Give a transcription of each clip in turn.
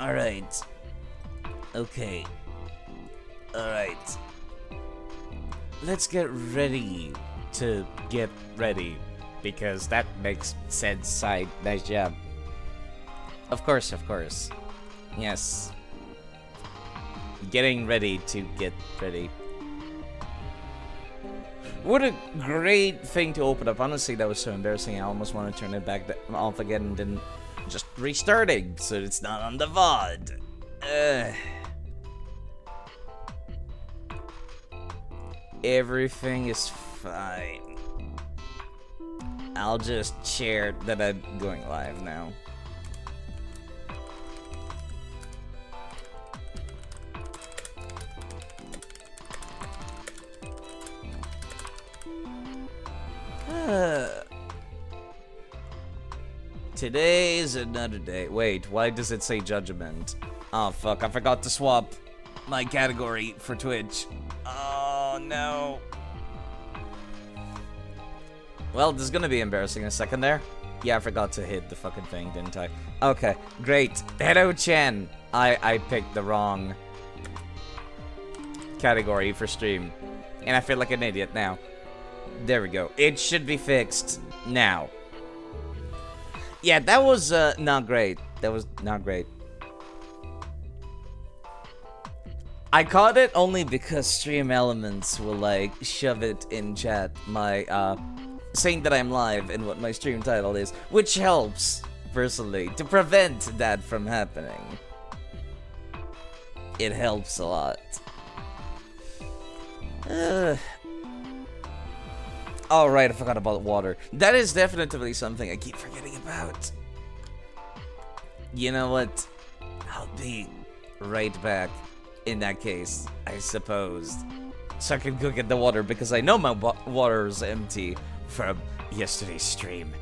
Alright. Okay. Alright. Let's get ready to get ready. Because that makes sense, side. Nice job. Of course, of course. Yes. Getting ready to get ready. What a great thing to open up. Honestly, that was so embarrassing. I almost want to turn it back off again and then just restarting so it's not on the VOD. Everything is fine. I'll just share that I'm going live now. Today's another day. Wait, why does it say judgment? Oh fuck, I forgot to swap my category for Twitch. Oh no. Well, this is gonna be embarrassing in a second there. Yeah, I forgot to hit the fucking thing, didn't I? Okay, great. Hello, Chen. I picked the wrong category for stream. And I feel like an idiot now. There we go. It should be fixed now. Yeah, that was not great. That was not great. I caught it only because Stream Elements will like shove it in chat, my saying that I'm live and what my stream title is, which helps personally to prevent that from happening. It helps a lot. Oh right, I forgot about water. That is definitely something I keep forgetting about. You know what? I'll be right back in that case, I suppose. So I can go get the water because I know my water's empty from yesterday's stream.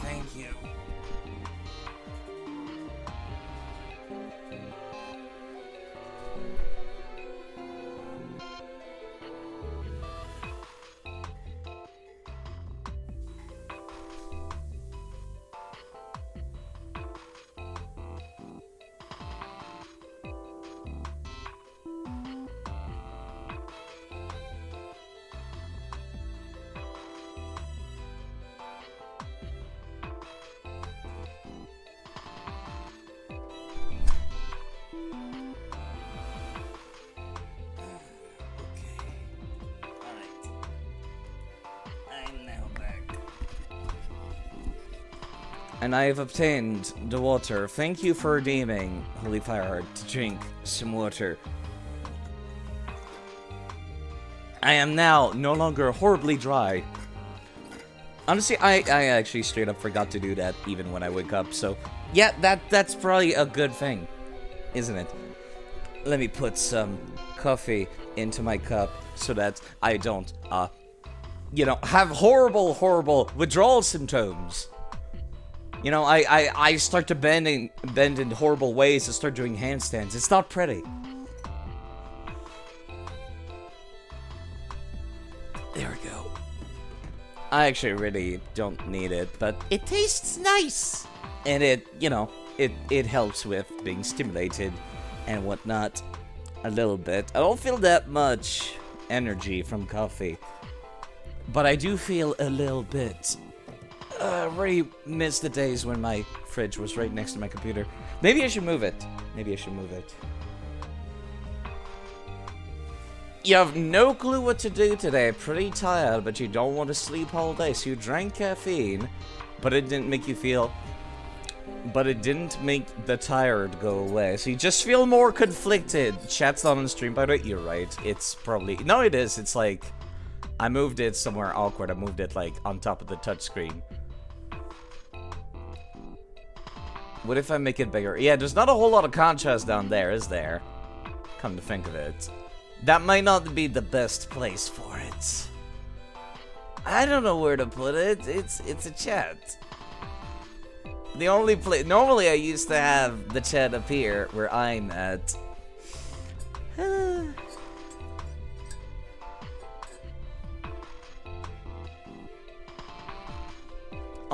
Thank you. And I have obtained the water. Thank you for redeeming, Holy Fireheart, to drink some water. I am now no longer horribly dry. Honestly, I actually straight up forgot to do that even when I wake up, so yeah, that's probably a good thing, isn't it? Let me put some coffee into my cup so that I don't, you know, have horrible withdrawal symptoms. You know, I start to bend in horrible ways and start doing handstands. It's not pretty. There we go. I actually really don't need it, but it tastes nice. And it, you know, it helps with being stimulated and whatnot a little bit. I don't feel that much energy from coffee, but I do feel a little bit. I really miss the days when my fridge was right next to my computer. Maybe I should move it. Maybe I should move it. You have no clue what to do today. Pretty tired, but you don't want to sleep all day. So you drank caffeine, but it didn't make you feel... But it didn't make the tired go away. So you just feel more conflicted. Chat's not on the stream, by the way. You're right. It's probably... No, it is. It's like... I moved it somewhere awkward. I moved it, like, on top of the touchscreen. What if I make it bigger? Yeah, there's not a whole lot of contrast down there, is there? Come to think of it. That might not be the best place for it. I don't know where to put it. It's a chat. The only place... Normally I used to have the chat up here where I'm at.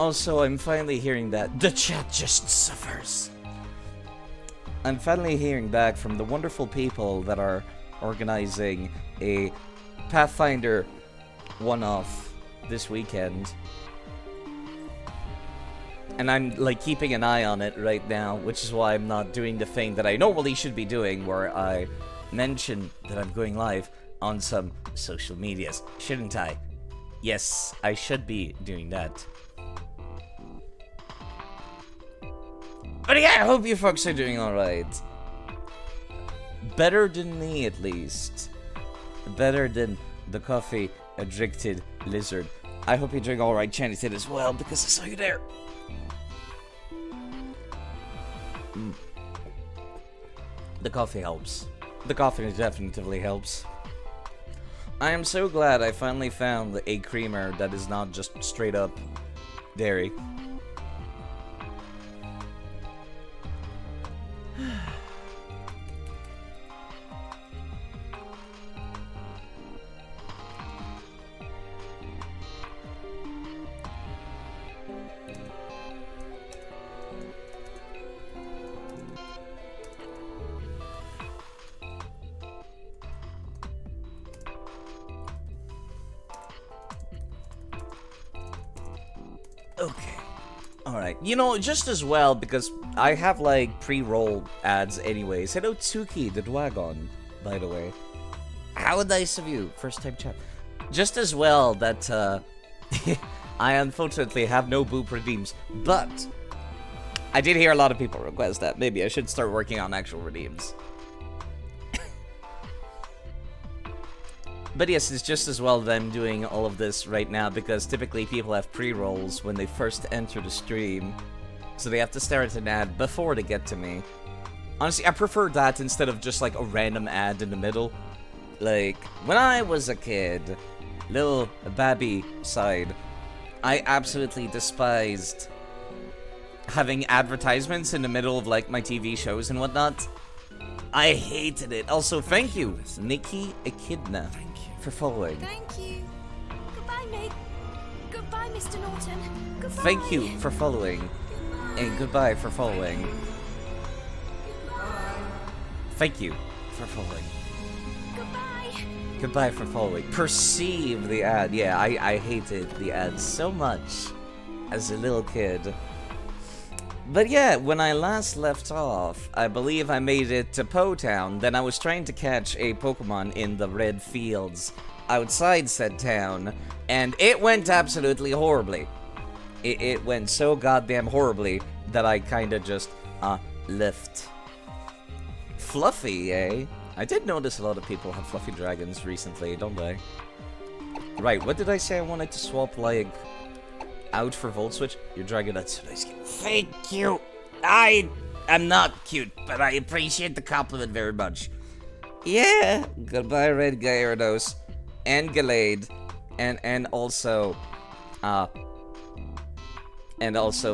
Also, I'm finally hearing that the chat just suffers. I'm finally hearing back from the wonderful people that are organizing a Pathfinder one-off this weekend. And I'm like keeping an eye on it right now, which is why I'm not doing the thing that I normally should be doing, where I mention that I'm going live on some social medias. Shouldn't I? Yes, I should be doing that. But yeah, I hope you folks are doing alright. Better than me, at least. Better than the coffee-addicted lizard. I hope you're doing alright, Chanted, as well, because I saw you there. The coffee helps. The coffee definitely helps. I am so glad I finally found a creamer that is not just straight up dairy. Okay. Alright. You know, just as well, because I have, like, pre-roll ads anyways. Hello, Tsuki, the Dwagon, by the way. How nice of you. First time chat. Just as well that, I unfortunately have no boop redeems, but I did hear a lot of people request that. Maybe I should start working on actual redeems. But yes, it's just as well that I'm doing all of this right now, because typically people have pre-rolls when they first enter the stream. So they have to stare at an ad before they get to me. Honestly, I prefer that instead of just like a random ad in the middle. Like, when I was a kid, little babby side, I absolutely despised having advertisements in the middle of like my TV shows and whatnot. I hated it. Also, thank you, Nikki Echidna, for following. Thank you. Goodbye, mate. Goodbye, Mr. Norton. Goodbye. Thank you for following. And goodbye for following. Thank you for following. Goodbye. Goodbye for following. Perceive the ad. Yeah, I hated the ad so much as a little kid. But yeah, when I last left off, I believe I made it to Po Town. Then I was trying to catch a Pokemon in the red fields outside said town, and it went absolutely horribly. It went so goddamn horribly that I kinda just, left. Fluffy, eh? I did notice a lot of people have fluffy dragons recently, don't they? Right, what did I say I wanted to swap, like, out for Volt Switch? Your Dragonette's so nice. Thank you! I am not cute, but I appreciate the compliment very much. Yeah! Goodbye, Red Gyarados. And Gallade. And also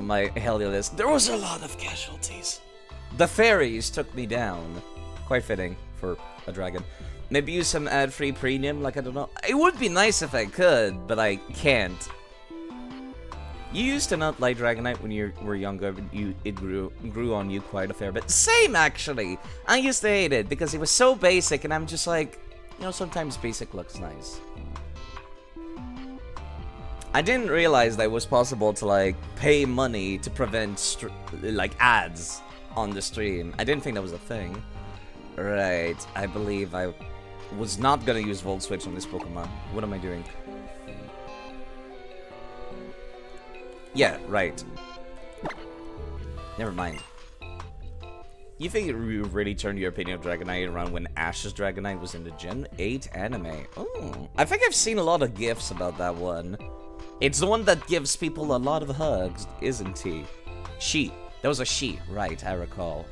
my Helios. There was a lot of casualties. The fairies took me down. Quite fitting for a dragon. Maybe use some ad-free premium, like, I don't know. It would be nice if I could, but I can't. You used to not like Dragonite when you were younger, but it grew on you quite a fair bit. Same, actually! I used to hate it, because it was so basic, and I'm just like, you know, sometimes basic looks nice. I didn't realize that it was possible to, like, pay money to prevent, like, ads on the stream. I didn't think that was a thing. Right, I believe I was not gonna use Volt Switch on this Pokemon. What am I doing? Yeah, right. Never mind. You think you really turned your opinion of Dragonite around when Ash's Dragonite was in the Gen 8 anime? Oh, I think I've seen a lot of GIFs about that one. It's the one that gives people a lot of hugs, isn't he? She. That was a she. Right, I recall.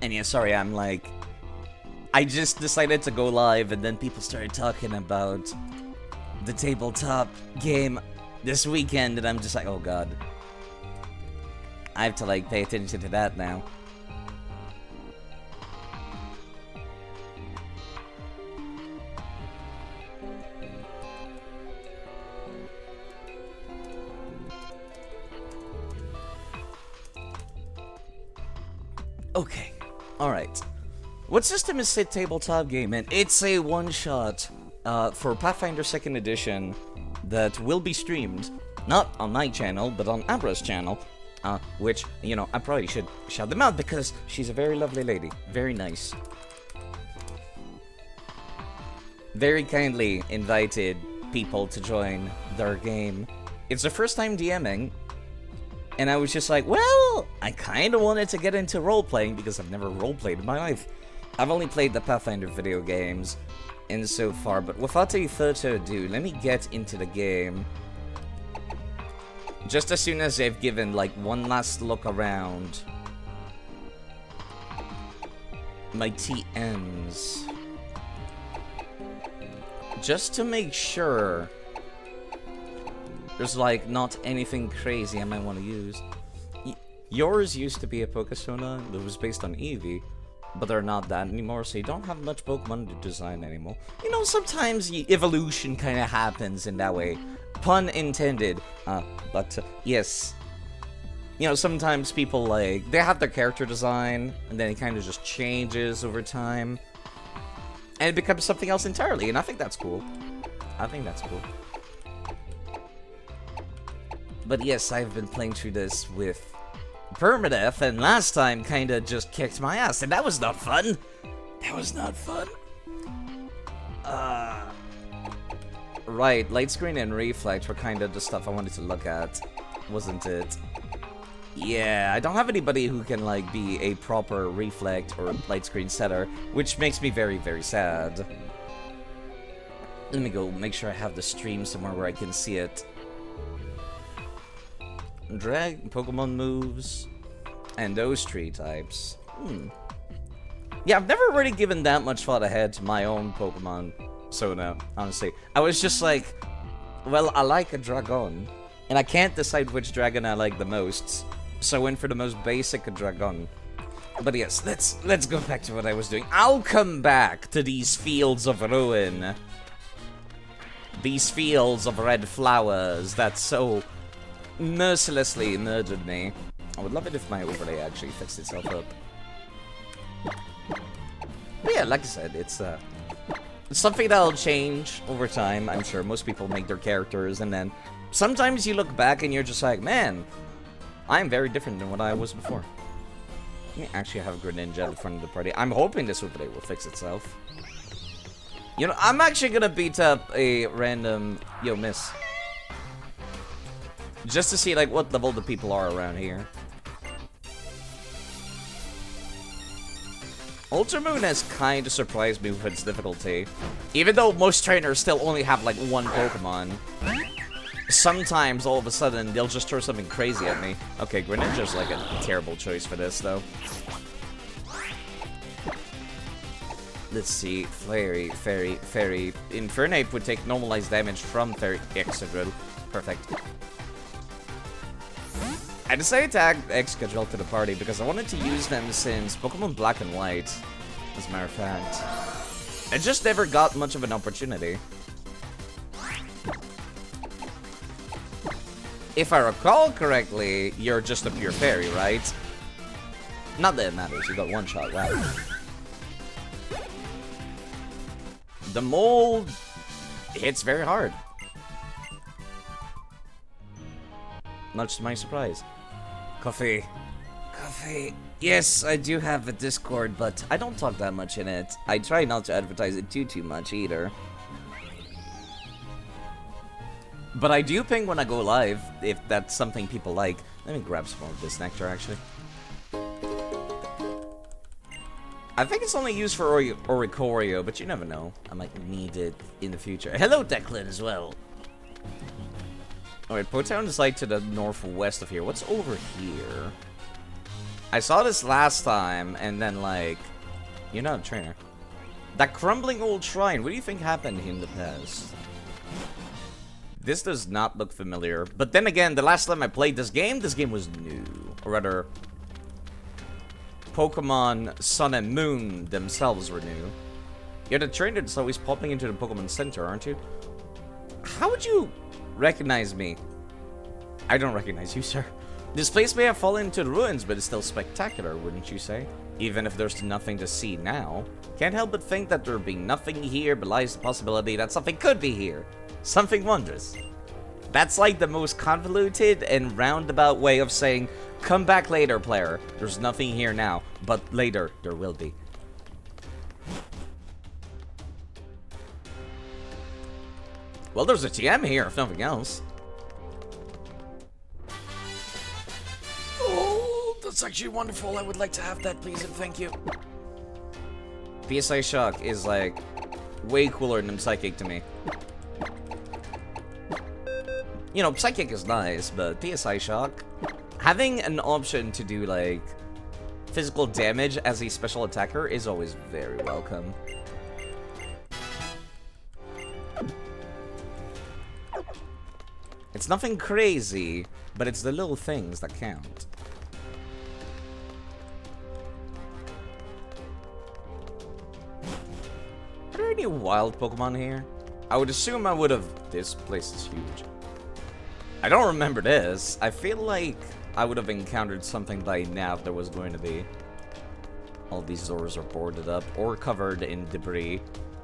And yeah, sorry, I'm like... I just decided to go live, and then people started talking about the tabletop game this weekend, and I'm just like, oh god. I have to, like, pay attention to that now. Okay, alright. What system is Sid Tabletop Game in? It's a one-shot for Pathfinder 2nd Edition that will be streamed, not on my channel, but on Abra's channel, which, you know, I probably should shout them out because she's a very lovely lady. Very nice. Very kindly invited people to join their game. It's the first time DMing, and I was just like, well, I kind of wanted to get into role-playing because I've never role-played in my life. I've only played the Pathfinder video games insofar, but without any further ado, let me get into the game. Just as soon as I've given, like, one last look around my TMs. Just to make sure there's, like, not anything crazy I might want to use. Yours used to be a Pokestona that was based on Eevee, but they're not that anymore, so you don't have much Pokemon to design anymore. You know, sometimes evolution kind of happens in that way. Pun intended. But yes. You know, sometimes people, like, they have their character design, and then it kind of just changes over time. And it becomes something else entirely, and I think that's cool. I think that's cool. But yes, I've been playing through this with Permadeath, and last time kinda just kicked my ass, and that was not fun. That was not fun. Right, light screen and reflect were kinda the stuff I wanted to look at, wasn't it? Yeah, I don't have anybody who can, like, be a proper reflect or light screen setter, which makes me very, very sad. Let me go make sure I have the stream somewhere where I can see it. Drag Pokemon moves and those tree types. Yeah, I've never really given that much thought ahead to my own Pokemon Sona, honestly. I was just like, well, I like a dragon, and I can't decide which dragon I like the most, so I went for the most basic dragon. But yes, let's go back to what I was doing. I'll come back to these fields of ruin. These fields of red flowers that so mercilessly murdered me. I would love it if my overlay actually fixed itself up. But yeah, like I said, it's something that'll change over time. I'm sure most people make their characters, and then sometimes you look back and you're just like, man, I'm very different than what I was before. Let me actually have a Greninja at the front of the party. I'm hoping this overlay will fix itself. You know, I'm actually gonna beat up a random Yo Miss. Just to see, like, what level the people are around here. Ultramoon has kind of surprised me with its difficulty. Even though most trainers still only have, like, one Pokemon. Sometimes, all of a sudden, they'll just throw something crazy at me. Okay, Greninja's, like, a terrible choice for this, though. Let's see. Fairy, Fairy, Fairy. Infernape would take normalized damage from Fairy Excadrill. Perfect. I decided to add Excadrill to the party because I wanted to use them since Pokemon Black and White, as a matter of fact. I just never got much of an opportunity. If I recall correctly, you're just a pure fairy, right? Not that it matters, you got one shot, wow. The mold hits very hard. Much to my surprise. Coffee. Coffee. Yes, I do have a Discord, but I don't talk that much in it. I try not to advertise it too much either. But I do ping when I go live, if that's something people like. Let me grab some more of this nectar, actually. I think it's only used for Oricorio, but you never know. I might need it in the future. Hello, Declan, as well. Alright, Potown is like to the northwest of here. What's over here? I saw this last time, and then, like... You're not a trainer. That crumbling old shrine, what do you think happened in the past? This does not look familiar. But then again, the last time I played this game was new. Or rather, Pokemon Sun and Moon themselves were new. You're the trainer that's always popping into the Pokemon Center, aren't you? How would you recognize me? I don't recognize you, sir. This place may have fallen into the ruins, but it's still spectacular, wouldn't you say? Even if there's nothing to see now. Can't help but think that there being nothing here belies the possibility that something could be here. Something wondrous. That's like the most convoluted and roundabout way of saying, come back later, player. There's nothing here now, but later there will be. Well, there's a TM here, if nothing else. Oh, that's actually wonderful. I would like to have that, please, and thank you. PSI Shock is, like, way cooler than Psychic to me. You know, Psychic is nice, but PSI Shock, having an option to do, like, physical damage as a special attacker is always very welcome. It's nothing crazy, but it's the little things that count. Are there any wild Pokemon here? I would assume I would have... This place is huge. I don't remember this. I feel like I would have encountered something by now if there was going to be. All these doors are boarded up or covered in debris.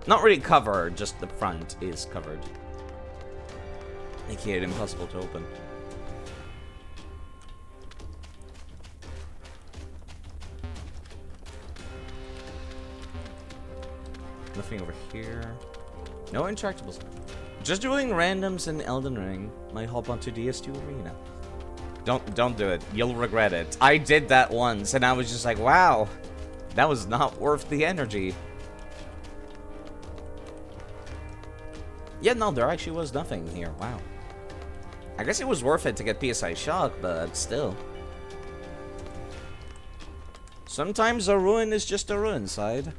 Not really covered, just the front is covered. Making it impossible to open. Nothing over here. No interactables. Just doing randoms in Elden Ring. Might hop onto DS2 Arena. Don't do it. You'll regret it. I did that once and I was just like, wow, that was not worth the energy. Yeah, no, there actually was nothing here. Wow. I guess it was worth it to get PSI Shock, but still. Sometimes a ruin is just a ruin, side.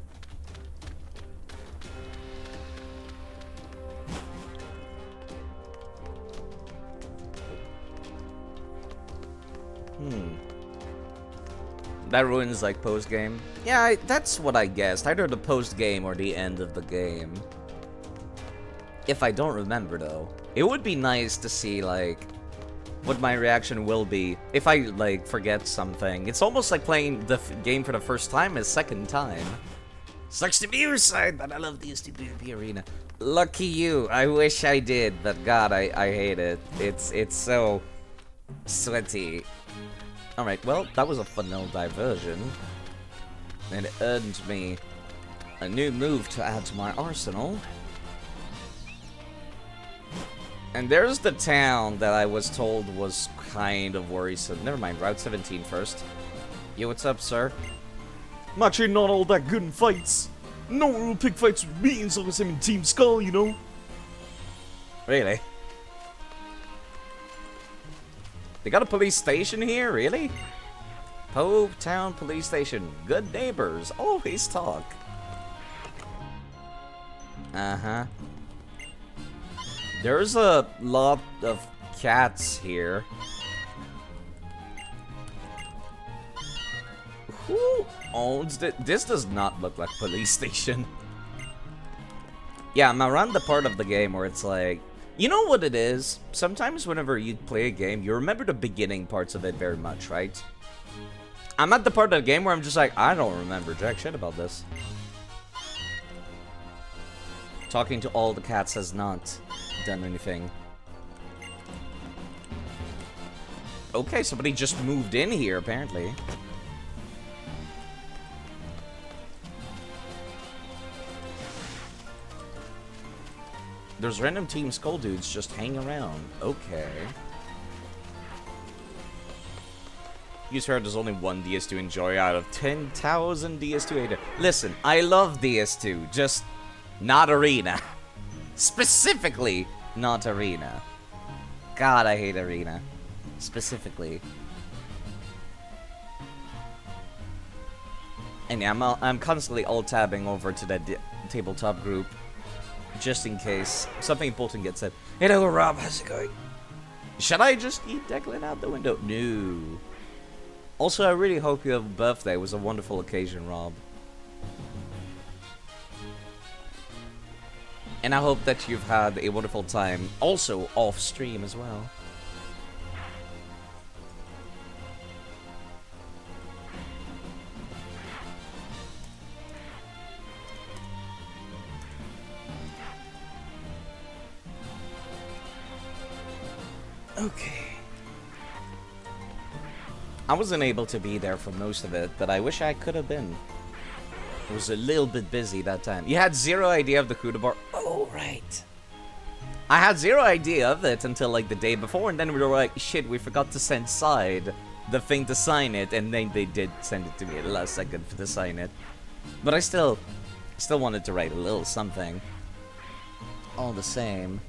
That ruins like post-game. Yeah, that's what I guessed. Either the post-game or the end of the game. If I don't remember, though. It would be nice to see, like, what my reaction will be if I, like, forget something. It's almost like playing the game for the first time a second time. Sucks to be your side, but I love the PvP arena. Lucky you. I wish I did, but God, I hate it. It's so sweaty. Alright, well, that was a fun little diversion. And it earned me a new move to add to my arsenal. And there's the town that I was told was kind of worrisome. Never mind, Route 17 first. Yo, what's up, sir? I'm actually not all that good in fights. No one will pick fights with me as long as I'm in Team Skull, you know? Really? They got a police station here, really? Pope Town Police Station. Good neighbors, always talk. Uh-huh. There's a lot of cats here. Who owns it? This does not look like a police station. Yeah, I'm around the part of the game where it's like, you know what it is? Sometimes whenever you play a game, you remember the beginning parts of it very much, right? I'm at the part of the game where I'm just like, I don't remember jack shit about this. Talking to all the cats has not done anything. Okay, somebody just moved in here, apparently. There's random Team Skull dudes just hanging around. Okay. You heard there's only one DS to enjoy out of 10,000 DS2 Listen, I love DS2, just not Arena. Specifically, not Arena. God, I hate Arena. Specifically. And yeah, I'm constantly alt-tabbing over to that tabletop group. just in case something important gets said. Hello, Rob. How's it going? Should I just eat Declan out the window? No. Also, I really hope your birthday was a wonderful occasion, Rob. And I hope that you've had a wonderful time, also off stream as well. Okay. I wasn't able to be there for most of it, but I wish I could have been. I was a little bit busy that time. You had zero idea of the coup de bar. Oh, right. I had zero idea of it until like the day before, and then we were like, shit, we forgot to send Side the thing to sign it, and then they did send it to me at the last second to sign it. But I still wanted to write a little something. All the same.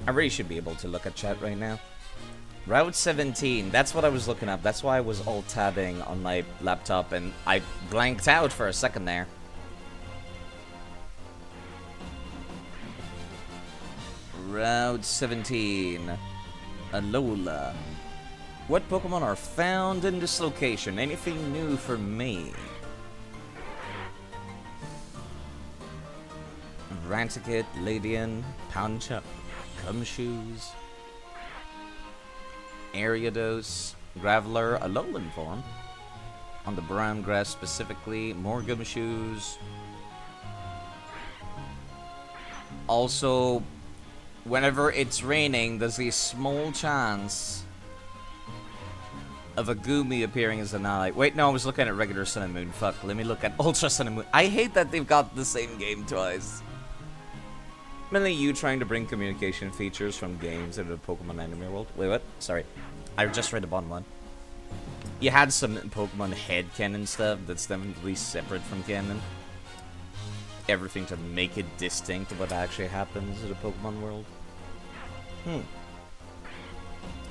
I really should be able to look at chat right now. Route 17, that's what I was looking up. That's why I was alt-tabbing on my laptop, and I blanked out for a second there. Route 17. Alola. What Pokemon are found in this location? Anything new for me? Ranticate, Ladian, Pancha, Gumshoes, Ariados, Graveler, Alolan form. On the brown grass specifically, more Gumshoes. Also, whenever it's raining, there's a small chance of a Goomy appearing as an ally. Wait, no, I was looking at regular Sun and Moon. Fuck, let me look at Ultra Sun and Moon. I hate that they've got the same game twice. Mainly you trying to bring communication features from games into the Pokemon anime world. Wait, what? Sorry. I just read the bottom one. You had some Pokemon headcanon stuff that's definitely separate from canon. Everything to make it distinct to what actually happens in the Pokemon world.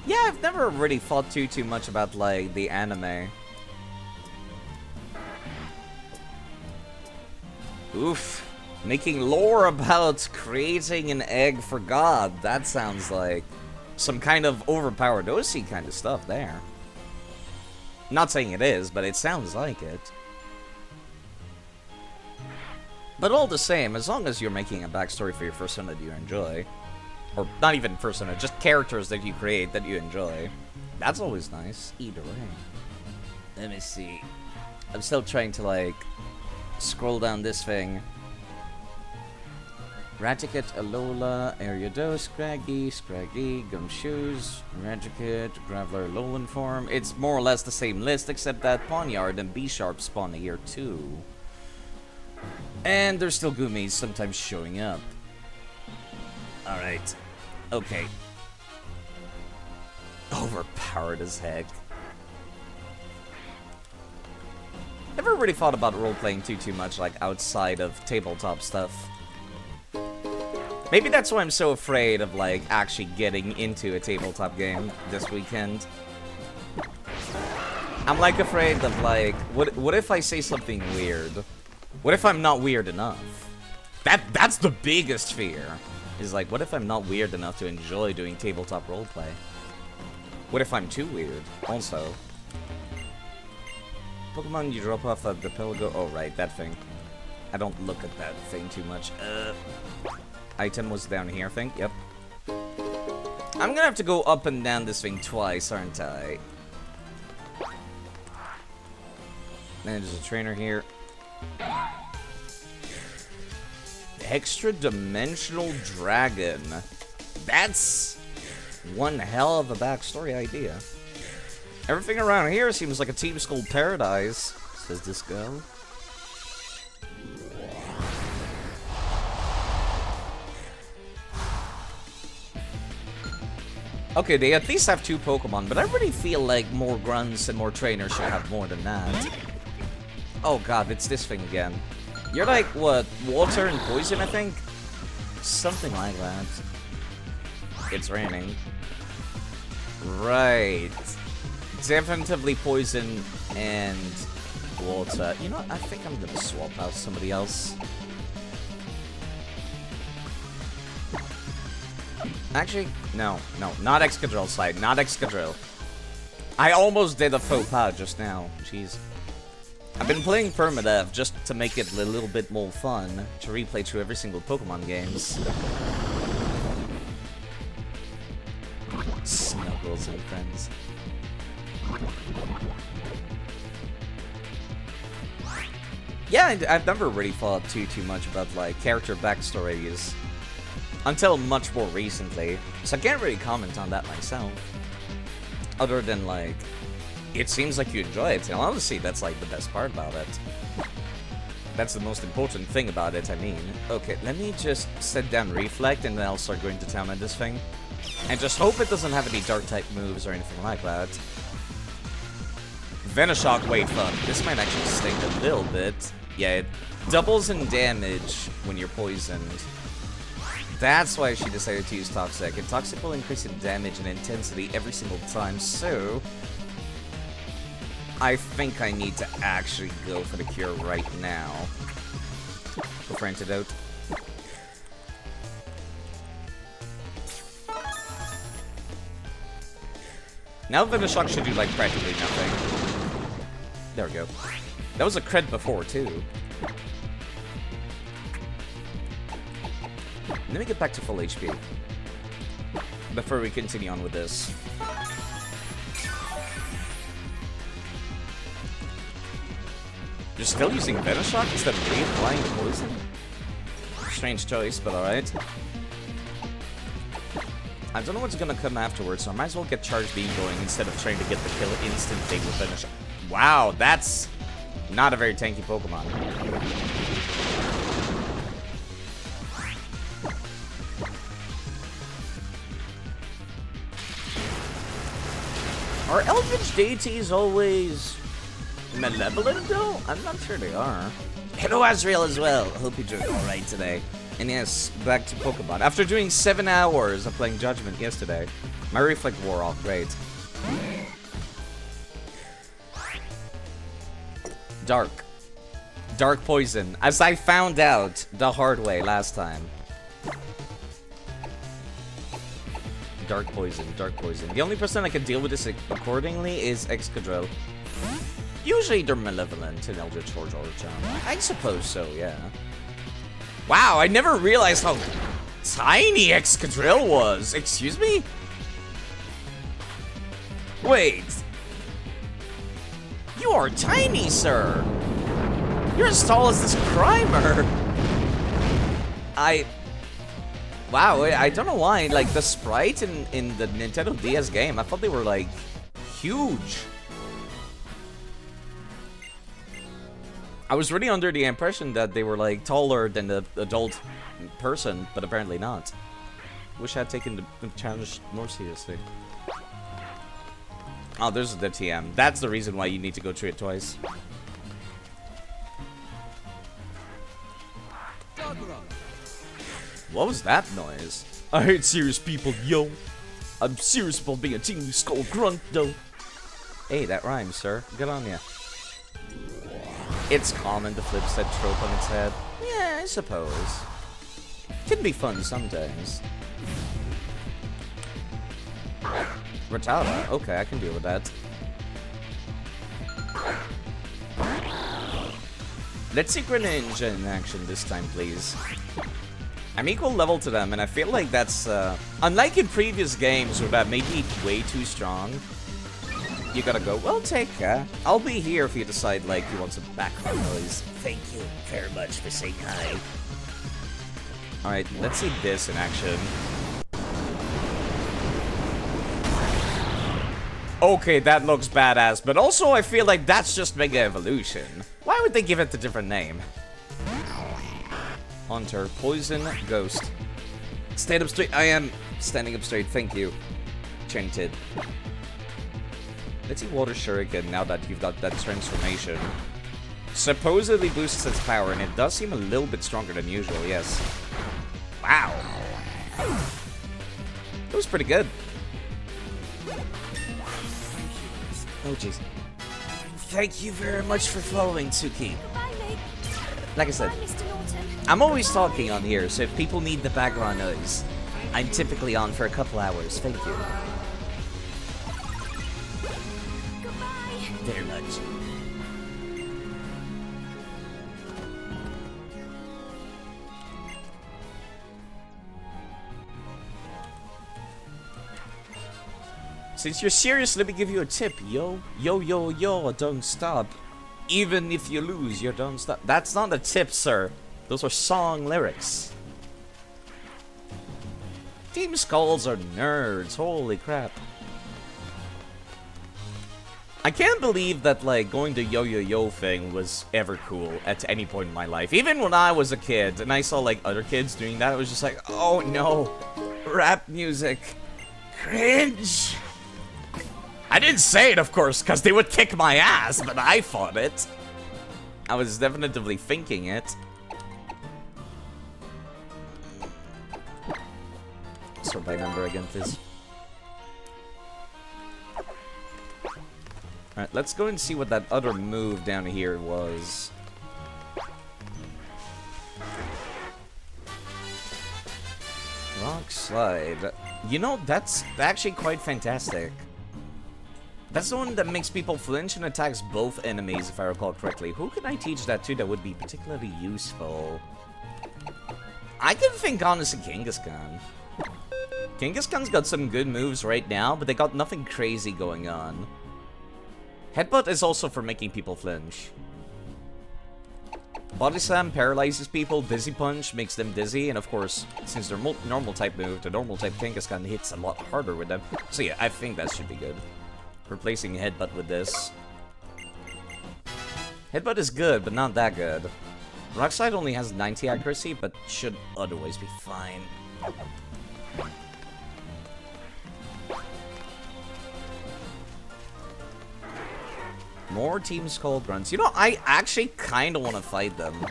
Yeah, I've never really thought too much about, like, the anime. Oof. Making lore about creating an egg for God. That sounds like some kind of overpowered OC kind of stuff there. Not saying it is, but it sounds like it. But all the same, as long as you're making a backstory for your persona that you enjoy, or not even persona, just characters that you create that you enjoy, that's always nice, either way. Let me see. I'm still trying to, like, scroll down this thing. Raticate, Alola, Ariados, Scraggy, Gumshoes, Raticate, Graveler, Alolan form. It's more or less the same list, except that Pawniard and B-Sharp spawn here too. And there's still Goomies sometimes showing up. Alright. Okay. Overpowered as heck. Never really thought about role-playing too much, like, outside of tabletop stuff. Maybe that's why I'm so afraid of, like, actually getting into a tabletop game this weekend. I'm, like, afraid of, like, what if I say something weird? What if I'm not weird enough? That's the biggest fear. Is, like, what if I'm not weird enough to enjoy doing tabletop roleplay? What if I'm too weird, also? Pokemon you drop off at the Pelago. Oh, right, that thing. I don't look at that thing too much. Item was down here, I think. Yep. I'm gonna have to go up and down this thing twice, aren't I? Then there's a trainer here. Extra-dimensional dragon. That's one hell of a backstory idea. Everything around here seems like a Team Skull paradise, says this girl. Okay, they at least have 2 Pokemon, but I really feel like more grunts and more trainers should have more than that. Oh god, it's this thing again. You're like, what, water and poison, I think? Something like that. It's raining. Right. Definitively poison and water. You know what? I think I'm gonna swap out somebody else. Actually, no. Not Excadrill side. Not Excadrill. I almost did a faux pas just now. Jeez. I've been playing Permadeath just to make it a little bit more fun to replay through every single Pokemon games. Snuggles and friends. Yeah, I've never really thought too much about like character backstories until much more recently, so I can't really comment on that myself. Other than like, it seems like you enjoy it, and honestly, that's like the best part about it. That's the most important thing about it, I mean. Okay, let me just set down Reflect, and then I'll start going to town on this thing. And just hope it doesn't have any Dark-type moves or anything like that. Venoshock, wait, fuck. This might actually sting a little bit. Yeah, it doubles in damage when you're poisoned. That's why she decided to use Toxic. And Toxic will increase in damage and intensity every single time, so I think I need to actually go for the cure right now. Go for Antidote. Now Venoshock should do like practically nothing. There we go. That was a crit before too. Let me get back to full HP before we continue on with this. You're still using Venoshock instead of reapplying the poison? Strange choice, but alright. I don't know what's gonna come afterwards, so I might as well get Charge Beam going instead of trying to get the kill instantly with Venoshock. Wow, that's not a very tanky Pokemon. Are Eldritch deities always malevolent, though? I'm not sure they are. Hello, Azrael, as well. Hope you're doing alright today. And yes, back to Pokemon. After doing 7 hours of playing Judgment yesterday, my Reflect wore off. Great. Dark. Dark Poison. As I found out the hard way last time. Dark Poison, Dark Poison. The only person I can deal with this accordingly is Excadrill. Usually they're malevolent in Eldritch Forge or Charm. I suppose so, yeah. Wow, I never realized how tiny Excadrill was. Excuse me? Wait. You are tiny, sir. You're as tall as this Grimer. Wow, I don't know why. Like, the sprites in the Nintendo DS game, I thought they were, like, huge. I was really under the impression that they were, like, taller than the adult person, but apparently not. Wish I had taken the challenge more seriously. Oh, there's the TM. That's the reason why you need to go through it twice. What was that noise? I hate serious people, yo. I'm serious about being a Team Skull grunt, though. Hey, that rhymes, sir. Good on ya. It's common to flip that trope on its head. Yeah, I suppose. Can be fun sometimes. Rattata? Okay, I can deal with that. Let's see Greninja in action this time, please. I'm equal level to them, and I feel like that's, unlike in previous games where that may be way too strong, you gotta go, well, take care. I'll be here if you decide, like, you want some background noise. Thank you very much for saying hi. Alright, let's see this in action. Okay, that looks badass, but also I feel like that's just Mega Evolution. Why would they give it a different name? Hunter, Poison, Ghost. Stand up straight. I am standing up straight, thank you. Chanted. Let's see Water Shuriken now that you've got that transformation. Supposedly boosts its power, and it does seem a little bit stronger than usual, yes. Wow. It was pretty good. Oh, jeez. Thank you very much for following, Tsuki. Goodbye, Meg. Like I said, Goodbye, Mr. Norton. I'm always talking on here, so if people need the background noise, I'm typically on for a couple hours. Thank you. Goodbye. Very much. Since you're serious, let me give you a tip, yo. Yo, yo, yo, don't stop. Even if you lose, you don't stop. That's not a tip, sir. Those are song lyrics. Team Skulls are nerds, holy crap. I can't believe that, like, going to yo-yo-yo thing was ever cool at any point in my life. Even when I was a kid and I saw, like, other kids doing that, it was just like, oh no, rap music. Cringe. I didn't say it, of course, because they would kick my ass, but I thought it. I was definitively thinking it. Sort by number again, please. Alright, let's go and see what that other move down here was. Rock slide. You know, that's actually quite fantastic. That's the one that makes people flinch and attacks both enemies, if I recall correctly. Who can I teach that to that would be particularly useful? I can think, honestly, Kangaskhan. Kangaskhan's got some good moves right now, but they got nothing crazy going on. Headbutt is also for making people flinch. Body Slam paralyzes people, Dizzy Punch makes them dizzy, and of course, since they're normal type move, the normal type Kangaskhan hits a lot harder with them. So yeah, I think that should be good. Replacing Headbutt with this. Headbutt is good, but not that good. Rock Slide only has 90 accuracy, but should otherwise be fine. More Team Skull Grunts. You know, I actually kind of want to fight them.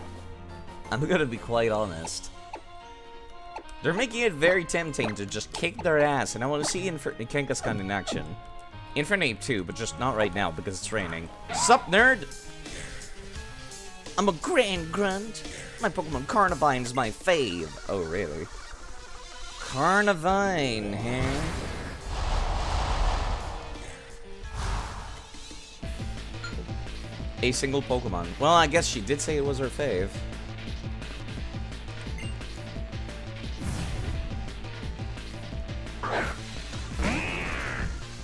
I'm gonna be quite honest. They're making it very tempting to just kick their ass, and I want to see Kangaskhan in action. Infernape too, but just not right now because it's raining. Sup, nerd? I'm a Grand Grunt. My Pokemon Carnivine's my fave. Oh, really? Carnivine, huh? A single Pokemon. Well, I guess she did say it was her fave.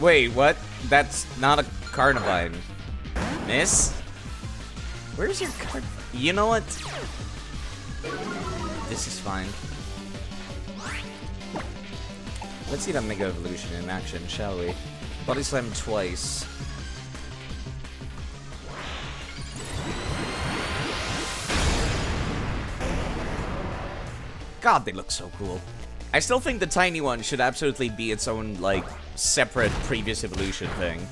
Wait, what? That's not a Carnivine. Miss? Where's your card? You know what? This is fine. Let's see that Mega Evolution in action, shall we? Body Slam twice. God, they look so cool. I still think the tiny one should absolutely be its own, like, separate previous evolution thing.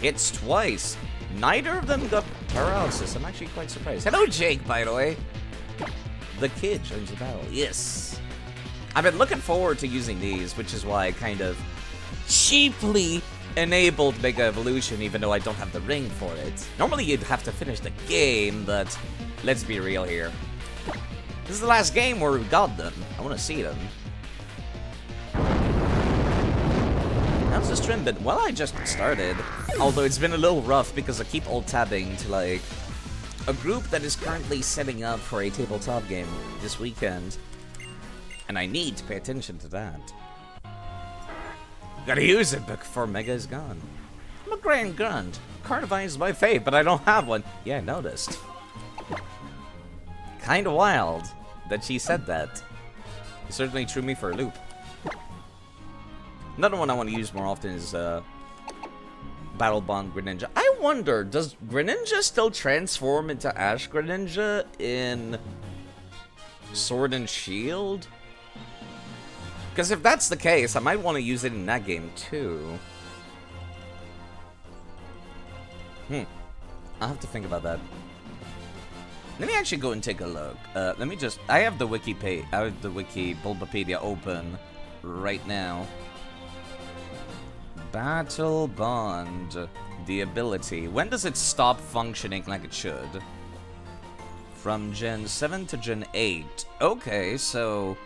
Hits twice. Neither of them got paralysis. I'm actually quite surprised. Hello, Jake, by the way. The kid joins the battle. Yes. I've been looking forward to using these, which is why I kind of cheaply enabled Mega Evolution, even though I don't have the ring for it. Normally, you'd have to finish the game, but let's be real here. This is the last game where we got them. I want to see them. How's the stream been? Well, I just started. Although it's been a little rough because I keep alt-tabbing to, like, a group that is currently setting up for a tabletop game this weekend. And I need to pay attention to that. Gotta use it before Mega is gone. I'm a Grand Grunt. Carnivine is my fave, but I don't have one. Yeah, I noticed. Kinda wild that she said that. It certainly threw me for a loop. Another one I want to use more often is Battle Bond Greninja. I wonder, does Greninja still transform into Ash Greninja in Sword and Shield? Because if that's the case, I might want to use it in that game too. I'll have to think about that. Let me actually go and take a look. Let me just... I have the wiki Bulbapedia open right now. Battle Bond. The ability. When does it stop functioning like it should? From Gen 7 to Gen 8. Okay, so...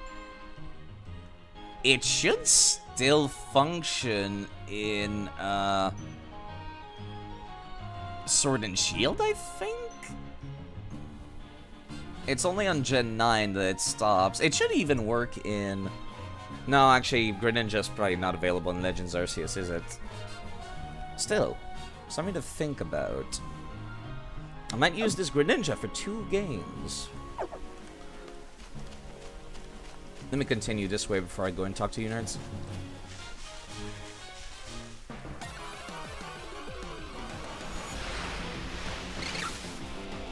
It should still function in, Sword and Shield, I think? It's only on Gen 9 that it stops. It should even work in... No, actually, Greninja's probably not available in Legends Arceus, is it? Still, something to think about. I might use this Greninja for 2 games. Let me continue this way before I go and talk to you nerds.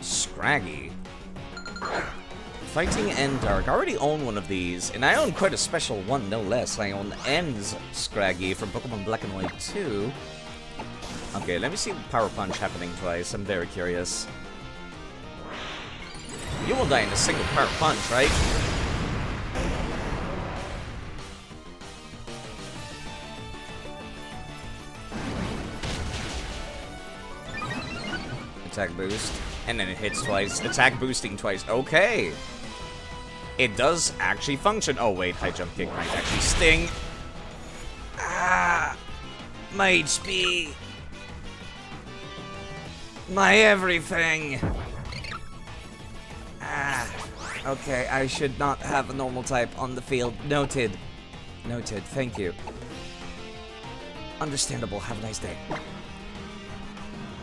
Scraggy. Fighting and Dark. I already own one of these, and I own quite a special one, no less. I own End's Scraggy from Pokemon Black and White 2. Okay, let me see Power Punch happening twice. I'm very curious. You won't die in a single Power Punch, right? Attack boost. And then it hits twice. Attack boosting twice. Okay. It does actually function. Oh, wait. High jump kick might actually sting. Ah. My HP. My everything. Ah. Okay, I should not have a normal type on the field. Noted. Noted. Thank you. Understandable. Have a nice day.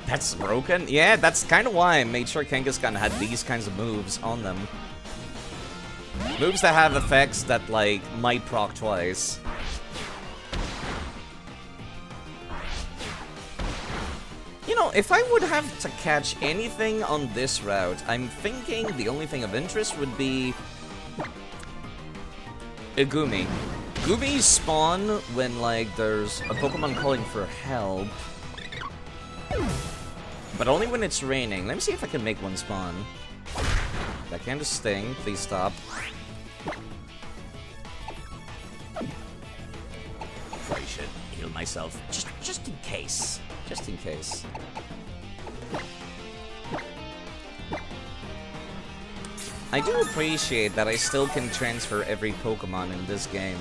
That's broken? Yeah, that's kind of why I made sure Kangaskhan had these kinds of moves on them. Moves that have effects that, like, might proc twice. You know, if I would have to catch anything on this route, I'm thinking the only thing of interest would be... a Gumi. Gumis spawn when, like, there's a Pokemon calling for help. But only when it's raining. Let me see if I can make one spawn. That kind of sting. Please stop. Probably should heal myself. Just in case. Just in case. I do appreciate that I still can transfer every Pokemon in this game.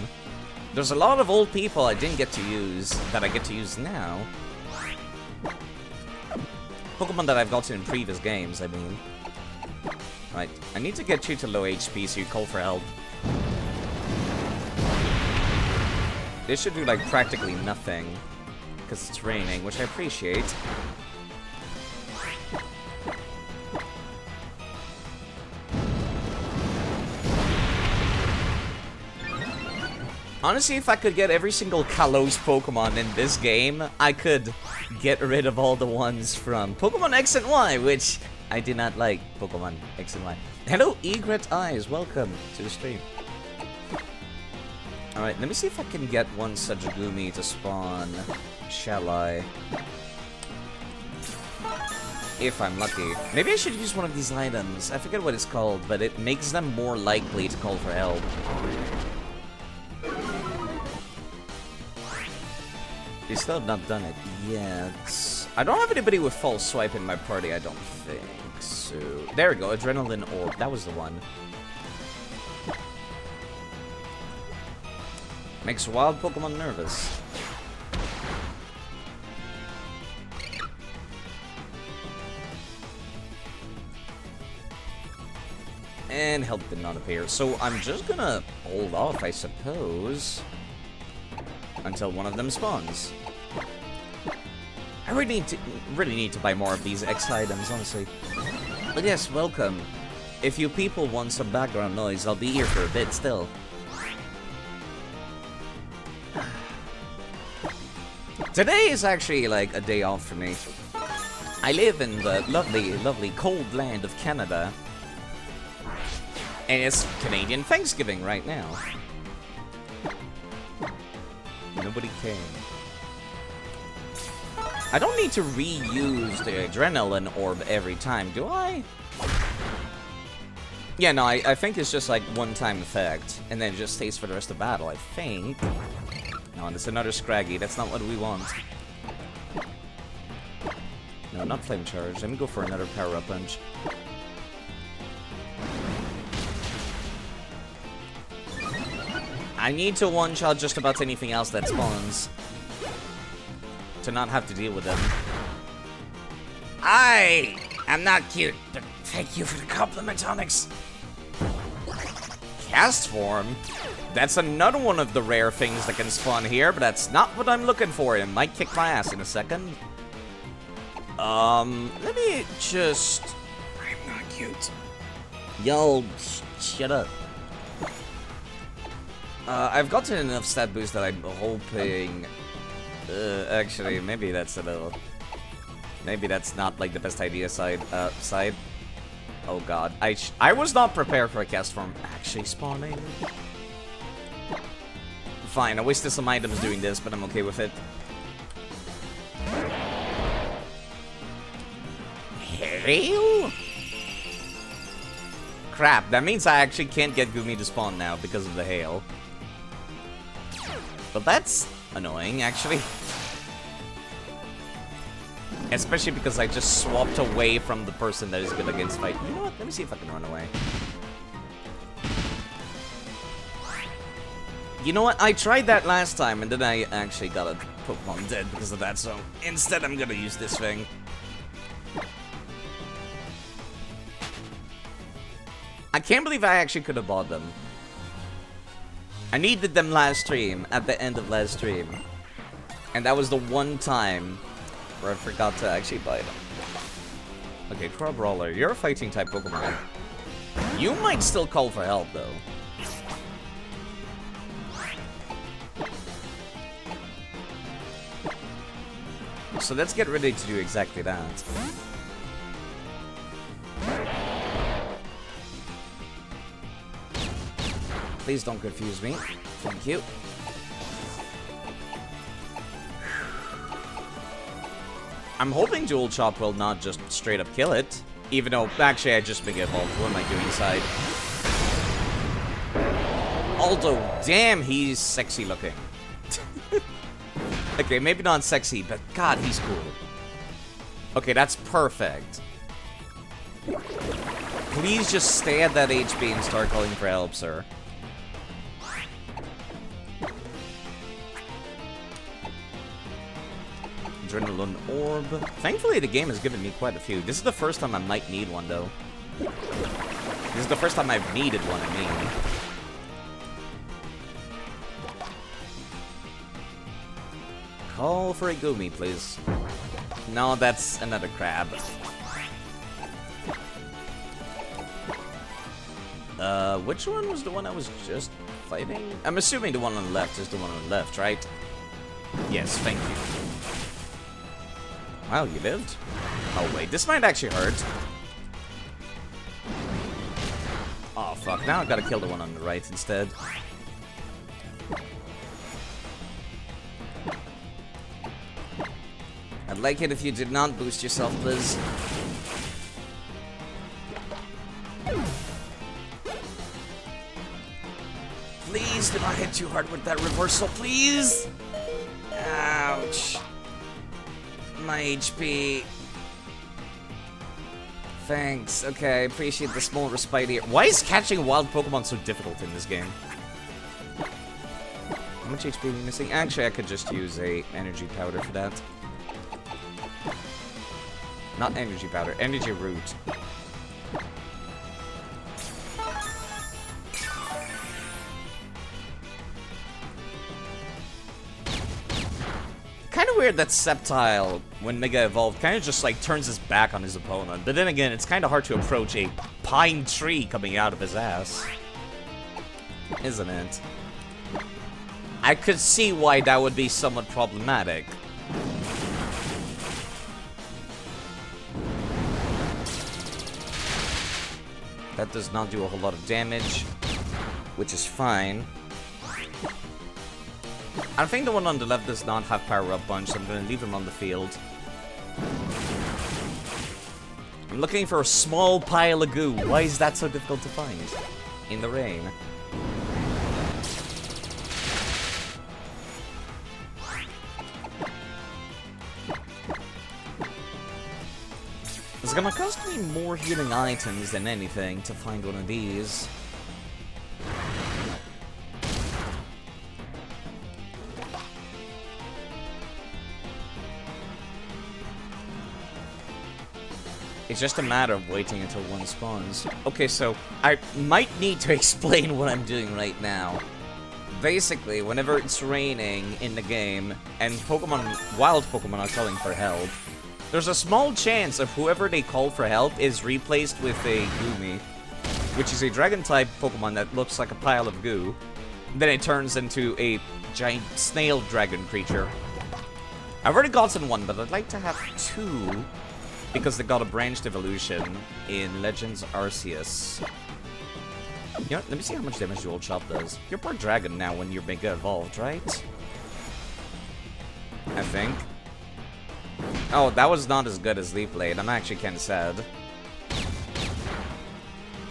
There's a lot of old people I didn't get to use that I get to use now. Pokemon that I've gotten in previous games, I mean. Right, I need to get you to low HP so you call for help. This should do, like, practically nothing. Because it's raining, which I appreciate. Honestly, if I could get every single Kalos Pokemon in this game, I could get rid of all the ones from Pokemon X and Y, which I did not like. Pokemon X and Y. Hello, Egret Eyes. Welcome to the stream. Alright, let me see if I can get one such Gumi to spawn. Shall I? If I'm lucky. Maybe I should use one of these items. I forget what it's called, but it makes them more likely to call for help. They still have not done it yet. I don't have anybody with false swipe in my party, I don't think. So there we go, Adrenaline Orb. That was the one. Makes wild Pokemon nervous. And help did not appear. So I'm just gonna hold off, I suppose, until one of them spawns. I really need to buy more of these X items, honestly. But yes, welcome. If you people want some background noise, I'll be here for a bit still. Today is actually like a day off for me. I live in the lovely, lovely cold land of Canada. And it's Canadian Thanksgiving right now. Nobody came. I don't need to reuse the Adrenaline Orb every time, do I? Yeah, no, I think it's just like one-time effect, and then it just stays for the rest of battle, I think. No, and it's another Scraggy. That's not what we want. No, not Flame Charge. Let me go for another Power-Up Punch. I need to one-shot just about anything else that spawns. To not have to deal with them. I'm not cute, but thank you for the compliment, Onyx. Cast Form? That's another one of the rare things that can spawn here, but that's not what I'm looking for. It might kick my ass in a second. Let me just... I'm not cute. Yo, shut up. I've gotten enough stat boost that I'm hoping... actually, maybe that's a little... Maybe that's not, like, the best idea side. Oh god. I was not prepared for a cast form actually spawning. Fine, I wasted some items doing this, but I'm okay with it. Hail? Crap, that means I actually can't get Gumi to spawn now because of the hail. But that's annoying, actually. Especially because I just swapped away from the person that is good against fight. You know what? Let me see if I can run away. You know what? I tried that last time, and then I actually got a Pokemon dead because of that, so instead I'm gonna use this thing. I can't believe I actually could have bought them. I needed them last stream, at the end of last stream. And that was the one time where I forgot to actually buy them. Okay, Crabrawler, you're a fighting type Pokemon. You might still call for help, though. So let's get ready to do exactly that. Please don't confuse me. Thank you. I'm hoping Dual Chop will not just straight up kill it. Even though, actually, I just Mega Evolved. What am I doing inside? Although, damn, he's sexy looking. Okay, maybe not sexy, but God, he's cool. Okay, that's perfect. Please just stay at that HP and start calling for help, sir. Adrenaline Orb. Thankfully, the game has given me quite a few. This is the first time I might need one, though. This is the first time I've needed one, I mean. Call for a Gumi, please. No, that's another crab. Which one was the one I was just fighting? I'm assuming the one on the left is the one on the left, right? Yes, thank you. Wow, you lived? Oh, wait, this might actually hurt. Oh, fuck, now I gotta kill the one on the right instead. I'd like it if you did not boost yourself, please. Please do not hit too hard with that reversal, please! Ouch. My HP. Thanks. Okay, I appreciate the small respite here. Why is catching a wild Pokemon so difficult in this game? How much HP are you missing? Actually, I could just use a energy powder for that. Not energy powder, energy root. Kind of weird that Sceptile, when Mega Evolved, kind of just like turns his back on his opponent. But then again, it's kind of hard to approach a pine tree coming out of his ass. Isn't it? I could see why that would be somewhat problematic. That does not do a whole lot of damage, which is fine. I think the one on the left does not have Power Up Punch, so I'm going to leave him on the field. I'm looking for a small pile of goo. Why is that so difficult to find? In the rain. It's gonna cost me more healing items than anything to find one of these. It's just a matter of waiting until one spawns. Okay, so I might need to explain what I'm doing right now. Basically, whenever it's raining in the game, and wild Pokemon are calling for help, there's a small chance of whoever they call for help is replaced with a Goomy, which is a Dragon-type Pokemon that looks like a pile of goo. Then it turns into a giant snail dragon creature. I've already gotten one, but I'd like to have two, because they got a branched evolution in Legends Arceus. You know, let me see how much damage Dual Chop does. You're part dragon now when you're Mega Evolved, right? I think. Oh, that was not as good as Leaf Blade. I'm actually kind of sad.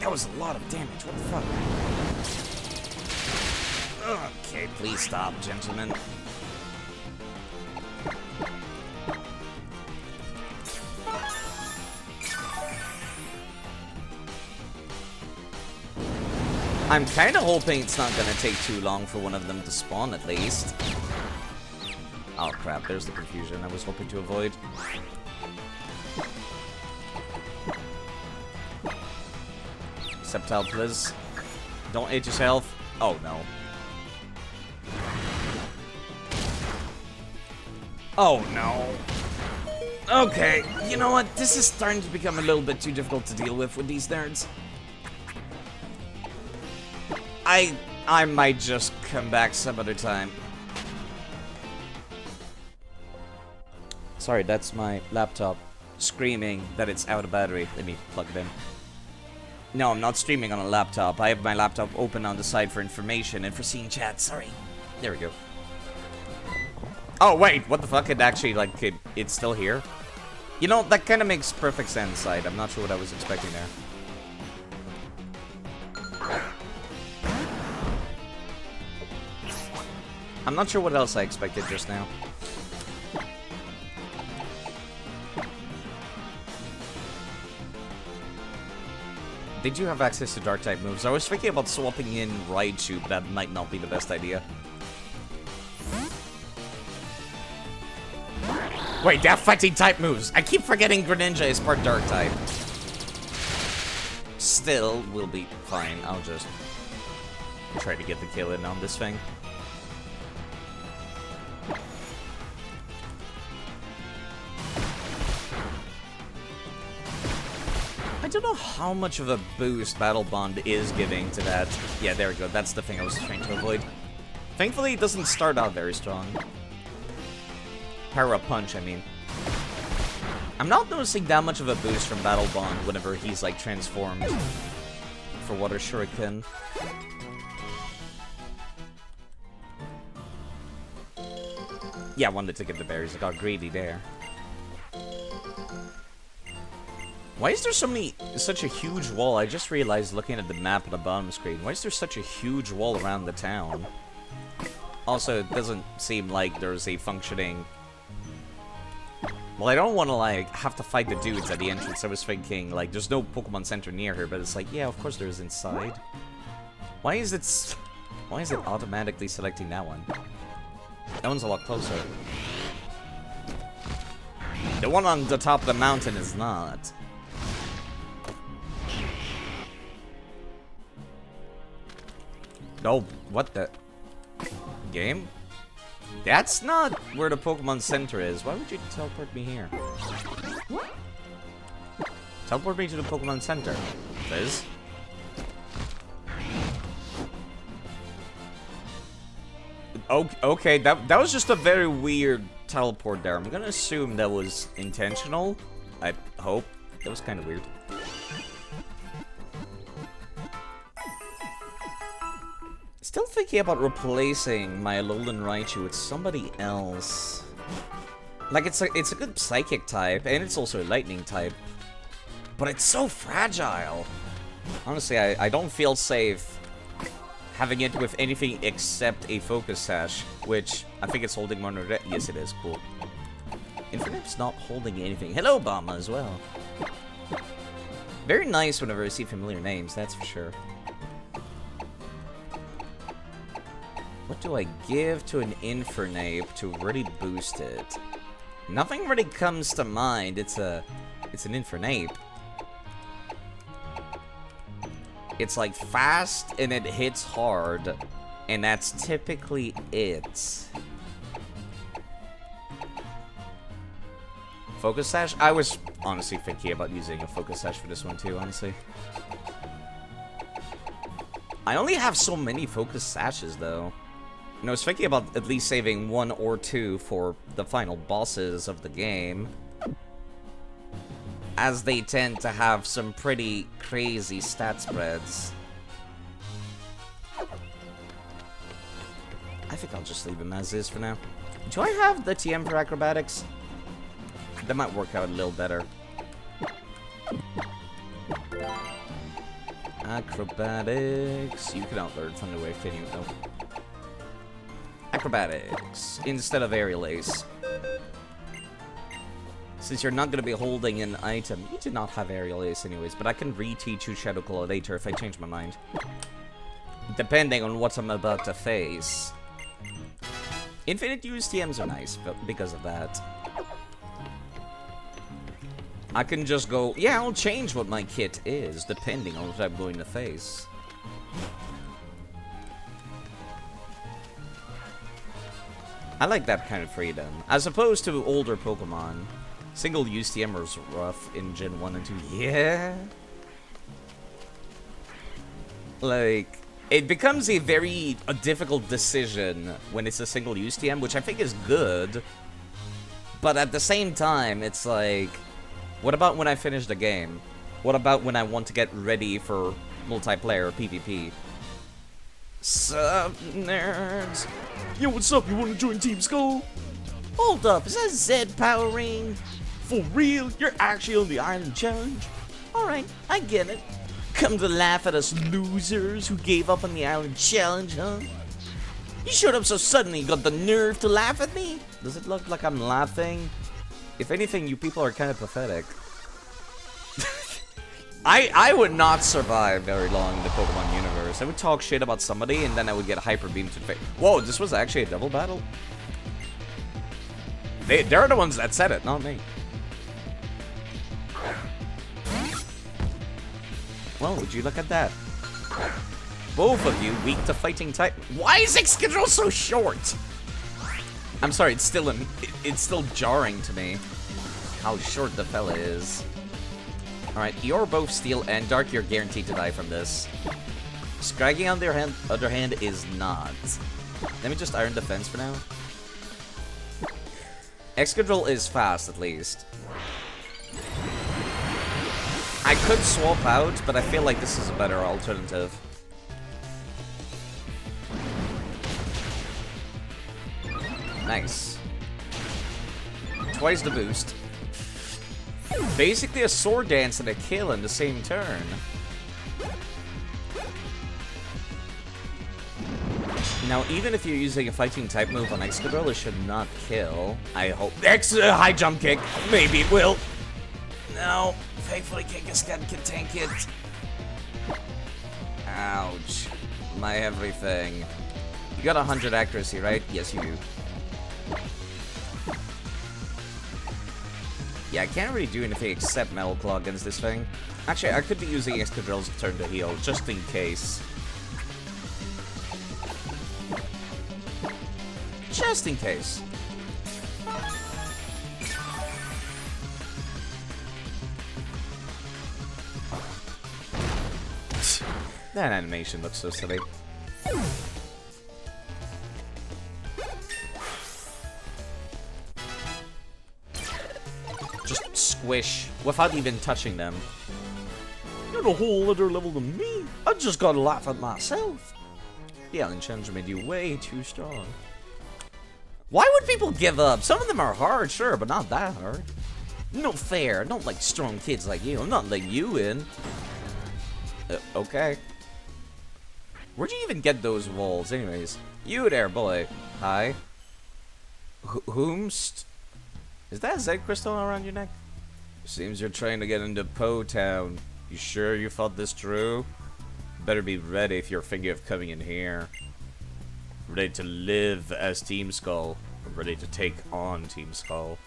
That was a lot of damage. What the fuck? Okay, please stop, gentlemen. I'm kind of hoping it's not gonna take too long for one of them to spawn, at least. Oh crap, there's the confusion I was hoping to avoid. Sceptile, please. Don't hit yourself. Oh no. Oh no. Okay, you know what? This is starting to become a little bit too difficult to deal with these nerds. I might just come back some other time. Sorry, that's my laptop screaming that it's out of battery. Let me plug it in. No, I'm not streaming on a laptop. I have my laptop open on the side for information and for seeing chat. Sorry. There we go. Oh, wait. What the fuck? It actually, like, it's still here? You know, that kind of makes perfect sense, Side. I'm not sure what I was expecting there. I'm not sure what else I expected just now. They do have access to Dark-type moves. I was thinking about swapping in Raichu, but that might not be the best idea. Wait, they have fighting-type moves! I keep forgetting Greninja is part Dark-type. Still, we'll be fine. I'll just try to get the kill in on this thing. I don't know how much of a boost Battle Bond is giving to that. Yeah, there we go. That's the thing I was trying to avoid. Thankfully, it doesn't start out very strong. Power Up Punch, I mean. I'm not noticing that much of a boost from Battle Bond whenever he's, like, transformed for Water Shuriken. Yeah, I wanted to get the berries. I got greedy there. Why is there such a huge wall? I just realized looking at the map on the bottom screen. Why is there such a huge wall around the town? Also, it doesn't seem like there's a functioning... Well, I don't want to, like, have to fight the dudes at the entrance. I was thinking, like, there's no Pokemon Center near here, but it's like, yeah, of course there is inside. Why is it automatically selecting that one? That one's a lot closer. The one on the top of the mountain is not. Oh, what the... Game? That's not where the Pokemon Center is. Why would you teleport me here? Teleport me to the Pokemon Center, Liz. Okay, that was just a very weird teleport there. I'm gonna assume that was intentional. I hope. That was kind of weird. Still thinking about replacing my Alolan Raichu with somebody else. Like, it's a good Psychic type, and it's also a Lightning type. But it's so fragile. Honestly, I don't feel safe having it with anything except a focus sash, which I think it's holding more than... Yes, it is. Cool. Infinite's not holding anything. Hello, Obama, as well. Very nice whenever I see familiar names, that's for sure. What do I give to an Infernape to really boost it? Nothing really comes to mind. It's an Infernape. It's like fast and it hits hard, and that's typically it. Focus Sash? I was honestly thinking about using a Focus Sash for this one too, honestly. I only have so many Focus Sashes though. And I was thinking about at least saving 1 or 2 for the final bosses of the game, as they tend to have some pretty crazy stat spreads. I think I'll just leave him as is for now. Do I have the TM for acrobatics? That might work out a little better. Acrobatics. You can outlearn Thunderwave, can you? Nope. Acrobatics instead of Aerial Ace. Since you're not going to be holding an item, you do not have Aerial Ace anyways, but I can reteach you Shadow Claw later if I change my mind. Depending on what I'm about to face. Infinite use TMs are nice because of that. I can just go, yeah, I'll change what my kit is, depending on what I'm going to face. I like that kind of freedom, as opposed to older Pokemon. Single-use TM was rough in Gen 1 and 2. Yeah. Like, it becomes a very difficult decision when it's a single-use TM, which I think is good. But at the same time, it's like, what about when I finish the game? What about when I want to get ready for multiplayer PvP? Sup, nerds? Yo, what's up? You wanna join Team Skull? Hold up, is that Zed Power Ring? For real? You're actually on the Island Challenge? Alright, I get it. Come to laugh at us losers who gave up on the Island Challenge, huh? You showed up so suddenly, you got the nerve to laugh at me? Does it look like I'm laughing? If anything, you people are kind of pathetic. I would not survive very long in the Pokemon universe. I would talk shit about somebody, and then I would get Hyper Beam to the face. Whoa, this was actually a double battle? They're the ones that said it, not me. Well, would you look at that? Both of you weak to fighting type. Why is Excadrill so short? I'm sorry, it's still jarring to me how short the fella is. Alright, you're both steel and dark, you're guaranteed to die from this. Scraggy on the other hand is not. Let me just Iron Defense for now. Excadrill is fast at least. I could swap out, but I feel like this is a better alternative. Nice. Twice the boost. Basically a sword dance and a kill in the same turn. Now, even if you're using a fighting type move on Excadrill, it should not kill. I hope. High jump kick. Maybe it will. No. Thankfully, Kickascan can tank it. Ouch. My everything. You got 100 accuracy, right? Yes, you do. Yeah, I can't really do anything except Metal Claw against this thing. Actually, I could be using Excadrill's turn to heal, just in case. Just in case. That animation looks so silly. Just squish without even touching them. You're a whole other level than me. I just gotta laugh at myself. The Island Challenge made you way too strong. Why would people give up? Some of them are hard, sure, but not that hard. No fair. I don't like strong kids like you. I'm not letting you in. Okay. Where'd you even get those walls, anyways? You there, boy. Hi. Whomst? Is that a Z crystal around your neck? Seems you're trying to get into Po Town. You sure you thought this through? Better be ready if you're thinking of coming in here. Ready to live as Team Skull. Ready to take on Team Skull.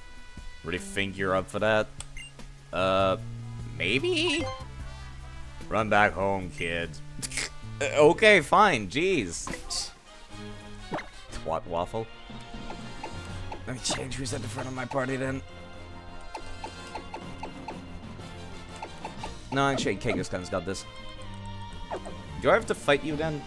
Really think you're up for that? Maybe? Run back home, kid. Okay, fine, jeez. Twat waffle. Let me change who's at the front of my party then. No, actually, Kangaskhan's got this. Do I have to fight you then?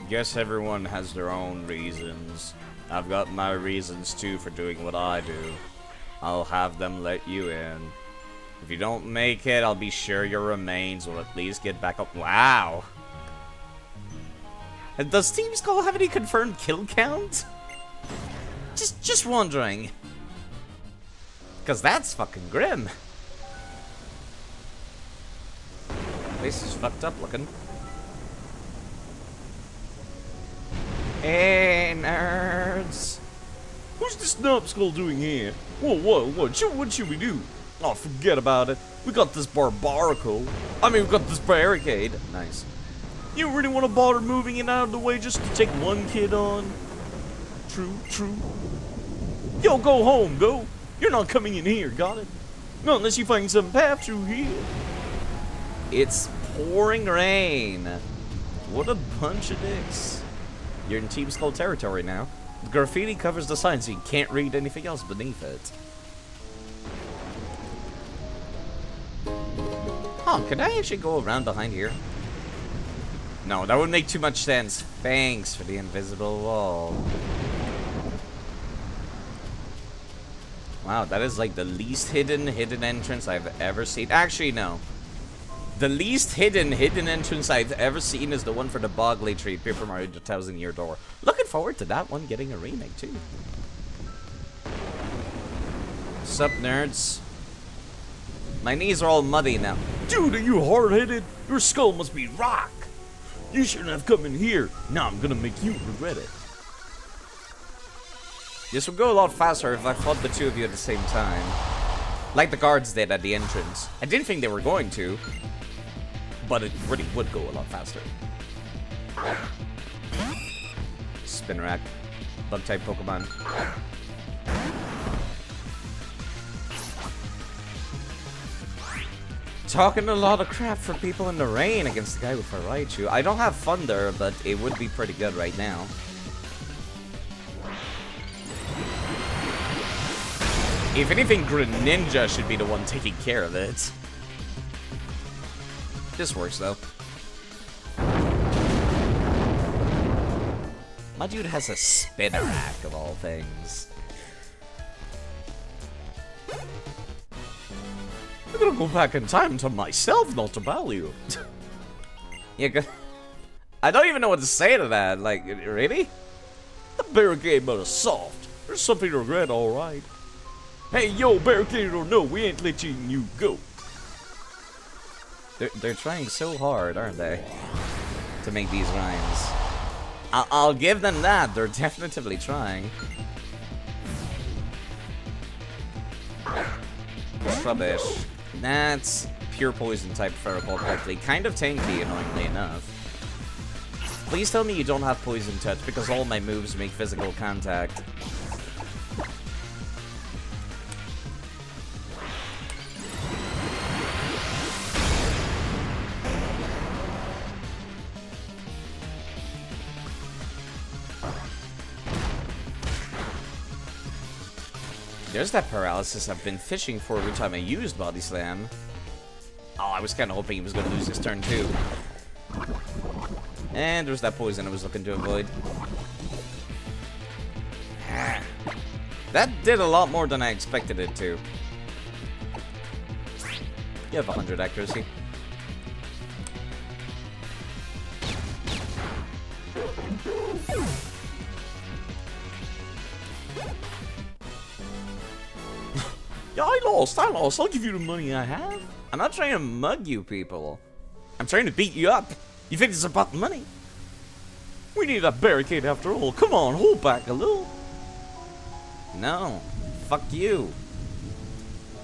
Guess everyone has their own reasons. I've got my reasons too for doing what I do. I'll have them let you in. If you don't make it, I'll be sure your remains will at least get back up. Wow. And does Team Skull have any confirmed kill count? Just wondering. Cause that's fucking grim. Place is fucked up looking. Hey, nerds. Who's this numbskull doing here? Whoa, what should we do? Oh, forget about it. We got this barbarical. We got this barricade. Nice. You really want to bother moving it out of the way just to take one kid on? True. Yo, go home, go. You're not coming in here, got it? Not unless you find some path through here. It's pouring rain. What a bunch of dicks. You're in Team Skull territory now. The graffiti covers the sign so you can't read anything else beneath it. Huh, could I actually go around behind here? No, that would make too much sense. Thanks for the invisible wall. Wow, that is like the least hidden entrance I've ever seen. Actually, no. The least hidden entrance I've ever seen is the one for the Bogley Tree, Paper Mario 1000-Year Door. Looking forward to that one getting a remake, too. Sup, nerds? My knees are all muddy now. Dude, are you hard-headed? Your skull must be rock. You shouldn't have come in here. Now I'm gonna make you regret it. This would go a lot faster if I fought the two of you at the same time. Like the guards did at the entrance. I didn't think they were going to, but it really would go a lot faster. Spin rack. Bug-type Pokemon. Talking a lot of crap for people in the rain against the guy with a Raichu. I don't have Thunder, but it would be pretty good right now. If anything, Greninja should be the one taking care of it. This works, though. My dude has a Spinarak, of all things. I'm gonna go back in time to myself, not to value. Yeah, good. I don't even know what to say to that. Like, really? The barricade but soft. There's something to regret, alright. Hey, yo, barricade or no, we ain't letting you go. They're trying so hard, aren't they? To make these rhymes. I'll give them that. They're definitively trying. Rubbish. That's pure poison type Ferrobolt likely. Kind of tanky, annoyingly enough. Please tell me you don't have poison touch because all my moves make physical contact. There's that paralysis I've been fishing for every time I used Body Slam. Oh, I was kind of hoping he was going to lose his turn too. And there's that poison I was looking to avoid. That did a lot more than I expected it to. You have 100 accuracy. Yeah, I lost. I'll give you the money I have. I'm not trying to mug you people. I'm trying to beat you up. You think it's about the money? We need that barricade after all. Come on, hold back a little. No. Fuck you.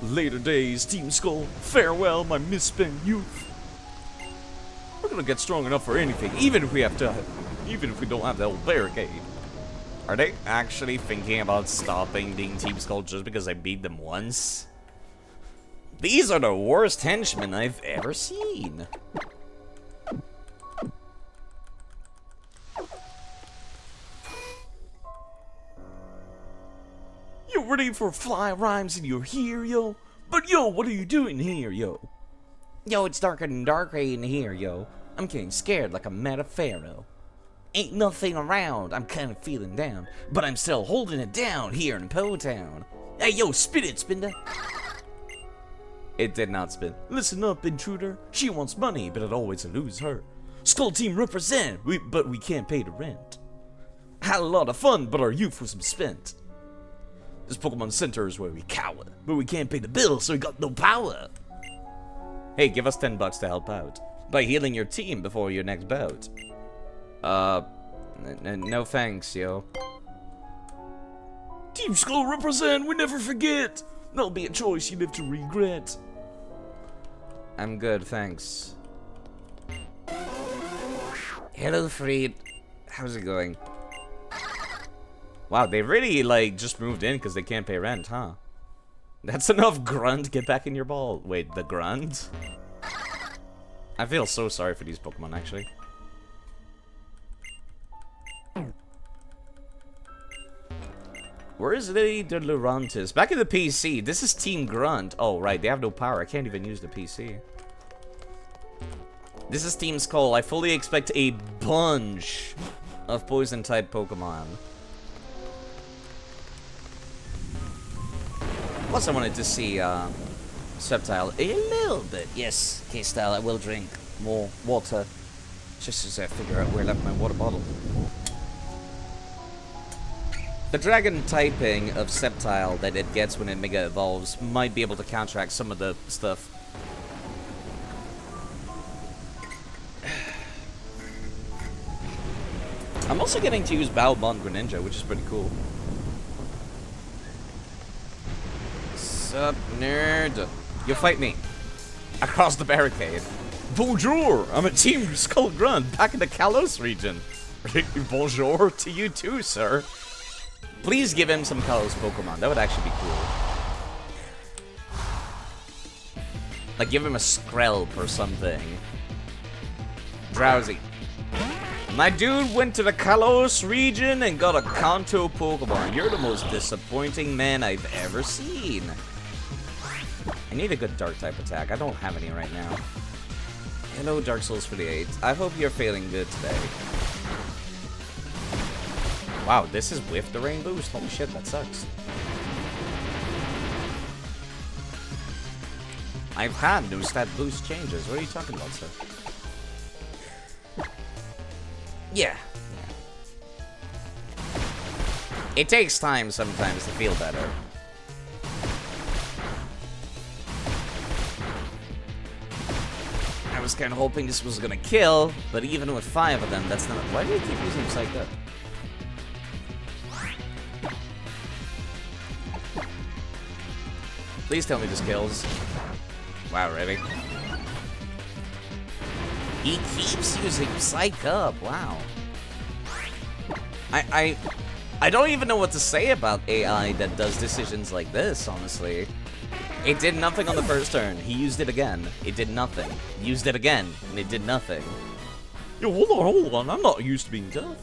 Later days, Team Skull. Farewell, my misspent youth. We're gonna get strong enough for anything, even if we don't have the old barricade. Are they actually thinking about stopping being Team Skull just because I beat them once? These are the worst henchmen I've ever seen. You ready for fly rhymes and you're here, yo? But yo, what are you doing here, yo? Yo, it's darker and darker in here, yo. I'm getting scared like I'm mad at Pharaoh. Ain't nothing around, I'm kinda feeling down. But I'm still holding it down here in Po Town. Hey, yo, spit it, Spinda. It did not spin. Listen up, intruder. She wants money, but I'd always lose her. Skull Team represent, but we can't pay the rent. Had a lot of fun, but our youth was spent. This Pokemon Center is where we cower, but we can't pay the bill, so we got no power. Hey, give us $10 to help out. By healing your team before your next bout. No thanks, yo. Team Skull represent, we never forget. That'll be a choice you live to regret. I'm good, thanks. Hello, Freed. How's it going? Wow, they really, like, just moved in because they can't pay rent, huh? That's enough grunt. Get back in your ball. Wait, the grunt? I feel so sorry for these Pokemon, actually. Where is the Lurantis? Back in the PC. This is Team Grunt. Oh, right. They have no power. I can't even use the PC. This is Team Skull. I fully expect a bunch of Poison-type Pokemon. Plus, I wanted to see Sceptile a little bit. Yes, K-Style, I will drink more water. Just as I figure out where I left my water bottle. The dragon typing of Sceptile that it gets when it Mega Evolves might be able to counteract some of the stuff. I'm also getting to use Baobon Greninja, which is pretty cool. Sup, nerd? You'll fight me. Across the barricade. Bonjour, I'm a Team Skull Grunt, back in the Kalos region. Bonjour to you too, sir. Please give him some Kalos Pokemon. That would actually be cool. Like, give him a Skrelp or something. Drowsy. My dude went to the Kalos region and got a Kanto Pokemon. You're the most disappointing man I've ever seen. I need a good Dark-type attack. I don't have any right now. Hello, Dark Souls 48. I hope you're feeling good today. Wow, this is with the rain boost. Holy shit, that sucks. I've had no stat boost changes. What are you talking about, sir? Yeah. It takes time sometimes to feel better. I was kind of hoping this was gonna kill, but even with 5 of them, that's not. Why do you keep using Psych Up? Please tell me this kills. Wow, really? He keeps using Psych Up. Wow. I don't even know what to say about AI that does decisions like this, honestly. It did nothing on the first turn. He used it again. It did nothing. Used it again, and it did nothing. Yo, hold on. I'm not used to being tough.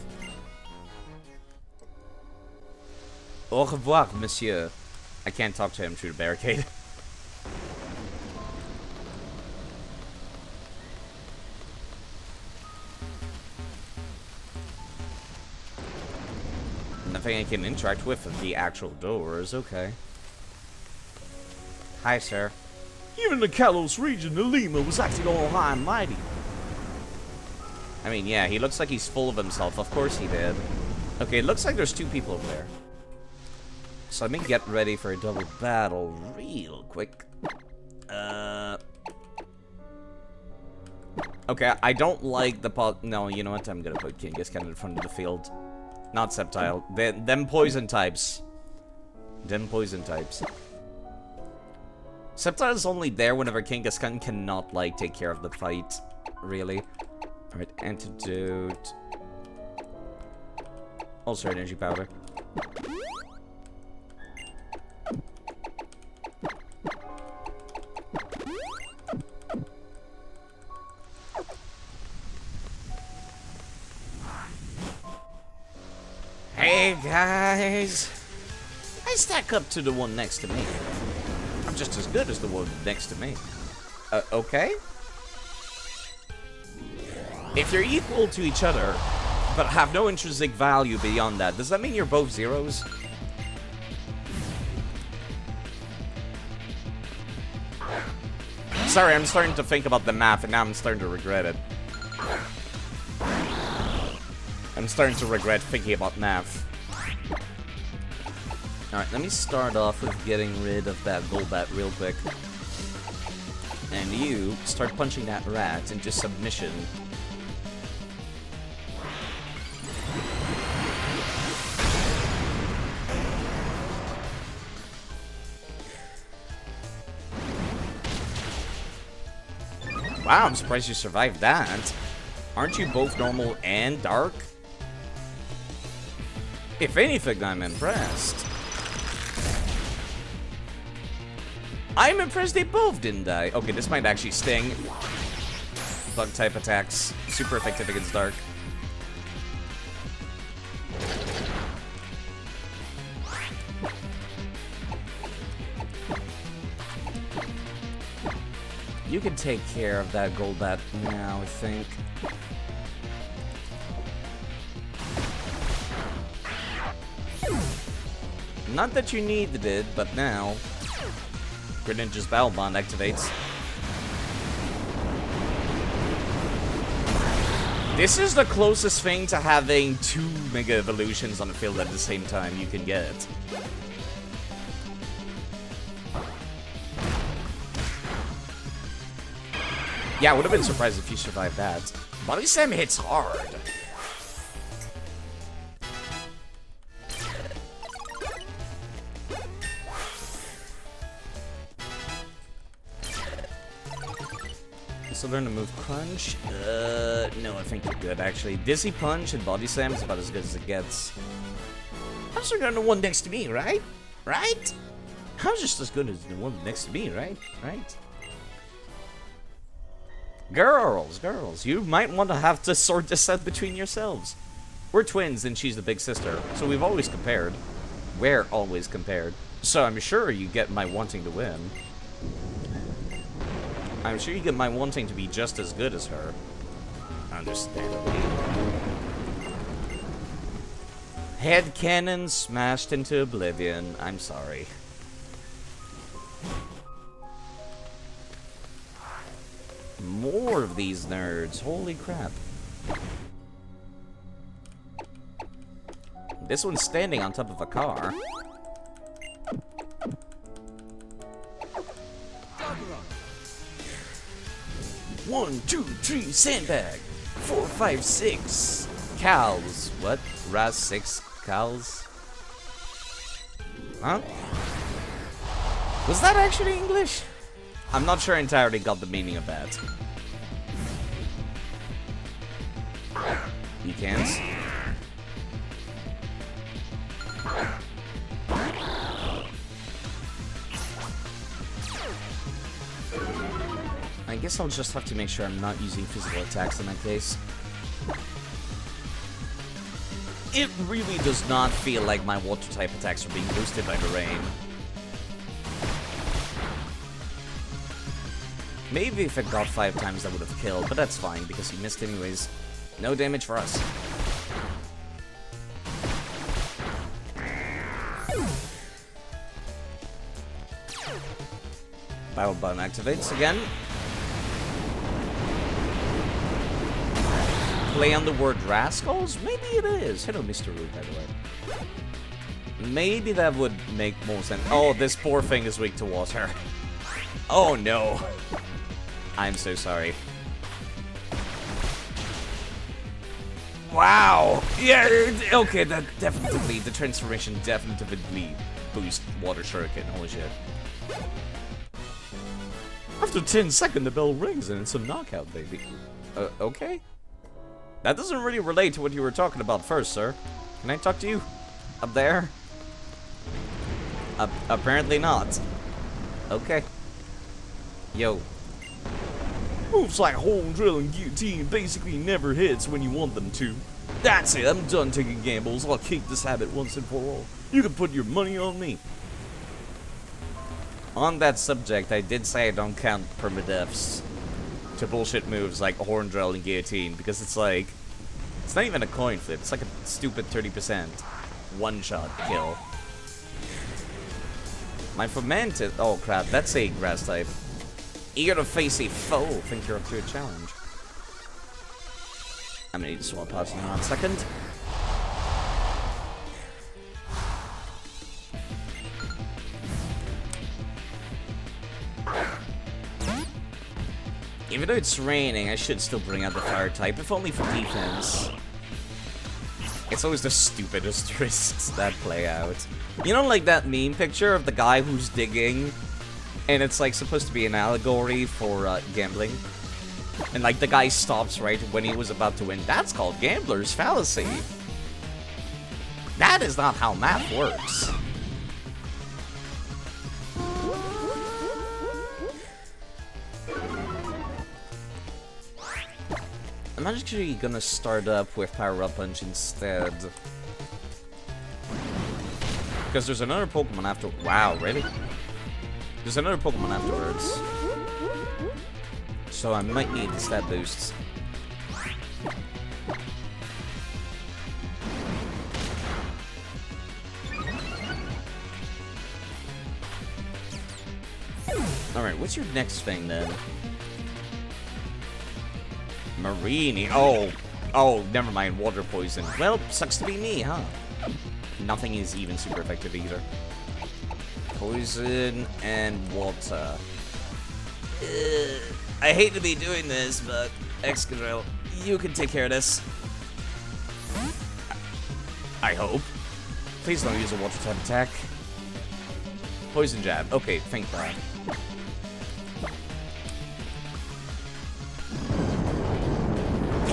Au revoir, monsieur. I can't talk to him through the barricade. Nothing I can interact with the actual doors. Okay. Hi, sir. Even in the Kalos region, the Lima was acting all high and mighty. I mean, yeah, he looks like he's full of himself. Of course he did. Okay, it looks like there's 2 people over there. So let me get ready for a double battle real quick. Okay, I don't like the no, you know what? I'm gonna put Kingus kind of in front of the field. Not Sceptile. Them poison types. Them poison types. Sceptile is only there whenever Kangaskhan cannot, like, take care of the fight. Really. Alright, antidote. Also energy powder. Hey guys! I stack up to the one next to me. I'm just as good as the one next to me. Okay? If you're equal to each other, but have no intrinsic value beyond that, does that mean you're both zeros? Sorry, I'm starting to think about the math, and now I'm starting to regret it. I'm starting to regret thinking about math. Alright, let me start off with getting rid of that Golbat real quick. And you start punching that rat into submission. Wow, I'm surprised you survived that. Aren't you both normal and dark? If anything, I'm impressed. I'm impressed they both didn't die. Okay, this might actually sting. Bug type attacks. Super effective against dark. You can take care of that Golbat now, I think. Not that you needed it, but now Greninja's Battle Bond activates. This is the closest thing to having 2 Mega Evolutions on the field at the same time you can get. Yeah, I would have been surprised if you survived that. Body Slam hits hard. So learn to move Crunch. No, I think you're good, actually. Dizzy Punch and Body Slam is about as good as it gets. How's there the one next to me, right? Right? How's just as good as the one next to me, right? Right? Girls, you might want to have to sort this out between yourselves. We're twins and she's the big sister, so we've always compared. We're always compared. So I'm sure you get my wanting to win. I'm sure you get my wanting to be just as good as her. Understandably. Head cannon smashed into oblivion. I'm sorry. More of these nerds. Holy crap. This one's standing on top of a car. One, two, three, sandbag. 4, 5, 6. Cows. What? Raz 6 cows? Huh? Was that actually English? I'm not sure I entirely got the meaning of that. You can't. I guess I'll just have to make sure I'm not using physical attacks in that case. It really does not feel like my water type attacks are being boosted by the rain. Maybe if it got 5 times that would have killed, but that's fine because he missed anyways. No damage for us. Battle button activates again. Play on the word rascals? Maybe it is. Hello, Mr. Root, by the way. Maybe that would make more sense. Oh, this poor thing is weak to water. Oh no. I'm so sorry. Wow. Yeah, okay, that definitely, the transformation definitely boosts water shuriken. Holy shit. After 10 seconds, the bell rings and it's a knockout, baby. Okay. That doesn't really relate to what you were talking about first, sir. Can I talk to you? Up there? Apparently not. Okay. Yo. Moves like hole drill and guillotine basically never hits when you want them to. That's it, I'm done taking gambles. I'll kick this habit once and for all. You can put your money on me. On that subject, I did say I don't count permadeaths to bullshit moves like horn drill and guillotine, because it's like, it's not even a coin flip, it's like a stupid 30% one-shot kill. My Fomented, oh crap, that's a grass type. Eager to face a foe, think you're up to a challenge. I'm gonna need to swap past in 1 second. Even though it's raining, I should still bring out the fire type, if only for defense. It's always the stupidest risks that play out. You know, like that meme picture of the guy who's digging, and it's like supposed to be an allegory for gambling? And like the guy stops right when he was about to win. That's called gambler's fallacy. That is not how math works. I'm actually gonna start up with Power Up Punch instead. Because there's another Pokemon after- wow, really? There's another Pokemon afterwards. So I might need the stat boosts. Alright, what's your next thing then? Marini. Oh, never mind. Water poison. Well, sucks to be me, huh? Nothing is even super effective either. Poison and water. I hate to be doing this, but Excadrill, you can take care of this. I hope. Please don't use a water type attack. Poison jab. Okay, thank God.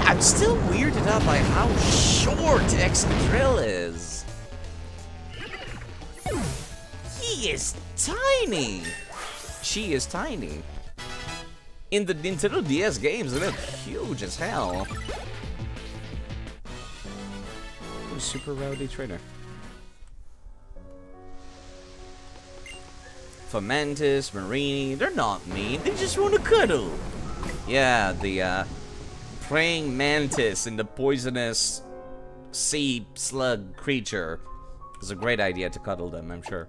I'm still weirded out by how short Excadrill is. He is tiny. She is tiny. In the Nintendo DS games, they look huge as hell. What a super rowdy trainer. Fomentis, Marini, they're not mean. They just want to cuddle. Yeah, the praying mantis and the poisonous sea slug creature. It's a great idea to cuddle them, I'm sure.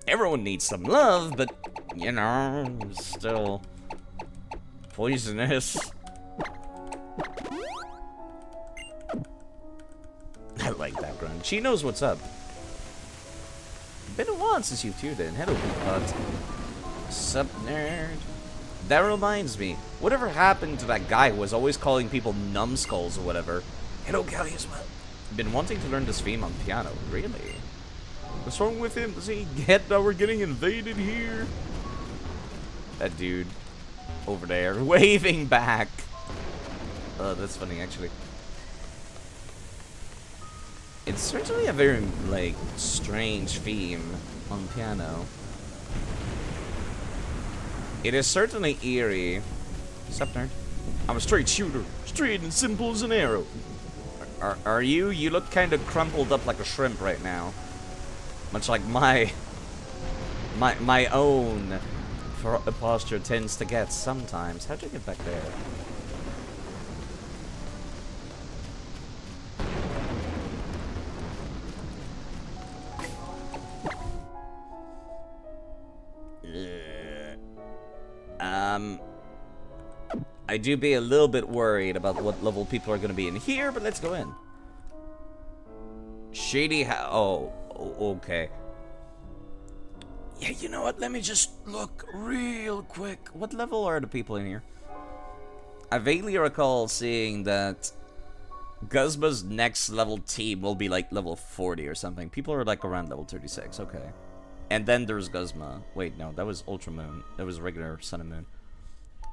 Everyone needs some love, but, you know, still poisonous. I like that grunt. She knows what's up. Been a while since you've tuned in. Hello, Peapod. Sup, nerd? That reminds me, whatever happened to that guy who was always calling people numbskulls or whatever? Hello, Callie as well. Been wanting to learn this theme on piano, really? What's wrong with him? Does he get that we're getting invaded here? That dude over there waving back. Oh, that's funny, actually. It's certainly a very, like, strange theme on piano. It is certainly eerie. What's up, nerd? I'm a straight shooter. Straight and simple as an arrow. Are you? You look kind of crumpled up like a shrimp right now. Much like my own posture tends to get sometimes. How'd you get back there? I do be a little bit worried about what level people are going to be in here, but let's go in. Shady okay. Yeah, you know what? Let me just look real quick. What level are the people in here? I vaguely recall seeing that Guzma's next level team will be like level 40 or something. People are like around level 36, okay. And then there's Guzma. Wait, no, that was Ultra Moon. That was regular Sun and Moon.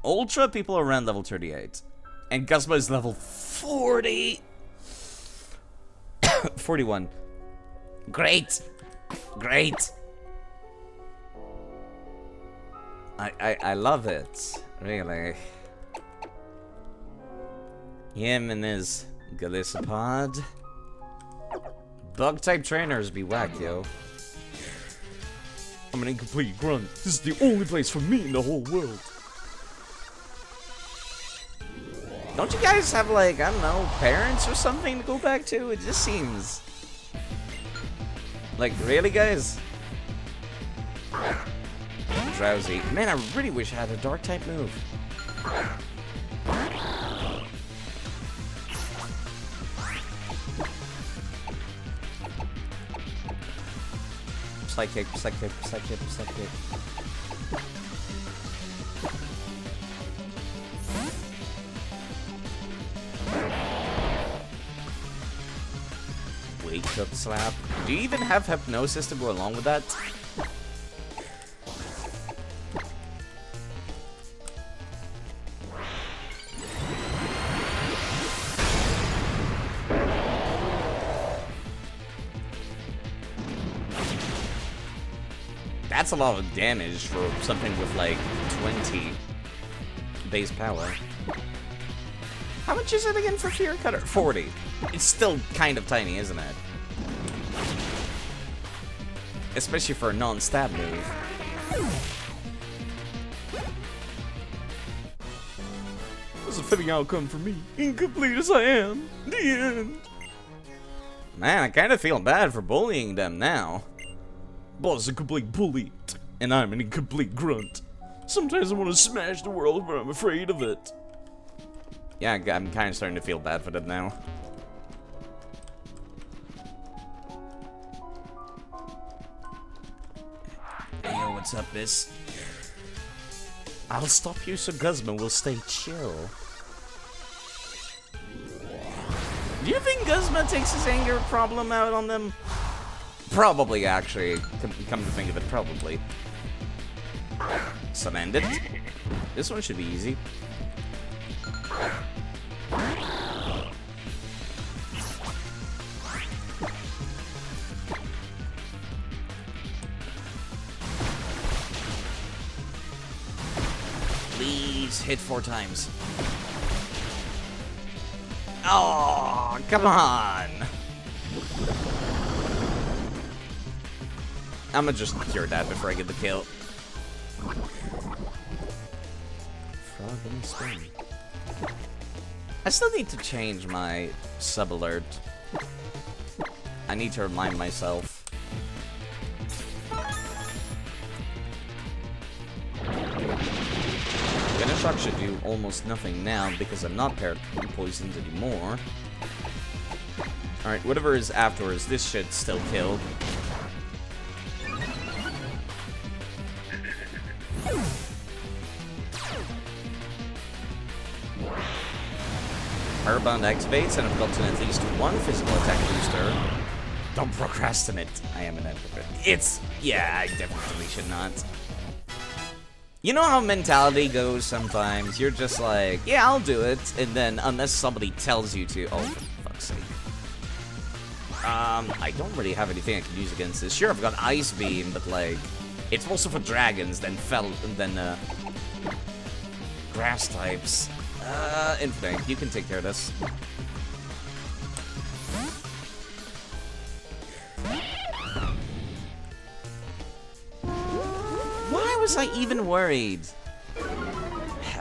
Ultra people are around level 38. And Guzma is level 40. 41. Great. Great. I love it. Really. Him and his Galissapod. Bug type trainers be whacked, yo. I'm an incomplete grunt. This is the only place for me in the whole world. Don't you guys have, like, I don't know, parents or something to go back to? It just seems... Like, really, guys? Drowsy. Man, I really wish I had a dark type move. Psychic, psychic, psychic, psychic. Wake up slap. Do you even have hypnosis to go along with that? That's a lot of damage for something with like 20 base power. How much is it again for Fear Cutter? 40. It's still kind of tiny, isn't it? Especially for a non-stab move. This is a fitting outcome for me, incomplete as I am. The end. Man, I kind of feel bad for bullying them now. Boss is a complete bully, and I'm an incomplete grunt. Sometimes I want to smash the world, but I'm afraid of it. Yeah, I'm kind of starting to feel bad for them now. Hey, yo, what's up, Miss? I'll stop you so Guzma will stay chill. Do you think Guzma takes his anger problem out on them? Probably, actually. Come to think of it, probably. Summand it. This one should be easy. Please hit 4 times. Oh, come on. I'ma just cure that before I get the kill. Frog in the spring. I still need to change my sub alert. I need to remind myself. Venoshock should do almost nothing now because I'm not poisoned anymore. Alright, whatever is afterwards, this should still kill. Airbound activates, and I've gotten at least 1 physical attack booster. Don't procrastinate. I am an advocate. Yeah, I definitely should not. You know how mentality goes sometimes? You're just like, yeah, I'll do it, and then unless somebody tells you to, oh, for fuck's sake. I don't really have anything I can use against this. Sure, I've got Ice Beam, but like, it's also for dragons, then grass types. Infinite, you can take care of this. Why was I even worried?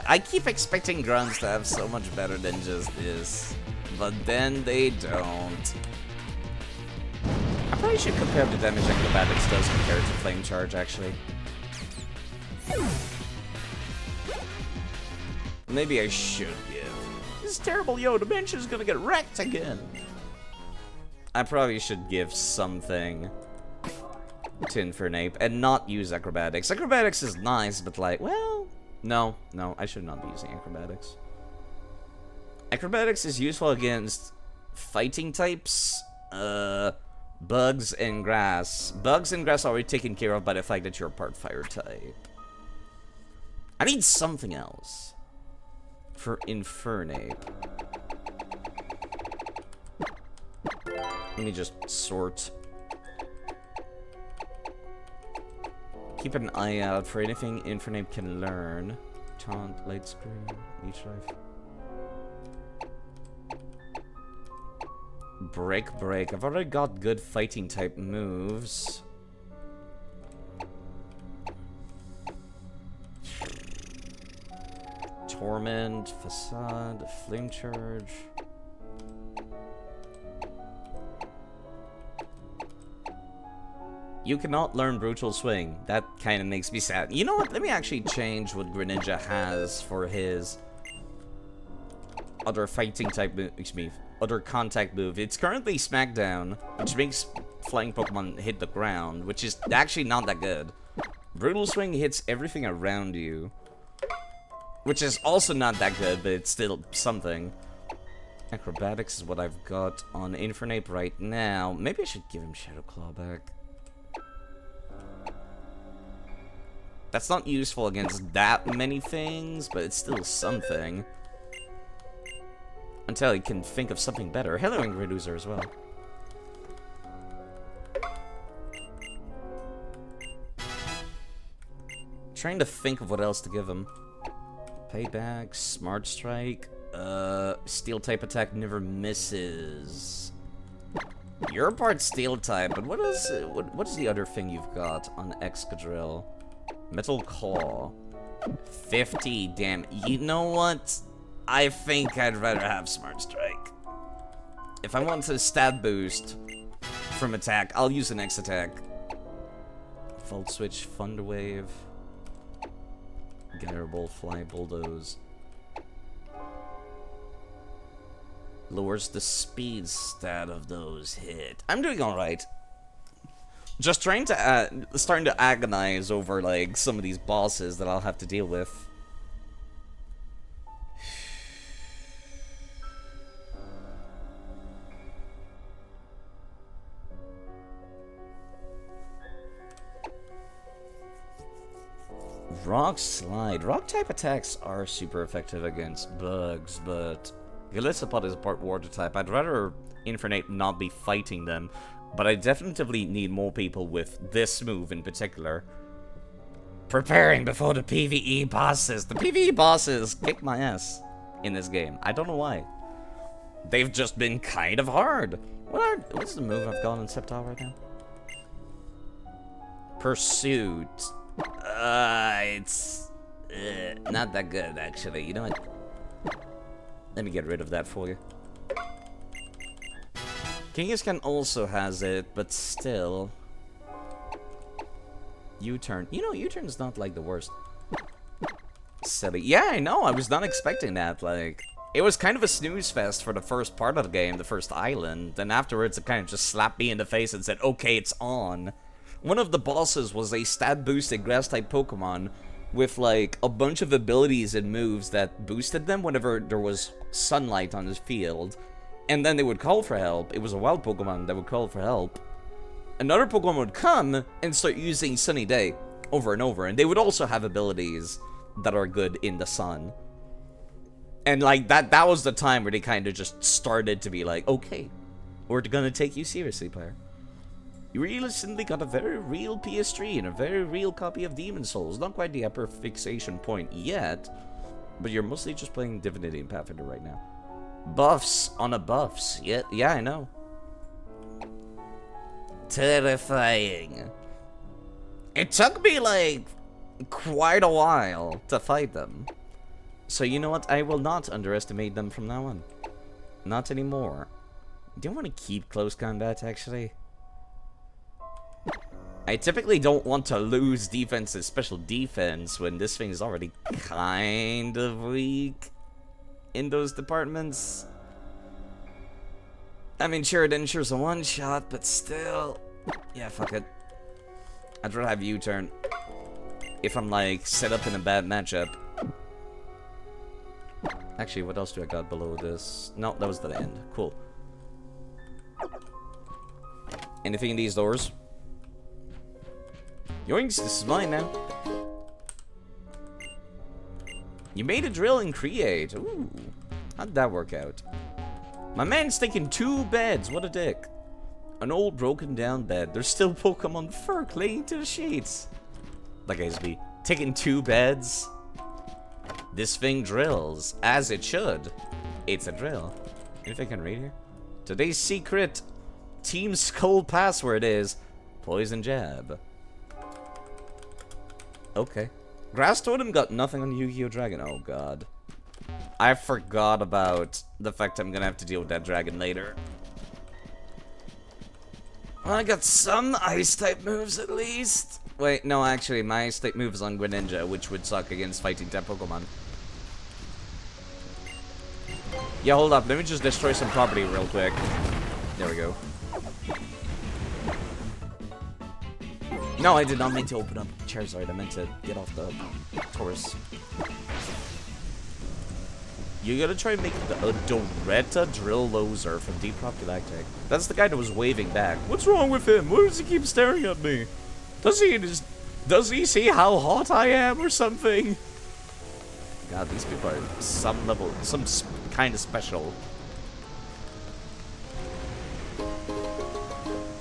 I keep expecting grunts to have so much better than just this, but then they don't. I probably should compare the damage Acrobatics does compared to Flame Charge, actually. Maybe I should give. This is terrible, yo. The bench is gonna get wrecked again. I probably should give something to Infernape and not use Acrobatics. Acrobatics is nice, but like, well, no, I should not be using Acrobatics. Acrobatics is useful against fighting types, bugs and grass. Bugs and grass are already taken care of by the fact that you're part fire type. I need something else for Infernape. Let me just sort. Keep an eye out for anything Infernape can learn. Taunt, light screen, leech life. Break. I've already got good fighting type moves. Torment, Facade, Flame Charge. You cannot learn Brutal Swing. That kind of makes me sad. You know what? Let me actually change what Greninja has for his other fighting type move. Excuse me. Other contact move. It's currently Smackdown, which makes flying Pokemon hit the ground, which is actually not that good. Brutal Swing hits everything around you, which is also not that good, but it's still something. Acrobatics is what I've got on Infernape right now. Maybe I should give him Shadow Claw back. That's not useful against that many things, but it's still something. Until he can think of something better. Hellowing Reducer as well. Trying to think of what else to give him. Payback, Smart Strike, Steel type attack never misses. You're part Steel type, but what is the other thing you've got on Excadrill? Metal Claw. 50, damn. You know what? I think I'd rather have Smart Strike. If I want a stat boost from attack, I'll use the next attack. Volt Switch, Thunder Wave. Gyro, Fly, Bulldoze. Lowers the speed stat of those hit. I'm doing alright. Just starting to agonize over, like, some of these bosses that I'll have to deal with. Rock Slide. Rock type attacks are super effective against bugs, but Golisopod is a part water type. I'd rather Infernape not be fighting them, but I definitely need more people with this move in particular. Preparing before the PvE bosses. The PvE bosses kick my ass in this game. I don't know why. They've just been kind of hard. What's the move I've got on Sceptile right now? Pursuit. It's not that good, actually. You know what? Let me get rid of that for you. Kangaskhan also has it, but still. U-turn. You know, U-turn is not, like, the worst. Silly. Yeah, I know. I was not expecting that. Like, it was kind of a snooze fest for the first part of the game, the first island. Then afterwards, it kind of just slapped me in the face and said, okay, it's on. One of the bosses was a stat-boosted grass-type Pokemon with, like, a bunch of abilities and moves that boosted them whenever there was sunlight on his field. And then they would call for help. It was a wild Pokemon that would call for help. Another Pokemon would come and start using Sunny Day over and over. And they would also have abilities that are good in the sun. And, like, that was the time where they kind of just started to be like, okay, we're gonna take you seriously, player. You recently got a very real PS3 and a very real copy of Demon's Souls. Not quite the upper fixation point yet, but you're mostly just playing Divinity and Pathfinder right now. Buffs on a buffs. Yeah, I know. Terrifying. It took me, like, quite a while to fight them. So you know what? I will not underestimate them from now on. Not anymore. Do you want to keep close combat, actually? I typically don't want to lose defense and special defense when this thing is already kind of weak in those departments. I mean, sure, it ensures a one-shot, but still... Yeah, fuck it. I'd rather have you turn. If I'm, like, set up in a bad matchup. Actually, what else do I got below this? No, that was the end. Cool. Anything in these doors? Yoinks, this is mine now. You made a drill and create. Ooh. How'd that work out? My man's taking 2 beds. What a dick. An old broken down bed. There's still Pokemon fur clinging to the sheets. Like ASB. Taking 2 beds. This thing drills. As it should. It's a drill. Anything I can read here? Today's secret Team Skull password is Poison Jab. Okay. Grass Totem got nothing on Yu-Gi-Oh! Dragon. Oh god. I forgot about the fact I'm gonna have to deal with that dragon later. Well, I got some Ice-type moves at least. Wait, no, actually, my Ice-type move is on Greninja, which would suck against fighting-type Pokemon. Yeah, hold up. Let me just destroy some property real quick. There we go. No, I did not mean to open up Charizard. I meant to get off the Taurus. You gotta try and make a Doretta Drill Loser from Deep Rock Galactic. That's the guy that was waving back. What's wrong with him? Why does he keep staring at me? Does he see how hot I am or something? God, these people are some level, kind of special.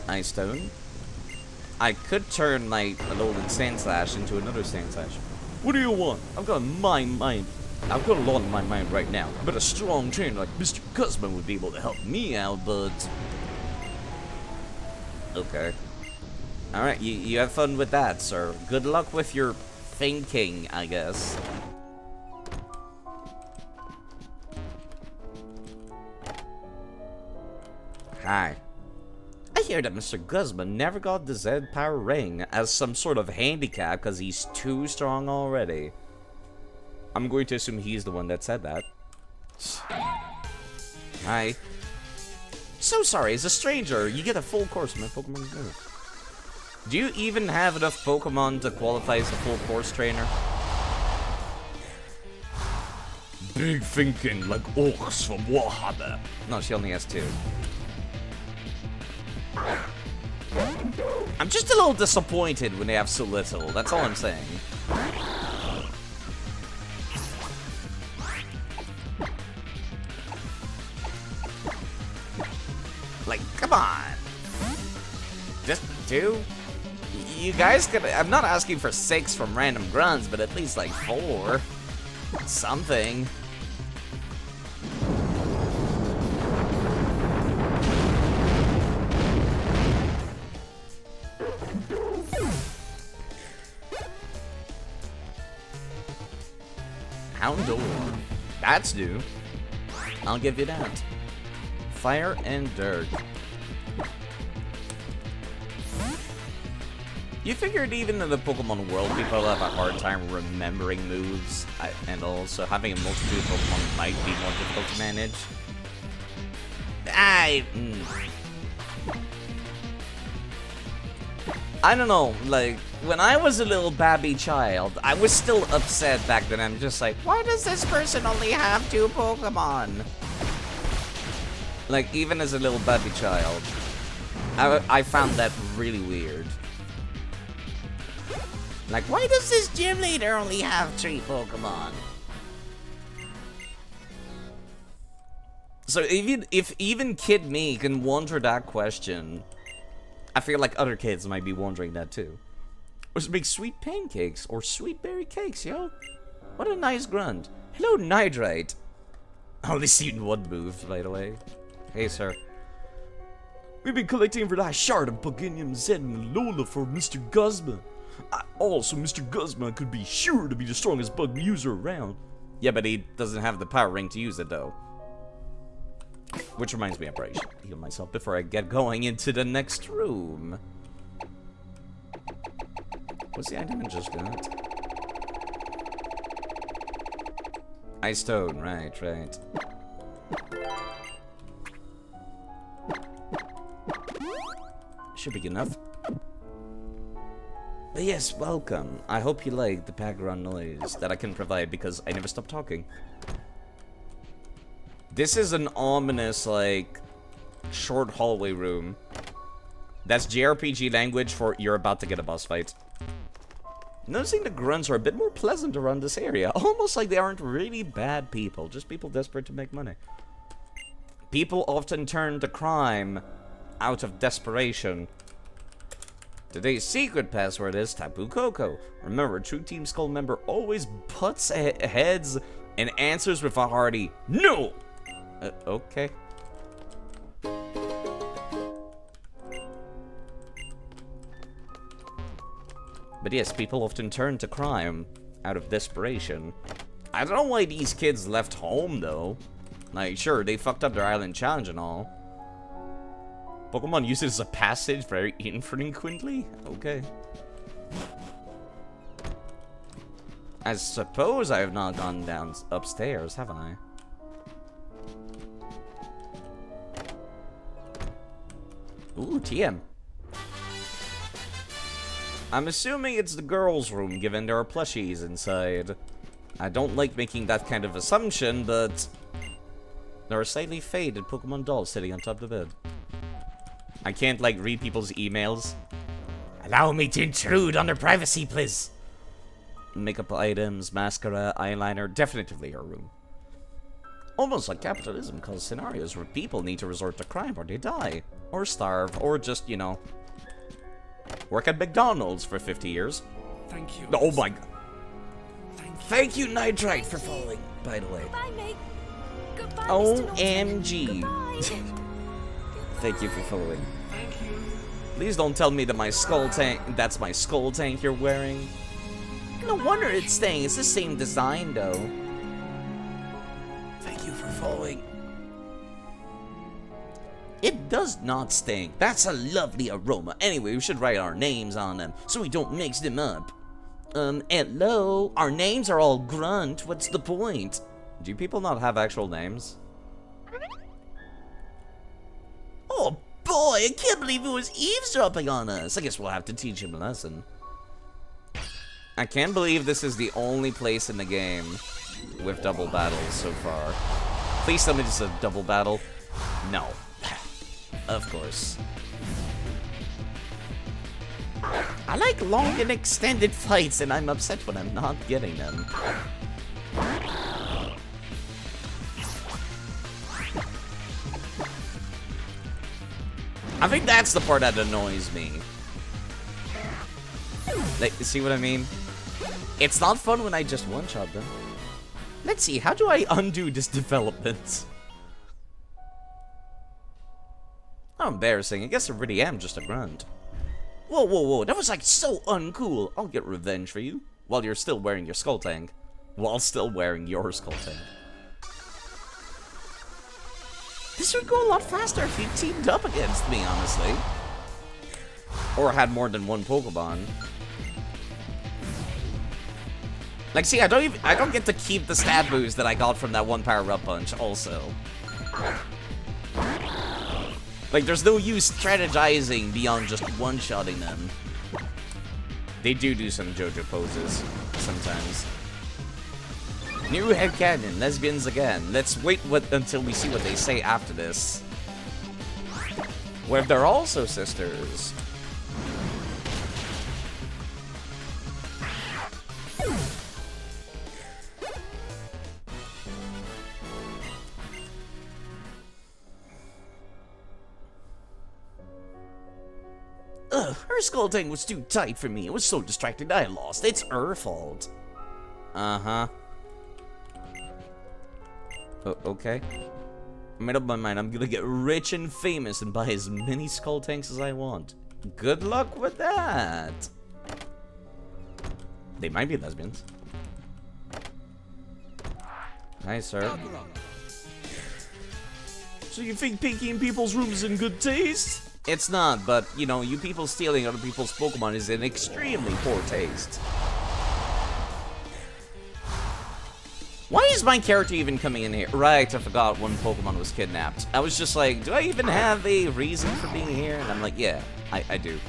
Ice Stone. I could turn my Alolan Sand Slash into another Sand Slash. What do you want? I've got a I've got a lot in my mind right now. But a strong trainer like Mr. Guzman would be able to help me out, but... Okay. Alright, you have fun with that, sir. Good luck with your thinking, I guess. Hi. I hear that Mr. Guzman never got the Z Power Ring as some sort of handicap because he's too strong already. I'm going to assume he's the one that said that. Hi. So sorry, as a stranger, you get a full course of my Pokemon Go. Do you even have enough Pokemon to qualify as a full course trainer? Big thinking like orcs from Warhammer. No, she only has 2. I'm just a little disappointed when they have so little. That's all I'm saying. Like, come on. Just 2? You guys could... I'm not asking for 6 from random grunts, but at least like 4. Something. Houndour. That's new. I'll give you that. Fire and dirt. You figured even in the Pokemon world, people have a hard time remembering moves, and also having a multitude of Pokemon might be more difficult to manage. I don't know, like, when I was a little babby child, I was still upset back then. I'm just like, why does this person only have 2 Pokemon? Like, even as a little babby child, I found that really weird. Like, why does this gym leader only have 3 Pokemon? So if even kid me can wonder that question, I feel like other kids might be wondering that too. Let's make sweet pancakes or sweet berry cakes, yo. What a nice grunt. Hello, Nidrite. I only seen 1 move, by the way. Hey, sir. We've been collecting for that shard of Poginium Z and Lola for Mr. Guzman. Also, Mr. Guzman could be sure to be the strongest bug user around. Yeah, but he doesn't have the power ring to use it, though. Which reminds me, I probably should heal myself before I get going into the next room. What's the item I just got? Ice Stone, right. should be good enough. But yes, welcome. I hope you like the background noise that I can provide because I never stop talking. This is an ominous, like, short hallway room. That's JRPG language for you're about to get a boss fight. Noticing the grunts are a bit more pleasant around this area. Almost like they aren't really bad people, just people desperate to make money. People often turn to crime out of desperation. Today's secret password is Tapu Koko. Remember, a true Team Skull member always butts heads and answers with a hearty no! Okay. But yes, people often turn to crime out of desperation. I don't know why these kids left home, though. Like, sure, they fucked up their island challenge and all. Pokemon use it as a passage very infrequently? Okay. I suppose I have not gone down upstairs, haven't I? Ooh, TM. I'm assuming it's the girls' room, given there are plushies inside. I don't like making that kind of assumption, but there are slightly faded Pokemon dolls sitting on top of the bed. I can't, like, read people's emails. Allow me to intrude on their privacy, please. Makeup items, mascara, eyeliner, definitively her room. Almost like capitalism causes scenarios where people need to resort to crime or they die. Or starve, or just, you know, work at McDonald's for 50 years. Thank you. Oh my god. Thank you, Nitrite, for following, by the way. Goodbye, mate. Goodbye, Mr. Norton. OMG. Goodbye. Thank you for following. Thank you. Please don't tell me that my skull tank, that's my skull tank you're wearing. No wonder it's staying. It's the same design, though. Thank you for following. It does not stink. That's a lovely aroma. Anyway, we should write our names on them so we don't mix them up. Hello? Our names are all grunt. What's the point? Do people not have actual names? Oh boy, I can't believe he was eavesdropping on us. I guess we'll have to teach him a lesson. I can't believe this is the only place in the game with double battles so far. Please tell me this is a double battle. No. Of course. I like long and extended fights, and I'm upset when I'm not getting them. I think that's the part that annoys me. Like, see what I mean? It's not fun when I just one-shot them. Let's see, how do I undo this development? How embarrassing. I guess I really am just a grunt. Whoa, whoa, whoa. That was like so uncool. I'll get revenge for you. While you're still wearing your skull tank. While still wearing your skull tank. This would go a lot faster if you teamed up against me, honestly. Or had more than one Pokemon. Like, see, I don't get to keep the stat boost that I got from that one power-up punch, also. Like, there's no use strategizing beyond just one-shotting them. They do some JoJo poses, sometimes. New headcanon, lesbians again. Let's wait until we see what they say after this. What if they're also sisters? Ugh, her skull tank was too tight for me. It was so distracted I lost. It's her fault. Uh-huh. Okay. I made up my mind. I'm gonna get rich and famous and buy as many skull tanks as I want. Good luck with that. They might be lesbians. Hi, sir. So you think peeking in people's rooms is in good taste? It's not, but, you know, you people stealing other people's Pokemon is in extremely poor taste. Why is my character even coming in here? Right, I forgot one Pokemon was kidnapped. I was just like, do I even have a reason for being here? And I'm like, yeah, I do.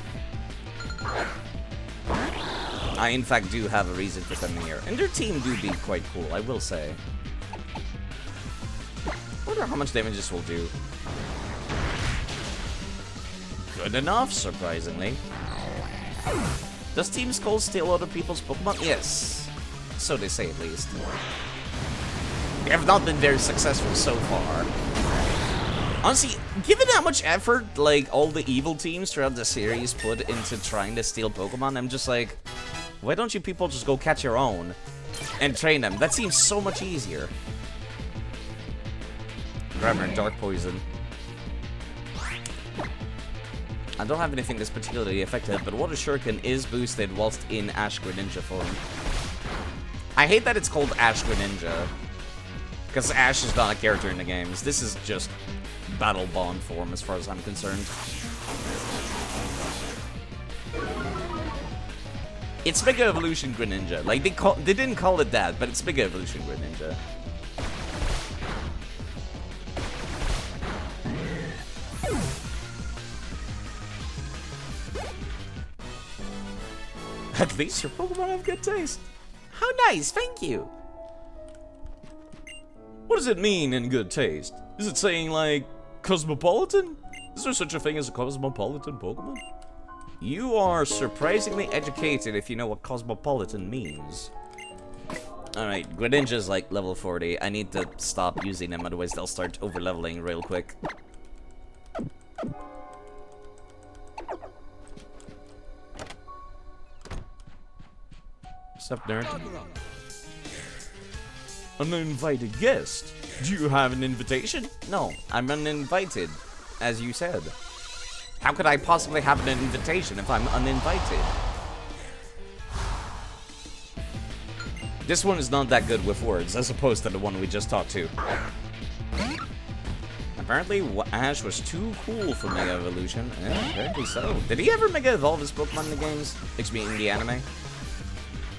I, in fact, do have a reason for coming here. And their team do be quite cool, I will say. I wonder how much damage this will do. Good enough, surprisingly. Does Team Skull steal other people's Pokemon? Yes. So they say, at least. They have not been very successful so far. Honestly, given how much effort, like, all the evil teams throughout the series put into trying to steal Pokemon, I'm just like, why don't you people just go catch your own and train them? That seems so much easier. Grammar and Dark Poison. I don't have anything that's particularly effective, but Water Shuriken is boosted whilst in Ash Greninja form. I hate that it's called Ash Greninja, because Ash is not a character in the games. This is just Battle Bond form as far as I'm concerned. It's Mega Evolution Greninja. Like, they didn't call it that, but it's Mega Evolution Greninja. At least your Pokemon have good taste. How nice, thank you. What does it mean in good taste? Is it saying, like, cosmopolitan? Is there such a thing as a cosmopolitan Pokemon? You are surprisingly educated if you know what cosmopolitan means. Alright, Greninja's like level 40. I need to stop using them, otherwise they'll start over-leveling real quick. What's up, nerd? An uninvited guest? Do you have an invitation? No, I'm uninvited, as you said. How could I possibly have an invitation if I'm uninvited? This one is not that good with words, as opposed to the one we just talked to. Apparently, Ash was too cool for Mega Evolution. Yeah, apparently so. Did he ever Mega Evolve his Pokemon in the games? Excuse me, in the anime?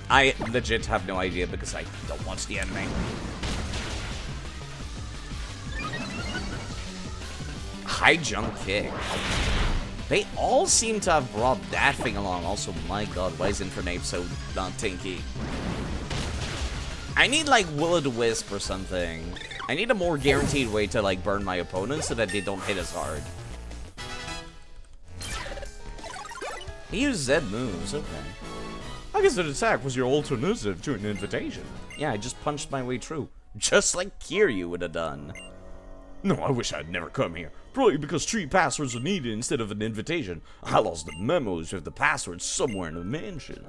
I legit have no idea because I don't watch the anime. High jump kick. They all seem to have brought that thing along. Also, my god, why is Infernape so not tinky? I need, like, Will-O-the-Wisp or something. I need a more guaranteed way to, like, burn my opponents so that they don't hit as hard. He used Z moves, okay. I guess an attack was your alternative to an invitation. Yeah, I just punched my way through. Just like Kiryu would have done. No, I wish I'd never come here. Probably because 3 passwords are needed instead of an invitation. I lost the memos with the passwords somewhere in the mansion.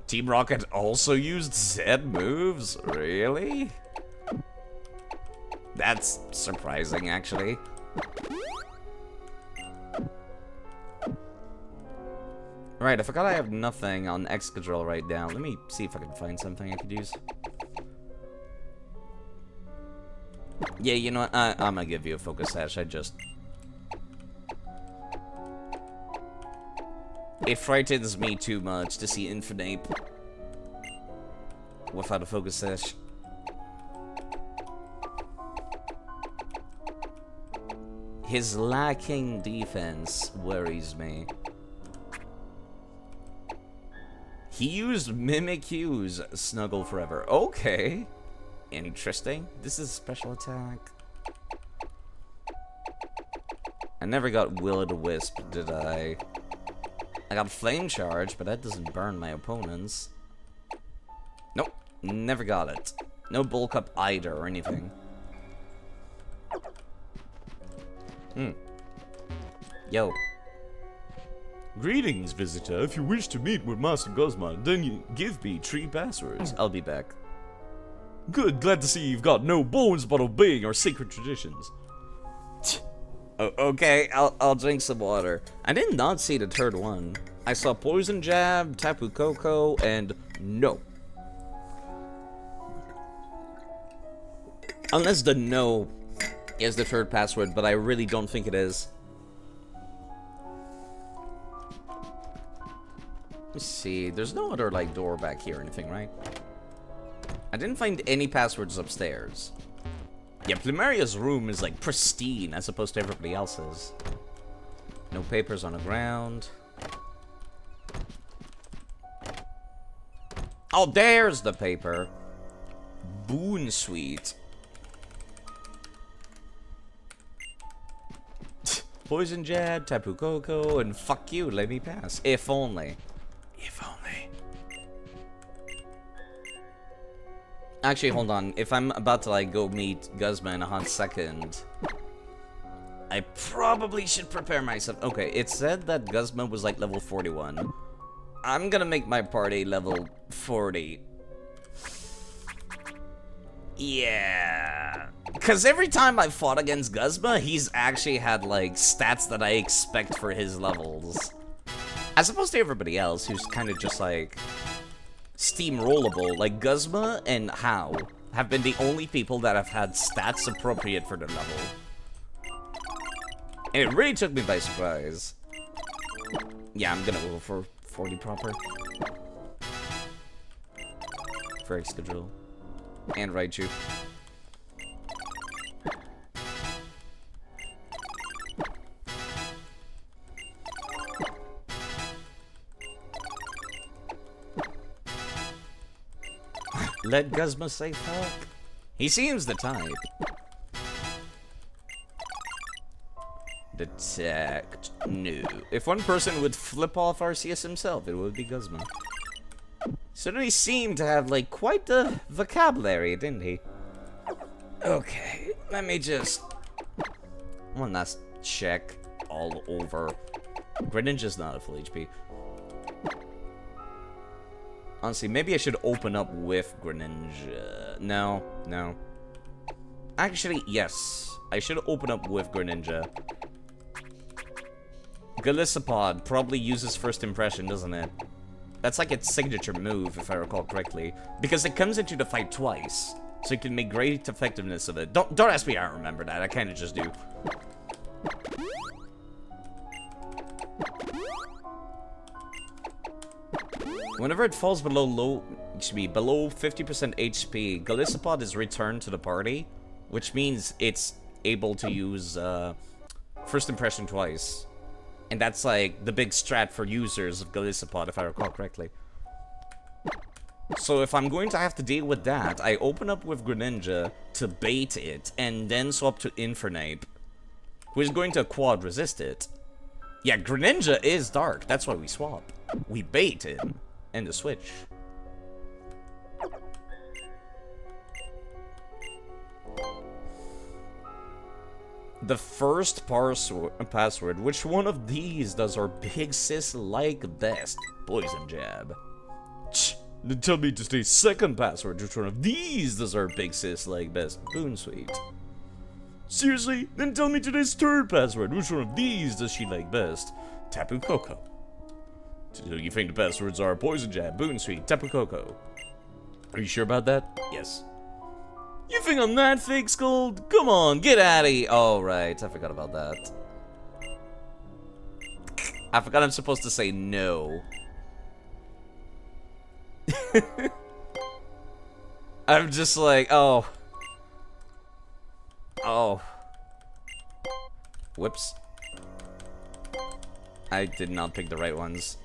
Team Rocket also used Z moves? Really? That's surprising, actually. Right, I forgot I have nothing on Excadrill right now. Let me see if I can find something I could use. Yeah, you know what? I'm gonna give you a Focus Sash. It frightens me too much to see Infernape without a Focus Sash. His lacking defense worries me. He used Mimikyu's Snuggle Forever. Okay. Interesting. This is a special attack. I never got Will-O-the-Wisp, did I? I got Flame Charge, but that doesn't burn my opponents. Nope. Never got it. No Bulk Up either or anything. Yo. Greetings, visitor. If you wish to meet with Master Guzman, then you give me 3 passwords. I'll be back. Good, glad to see you've got no bones about obeying our sacred traditions. Okay, I'll drink some water. I did not see the third one. I saw Poison Jab, Tapu Koko, and no. Unless the no is the third password, but I really don't think it is. Let's see, there's no other, like, door back here or anything, right? I didn't find any passwords upstairs. Yeah, Plumeria's room is like pristine as opposed to everybody else's. No papers on the ground. Oh, there's the paper. Boon Sweet. Poison Jab, Tapu Koko, and fuck you, let me pass. If only. If only. Actually, hold on. If I'm about to, like, go meet Guzma in a hot second, I probably should prepare myself. Okay, it said that Guzma was, like, level 41. I'm gonna make my party level 40. Yeah. Because every time I fought against Guzma, he's actually had, like, stats that I expect for his levels. As opposed to everybody else, who's kind of just, like, steamrollable. Like, Guzma and Hao have been the only people that have had stats appropriate for their level. And it really took me by surprise. Yeah, I'm gonna go for 40 proper. For Excadrill. And Raichu. Let Guzma say fuck. He seems the type. Detect. No. If one person would flip off Arceus himself, it would be Guzma. Certainly seemed to have, like, quite the vocabulary, didn't he? Okay, let me just... one last check all over. Greninja's not a full HP. Honestly, maybe I should open up with Greninja. No, no. Actually, yes. I should open up with Greninja. Golisopod probably uses First Impression, doesn't it? That's like its signature move, if I recall correctly. Because it comes into the fight twice. So you can make great effectiveness of it. Don't ask me how I remember that. I kind of just do. Whenever it falls below below 50% HP, Golisopod is returned to the party, which means it's able to use First Impression twice. And that's like the big strat for users of Golisopod, if I recall correctly. So if I'm going to have to deal with that, I open up with Greninja to bait it, and then swap to Infernape, who is going to quad resist it. Yeah, Greninja is dark, that's why we swap. We bait him. And the switch. The first password. Which one of these does our big sis like best? Poison Jab. Then tell me to stay second password. Which one of these does our big sis like best? Boon Sweet. Seriously? Then tell me today's third password. Which one of these does she like best? Tapu Koko. So you think the passwords are Poison Jab, Boon Sweet, Tapu Koko? Are you sure about that? Yes. You think I'm that fake, Scold? Come on, get out of here. Oh, right. I forgot about that. I forgot I'm supposed to say no. I'm just like, oh. Oh. Whoops. I did not pick the right ones.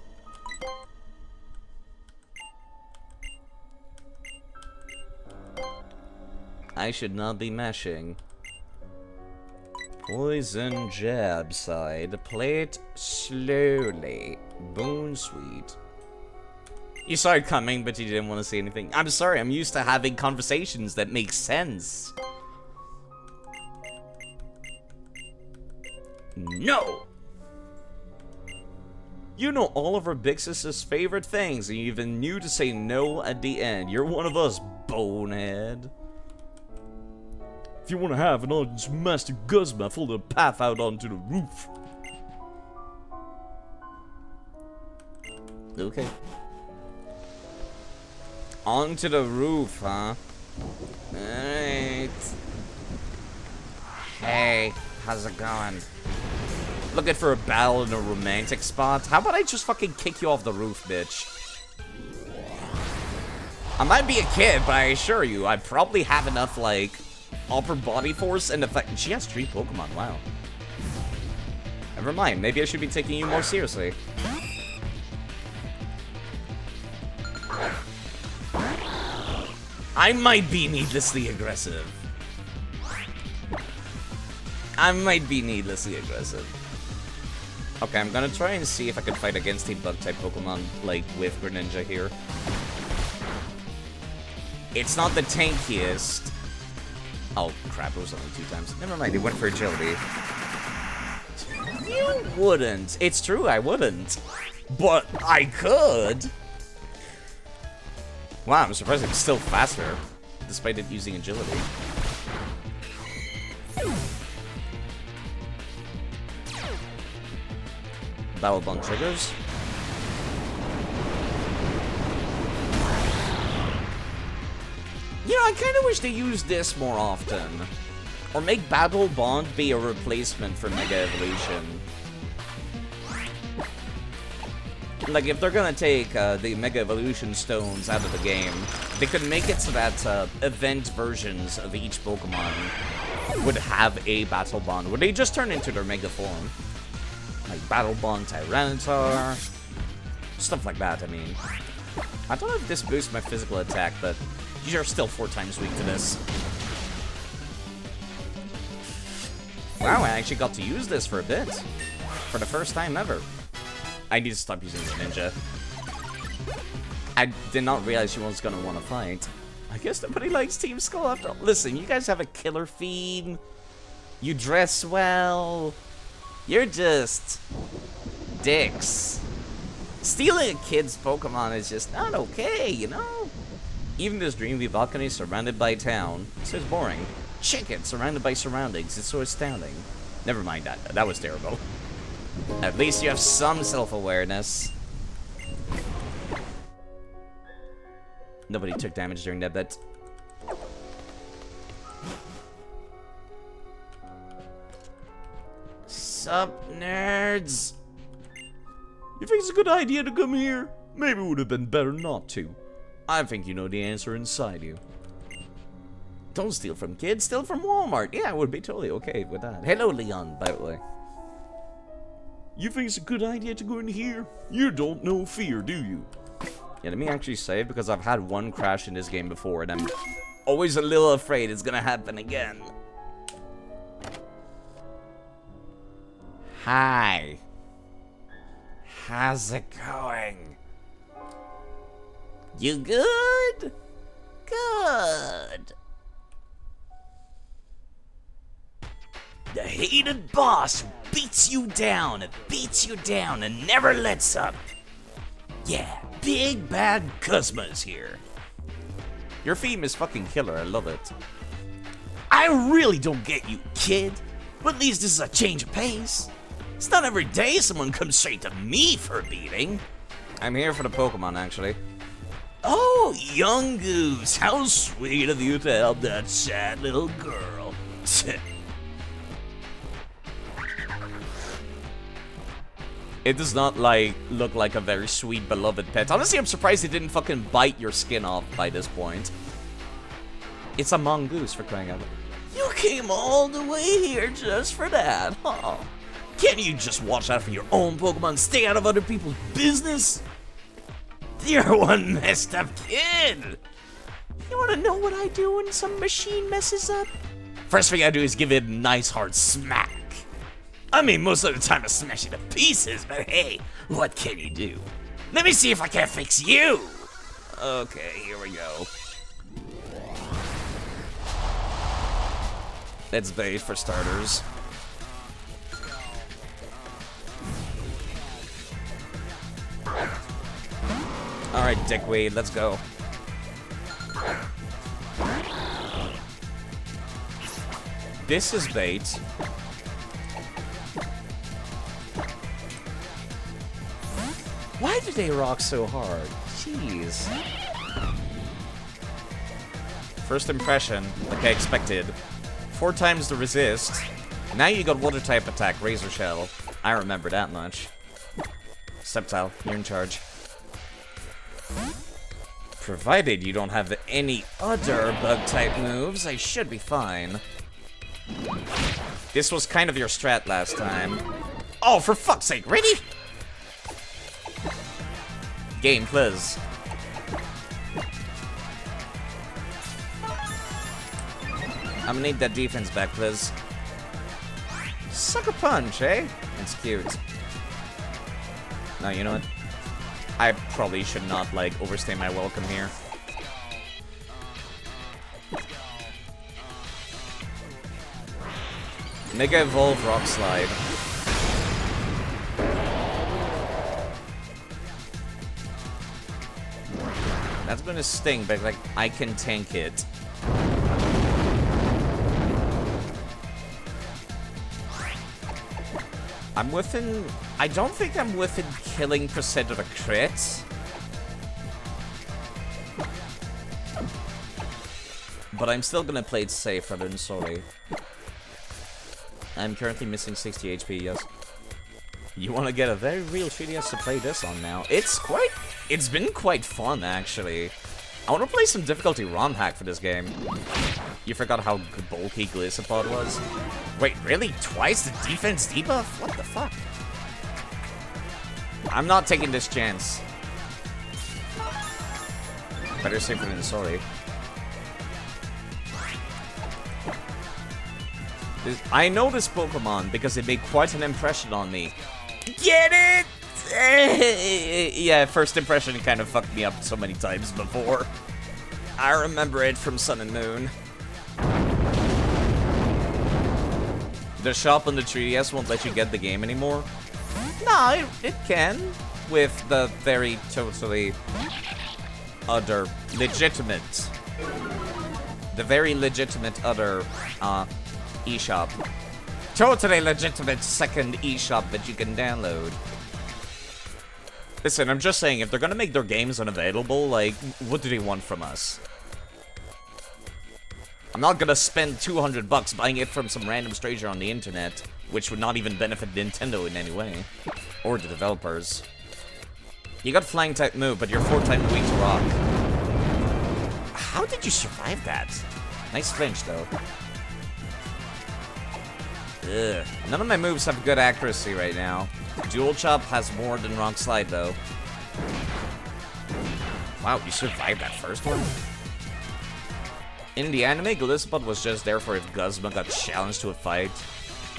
I should not be mashing. Poison Jab side. Play it slowly. Boon Sweet. You saw it coming, but you didn't want to say anything. I'm sorry, I'm used to having conversations that make sense. No! You know all of our big sister's favorite things, and you even knew to say no at the end. You're one of us, bonehead. If you want to have an audience Master Guzma, follow the path out onto the roof. Okay. Onto the roof, huh? Alright. Hey, how's it going? Looking for a battle in a romantic spot? How about I just fucking kick you off the roof, bitch? I might be a kid, but I assure you, I probably have enough, like, upper body force and effect. She has 3 Pokemon, wow. Never mind, maybe I should be taking you more seriously. I might be needlessly aggressive. Okay, I'm gonna try and see if I can fight against a Bug-type Pokemon, like, with Greninja here. It's not the tankiest. Oh, crap, it was only 2 times. Never mind, it went for agility. You wouldn't. It's true, I wouldn't. But I could. Wow, I'm surprised it's still faster, despite it using agility. Battle Bond triggers. You know, I kind of wish they used this more often. Or make Battle Bond be a replacement for Mega Evolution. Like, if they're gonna take the Mega Evolution stones out of the game, they could make it so that event versions of each Pokemon would have a Battle Bond, where they just turn into their Mega form. Like Battle Bond Tyranitar, stuff like that, I mean. I don't know if this boosts my physical attack, but you're still 4 times weak to this. Wow, I actually got to use this for a bit. For the first time ever. I need to stop using the ninja. I did not realize she was gonna want to fight. I guess nobody likes Team Skull after all. Listen, you guys have a killer feed. You dress well. You're just dicks. Stealing a kid's Pokemon is just not okay, you know? Even this Dreamview balcony surrounded by town. So it's boring. Chicken surrounded by surroundings. It's so astounding. Never mind that. That was terrible. At least you have some self-awareness. Nobody took damage during that bit. Sup, nerds? You think it's a good idea to come here? Maybe it would have been better not to. I think you know the answer inside you. Don't steal from kids, steal from Walmart. Yeah, I would be totally okay with that. Hello, Leon, by the way. You think it's a good idea to go in here? You don't know fear, do you? Yeah, let me actually save, because I've had one crash in this game before, and I'm always a little afraid it's gonna happen again. Hi. How's it going? You good? Good. The hated boss beats you down and never lets up. Yeah, big bad Cuzma's here. Your theme is fucking killer, I love it. I really don't get you, kid. But at least this is a change of pace. It's not every day someone comes straight to me for a beating. I'm here for the Pokemon, actually. Oh, young goose, how sweet of you to help that sad little girl. It does not, like, look like a very sweet, beloved pet. Honestly, I'm surprised it didn't fucking bite your skin off by this point. It's a mongoose, for crying out loud. You came all the way here just for that, huh? Can't you just watch out for your own Pokemon and stay out of other people's business? You're one messed up kid. You wanna know what I do when some machine messes up? First thing I do is give it a nice hard smack. I mean, most of the time I smash it to pieces, but hey, what can you do? Let me see if I can't fix you. Okay, here we go. Let's bait for starters. Alright, dickweed, let's go. This is bait. Why do they rock so hard? Jeez. First impression, like I expected. 4 times the resist. Now you got water type attack, Razor Shell. I remember that much. Sceptile, you're in charge. Provided you don't have any other bug-type moves, I should be fine. This was kind of your strat last time. Oh, for fuck's sake, ready? Game, please. I'm gonna need that defense back, please. Sucker punch, eh? That's cute. No, you know what? I probably should not, like, overstay my welcome here. Mega Evolve Rock Slide. That's gonna sting, but, like, I can tank it. I'm within... I don't think I'm within killing percent of a crit. But I'm still gonna play it safe rather than sorry. I'm currently missing 60 HP, yes. You wanna get a very real 3DS to play this on now. It's been quite fun, actually. I wanna play some difficulty ROM hack for this game. You forgot how bulky Glisopod was? Wait, really? Twice the defense debuff? What the fuck? I'm not taking this chance. Better safer than sorry. I know this Pokemon because it made quite an impression on me. Get it? Yeah, first impression kind of fucked me up so many times before. I remember it from Sun and Moon. The shop on the 3DS won't let you get the game anymore? No, it can. With the very totally other legitimate. The very legitimate other eShop. Totally legitimate second eShop that you can download. Listen, I'm just saying, if they're gonna make their games unavailable, like, what do they want from us? I'm not gonna spend 200 bucks buying it from some random stranger on the internet, which would not even benefit Nintendo in any way. Or the developers. You got flying type move, but you're 4 times weak to rock. How did you survive that? Nice flinch, though. Ugh. None of my moves have good accuracy right now. Dual Chop has more than Rock Slide, though. Wow, you survived that first one? In the anime, Glisopod was just there for if Guzma got challenged to a fight.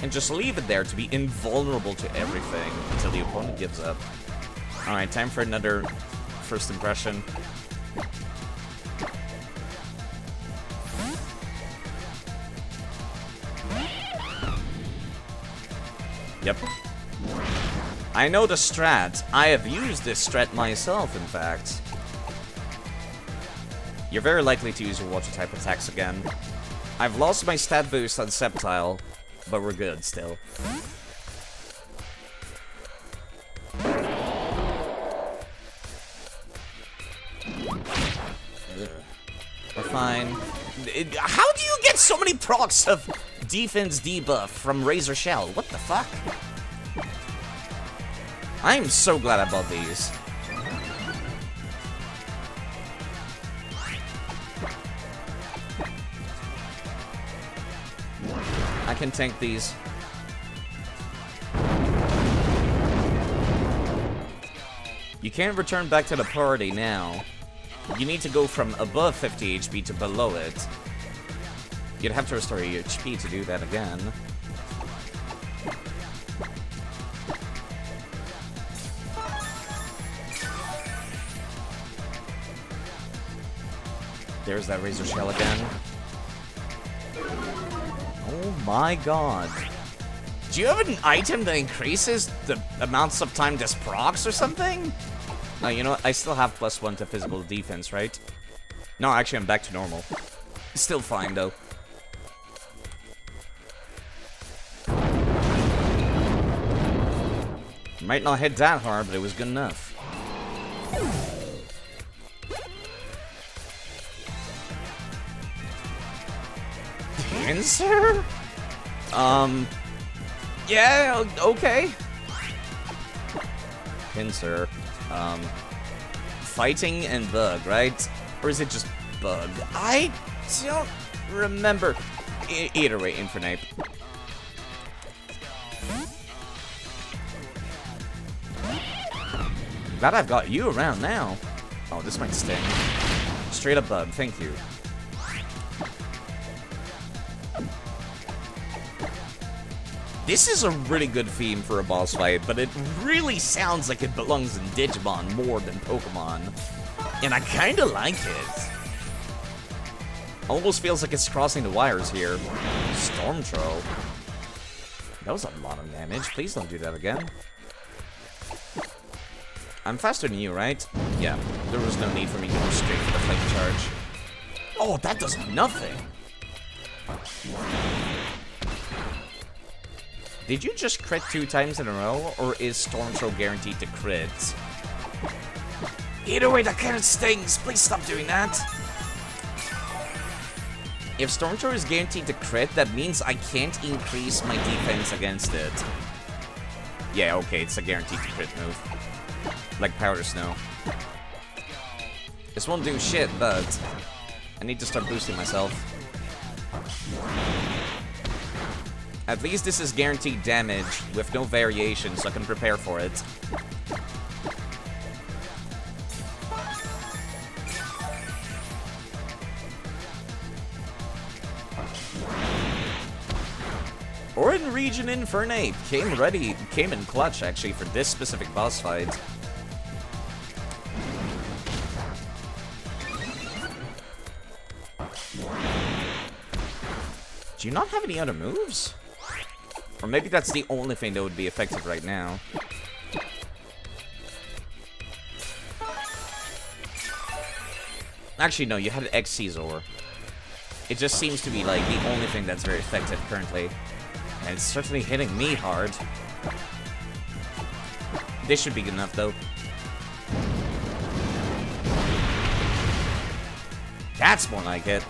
And just leave it there to be invulnerable to everything until the opponent gives up. Alright, time for another first impression. Yep. I know the strat. I have used this strat myself, in fact. You're very likely to use your water type attacks again. I've lost my stat boost on Sceptile, but we're good still. We're fine. How do you get so many procs of defense debuff from Razor Shell? What the fuck? I'm so glad I bought these. I can tank these. You can't return back to the party now. You need to go from above 50 HP to below it. You'd have to restore your HP to do that again. There's that Razor Shell again. Oh my god. Do you have an item that increases the amounts of time this procs or something? No, you know what? I still have +1 to physical defense, right? No, actually, I'm back to normal. Still fine, though. Might not hit that hard, but it was good enough. Cancer? Yeah, okay. Pincer. Fighting and bug, right? Or is it just bug? I don't remember. Either way, Infernape. Glad I've got you around now. Oh, this might sting. Straight up bug, thank you. This is a really good theme for a boss fight, but it really sounds like it belongs in Digimon more than Pokemon. And I kinda like it. Almost feels like it's crossing the wires here. Stormtroll. That was a lot of damage. Please don't do that again. I'm faster than you, right? Yeah, there was no need for me to go straight for the flame charge. Oh, that does nothing! Did you just crit 2 times in a row, or is Stormtroll guaranteed to crit? Either way, that kind of stings. Please stop doing that. If Stormtroll is guaranteed to crit, that means I can't increase my defense against it. Yeah, okay, it's a guaranteed to crit move. Like Powder Snow. This won't do shit, but I need to start boosting myself. At least this is guaranteed damage with no variation, so I can prepare for it. Orin Region Infernape came in clutch actually for this specific boss fight. Do you not have any other moves? Or maybe that's the only thing that would be effective right now. Actually, no, you had X Caesar. It just seems to be like the only thing that's very effective currently. And it's certainly hitting me hard. This should be good enough, though. That's more like it.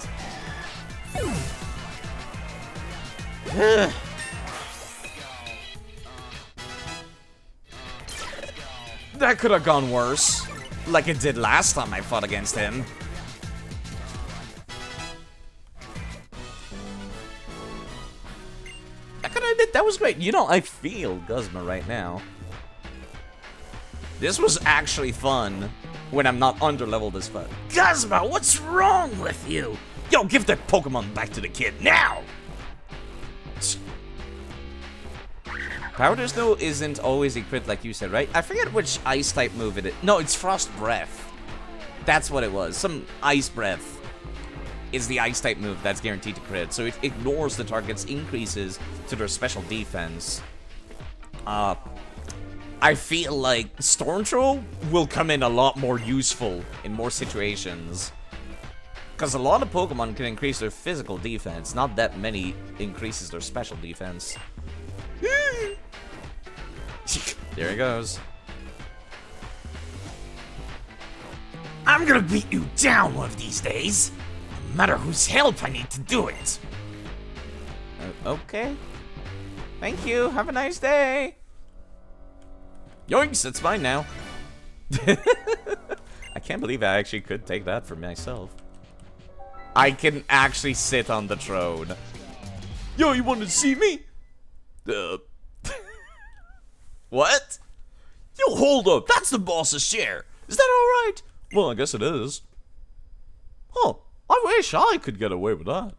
That could have gone worse. Like it did last time I fought against him. That was great. You know, I feel Guzma right now. This was actually fun when I'm not underleveled as fuck. Guzma, what's wrong with you? Yo, give that Pokemon back to the kid now! Powder Snow isn't always a crit like you said, right? I forget which ice type move it is. No, it's Frost Breath. That's what it was. Some Ice Breath is the ice type move that's guaranteed to crit, so it ignores the target's increases to their special defense. I feel like Stormtroll will come in a lot more useful in more situations. Because a lot of Pokemon can increase their physical defense, not that many increases their special defense. There he goes. I'm gonna beat you down one of these days. No matter whose help I need to do it. Okay. Thank you. Have a nice day. Yoinks, it's mine now. I can't believe I actually could take that for myself. I can actually sit on the throne. Yo, you wanted to see me? What? Yo, hold up. That's the boss's chair. Is that alright? Well, I guess it is. Huh. I wish I could get away with that.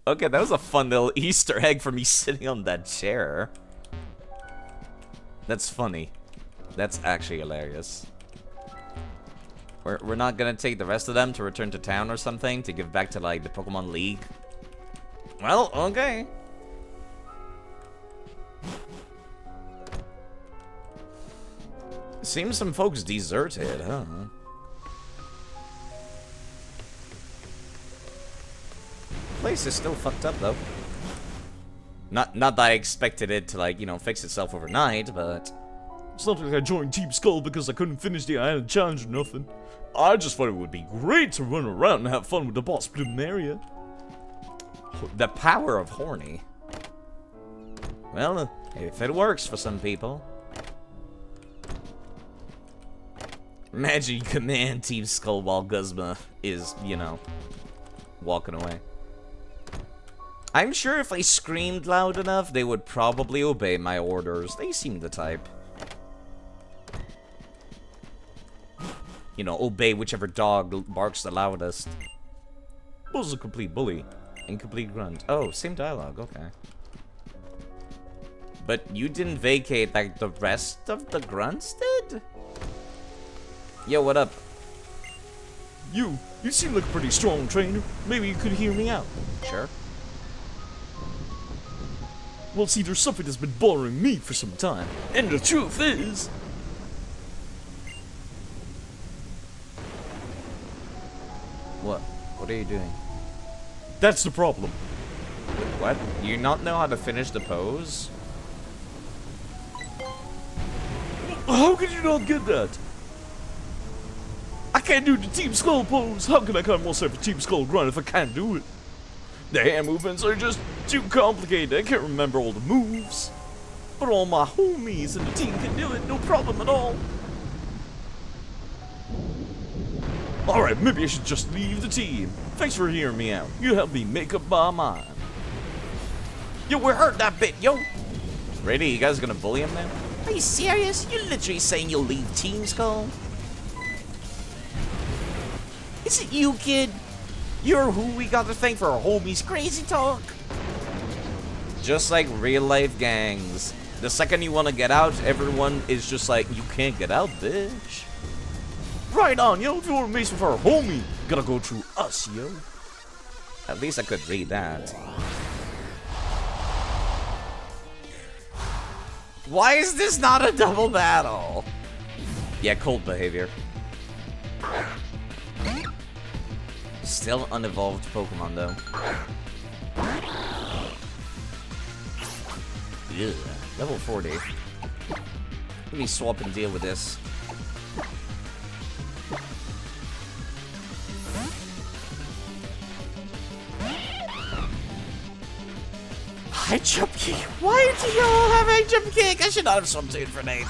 Okay, that was a fun little Easter egg for me sitting on that chair. That's funny. That's actually hilarious. We're not gonna take the rest of them to return to town or something to give back to, like, the Pokemon League? Well, okay. Seems some folks deserted, huh? Place is still fucked up, though. Not that I expected it to, like, you know, fix itself overnight, but... It's not like I joined Team Skull because I couldn't finish the island challenge or nothing. I just thought it would be great to run around and have fun with the boss Plumeria. The power of horny. Well, if it works for some people. Imagine you command Team Skull while Guzma is, you know, walking away. I'm sure if I screamed loud enough, they would probably obey my orders. They seem the type. You know, obey whichever dog barks the loudest. Was a complete bully. Incomplete grunt. Oh, same dialogue, okay. But you didn't vacate like the rest of the grunts did? Yo, what up? You seem like a pretty strong trainer. Maybe you could hear me out. Sure. Well, see, there's something that's been bothering me for some time. And the truth is... What? What are you doing? That's the problem. What? Do you not know how to finish the pose? How could you not get that? I can't do the Team Skull pose. How can I call myself a Team Skull grunt if I can't do it? The hand movements are just too complicated. I can't remember all the moves. But all my homies in the team can do it, no problem at all. Alright, maybe I should just leave the team. Thanks for hearing me out. You helped me make up my mind. Yo, we heard that bit, yo! Really? You guys gonna bully him now? Are you serious? You're literally saying you'll leave Team Skull? Is it you, kid? You're who we got to thank for our homies' crazy talk. Just like real life gangs. The second you want to get out, everyone is just like, you can't get out, bitch. Right on, yo. If you want to mess with our homie, gotta go through us, yo. At least I could read that. Why is this not a double battle? Yeah, cold behavior. Still unevolved Pokemon, though. Ugh, level 40. Let me swap and deal with this. High jump kick. Why do you all have high jump kick? I should not have swum to for name.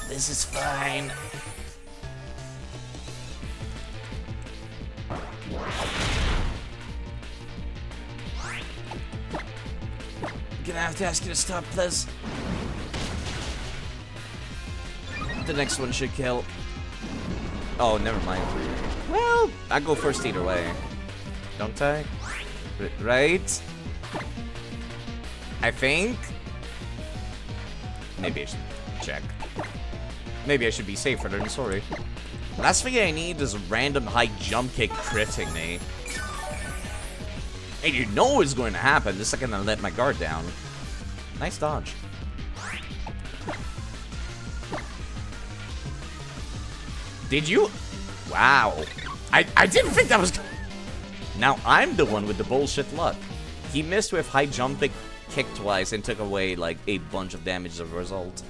This is fine. Gonna have to ask you to stop, please. The next one should kill. Oh, never mind. Well, I go first either way. Don't I? Right? I think? Maybe I should check. Maybe I should be safer than sorry. Last thing I need is a random high jump kick critting me. And you know it's going to happen the second I let my guard down. Nice dodge. Did you? Wow. I didn't think that was... Now I'm the one with the bullshit luck. He missed with high jump kick twice and took away like a bunch of damage as a result.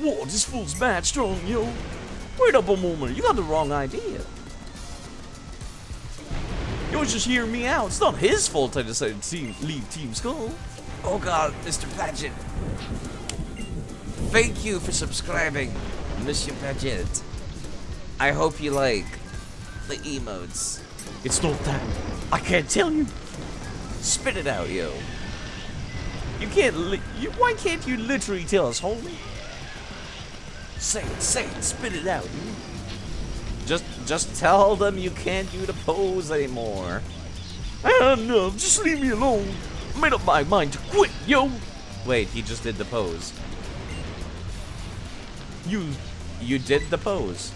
Whoa, this fool's mad strong, yo. Wait up a moment, you got the wrong idea. You was just hearing me out. It's not his fault I decided to leave Team Skull. Oh god, Mr. Paget. Thank you for subscribing, Mr. Paget. I hope you like the emotes. It's not that. I can't tell you. Spit it out, yo. You can't why can't you literally tell us, homie? Say it, spit it out, you. Just tell them you can't do the pose anymore. No, just leave me alone. I made up my mind to quit, yo. Wait, he just did the pose. You did the pose.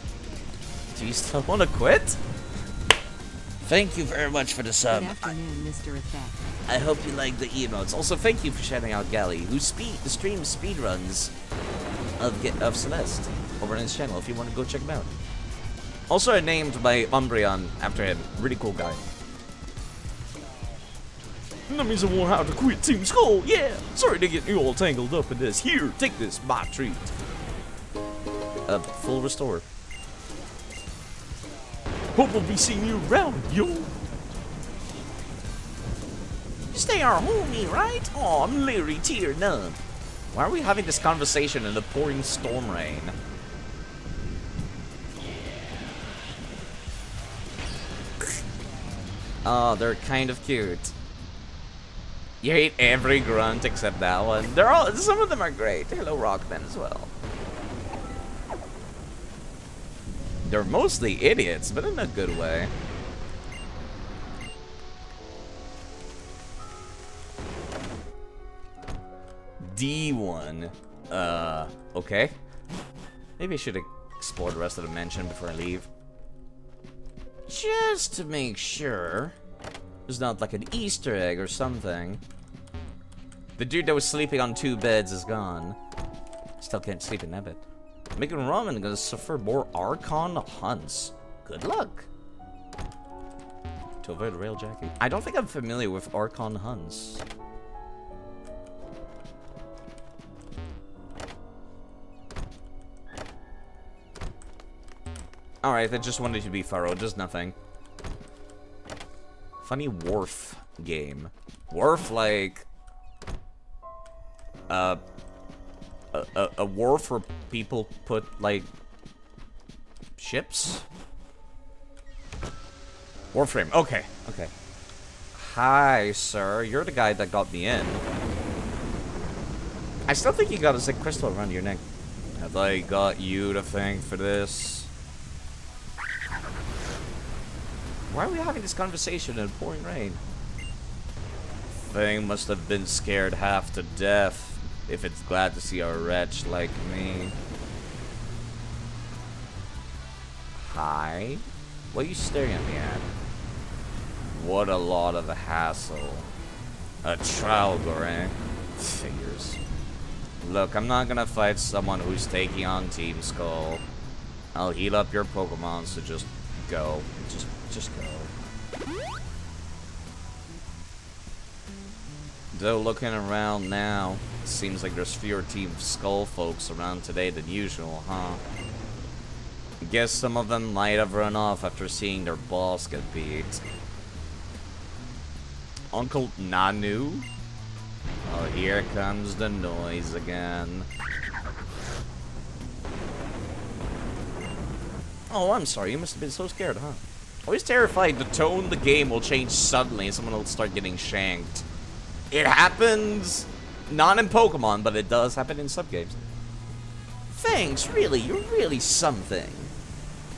Do you still want to quit? Thank you very much for the sub. Good afternoon, Mr. Effect. I hope you like the emotes. Also, thank you for shouting out Gally, who streams speedruns of Celeste over on his channel if you want to go check him out. Also, I named my Umbreon after him. Really cool guy. That means I won't have to quit Team Skull, yeah! Sorry to get you all tangled up in this. Here, take this, my treat. full restore. Hope we'll be seeing you around, yo. Stay our homie, right? Oh, I'm Larry Tier None. Why are we having this conversation in the pouring storm rain? Oh, they're kind of cute. You hate every grunt except that one. They're all, some of them are great. Hello, Rockman as well. They're mostly idiots, but in a good way. D1. Okay. Maybe I should explore the rest of the mansion before I leave. Just to make sure there's not like an Easter egg or something. The dude that was sleeping on 2 beds is gone. Still can't sleep in that bed. Making ramen gonna suffer more Archon hunts. Good luck. To avoid railjacking. I don't think I'm familiar with Archon hunts. Alright, I just wanted to be thorough, just nothing. Funny wharf game. Wharf like... a wharf where people put, like... ships? Warframe, okay, okay. Hi, sir. You're the guy that got me in. I still think you got a sick crystal around your neck. Have I got you to thank for this? Why are we having this conversation in pouring rain? Thing must have been scared half to death if it's glad to see a wretch like me. Hi? What are you staring at me at? What a lot of a hassle. A trial, Gorang. Figures. Look, I'm not gonna fight someone who's taking on Team Skull. I'll heal up your Pokemon, so just go. Just go. Though looking around now, it seems like there's fewer Team Skull folks around today than usual, huh? Guess some of them might have run off after seeing their boss get beat. Uncle Nanu? Oh, here comes the noise again. Oh, I'm sorry. You must have been so scared, huh? Always terrified the tone the game will change suddenly and someone will start getting shanked. It happens not in Pokemon, but it does happen in subgames. Thanks, really. You're really something.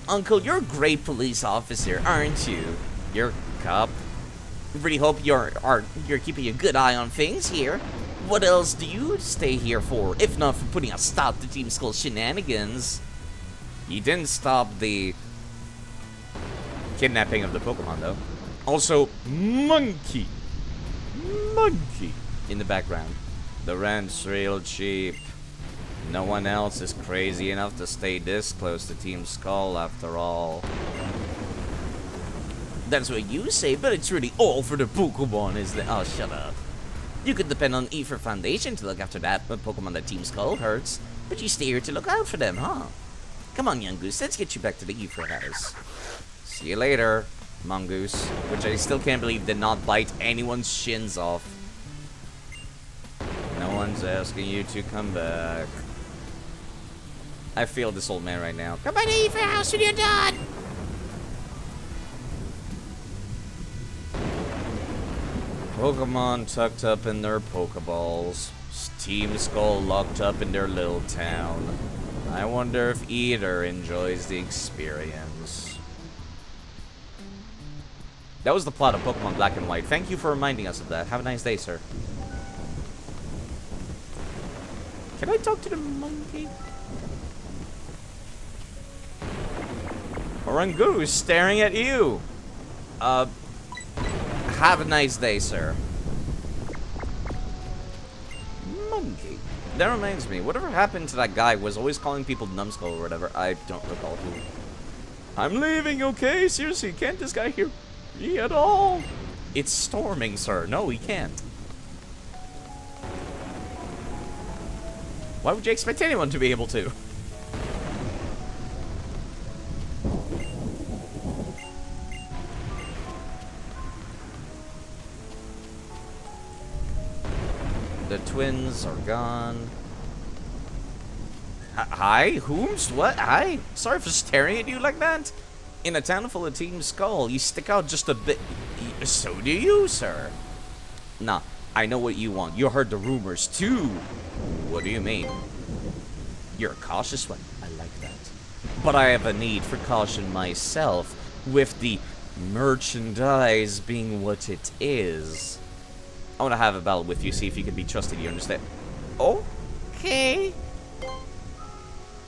Uncle, you're a great police officer, aren't you? You're a cop. Really hope you're keeping a good eye on things here. What else do you stay here for, if not for putting a stop to Team Skull shenanigans? You didn't stop the kidnapping of the Pokemon, though. Also, monkey in the background. The rent's real cheap. No one else is crazy enough to stay this close to Team Skull, after all. That's what you say, but it's really all for the Pokemon, isn't it? Oh, shut up. You could depend on Ether Foundation to look after that Pokemon that Team Skull hurts, but you stay here to look out for them, huh? Come on, young goose, let's get you back to the Ether house. See you later, Mongoose. Which I still can't believe did not bite anyone's shins off. No one's asking you to come back. I feel this old man right now. Come by the Ether house when you're done! Pokemon tucked up in their Pokeballs. Team Skull locked up in their little town. I wonder if either enjoys the experience. That was the plot of Pokemon Black and White. Thank you for reminding us of that. Have a nice day, sir. Can I talk to the monkey? Orangoose staring at you. Have a nice day, sir. Monkey. That reminds me, whatever happened to that guy who was always calling people numbskull or whatever? I don't recall who. I'm leaving, okay? Seriously, can't this guy hear me at all? It's storming, sir. No, he can't. Why would you expect anyone to be able to? twins are gone. Hi? Whomst? What? Hi? Sorry for staring at you like that. In a town full of Team Skull, you stick out just a bit. So do you, sir. Nah, I know what you want. You heard the rumors, too. What do you mean? You're a cautious one. I like that. But I have a need for caution myself, with the merchandise being what it is. I want to have a battle with you, see if you can be trusted, you understand? Okay.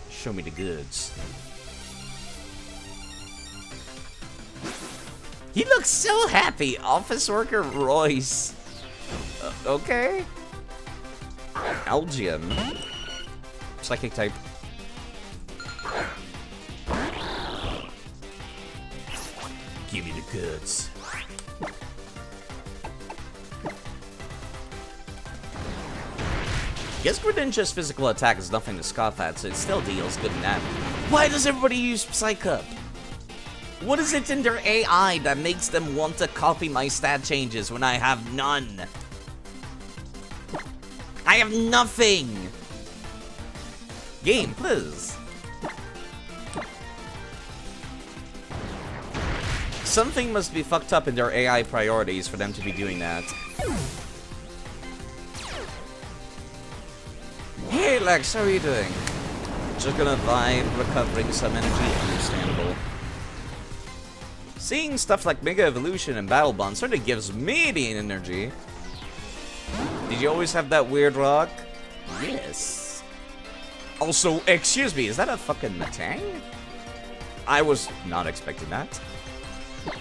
Show me the goods. He looks so happy, Office Worker Royce. Okay. Algian. Psychic type. Give me the goods. Guess Greninja's physical attack is nothing to scoff at, so it still deals good damage. Why does everybody use Psych Up? What is it in their AI that makes them want to copy my stat changes when I have none? I have nothing! Game, please. Something must be fucked up in their AI priorities for them to be doing that. Hey Lex, how are you doing? Just gonna vibe, recovering some energy, understandable. Seeing stuff like Mega Evolution and Battle Bond sort of gives me the energy. Did you always have that weird rock? Yes. Also, excuse me, is that a fucking Matang? I was not expecting that.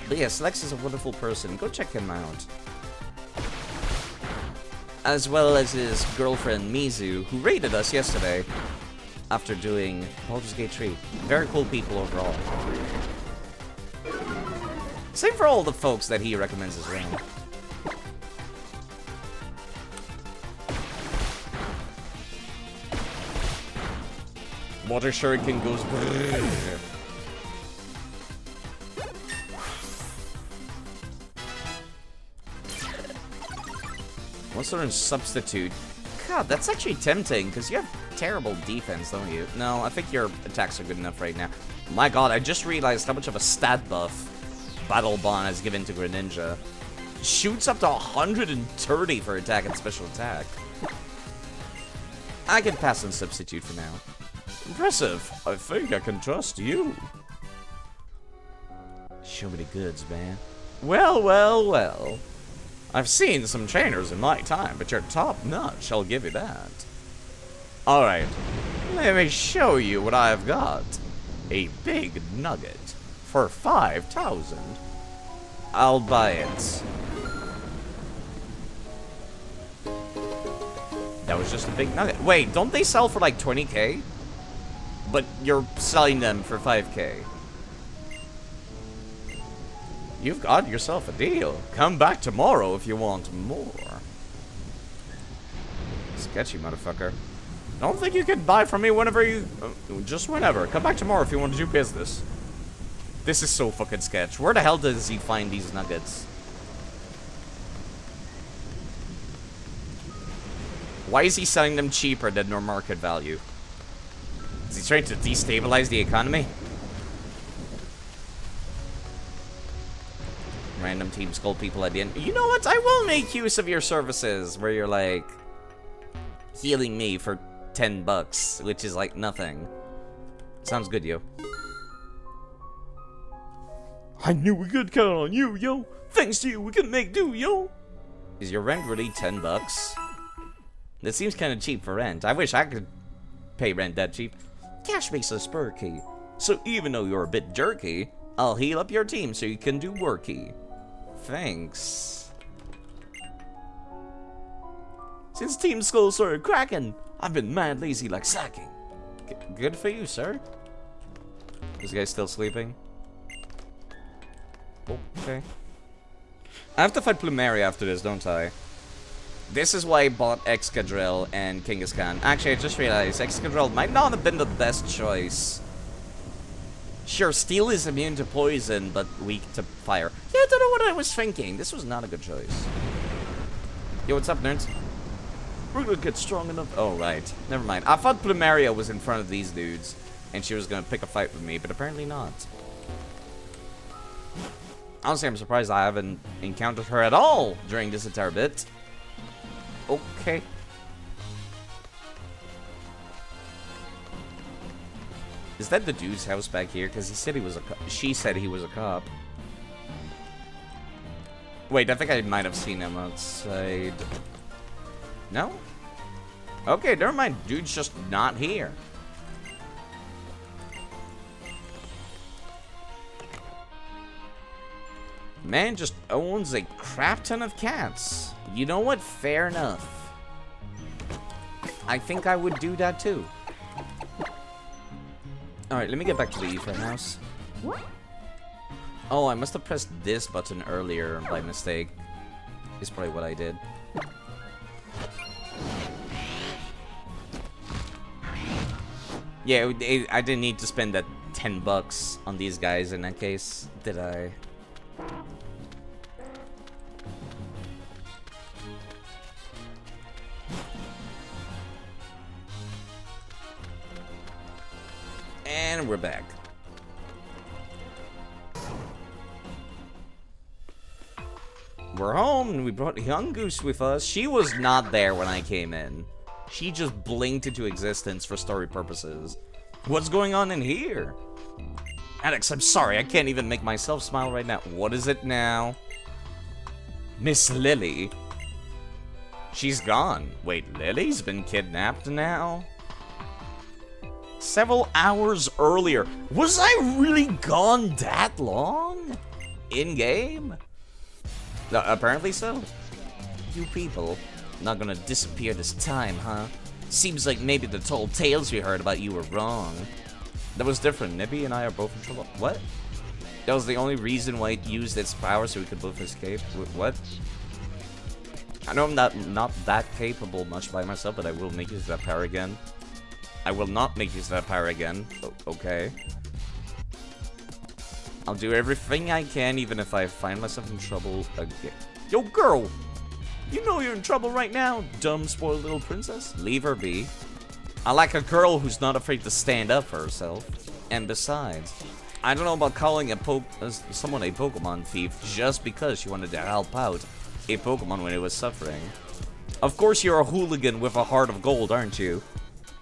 But yes, Lex is a wonderful person. Go check him out. As well as his girlfriend, Mizu, who raided us yesterday after doing Baldur's Gate 3. Very cool people overall. Same for all the folks that he recommends as well. Water Shuriken goes brrrr. One sort of substitute. God, that's actually tempting, because you have terrible defense, don't you? No, I think your attacks are good enough right now. My god, I just realized how much of a stat buff Battle Bond has given to Greninja. Shoots up to 130 for attack and special attack. I can pass on substitute for now. Impressive. I think I can trust you. Show me the goods, man. Well, well, well. I've seen some trainers in my time, but you're top notch, I'll give you that. Alright, let me show you what I've got. A big nugget for 5,000. I'll buy it. That was just a big nugget. Wait, don't they sell for like 20k? But you're selling them for 5k. You've got yourself a deal. Come back tomorrow if you want more. Sketchy motherfucker. Don't think you can buy from me whenever you... just whenever. Come back tomorrow if you want to do business. This is so fucking sketch. Where the hell does he find these nuggets? Why is he selling them cheaper than their market value? Is he trying to destabilize the economy? Random Team Skull people at the end. You know what? I will make use of your services where you're like healing me for 10 bucks, which is like nothing. Sounds good, yo. I knew we could count on you, yo. Thanks to you, we can make do, yo. Is your rent really 10 bucks? That seems kind of cheap for rent. I wish I could pay rent that cheap. Cash makes us perky. So even though you're a bit jerky, I'll heal up your team so you can do worky. Thanks. Since Team Skull started cracking, I've been mad lazy like sacking. Good for you, sir. This guy's still sleeping? Oh, okay. I have to fight Plumeria after this, don't I? This is why I bought Excadrill and Kangaskhan. Actually, I just realized Excadrill might not have been the best choice. Sure, Steel is immune to poison, but weak to fire. Yeah, I don't know what I was thinking. This was not a good choice. Yo, what's up, nerds? We're gonna get strong enough. Oh, right. Never mind. I thought Plumeria was in front of these dudes, and she was gonna pick a fight with me, but apparently not. Honestly, I'm surprised I haven't encountered her at all during this entire bit. Okay. Is that the dude's house back here? Because he said he was a cop. She said he was a cop. Wait, I think I might have seen him outside. No? Okay, never mind. Dude's just not here. Man just owns a crap ton of cats. You know what? Fair enough. I think I would do that too. Alright, let me get back to the Ephraim house. Oh, I must have pressed this button earlier by mistake. Is probably what I did. Yeah, I didn't need to spend that $10 on these guys in that case, did I? And we're back. We're home, and we brought Young Goose with us. She was not there when I came in. She just blinked into existence for story purposes. What's going on in here? Alex, I'm sorry, I can't even make myself smile right now. What is it now? Miss Lily? She's gone. Wait, Lily's been kidnapped now? Several hours earlier. Was I really gone that long? In-game? Apparently so. You people, not gonna disappear this time, huh? Seems like maybe the tall tales we heard about you were wrong. That was different. Nibby and I are both in trouble. What? That was the only reason why it used its power so we could both escape? What? I know I'm not that capable much by myself, but I will make use of that power again. I will not make use of that power again. Okay. I'll do everything I can, even if I find myself in trouble again. Yo, girl! You know you're in trouble right now, dumb, spoiled little princess. Leave her be. I like a girl who's not afraid to stand up for herself. And besides, I don't know about calling someone a Pokemon thief just because she wanted to help out a Pokemon when it was suffering. Of course you're a hooligan with a heart of gold, aren't you?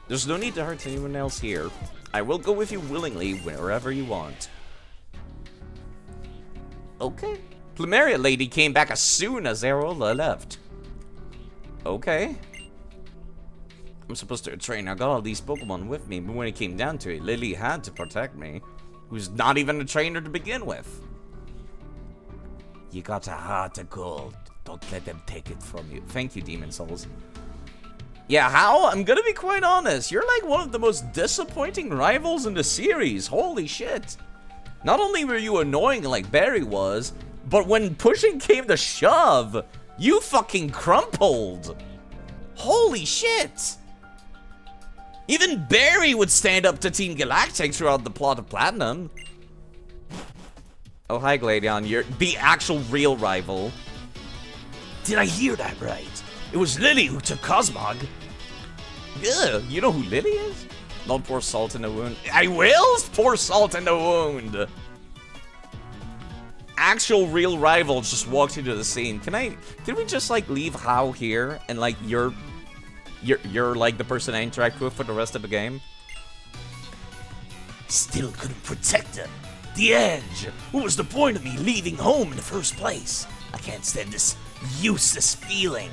There's no need to hurt anyone else here. I will go with you willingly wherever you want. Okay. Plumeria lady came back as soon as Arola left. Okay. I'm supposed to train. I got all these Pokemon with me, but when it came down to it, Lily had to protect me. Who's not even a trainer to begin with. You got a heart of gold. Don't let them take it from you. Thank you, Demon Souls. Yeah, how? I'm gonna be quite honest. You're like one of the most disappointing rivals in the series. Holy shit. Not only were you annoying like Barry was, but when pushing came to shove, you fucking crumpled. Holy shit. Even Barry would stand up to Team Galactic throughout the plot of Platinum. Oh, hi, Gladion. You're the actual real rival. Did I hear that right? It was Lily who took Cosmog. Yeah, you know who Lily is? Don't pour salt in the wound. I will pour salt in the wound. Actual real rivals just walked into the scene. Can we just like leave How here and like you're like the person I interact with for the rest of the game? Still couldn't protect her. The edge. What was the point of me leaving home in the first place? I can't stand this useless feeling.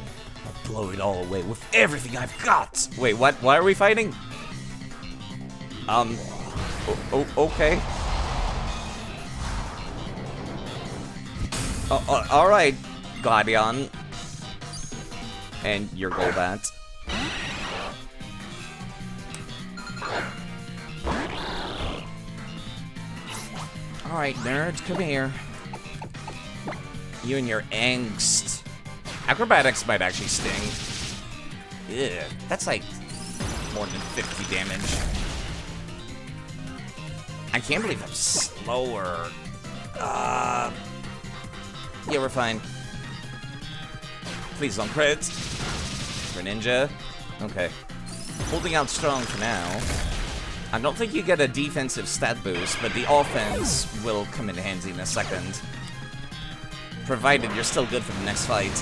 I'll blow it all away with everything I've got. Wait, what? Why are we fighting? Okay. Alright, Gladion. And your Golbat. Alright, nerd, come here. You and your angst. Acrobatics might actually sting. Ew, that's like more than 50 damage. I can't believe I'm slower. Yeah, we're fine. Please don't crit. For ninja? Okay. Holding out strong for now. I don't think you get a defensive stat boost, but the offense will come in handy in a second. Provided you're still good for the next fight.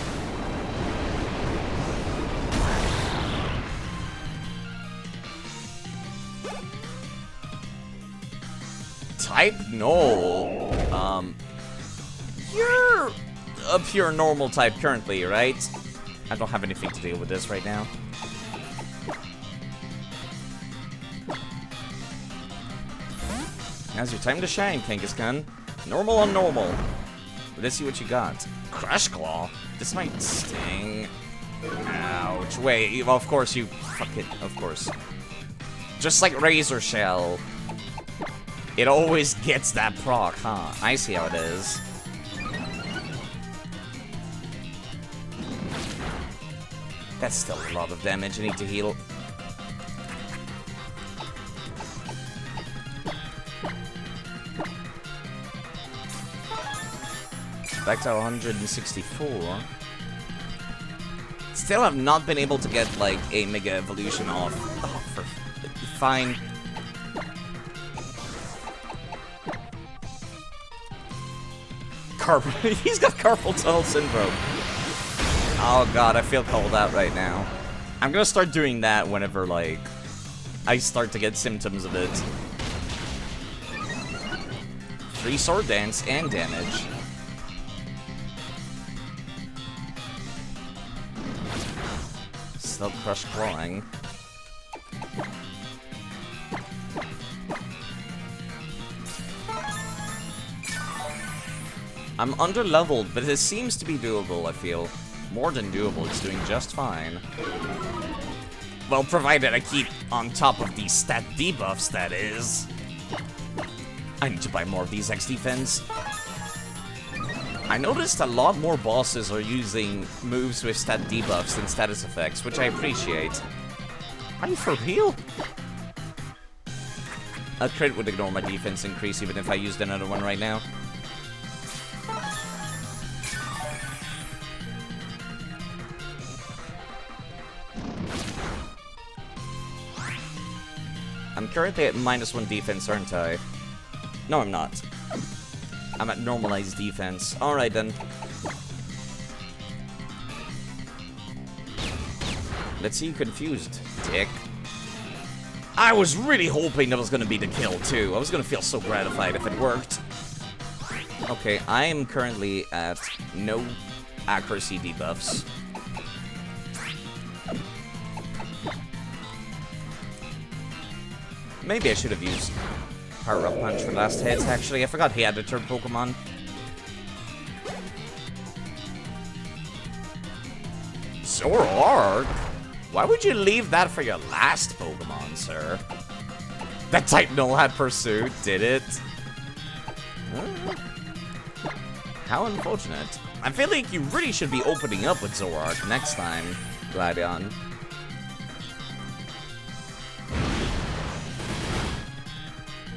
Type null. You're a pure normal type currently, right? I don't have anything to deal with this right now. Now's your time to shine, Kangaskhan. Normal on normal. Let's see what you got. Crush Claw? This might sting. Ouch. Wait, well, of course you... Fuck it, of course. Just like Razor Shell. It always gets that proc, huh? I see how it is. That's still a lot of damage. I need to heal. Back to 164. Still have not been able to get, like, a Mega Evolution off. Oh, fine. He's got carpal tunnel syndrome. Oh god, I feel called out right now. I'm gonna start doing that whenever, like, I start to get symptoms of it. 3 sword dance and damage. Still crush clawing. I'm under-leveled, but it seems to be doable, I feel. More than doable, it's doing just fine. Well, provided I keep on top of these stat debuffs, that is. I need to buy more of these X defense. I noticed a lot more bosses are using moves with stat debuffs than status effects, which I appreciate. Are you for real? A crit would ignore my defense increase even if I used another one right now. I'm currently at -1 defense, aren't I? No, I'm not. I'm at normalized defense. Alright then. Let's see you confused, dick. I was really hoping that was gonna be the kill, too. I was gonna feel so gratified if it worked. Okay, I am currently at no accuracy debuffs. Maybe I should have used Power Up Punch for last hits, actually. I forgot he had a third Pokemon. Zoroark? Why would you leave that for your last Pokemon, sir? That type null had Pursuit, did it? How unfortunate. I feel like you really should be opening up with Zoroark next time, Gladion.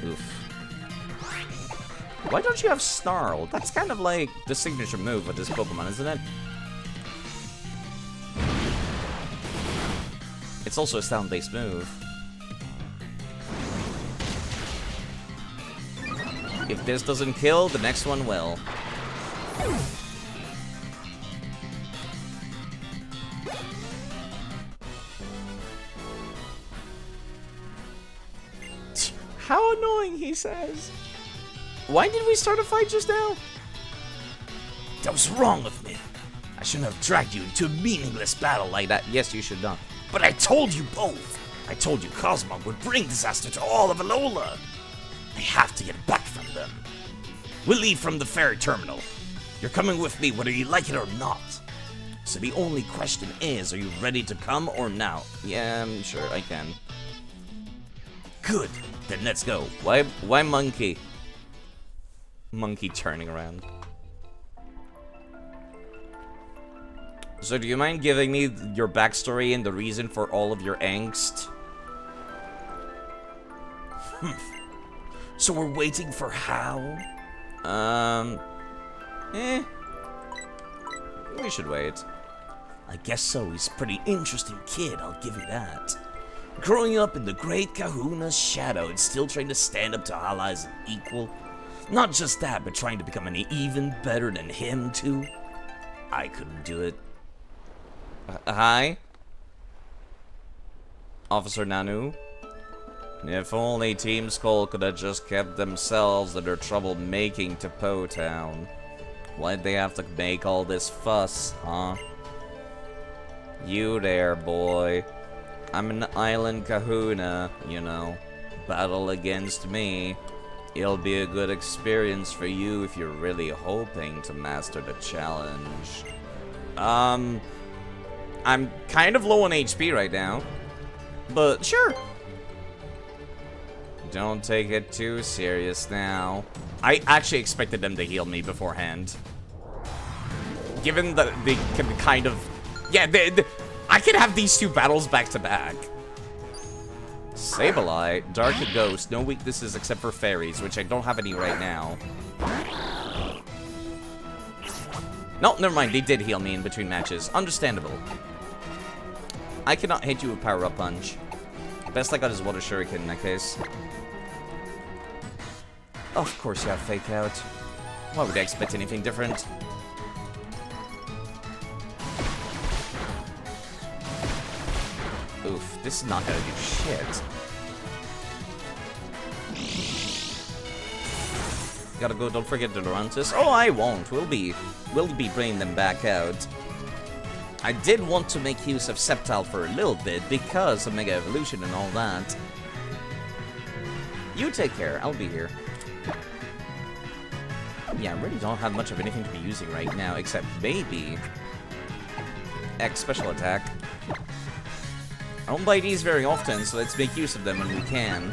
Oof. Why don't you have Snarl? That's kind of like the signature move with this Pokemon, isn't it? It's also a sound-based move. If this doesn't kill, the next one will. How annoying, he says. Why did we start a fight just now? That was wrong of me. I shouldn't have dragged you into a meaningless battle like that. Yes, you should not. But I told you both. I told you Cosmog would bring disaster to all of Alola. I have to get back from them. We'll leave from the ferry terminal. You're coming with me whether you like it or not. So the only question is, are you ready to come or now? Yeah, I'm sure I can. Good. Then let's go. Why monkey? Monkey turning around. So do you mind giving me your backstory and the reason for all of your angst? So we're waiting for how? We should wait. I guess so. He's a pretty interesting kid, I'll give you that. Growing up in the great Kahuna's shadow and still trying to stand up to allies and equal. Not just that, but trying to become an even better than him, too. I couldn't do it. Hi? Officer Nanu? If only Team Skull could have just kept themselves and their trouble making to Po Town. Why'd they have to make all this fuss, huh? You there, boy. I'm an island kahuna, you know. Battle against me. It'll be a good experience for you if you're really hoping to master the challenge. I'm kind of low on HP right now. But sure. Don't take it too serious now. I actually expected them to heal me beforehand. Given that they can kind of... Yeah, I can have these two battles back to back. Sableye, Dark Ghost, no weaknesses except for fairies, which I don't have any right now. No, never mind, they did heal me in between matches. Understandable. I cannot hit you with Power-Up Punch. Best I got is Water Shuriken in that case. Of course you have Fake Out. Why would I expect anything different? Oof, this is not gonna do shit. Gotta go, don't forget the Durantis. Oh, I won't. We'll be bringing them back out. I did want to make use of Sceptile for a little bit because of Mega Evolution and all that. You take care, I'll be here. Yeah, I really don't have much of anything to be using right now, except maybe X Special Attack. I don't buy these very often, so let's make use of them when we can.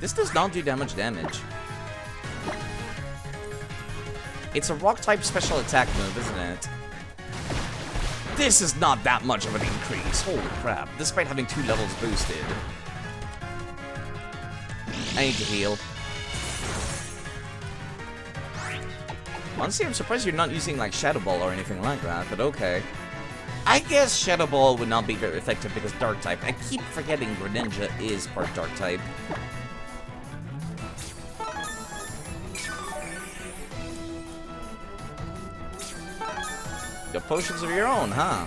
This does not do damage. It's a rock-type special attack move, isn't it? This is not that much of an increase. Holy crap. Despite having 2 levels boosted. I need to heal. Honestly, I'm surprised you're not using, like, Shadow Ball or anything like that, but okay. I guess Shadow Ball would not be very effective because Dark-type. I keep forgetting Greninja is part Dark-type. You have potions of your own, huh?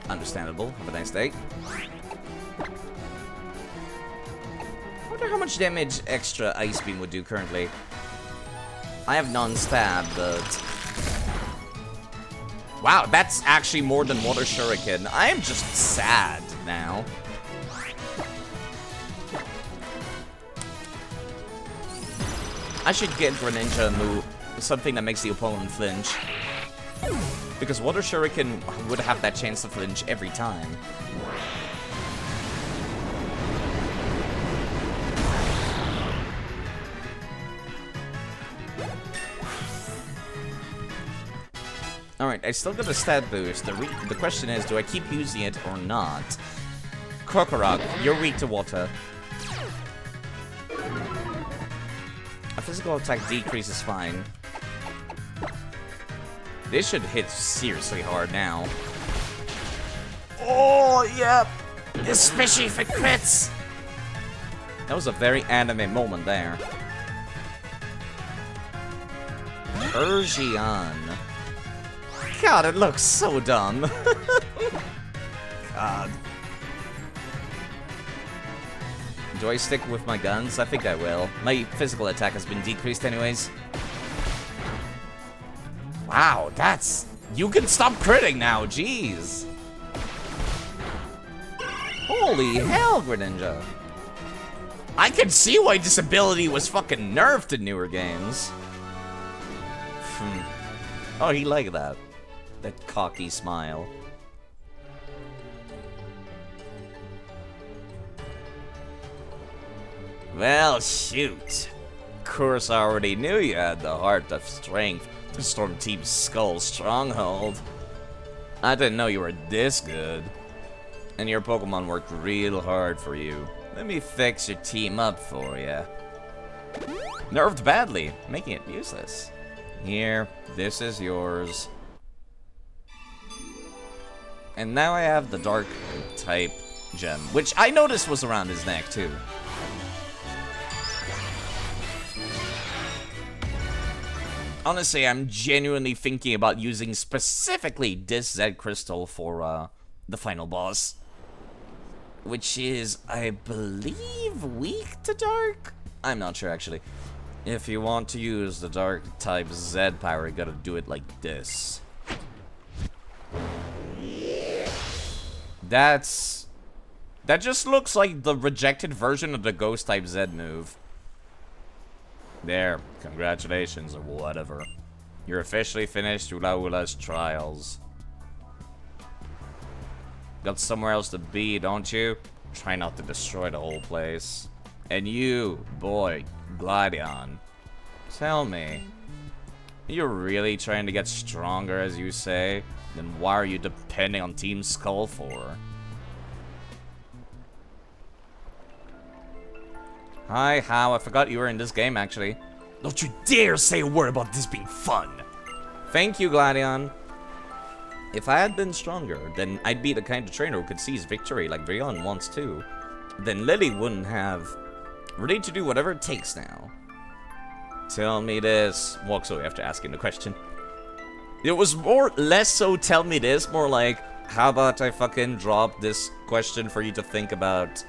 Understandable. Have a nice day. I wonder how much damage extra Ice Beam would do currently. I have non-stab, but... Wow, that's actually more than Water Shuriken. I am just sad now. I should get Greninja move, something that makes the opponent flinch. Because Water Shuriken would have that chance to flinch every time. Alright, I still got a stat boost. The question is, do I keep using it or not? Krokorok, you're weak to water. A physical attack decrease is fine. This should hit seriously hard now. Oh, yep! Especially if it crits! That was a very anime moment there. Urgion. God, it looks so dumb. God. Do I stick with my guns? I think I will. My physical attack has been decreased anyways. Wow, that's... You can stop critting now, jeez. Holy hell, Greninja. I can see why this ability was fucking nerfed in newer games. Oh, he liked that. That cocky smile. Well, shoot. Of course, I already knew you had the heart of strength to storm Team Skull's stronghold. I didn't know you were this good. And your Pokemon worked real hard for you. Let me fix your team up for you. Nerfed badly, making it useless. Here, this is yours. And now I have the dark type gem, which I noticed was around his neck too. Honestly, I'm genuinely thinking about using specifically this Z crystal for the final boss. Which is, I believe, weak to dark? I'm not sure, actually. If you want to use the dark type Z power, you gotta do it like this. That just looks like the rejected version of the ghost type Z move. There, congratulations or whatever. You're officially finished Ula Ula's trials. Got somewhere else to be, don't you? Try not to destroy the whole place. And you, boy, Gladion, tell me, you're really trying to get stronger as you say? Then why are you depending on Team Skull for? Hi, How, I forgot you were in this game, actually. Don't you dare say a word about this being fun! Thank you, Gladion. If I had been stronger, then I'd be the kind of trainer who could seize victory like Brion wants to. Then Lily wouldn't have ready to do whatever it takes now. Tell me this. Walks away after asking the question. It was less so tell me this, more like, how about I fucking drop this question for you to think about.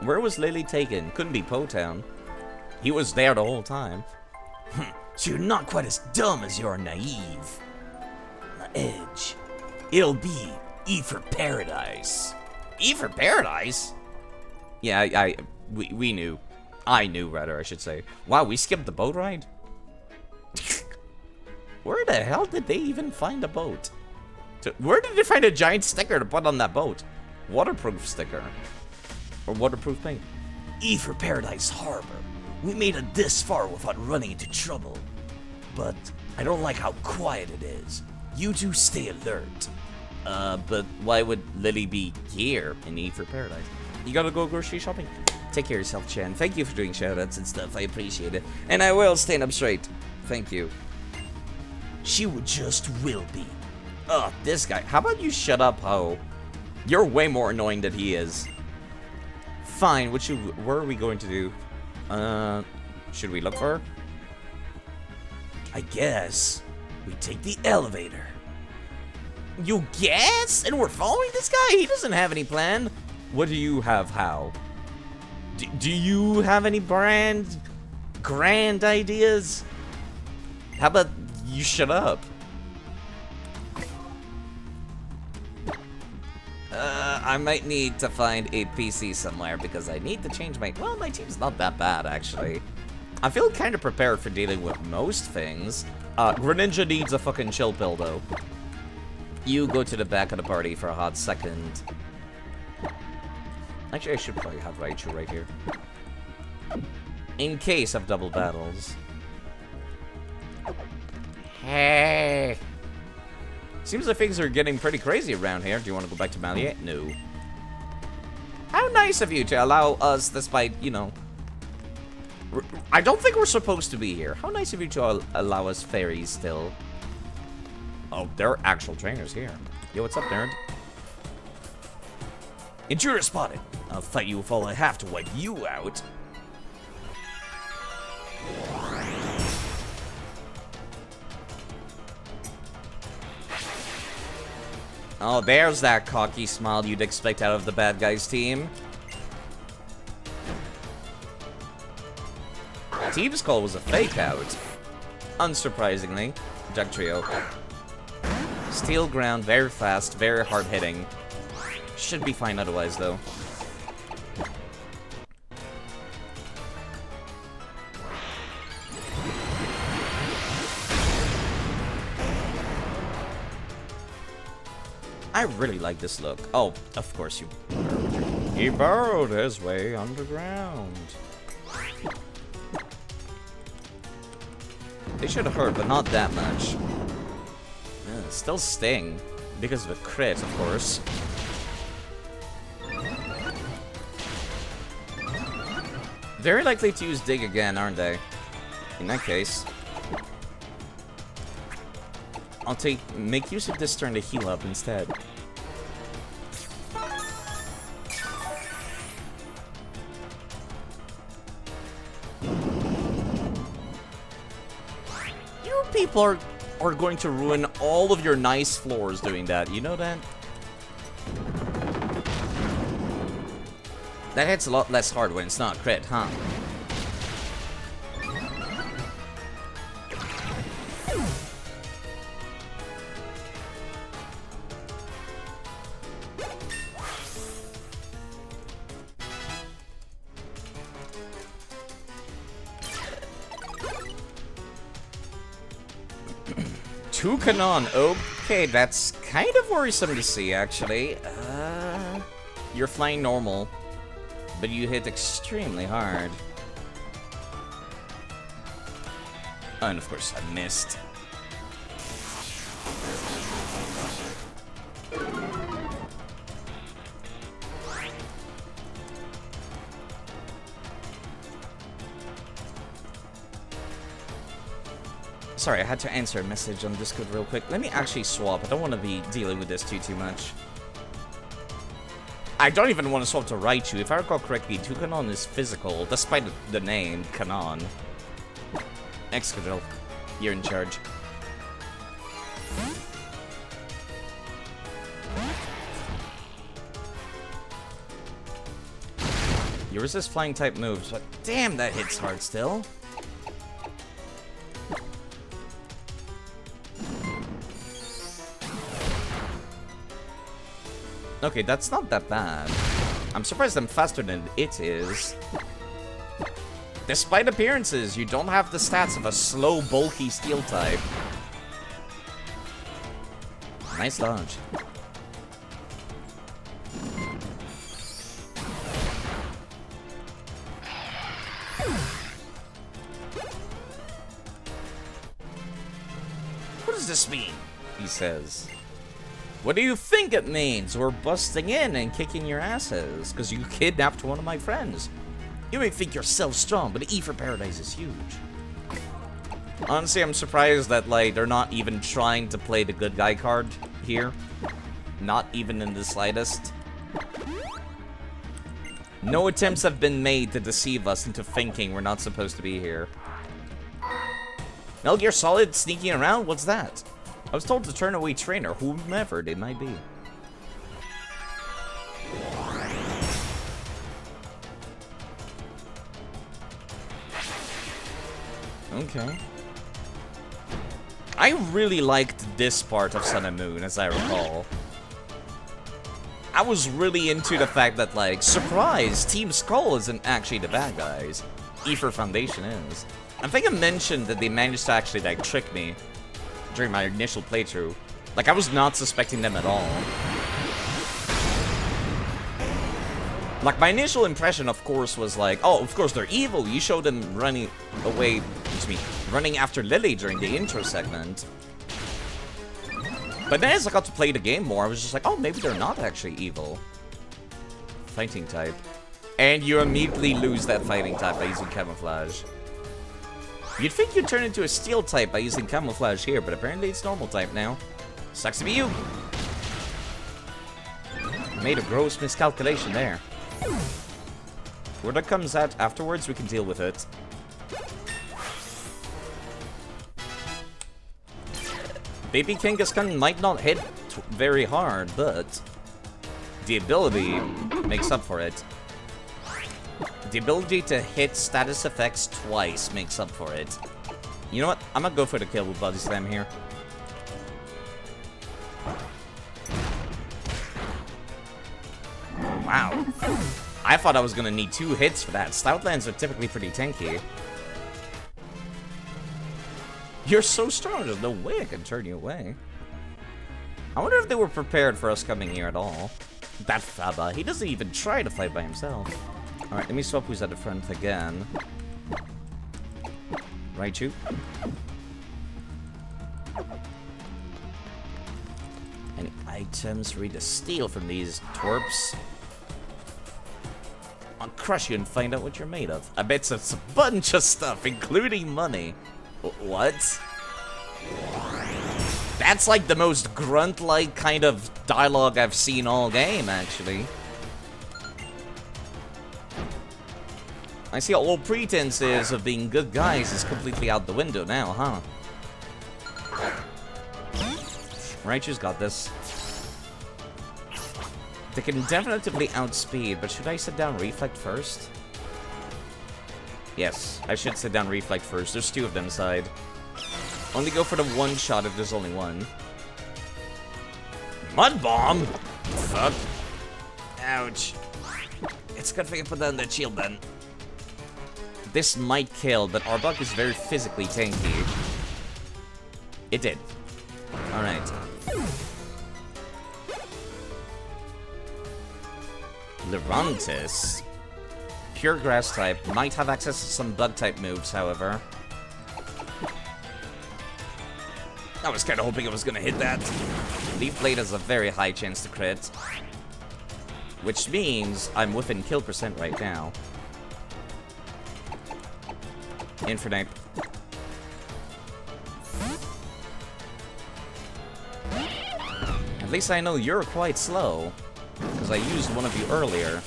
Where was Lily taken? Couldn't be Potown. He was there the whole time. So you're not quite as dumb as you're naive. Edge. It'll be E for Paradise. E for Paradise? Yeah, we knew. I knew, rather, I should say. Wow, we skipped the boat ride? Where the hell did they even find a boat? Where did they find a giant sticker to put on that boat? Waterproof sticker. Or waterproof paint. E for Paradise Harbor. We made it this far without running into trouble. But I don't like how quiet it is. You two stay alert. But why would Lily be here in E for Paradise? You gotta go grocery shopping. Take care of yourself, Chan. Thank you for doing shoutouts and stuff. I appreciate it. And I will stand up straight. Thank you. She just will be. Ugh, this guy. How about you shut up, Ho? You're way more annoying than he is. Fine, where are we going to do? Should we look for her? I guess we take the elevator. You guess? And we're following this guy? He doesn't have any plan. What do you have, How? Do you have any grand ideas? How about you shut up? I might need to find a PC somewhere because I need to change my... Well, my team's not that bad, actually. I feel kind of prepared for dealing with most things. Greninja needs a fucking chill pill, though. You go to the back of the party for a hot second. Actually, I should probably have Raichu right here. In case of double battles. Hey! Seems like things are getting pretty crazy around here. Do you want to go back to Maliet? No. How nice of you to allow us, despite, you know... I don't think we're supposed to be here. How nice of you to allow us fairies still. Oh, there are actual trainers here. Yo, what's up, nerd? Intruder spotted. I'll fight you with all I have to wipe you out. Oh, there's that cocky smile you'd expect out of the bad guys team. Team Skull was a fake out. Unsurprisingly. Dugtrio. Steel ground, very fast, very hard hitting. Should be fine otherwise, though. I really like this look. Oh, of course you... He burrowed his way underground. They should have hurt, but not that much. Still sting. Because of a crit, of course. Very likely to use Dig again, aren't they? In that case. I'll make use of this turn to heal up instead. You people are going to ruin all of your nice floors doing that. You know that? That hits a lot less hard when it's not crit, huh? Two Canon. Okay, that's kind of worrisome to see, actually. You're flying normal, but you hit extremely hard. Oh, and of course, I missed. Sorry, I had to answer a message on Discord real quick. Let me actually swap. I don't want to be dealing with this too much. I don't even want to swap to Raichu. If I recall correctly, Tucanon is physical, despite the name, Canon. Excadrill, you're in charge. You resist flying type moves, but damn, that hits hard still. Okay, that's not that bad. I'm surprised I'm faster than it is. Despite appearances, you don't have the stats of a slow, bulky steel type. Nice dodge. What does this mean? He says. What do you think it means? We're busting in and kicking your asses because you kidnapped one of my friends. You may think yourself strong, but E for Paradise is huge. Honestly, I'm surprised that, like, they're not even trying to play the good guy card here. Not even in the slightest. No attempts have been made to deceive us into thinking we're not supposed to be here. Metal Gear Solid sneaking around? What's that? I was told to turn away trainer, whomever they might be. Okay. I really liked this part of Sun and Moon, as I recall. I was really into the fact that, like, surprise, Team Skull isn't actually the bad guys. Ether Foundation is. I think I mentioned that they managed to actually, like, trick me during my initial playthrough. Like, I was not suspecting them at all. Like, my initial impression, of course, was like, oh, of course, they're evil. You showed them running away, running after Lily during the intro segment. But then as I got to play the game more, I was just like, oh, maybe they're not actually evil. Fighting type. And you immediately lose that fighting type by using camouflage. You'd think you'd turn into a steel type by using camouflage here, but apparently it's normal type now. Sucks to be you. Made a gross miscalculation there. Where that comes out afterwards, we can deal with it. Baby Kangaskhan might not hit very hard, but the ability makes up for it. The ability to hit status effects twice makes up for it. You know what? I'm gonna go for the kill with Body Slam here. Wow. I thought I was gonna need 2 hits for that. Stoutlands are typically pretty tanky. You're so strong, there's no way I can turn you away. I wonder if they were prepared for us coming here at all. That Faba, he doesn't even try to fight by himself. Alright, let me swap who's at the front again. Raichu. Any items for me to steal from these twerps? I'll crush you and find out what you're made of. I bet it's a bunch of stuff, including money. What? That's like the most grunt-like kind of dialogue I've seen all game, actually. I see all pretenses of being good guys is completely out the window now, huh? Raichu's got this. They can definitely outspeed, but should I sit down Reflect first? Yes, I should sit down Reflect first. There's 2 of them side. Only go for the one shot if there's only one. Mud bomb? Fuck. Ouch. It's good for you to put down that shield then. This might kill, but Arbok is very physically tanky. It did. Alright. Lurantis. Pure grass type. Might have access to some bug type moves, however. I was kind of hoping I was going to hit that. Leaf Blade has a very high chance to crit. Which means I'm within kill percent right now. Infinite. At least I know you're quite slow. Because I used one of you earlier.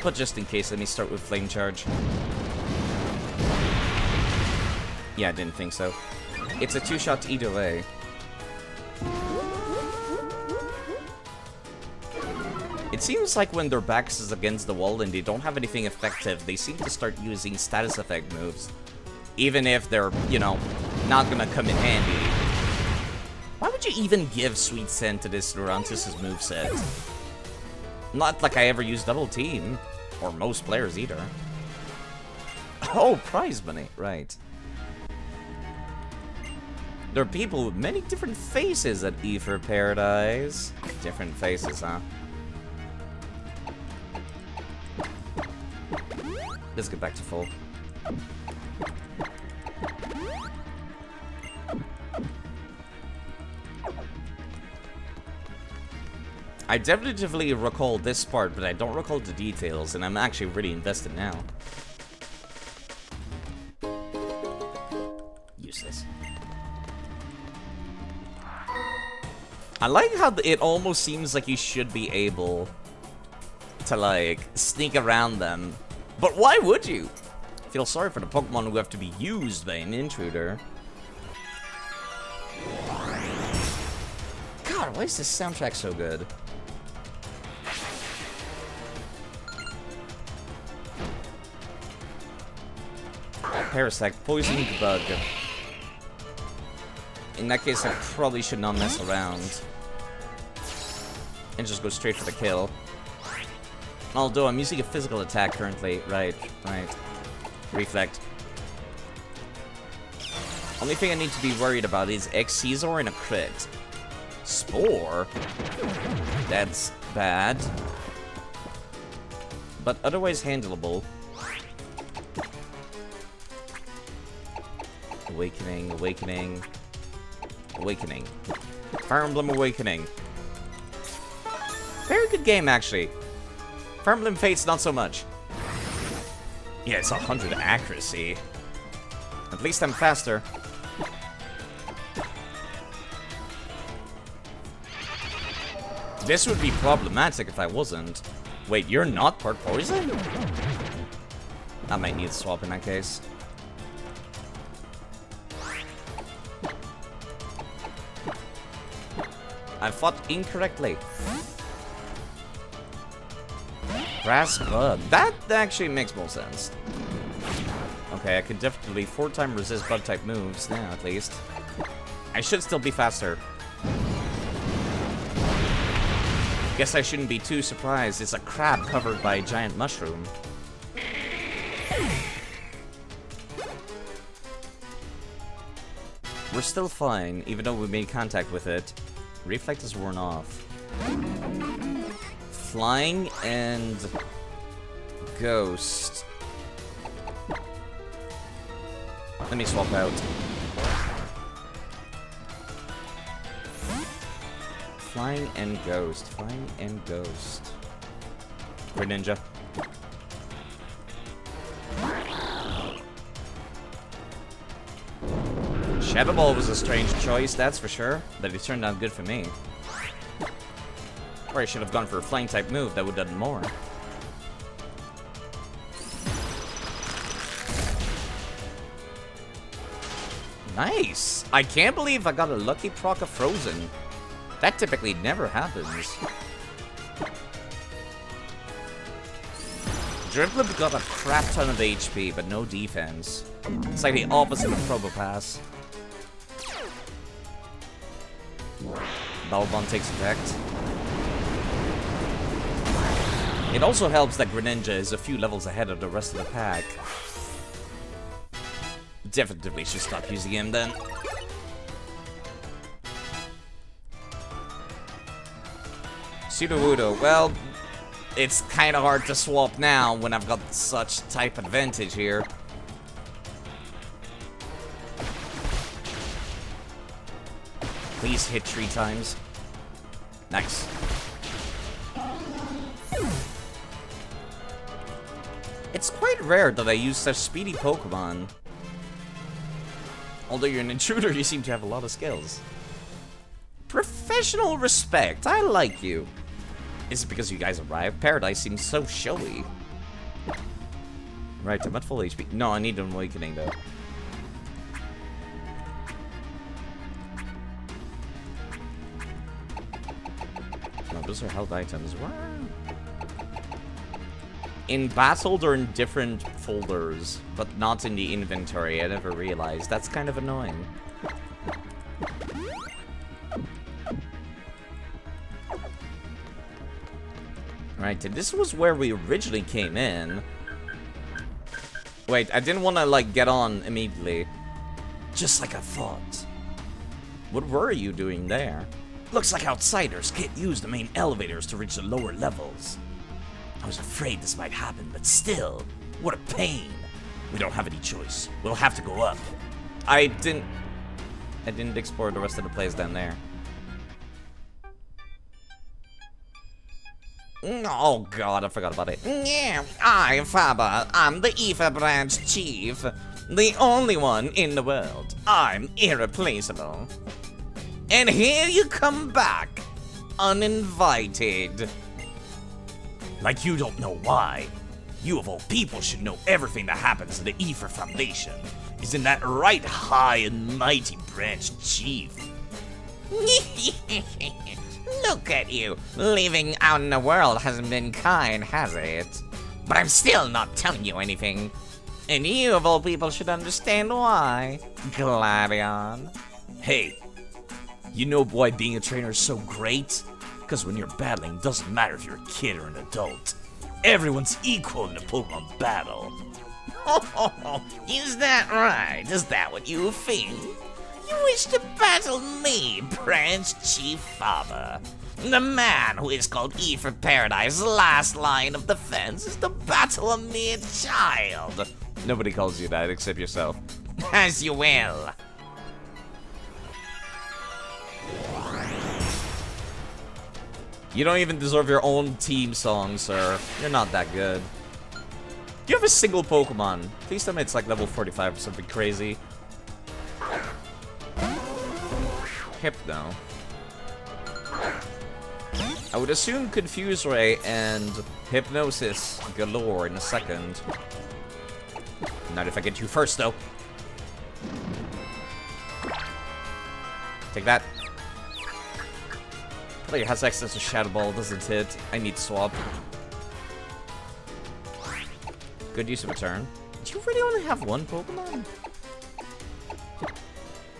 But just in case, let me start with Flame Charge. Yeah, I didn't think so. It's a 2-shot either way. It seems like when their backs is against the wall and they don't have anything effective, they seem to start using status effect moves. Even if they're, you know, not gonna come in handy. Why would you even give Sweet Scent to this Lurantis' moveset? Not like I ever used Double Team. Or most players either. Oh, prize money. Right. There are people with many different faces at Ether Paradise. Different faces, huh? Let's get back to full. I definitely recall this part, but I don't recall the details, and I'm actually really invested now. Useless. I like how it almost seems like you should be able to, like, sneak around them. But why would you? I feel sorry for the Pokemon who have to be used by an intruder. God, why is this soundtrack so good? Parasect, poison bug. In that case, I probably should not mess around. And just go straight for the kill. Although I'm using a physical attack currently. Right. Reflect. Only thing I need to be worried about is X-Caesar and a crit. Spore? That's bad. But otherwise handleable. Awakening. Fire Emblem Awakening. Very good game, actually. Fire Emblem Fates, not so much. Yeah, it's 100 accuracy. At least I'm faster. This would be problematic if I wasn't. Wait, you're not part poison? I might need to swap in that case. I fought incorrectly. Grass bug. That actually makes more sense. Okay, I can definitely 4-time resist bug type moves now, at least. I should still be faster. Guess I shouldn't be too surprised. It's a crab covered by a giant mushroom. We're still fine, even though we made contact with it. Reflect is worn off. Flying and Ghost. Let me swap out. Flying and Ghost. Flying and Ghost. Greninja. Shadow Ball was a strange choice, that's for sure, but it turned out good for me. Or I should have gone for a flying type move, that would have done more. Nice! I can't believe I got a lucky proc of Frozen. That typically never happens. Dribblip got a crap ton of HP, but no defense. It's like the opposite of Probopass. Balbon takes effect. It also helps that Greninja is a few levels ahead of the rest of the pack. Definitely should stop using him then. Sudowoodo, well, it's kind of hard to swap now when I've got such type advantage here. Please hit 3 times. Nice. It's quite rare that I use such speedy Pokemon. Although you're an intruder, you seem to have a lot of skills. Professional respect, I like you. Is it because you guys arrived? Paradise seems so showy. Right, I'm at full HP. No, I need an awakening though. No, those are health items. Wow. In battle, they're in different folders, but not in the inventory. I never realized. That's kind of annoying. Right, and this was where we originally came in. Wait, I didn't want to, like, get on immediately. Just like I thought. What were you doing there? Looks like outsiders can't use the main elevators to reach the lower levels. I was afraid this might happen, but still, what a pain. We don't have any choice. We'll have to go up. I didn't explore the rest of the place down there. Oh god, I forgot about it. Yeah, Faber, I'm the Aether Branch Chief. The only one in the world. I'm irreplaceable. And here you come back, uninvited. Like you don't know why. You of all people should know everything that happens in the Aether Foundation. Isn't that right, high and mighty Branch Chief? Look at you. Living out in the world hasn't been kind, has it? But I'm still not telling you anything. And you of all people should understand why. Gladion. Hey, you know why being a trainer is so great? Because when you're battling, it doesn't matter if you're a kid or an adult. Everyone's equal in a Pokemon battle. Oh, is that right? Is that what you think? You wish to battle me, Branch Chief Faber. The man who is called Aether Paradise's last line of defense is to battle a mere child. Nobody calls you that except yourself. As you will. You don't even deserve your own team song, sir. You're not that good. Do you have a single Pokemon? Please tell me it's like level 45 or something crazy. Hypno. I would assume Confuse Ray and Hypnosis galore in a second. Not if I get you first, though. Take that. Player has access to Shadow Ball, doesn't hit. I need swap. Good use of a turn. Do you really only have one Pokemon?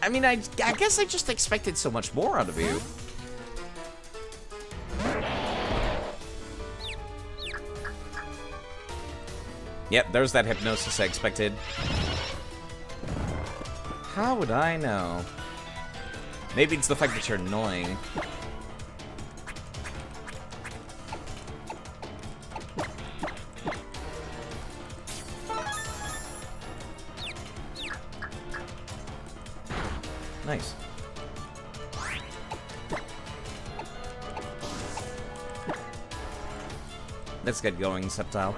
I mean, I guess I just expected so much more out of you. Yep, there's that Hypnosis I expected. How would I know? Maybe it's the fact that you're annoying. Nice. Let's get going, Sceptile.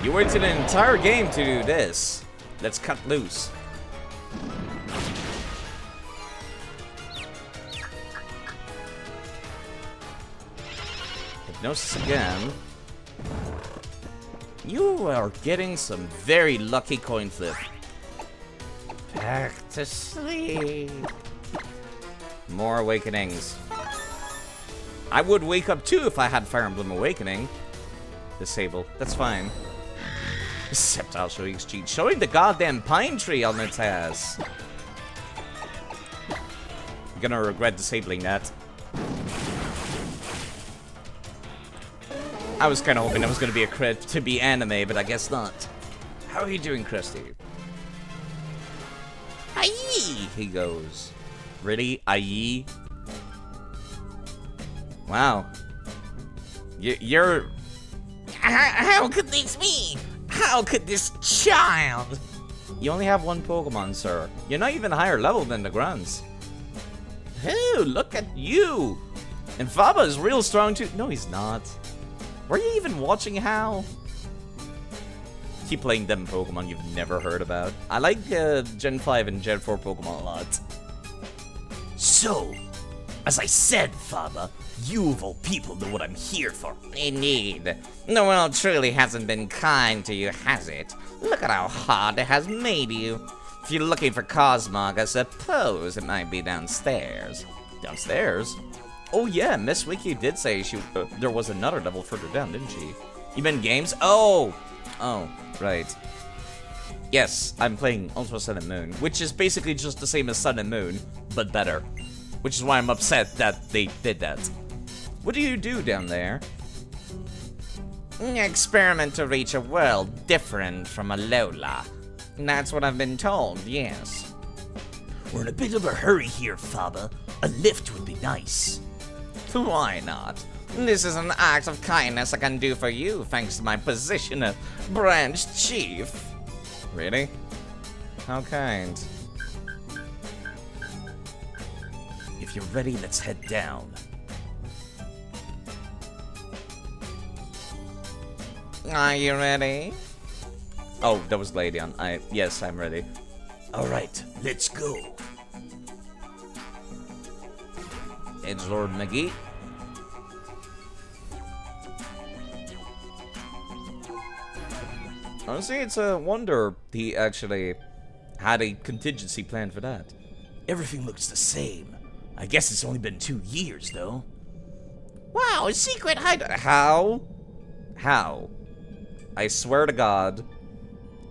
You waited an entire game to do this. Let's cut loose. Hypnosis again. You are getting some very lucky coin flip. Back to sleep. More awakenings. I would wake up too if I had Fire Emblem Awakening. Disable. That's fine. Except I'll show you cheat. Showing the goddamn pine tree on its ass. I'm gonna regret disabling that. I was kind of hoping it was gonna be a crit to be anime, but I guess not. How are you doing, Christy? Aye, he goes. Really? Aye? Wow. You're... How could this be? How could this child? You only have one Pokemon, sir. You're not even higher level than the grunts. Oh, look at you. And Faba is real strong too. No, he's not. Were you even watching How? Keep playing them Pokemon you've never heard about. I like Gen 5 and Gen 4 Pokemon a lot. So, as I said, Faba, you of all people know what I'm here for. Indeed. The world truly hasn't been kind to you, has it? Look at how hard it has made you. If you're looking for Cosmog, I suppose it might be downstairs. Downstairs? Oh yeah, Miss Wiki did say there was another level further down, didn't she? You meant games? Oh! Oh, right. Yes, I'm playing Ultra Sun and Moon, which is basically just the same as Sun and Moon, but better. Which is why I'm upset that they did that. What do you do down there? Experiment to reach a world different from Alola. That's what I've been told, yes. We're in a bit of a hurry here, Faba. A lift would be nice. Why not? This is an act of kindness I can do for you, thanks to my position of branch chief. Really? How kind. If you're ready, let's head down. Are you ready? Oh, that was Gladion. Yes, I'm ready. Alright, let's go. Edgelord McGee. Honestly, it's a wonder he actually had a contingency plan for that. Everything looks the same. I guess it's only been 2 years, though. Wow, a secret hideout. How? How? I swear to God,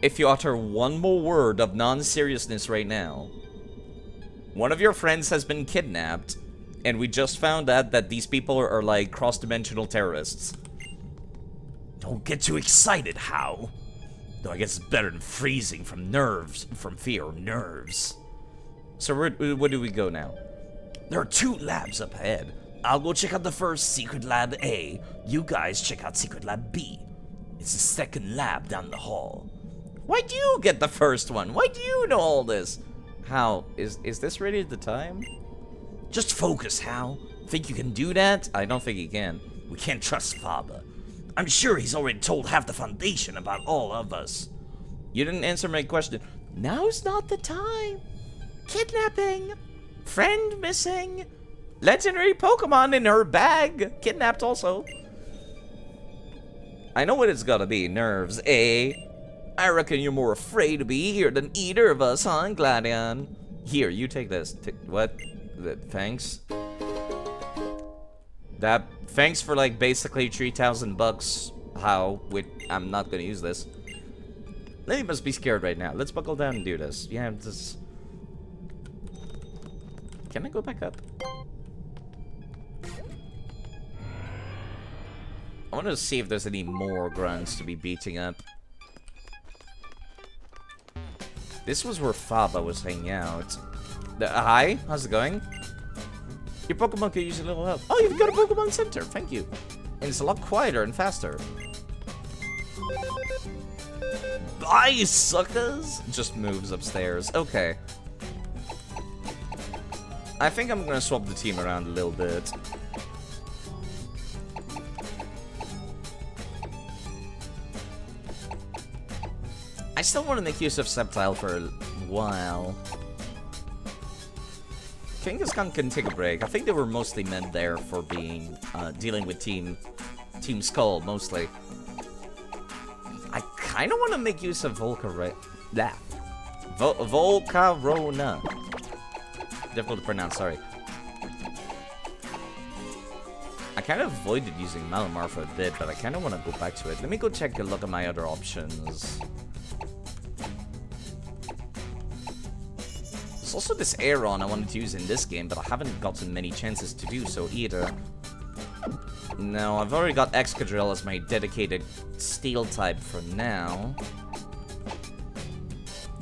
if you utter one more word of non-seriousness right now, one of your friends has been kidnapped, and we just found out that these people are like cross-dimensional terrorists. Don't get too excited, How. Though I guess it's better than freezing from fear or nerves. So where do we go now? There are 2 labs up ahead. I'll go check out the first Secret Lab A. You guys check out Secret Lab B. It's the second lab down the hall. Why do you get the first one? Why do you know all this? How? Is this really the time? Just focus, Hal. Think you can do that? I don't think he can. We can't trust Faba. I'm sure he's already told half the Foundation about all of us. You didn't answer my question. Now's not the time. Kidnapping. Friend missing. Legendary Pokemon in her bag. Kidnapped also. I know what it's gotta be. Nerves, eh? I reckon you're more afraid to be here than either of us, huh, Gladion? Here, you take this. What? Thanks? Thanks for, like, basically 3,000 bucks. How? I'm not gonna use this. Lily must be scared right now. Let's buckle down and do this. Yeah, this... Can I go back up? I want to see if there's any more grunts to be beating up. This was where Faba was hanging out. Hi, how's it going? Your Pokemon could use a little help. Oh, you've got a Pokemon Center, thank you. And it's a lot quieter and faster. Bye, suckers! Just moves upstairs. Okay. I think I'm gonna swap the team around a little bit. still want to make use of Subtile for a while. Kangaskhan can take a break. I think they were mostly meant there for being, dealing with Team Skull, mostly. I kind of want to make use of Volcarona. Difficult to pronounce, sorry. I kind of avoided using Malamar for a bit, but I kind of want to go back to it. Let me go take a look at my other options. There's also this Aeron I wanted to use in this game, but I haven't gotten many chances to do so either. No, I've already got Excadrill as my dedicated Steel type for now.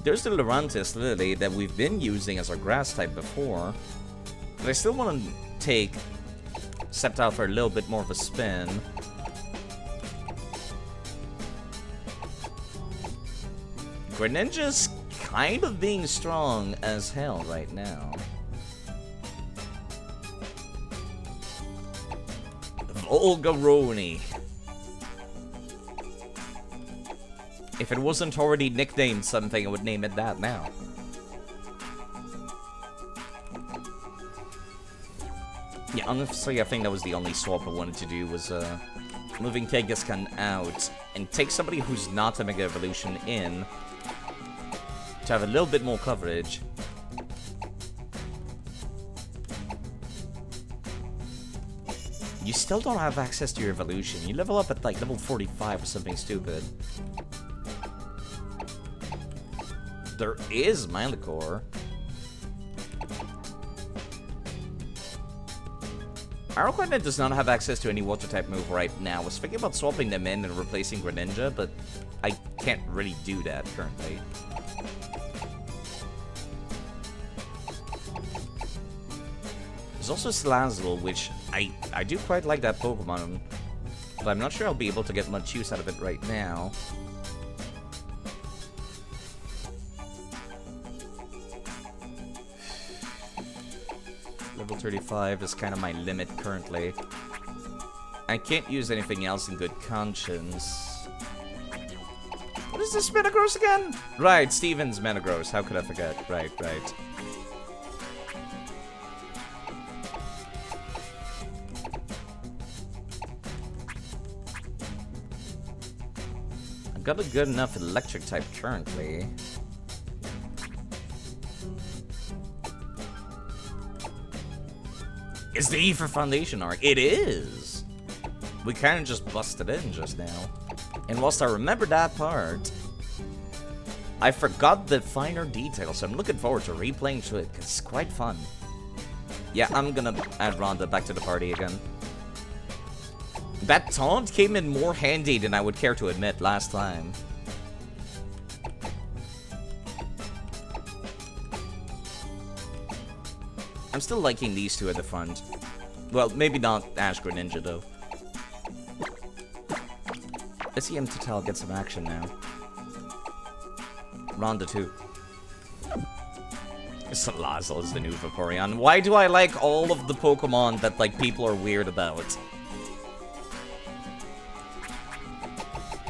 There's the Lurantis Lily that we've been using as our Grass type before. But I still want to take Sceptile for a little bit more of a spin. Greninja's kind of being strong as hell right now. Volgaroni. If it wasn't already nicknamed something, I would name it that now. Yeah, honestly, I think that was the only swap I wanted to do, was moving Kangaskhan out and take somebody who's not a Mega Evolution in to have a little bit more coverage. You still don't have access to your evolution. You level up at like level 45 or something stupid. There is Milocore. Araquanid does not have access to any water type move right now. I was thinking about swapping them in and replacing Greninja, but I can't really do that currently. There's also Salazzle, which I do quite like that Pokemon, but I'm not sure I'll be able to get much use out of it right now. Level 35 is kind of my limit currently. I can't use anything else in good conscience. What is this Metagross again? Right, Steven's Metagross. How could I forget? Right. I've got a good enough electric type currently. Is the Aether Foundation arc? It is! We kind of just busted in just now. And whilst I remember that part, I forgot the finer details, so I'm looking forward to replaying through it, because it's quite fun. Yeah, I'm gonna add Rhonda back to the party again. That taunt came in more handy than I would care to admit last time. I'm still liking these two at the front. Well, maybe not Ash Greninja, though. Let's see Total get some action now. Rhonda, too. Salazzle is the new Vaporeon. Why do I like all of the Pokemon that, like, people are weird about?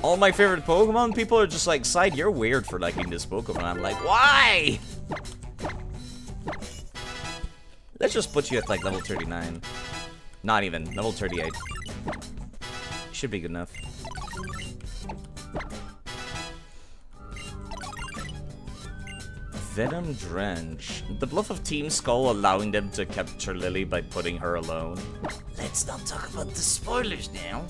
All my favorite Pokemon, people are just like, Side, you're weird for liking this Pokemon. I'm like, why? Let's just put you at like level 39. Not even, level 38. Should be good enough. Venom Drench. The bluff of Team Skull allowing them to capture Lily by putting her alone. Let's not talk about the spoilers now.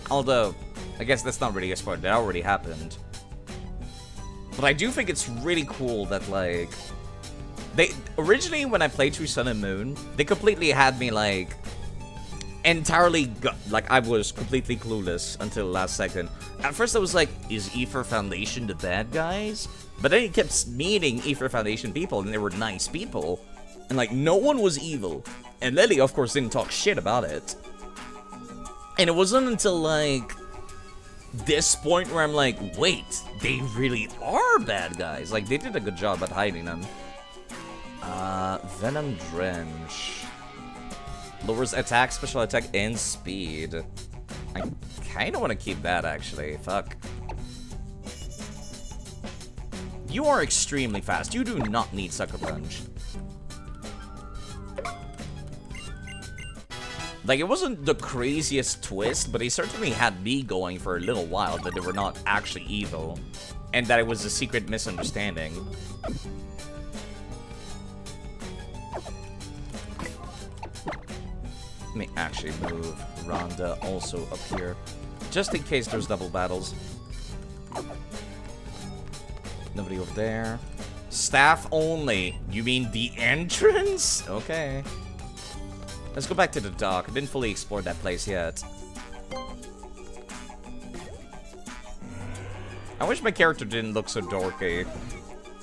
Although, I guess that's not really a spoiler, that already happened. But I do think it's really cool that, like, originally, when I played through Sun and Moon, they completely had me, like, entirely, like, I was completely clueless until the last second. At first, I was like, is Aether Foundation the bad guys? But then it kept meeting Aether Foundation people, and they were nice people. And, like, no one was evil. And Lily, of course, didn't talk shit about it. And it wasn't until, like, this point where I'm like, wait, they really are bad guys. Like, they did a good job at hiding them. Venom Drench. Lowers attack, special attack, and speed. I kind of want to keep that, actually. Fuck. You are extremely fast. You do not need Sucker Punch. Like, it wasn't the craziest twist, but he certainly had me going for a little while that they were not actually evil. And that it was a secret misunderstanding. Let me actually move Rhonda also up here. Just in case there's double battles. Nobody over there. Staff only. You mean the entrance? Okay. Let's go back to the dock. I didn't fully explore that place yet. I wish my character didn't look so dorky.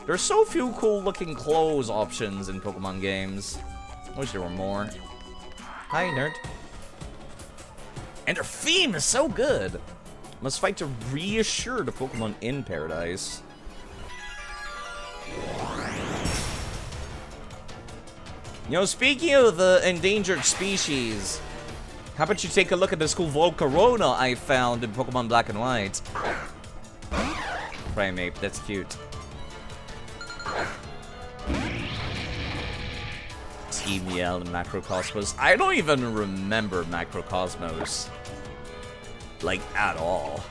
There's so few cool looking clothes options in Pokemon games. I wish there were more. Hi, nerd. And their theme is so good. Must fight to reassure the Pokemon in Paradise. You know, speaking of the endangered species, how about you take a look at this cool Volcarona I found in Pokemon Black and White? Primate, that's cute. Team Yell and Macrocosmos. I don't even remember Macrocosmos. Like, at all.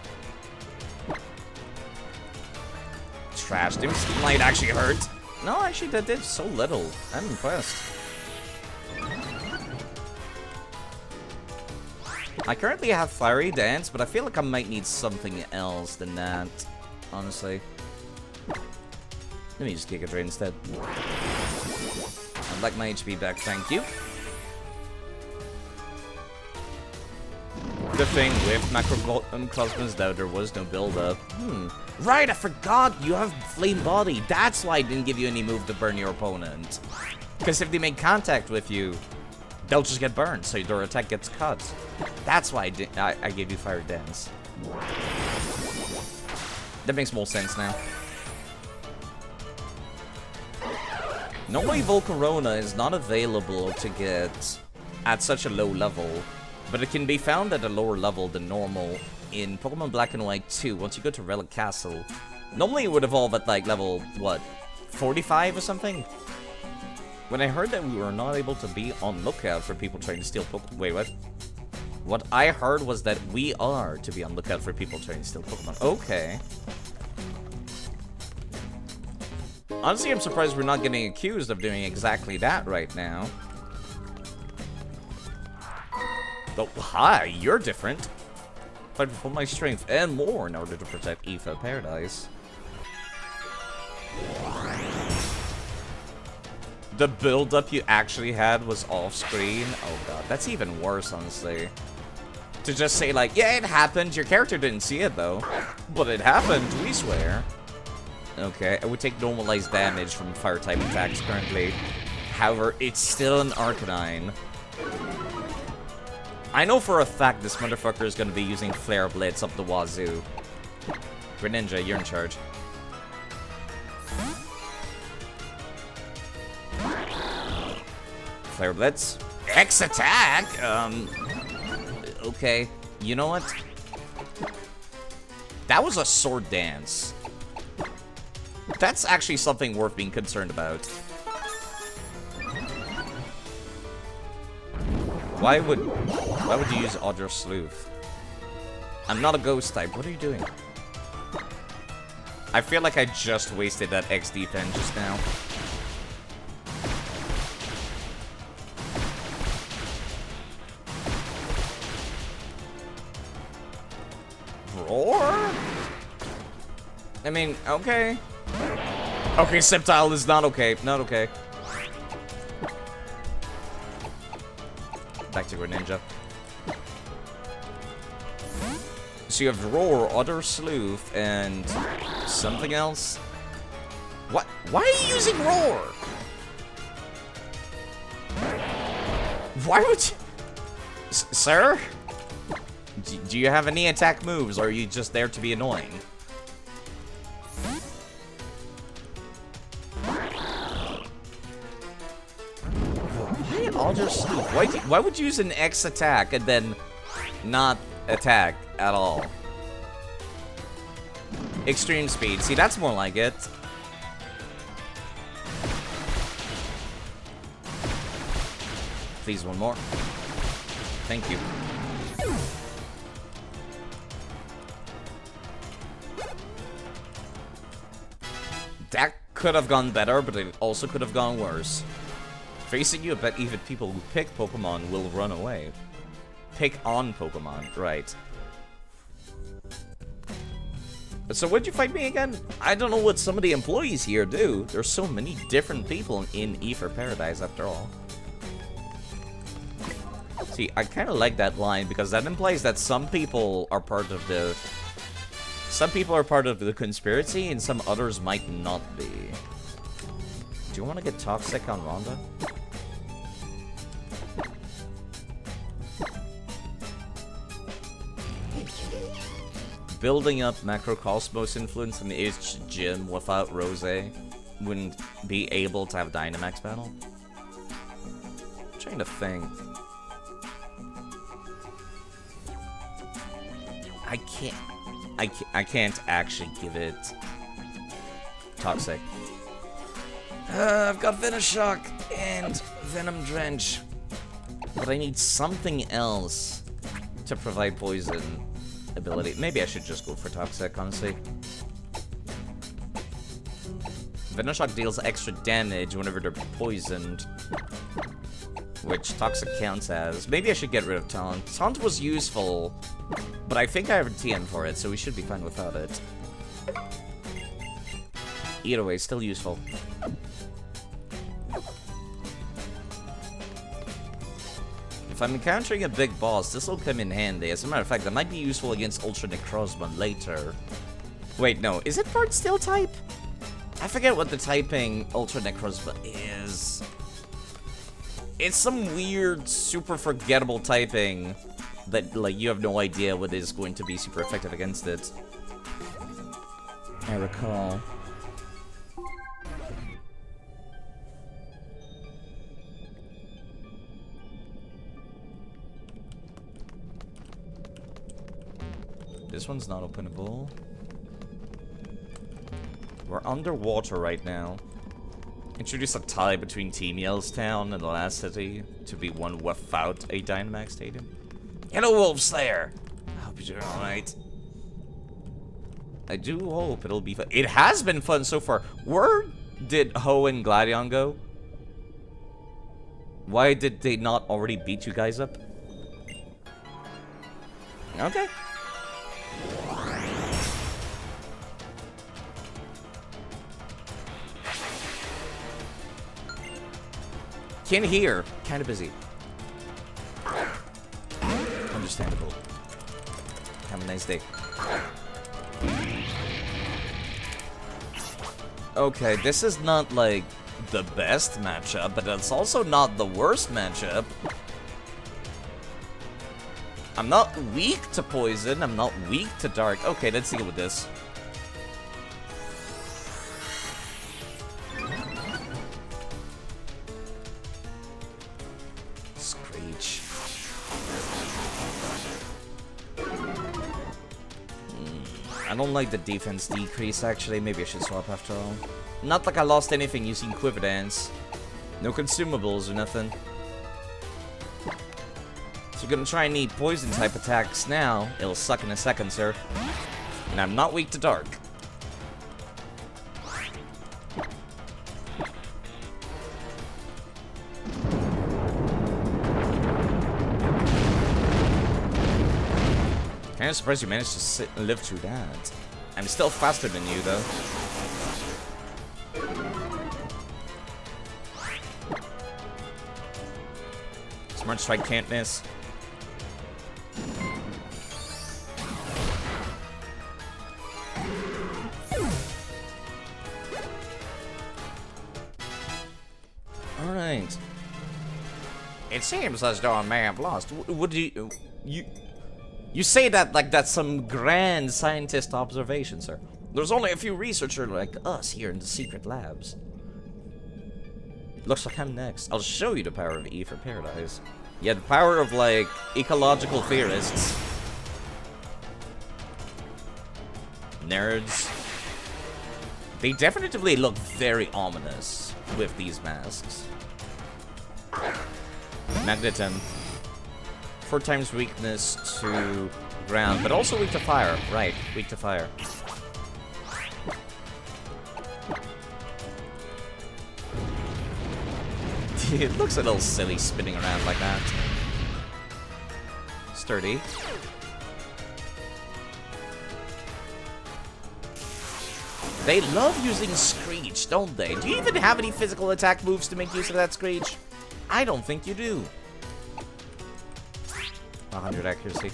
Trash. This might actually hurt. No, actually, that did so little. I'm impressed. I currently have Fiery Dance, but I feel like I might need something else than that, honestly. Let me just Giga Drain instead. I'd like my HP back, thank you. The thing with Macrocosmos though, there was no build-up. Right, I forgot you have Flame Body. That's why I didn't give you any move to burn your opponent. Because if they make contact with you, they'll just get burned, so their attack gets cut. That's why I gave you Fire Dance. That makes more sense now. Normally Volcarona is not available to get at such a low level, but it can be found at a lower level than normal in Pokemon Black and White 2 once you go to Relic Castle. Normally it would evolve at like level, what, 45 or something? When I heard that we were not able to be on lookout for people trying to steal Pokemon... Wait, what? What I heard was that we are to be on lookout for people trying to steal Pokemon. Okay. Honestly, I'm surprised we're not getting accused of doing exactly that right now. Oh, hi, you're different. Fight with all my strength and more in order to protect Aoife Paradise. The build-up you actually had was off-screen? Oh god, that's even worse, honestly. To just say like, yeah, it happened, your character didn't see it though. But it happened, we swear. Okay, I would take normalized damage from fire-type attacks currently. However, it's still an Arcanine. I know for a fact this motherfucker is gonna be using Flare Blitz up the wazoo. Greninja, you're in charge. Flare Blitz. X attack? Okay. You know what? That was a sword dance. That's actually something worth being concerned about. Why would you use Audra Sleuth? I'm not a ghost type. What are you doing? I feel like I just wasted that X defense just now. Roar? I mean, okay. Okay, Sceptile is not okay. Not okay. Back to Greninja. So you have Roar, Other Sleuth, and something else? What? Why are you using Roar? Why would you... Sir? Do you have any attack moves, or are you just there to be annoying? Why would you use an X attack and then not attack at all? Extreme speed. See, that's more like it. Please, one more. Thank you. That could have gone better, but it also could have gone worse. Facing you, I bet even people who pick Pokemon will run away. Pick on Pokemon, right. So what'd you fight me again? I don't know what some of the employees here do. There's so many different people in Ether Paradise after all. See, I kind of like that line because that implies that some people are part of the... Some people are part of the conspiracy and some others might not be. Do you want to get toxic on Rhonda? Building up Macrocosmos influence in each gym without Rose wouldn't be able to have Dynamax battle? I'm trying to think. I can't actually give it Toxic. I've got Venoshock and Venom Drench. But I need something else to provide poison ability. Maybe I should just go for Toxic, honestly. Venoshock deals extra damage whenever they're poisoned, which Toxic counts as. Maybe I should get rid of Taunt. Taunt was useful, but I think I have a TM for it, so we should be fine without it. Either way, still useful. If I'm encountering a big boss, this will come in handy. As a matter of fact, that might be useful against Ultra Necrozma later. Wait, no. Is it part Steel type? I forget what the typing Ultra Necrozma is. It's some weird, super forgettable typing that, like, you have no idea what is going to be super effective against it. I recall. This one's not openable. We're underwater right now. Introduce a tie between Team Yellstown and the last city to be one without a Dynamax Stadium. Hello, Wolf Slayer! I hope you're doing alright. I do hope it'll be fun. It has been fun so far. Where did Ho and Gladion go? Why did they not already beat you guys up? Okay. Can't hear. Kind of busy. Understandable. Have a nice day. Okay, this is not like the best matchup, but it's also not the worst matchup. I'm not weak to poison. I'm not weak to dark. Okay, let's deal with this. Screech. I don't like the defense decrease, actually. Maybe I should swap after all. Not like I lost anything using Quiver Dance. No consumables or nothing. So you're gonna try and need poison type attacks now. It'll suck in a second, sir. And I'm not weak to dark. Kinda surprised you managed to live through that. I'm still faster than you, though. Smart Strike can't miss. Alright. It seems as though I may have lost. Would you say that like that's some grand scientist observation, sir. There's only a few researchers like us here in the secret labs. Looks like I'm next. I'll show you the power of E for Paradise. Yeah, the power of, like, ecological theorists. Nerds. They definitively look very ominous with these masks. Magneton. 4 times weakness to ground, but also weak to fire. Right, weak to fire. It looks a little silly spinning around like that. Sturdy. They love using Screech, don't they? Do you even have any physical attack moves to make use of that Screech? I don't think you do. 100 accuracy.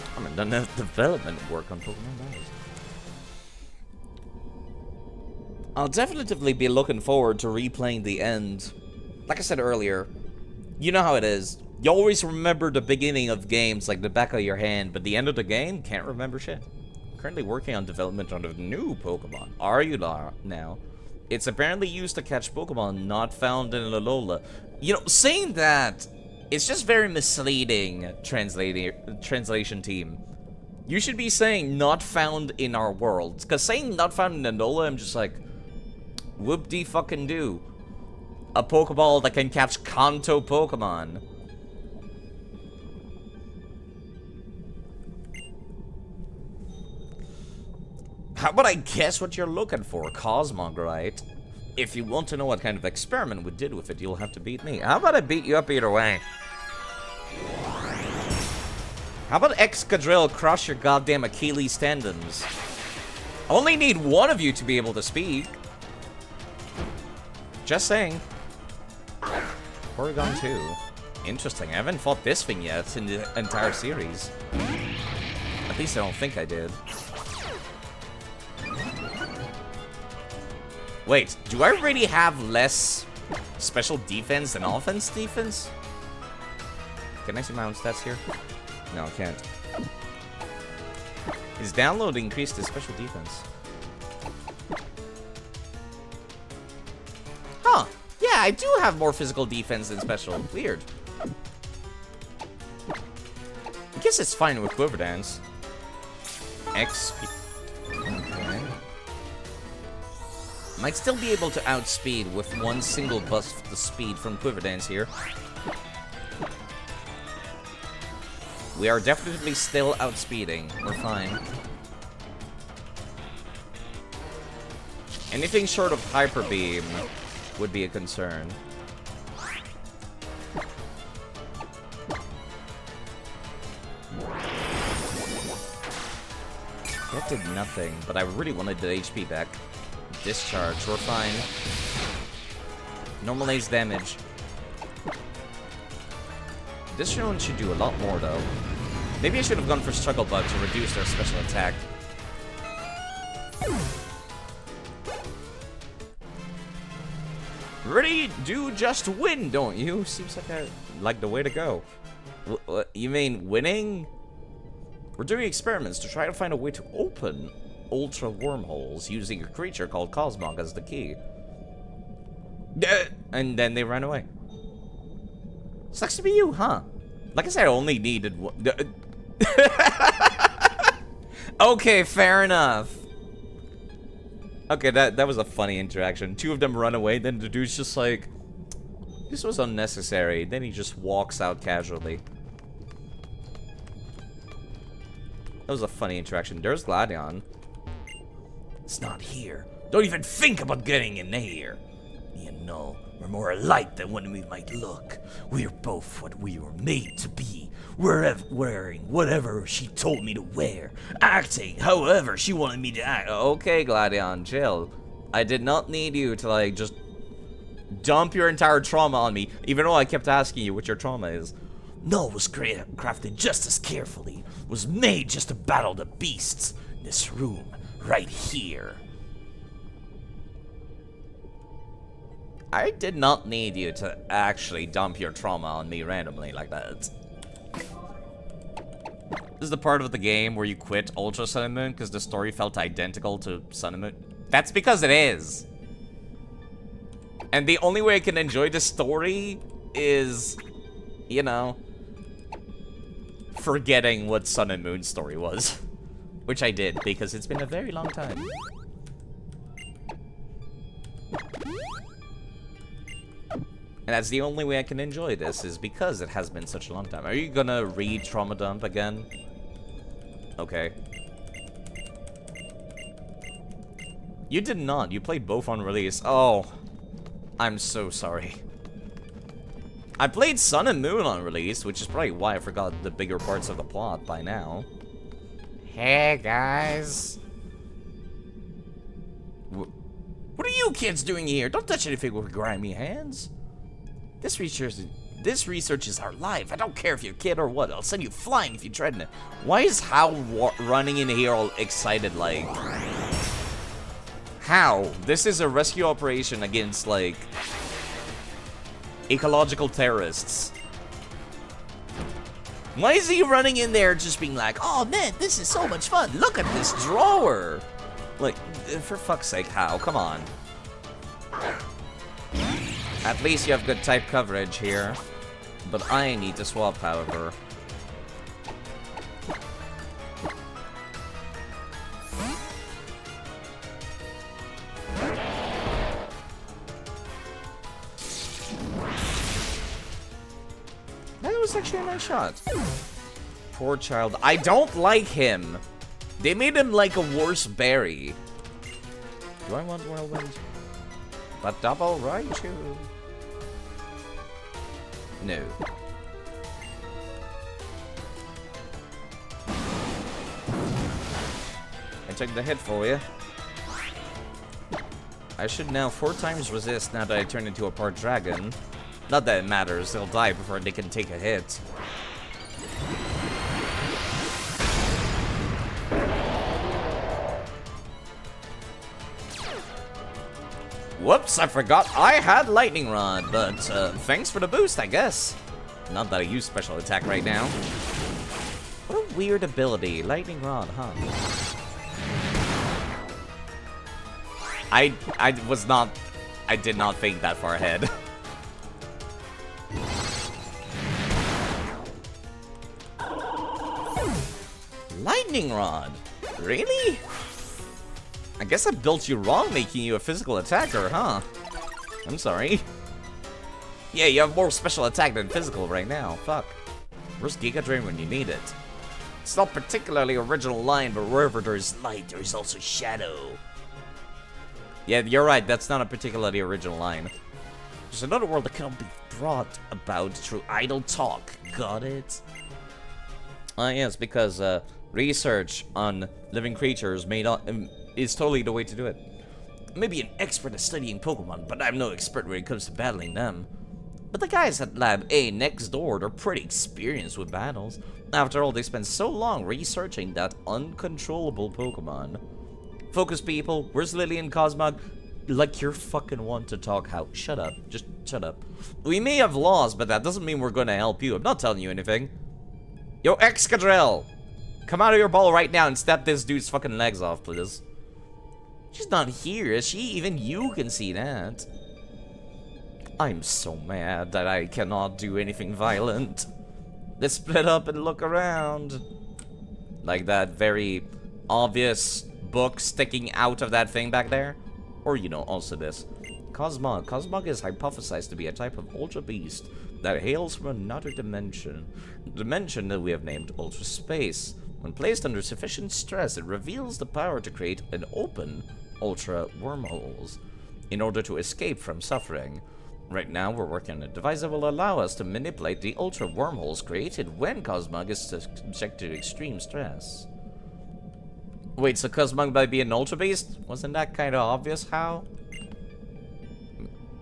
I haven't done enough development work on Pokemon Battles. I'll definitely be looking forward to replaying the end. Like I said earlier, you know how it is. You always remember the beginning of games like the back of your hand, but the end of the game, can't remember shit. Currently working on development on a new Pokemon. Are you now? It's apparently used to catch Pokemon not found in Alola. You know, saying that, it's just very misleading, translation team. You should be saying not found in our world. Because saying not found in Alola, I'm just like, whoop-de-fucking-do. A Pokeball that can catch Kanto Pokemon. How about I guess what you're looking for, Cosmogrite? If you want to know what kind of experiment we did with it, you'll have to beat me. How about I beat you up either way? How about Excadrill crush your goddamn Achilles tendons? Only need one of you to be able to speak. Just saying. Porygon 2. Interesting. I haven't fought this thing yet in the entire series. At least I don't think I did. Wait, do I really have less special defense than offense defense? Can I see my own stats here? No, I can't. His download increased his special defense. Huh. Yeah, I do have more physical defense than special. Weird. I guess it's fine with Quiver Dance. XP. Okay. Might still be able to outspeed with one single buff the speed from Quiver Dance here. We are definitely still outspeeding. We're fine. Anything short of Hyper Beam would be a concern. That did nothing, but I really wanted the HP back. Discharge, we're fine. Normalize damage. This one should do a lot more, though. Maybe I should have gone for Struggle Bug to reduce their special attack. Really do just win, don't you? Seems like the way to go. What, you mean winning? We're doing experiments to try to find a way to open ultra wormholes using a creature called Cosmog as the key. And then they ran away. Sucks to be you, huh? Like I said, I only needed one. Okay, fair enough. Okay, that was a funny interaction. Two of them run away, then the dude's just like, this was unnecessary. Then he just walks out casually. That was a funny interaction. There's Gladion. It's not here. Don't even think about getting in here. You know, we're more alike than what we might look. We're both what we were made to be. Wearing whatever she told me to wear. Acting however she wanted me to act. Okay, Gladion, chill. I did not need you to, like, just dump your entire trauma on me, even though I kept asking you what your trauma is. No, it was crafted just as carefully. It was made just to battle the beasts. In this room, right here. I did not need you to actually dump your trauma on me randomly like that. This is the part of the game where you quit Ultra Sun and Moon because the story felt identical to Sun and Moon. That's because it is. And the only way I can enjoy the story is, you know, forgetting what Sun and Moon story was. Which I did, because it's been a very long time. And that's the only way I can enjoy this, is because it has been such a long time. Are you gonna read Trauma Dump again? Okay. You did not. You played both on release. Oh. I'm so sorry. I played Sun and Moon on release, which is probably why I forgot the bigger parts of the plot by now. Hey, guys. What are you kids doing here? Don't touch anything with grimy hands. This research is our life. I don't care if you're a kid or what. I'll send you flying if you tread in it. Why is Hal running in here all excited like? How? This is a rescue operation against, like, ecological terrorists. Why is he running in there just being like, oh man, this is so much fun. Look at this drawer. Like, for fuck's sake, Hal, come on. At least you have good type coverage here. But I need to swap, however. That was actually a nice shot. Poor child. I don't like him. They made him like a worse berry. Do I want whirlwind? But double Raichu. No. I took the hit for you. I should now 4 times resist now that I turned into a part dragon. Not that it matters, they'll die before they can take a hit. Whoops, I forgot I had Lightning Rod, but thanks for the boost, I guess. Not that I use special attack right now. What a weird ability, Lightning Rod, huh? I did not think that far ahead. Lightning Rod? Really? I guess I built you wrong making you a physical attacker, huh? I'm sorry. Yeah, you have more special attack than physical right now. Fuck. Where's Giga Drain when you need it? It's not particularly original line, but wherever there's light, there's also shadow. Yeah, you're right. That's not a particularly original line. There's another world that cannot be brought about through idle talk. Got it? Yes, because research on living creatures is totally the way to do it. Maybe an expert at studying Pokemon, but I'm no expert when it comes to battling them. But the guys at Lab A next door, they're pretty experienced with battles. After all, they spent so long researching that uncontrollable Pokemon. Focus, people. Where's Lily and Cosmog? Like you're fucking one to talk how. Shut up. Just shut up. We may have lost, but that doesn't mean we're gonna help you. I'm not telling you anything. Yo, Excadrill! Come out of your ball right now and step this dude's fucking legs off, please. She's not here, is she? Even you can see that. I'm so mad that I cannot do anything violent. Let's split up and look around. Like that very obvious book sticking out of that thing back there. Or, you know, also this. Cosmog. Cosmog is hypothesized to be a type of Ultra Beast that hails from another dimension. A dimension that we have named Ultra Space. When placed under sufficient stress, it reveals the power to create and open Ultra Wormholes in order to escape from suffering. Right now, we're working on a device that will allow us to manipulate the Ultra Wormholes created when Cosmog is subjected to extreme stress. Wait, so Cosmog might be an Ultra Beast? Wasn't that kind of obvious, how?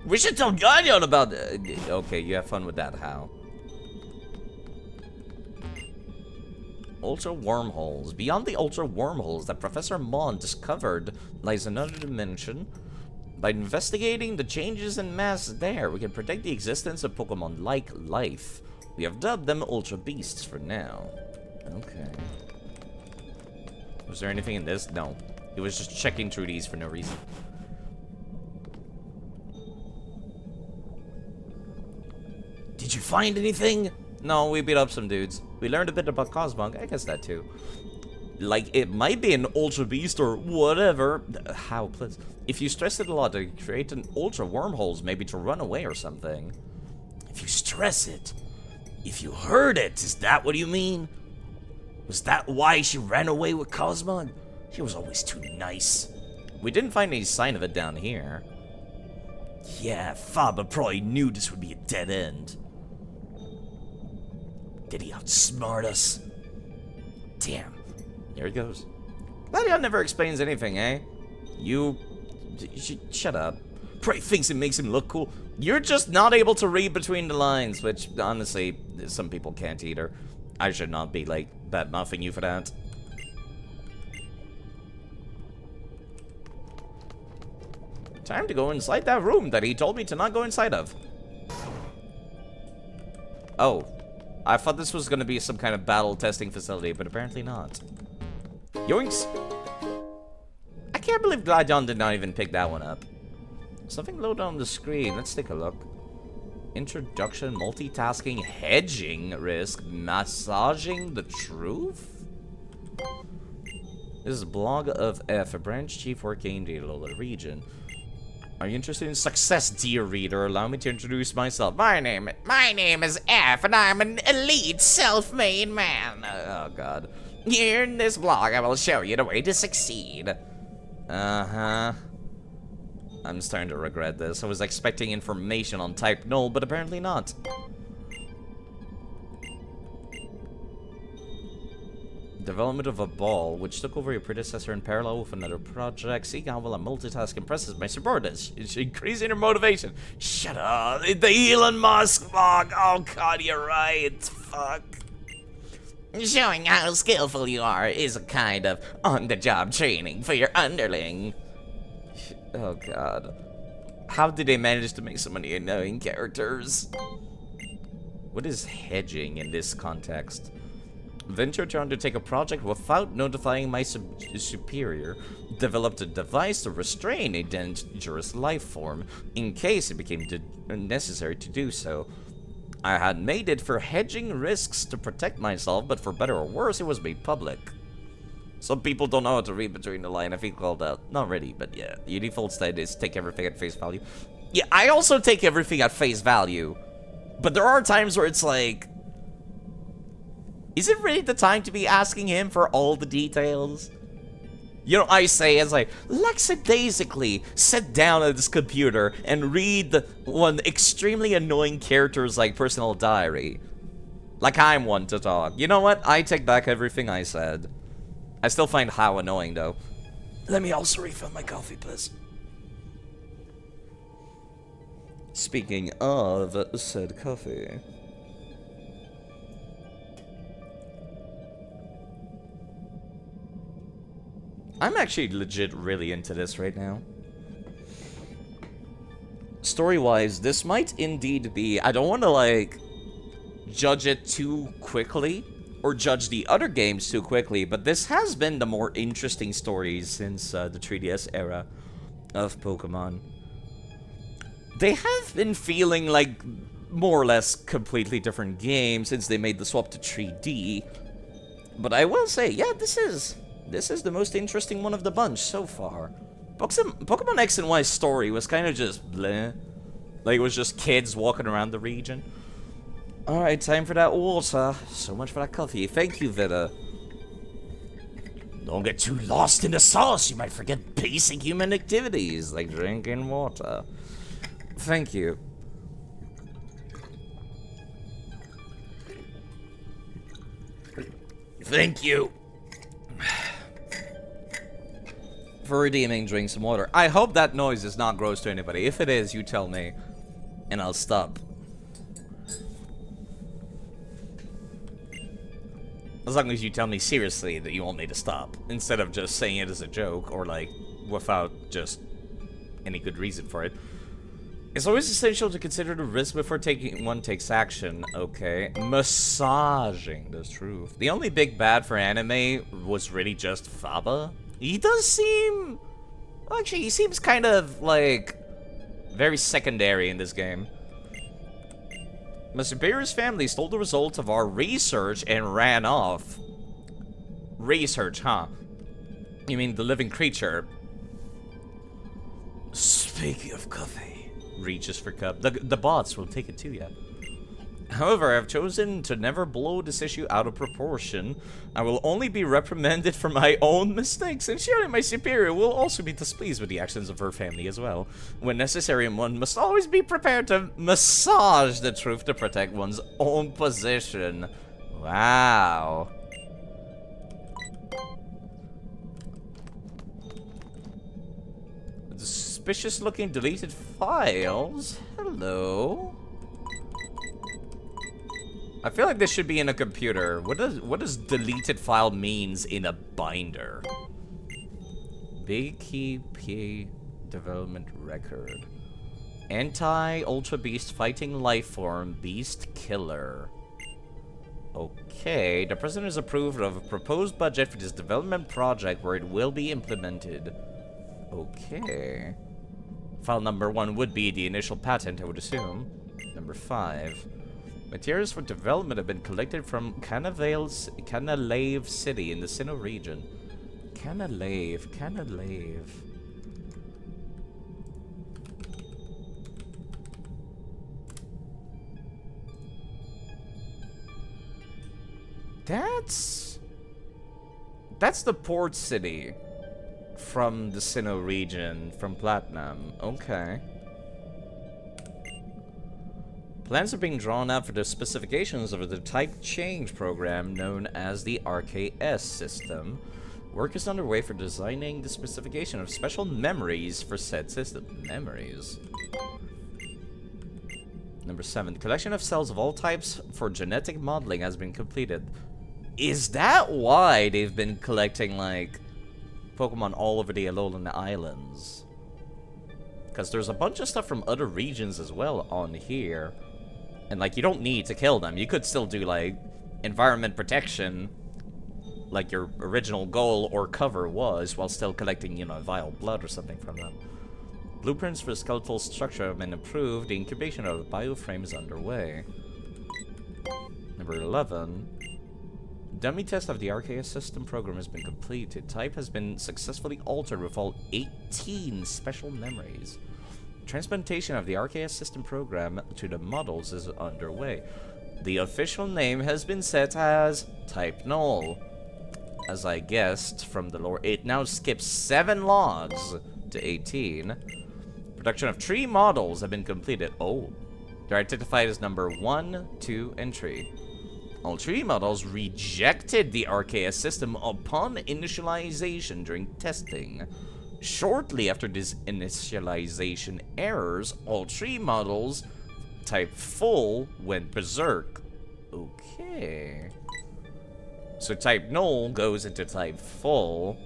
We should tell Ganyan about it. Okay, you have fun with that, how? Ultra Wormholes. Beyond the Ultra Wormholes that Professor Mon discovered lies another dimension. By investigating the changes in mass there, we can predict the existence of Pokemon like life. We have dubbed them Ultra Beasts for now. Okay. Was there anything in this? No. It was just checking through these for no reason. Did you find anything? No, we beat up some dudes. We learned a bit about Cosmog. I guess that too. Like, it might be an Ultra Beast or whatever. How, please? If you stress it a lot, to create an Ultra Wormholes, maybe to run away or something. If you stress it. If you heard it, is that what you mean? Was that why she ran away with Cosmog? She was always too nice. We didn't find any sign of it down here. Yeah, Faber probably knew this would be a dead end. Did he outsmart us? Damn. Here it goes. Gladion never explains anything, eh? Shut up. Probably thinks it makes him look cool. You're just not able to read between the lines, which, honestly, some people can't either. I should not be, like, bad-mouthing you for that. Time to go inside that room that he told me to not go inside of. Oh. I thought this was gonna be some kind of battle testing facility, but apparently not. Yoinks! I can't believe Gladion did not even pick that one up. Something low down the screen. Let's take a look. Introduction, multitasking, hedging risk, massaging the truth? This is blog of F, a branch chief working in the Lola region. Are you interested in success, dear reader? Allow me to introduce myself. My name is F, and I'm an elite self-made man. Oh, God. Here in this blog, I will show you the way to succeed. Uh-huh. I'm starting to regret this. I was expecting information on type null, but apparently not. Development of a ball, which took over your predecessor in parallel with another project. See how well I multitask impresses my subordinates. It's increasing their motivation. Shut up. The Elon Musk blog. Oh, God, you're right. Fuck. Showing how skillful you are is a kind of on-the-job training for your underling. Oh, God. How did they manage to make so many annoying characters? What is hedging in this context? Venture to undertake a project without notifying my superior. Developed a device to restrain a dangerous life form in case it became necessary to do so. I had made it for hedging risks to protect myself, but for better or worse, it was made public. Some people don't know how to read between the line. I feel called out. Not really, but yeah. Your default state is take everything at face value. Yeah, I also take everything at face value. But there are times where it's like, is it really the time to be asking him for all the details? You know, I say as like, lackadaisically sit down at this computer and read one extremely annoying character's like personal diary. Like I'm one to talk. You know what? I take back everything I said. I still find how annoying though. Let me also refill my coffee, please. Speaking of said coffee. I'm actually legit really into this right now. Story-wise, this might indeed be... I don't want to, like, judge it too quickly, or judge the other games too quickly, but this has been the more interesting stories since the 3DS era of Pokemon. They have been feeling like more or less completely different games since they made the swap to 3D. But I will say, yeah, this is the most interesting one of the bunch so far. Pokemon X and Y's story was kind of just bleh. Like, it was just kids walking around the region. Alright, time for that water. So much for that coffee. Thank you, Vita. Don't get too lost in the sauce. You might forget Basic human activities, like drinking water. Thank you. Thank you. For redeeming, drink some water. I hope that noise is not gross to anybody. If it is, you tell me, and I'll stop. As long as you tell me seriously that you want me to stop, instead of just saying it as a joke, or like, without just any good reason for it. It's always essential to consider the risk before one takes action, okay? Massaging the truth. The only big bad for anime was really just Faba. He does seem... Actually, he seems kind of, like, very secondary in this game. My superior's family stole the results of our research and ran off. Research, huh? You mean the living creature? Speaking of coffee, reaches for cup. The bots will take it too, yeah. However, I have chosen to never blow this issue out of proportion. I will only be reprimanded for my own mistakes, and surely my superior will also be displeased with the actions of her family as well. When necessary, one must always be prepared to massage the truth to protect one's own position. Wow. Suspicious looking deleted files. Hello. I feel like this should be in a computer. What does deleted file means in a binder? BKP development record. Anti-Ultra Beast fighting life form beast killer. Okay, the president has approved of a proposed budget for this development project where it will be implemented. Okay. File number 1 would be the initial patent, I would assume. Number 5. Materials for development have been collected from Canalave City in the Sinnoh region. Canalave. That's the port city from the Sinnoh region, from Platinum. Okay. Plans are being drawn up for the specifications of the type change program known as the RKS system. Work is underway for designing the specification of special memories for said system. Memories. Number 7. The collection of cells of all types for genetic modeling has been completed. Is that why they've been collecting, like, Pokemon all over the Alolan Islands? Because there's a bunch of stuff from other regions as well on here. And, like, you don't need to kill them. You could still do, like, environment protection, like your original goal or cover was, while still collecting, you know, vial blood or something from them. Blueprints for the skeletal structure have been approved. The incubation of the bioframe is underway. Number 11. Dummy test of the RKS system program has been completed. Type has been successfully altered with all 18 special memories. Transplantation of the RKS system program to the models is underway. The official name has been set as Type Null. As I guessed from the lore, it now skips 7 logs to 18. Production of 3 models have been completed. Oh, they're identified as number 1, 2, and 3. All 3 models rejected the RKS system upon initialization during testing. Shortly after this initialization errors, all 3 models type full went berserk. Okay. So type null goes into type full.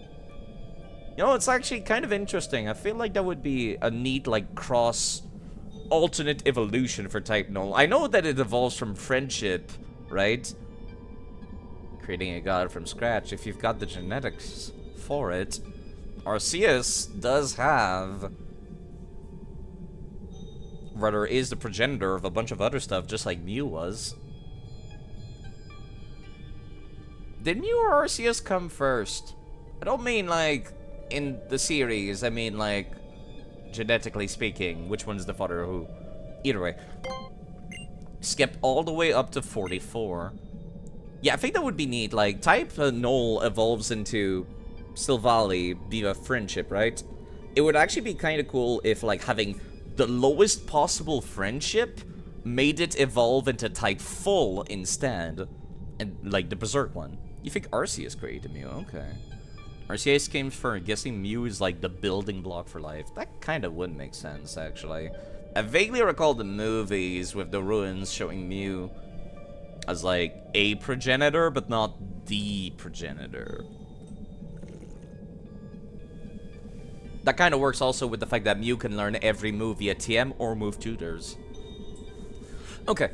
You know, it's actually kind of interesting. I feel like that would be a neat, like, cross alternate evolution for type null. I know that it evolves from friendship, right? Creating a god from scratch. If you've got the genetics for it. Arceus does have, rather is the progenitor of a bunch of other stuff, just like Mew was. Did Mew or Arceus come first? I don't mean, like, in the series. I mean, like, genetically speaking, which one's the father of who? Either way. Skip all the way up to 44. Yeah, I think that would be neat. Like, type Null evolves into Silvally via friendship, right? It would actually be kind of cool if, like, having the lowest possible friendship made it evolve into type full instead. And, like, the Berserk one. You think Arceus created Mew? Okay. Arceus came for guessing Mew is, like, the building block for life. That kind of would make sense, actually. I vaguely recall the movies with the ruins showing Mew as, like, a progenitor, but not the progenitor. That kind of works also with the fact that Mew can learn every move via TM or move tutors. Okay.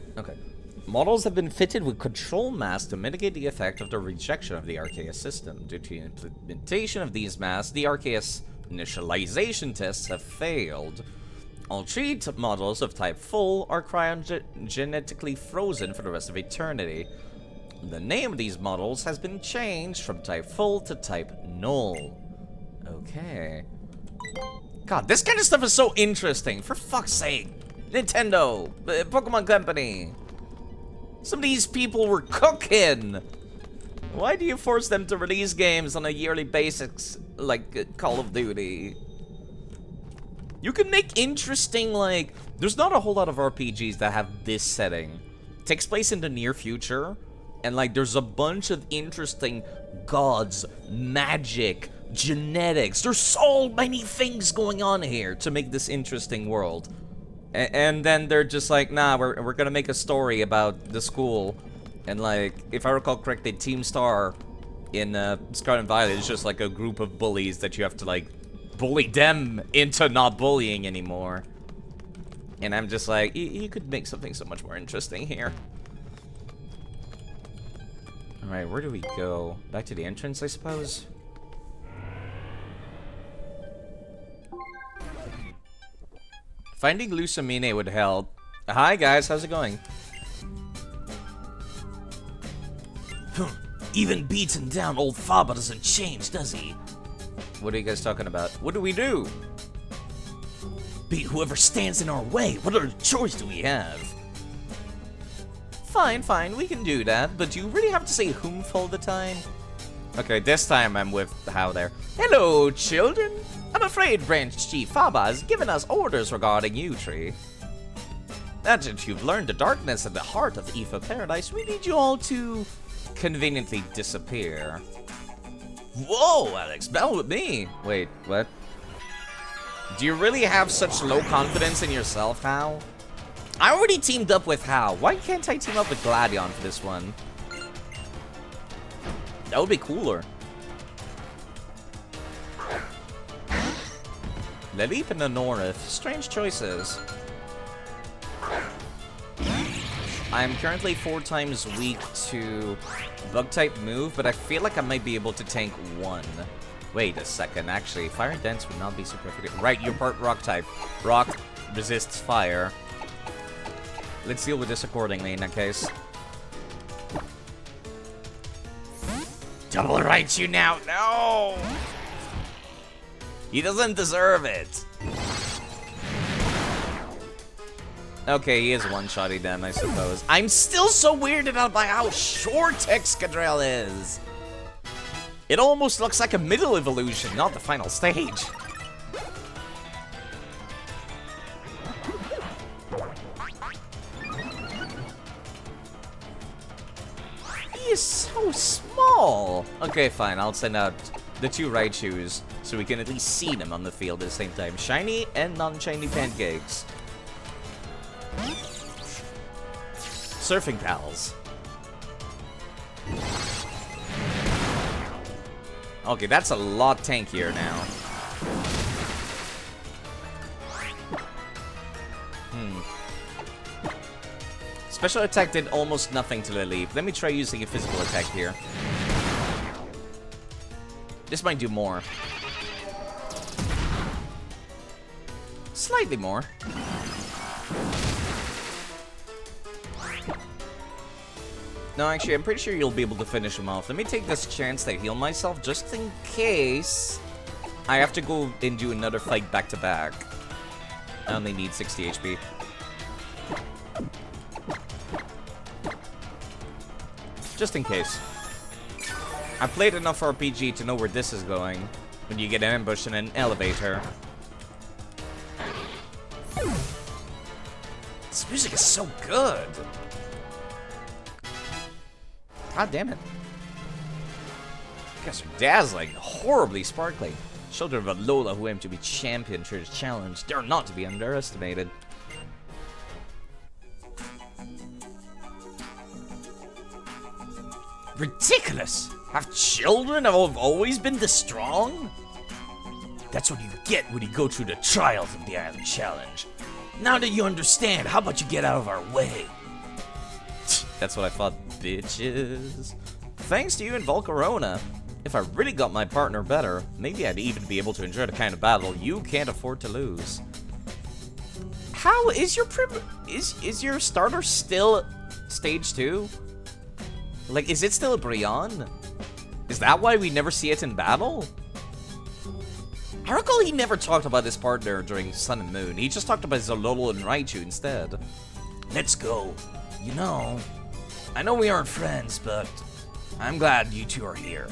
Models have been fitted with control masks to mitigate the effect of the rejection of the RKS system. Due to the implementation of these masks, the RKS initialization tests have failed. All three models of type Full are cryogenetically frozen for the rest of eternity. The name of these models has been changed from type Full to type Null. Okay. God, this kind of stuff is so interesting. For fuck's sake. Nintendo, Pokemon Company. Some of these people were cooking. Why do you force them to release games on a yearly basis like Call of Duty? You can make interesting, like... There's not a whole lot of RPGs that have this setting. It takes place in the near future. And, like, there's a bunch of interesting gods, magic, genetics. There's so many things going on here to make this interesting world. And then they're just like, nah, we're gonna make a story about the school. And, like, if I recall correctly, Team Star in Scarlet and Violet is just, like, a group of bullies that you have to, like, bully them into not bullying anymore. And I'm just like, you could make something so much more interesting here. Alright, where do we go? Back to the entrance, I suppose? Finding Lucamine would help. Hi guys, how's it going? Even beaten down, old Faba doesn't change, does he? What are you guys talking about? What do we do? Beat whoever stands in our way. What other choice do we have? Fine, fine, we can do that, but do you really have to say "whomf" all the time? Okay, this time I'm with How there. Hello, children! I'm afraid Branch Chief Faba has given us orders regarding you, Tree. Now that you've learned the darkness at the heart of Aoife Paradise, we need you all to conveniently disappear. Whoa, Alex, battle with me. Wait, what? Do you really have such low confidence in yourself, Hal? I already teamed up with Hal. Why can't I team up with Gladion for this one? That would be cooler. Leleep and Anorith. Strange choices. I'm currently 4 times weak to Bug-type move, but I feel like I might be able to tank 1. Wait a second, actually, Fire and Dance would not be super effective. Right, you're part Rock-type. Rock resists fire. Let's deal with this accordingly in that case. Double right you now. No! He doesn't deserve it. Okay, he is one-shotting them, I suppose. I'm still so weirded out by how short Excadrill is. It almost looks like a middle evolution, not the final stage. He is so small. Okay, fine, I'll send out the 2 Raichus so we can at least see them on the field at the same time. Shiny and non-shiny pancakes. Surfing pals. Okay, that's a lot tankier now. Special attack did almost nothing to Leleep. Let me try using a physical attack here. This might do more. Slightly more. No, actually, I'm pretty sure you'll be able to finish him off. Let me take this chance to heal myself just in case I have to go and do another fight back to back. I only need 60 HP. Just in case. I played enough RPG to know where this is going when you get ambushed in an elevator. This music is so good. God damn it. You guys are dazzling, horribly sparkling. Children of Alola who aim to be champion through the challenge. They're not to be underestimated. Ridiculous! Have children have always been this strong? That's what you get when you go through the trials of the Island Challenge. Now that you understand, how about you get out of our way? That's what I thought, bitches. Thanks to you and Volcarona. If I really got my partner better, maybe I'd even be able to enjoy the kind of battle you can't afford to lose. How is your is your starter still stage 2? Like, is it still a Brion? Is that why we never see it in battle? I recall he never talked about his partner during Sun and Moon. He just talked about Zololo and Raichu instead. Let's go. You know, I know we aren't friends, but I'm glad you two are here.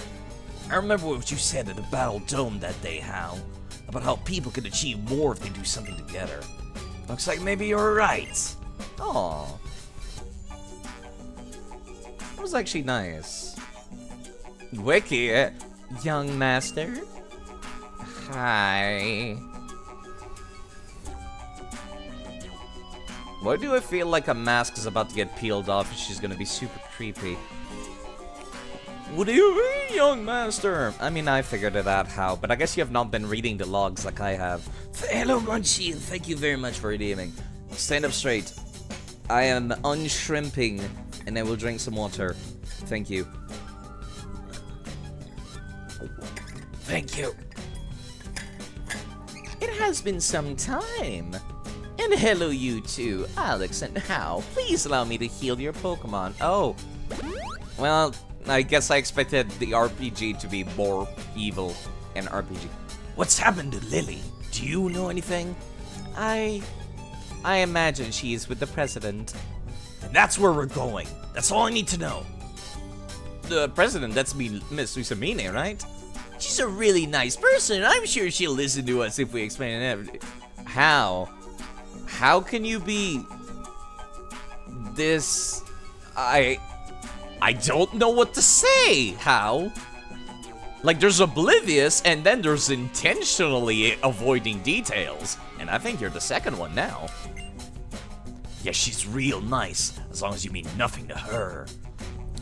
I remember what you said at the Battle Dome that day, Hal, about how people can achieve more if they do something together. Looks like maybe you're right. Oh, that was actually nice. Wiki, young master. Hi. Why do I feel like a mask is about to get peeled off and she's gonna be super creepy? What do you mean, young master? I mean, I figured it out how, but I guess you have not been reading the logs like I have. Hello, Munchie. Thank you very much for redeeming. Stand up straight. I am unshrimping, and I will drink some water. Thank you. Thank you. It has been some time. And hello, you two, Alex and Hal. Please allow me to heal your Pokemon. Oh. Well, I guess I expected the RPG to be more evil in RPG. What's happened to Lily? Do you know anything? I imagine she's with the president. And that's where we're going. That's all I need to know. The president, that's me, Miss Usamine, right? She's a really nice person. I'm sure she'll listen to us if we explain everything. How? How can you be this? I don't know what to say. How? Like, there's oblivious, and then there's intentionally avoiding details. And I think you're the second one now. Yeah, she's real nice, as long as you mean nothing to her.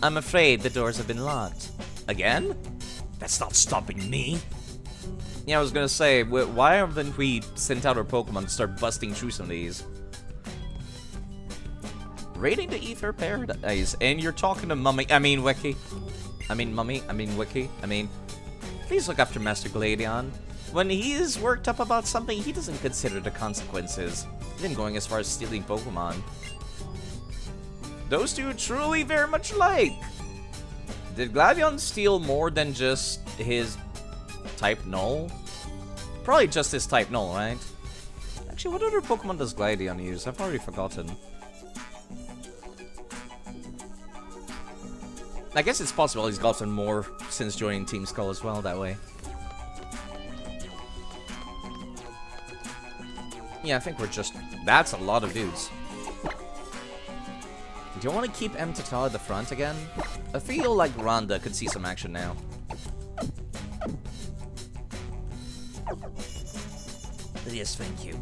I'm afraid the doors have been locked. Again? That's not stopping me. Yeah, I was gonna say, why haven't we sent out our Pokemon to start busting through some of these? Raiding the Ether Paradise, and you're talking to Mummy, Wiki. Wiki. Please look after Master Gladion. When he is worked up about something, he doesn't consider the consequences, even going as far as stealing Pokemon. Those two truly very much alike. Did Gladion steal more than just his type Null? Probably just his type Null, right? Actually, what other Pokemon does Gladion use? I've already forgotten. I guess it's possible he's gotten more since joining Team Skull as well that way. Yeah, I think we're just... That's a lot of dudes. Do you want to keep M. Tata at the front again? I feel like Rhonda could see some action now. Yes, thank you.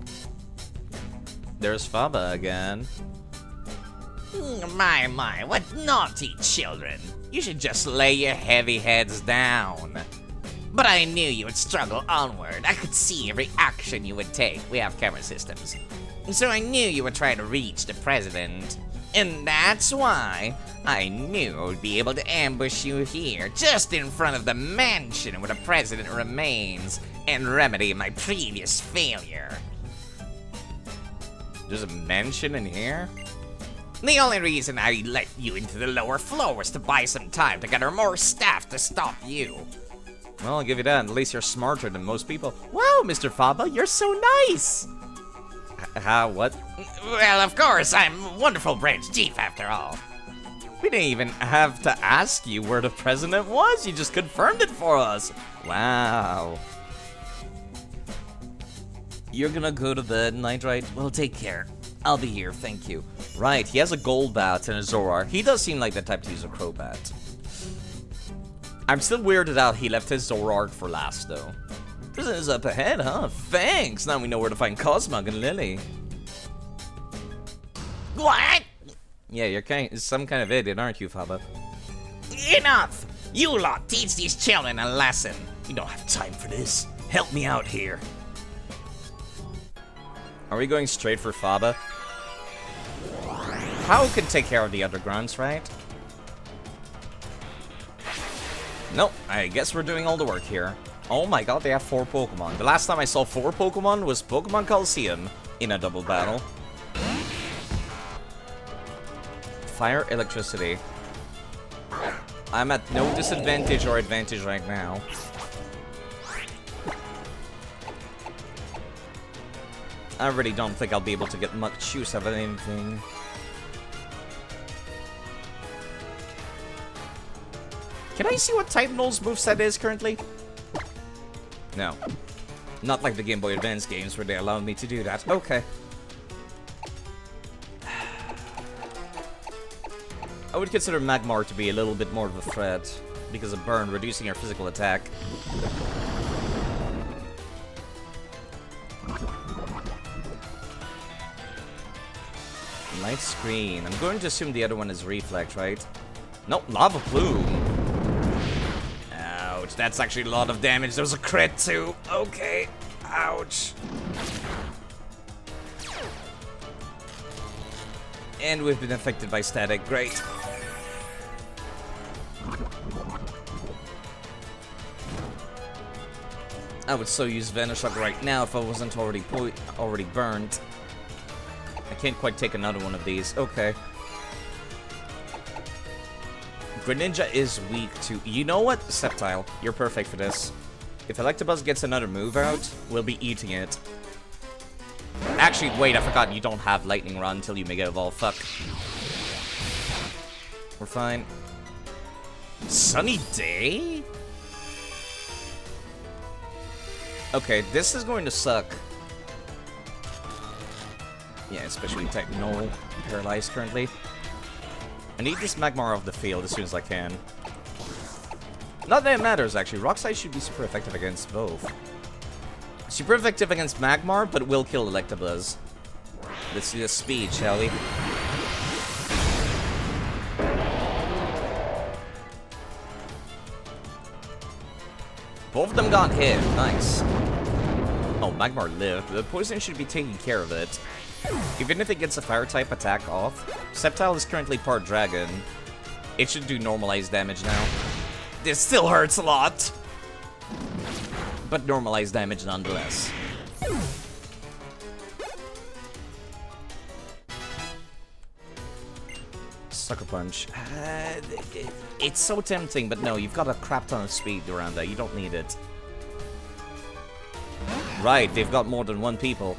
There's Faba again. My, what naughty children. You should just lay your heavy heads down. But I knew you would struggle onward. I could see every action you would take. We have camera systems. So I knew you would try to reach the president. And that's why I knew I would be able to ambush you here, just in front of the mansion where the president remains, and remedy my previous failure. There's a mansion in here? The only reason I let you into the lower floor was to buy some time to gather more staff to stop you. Well, I'll give you that. At least you're smarter than most people. Wow, Mr. Faba, you're so nice! How? What? Well, of course, I'm wonderful branch chief after all. We didn't even have to ask you where the president was. You just confirmed it for us. Wow. You're gonna go to bed, Night Ride? Well, take care. I'll be here, thank you. Right, he has a Golbat and a Zoroark. He does seem like the type to use a Crobat. I'm still weirded out he left his Zoroark for last, though. Prison is up ahead, huh? Thanks! Now we know where to find Cosmog and Lily. What? Yeah, you're some kind of idiot, aren't you, Faba? Enough! You lot teach these children a lesson. We don't have time for this. Help me out here. Are we going straight for Faba? How can take care of the undergrounds, right? Nope, I guess we're doing all the work here. Oh my god, they have 4 Pokemon. The last time I saw 4 Pokemon was Pokemon Coliseum in a double battle. Fire, electricity. I'm at no disadvantage or advantage right now. I really don't think I'll be able to get much use of anything. Can I see what type Null's moveset is currently? No. Not like the Game Boy Advance games where they allowed me to do that. Okay. I would consider Magmar to be a little bit more of a threat because of burn, reducing your physical attack. Light screen. I'm going to assume the other one is reflect, right? Nope, lava plume. Ouch, that's actually a lot of damage. There was a crit too. Okay. Ouch. And we've been affected by static. Great. I would so use Vanishock right now if I wasn't already burned. I can't quite take another one of these. Okay. Greninja is weak to... You know what? Sceptile. You're perfect for this. If Electabuzz gets another move out, we'll be eating it. Actually, wait, I forgot you don't have Lightning Rod until you Mega Evolve. Fuck. We're fine. Sunny Day? Okay, this is going to suck. Yeah, especially type Null paralyzed currently. I need this Magmar off the field as soon as I can. Not that it matters, actually. Rock Slide should be super effective against both. Super effective against Magmar, but will kill Electabuzz. Let's see the speed, shall we? Both of them got hit. Nice. Oh, Magmar lived. The poison should be taking care of it. Even if it gets a fire-type attack off, Sceptile is currently part dragon. It should do normalized damage now. This still hurts a lot, but normalized damage nonetheless. Sucker Punch. It's so tempting, but no, you've got a crap ton of speed around that. You don't need it. Right, they've got more than one people.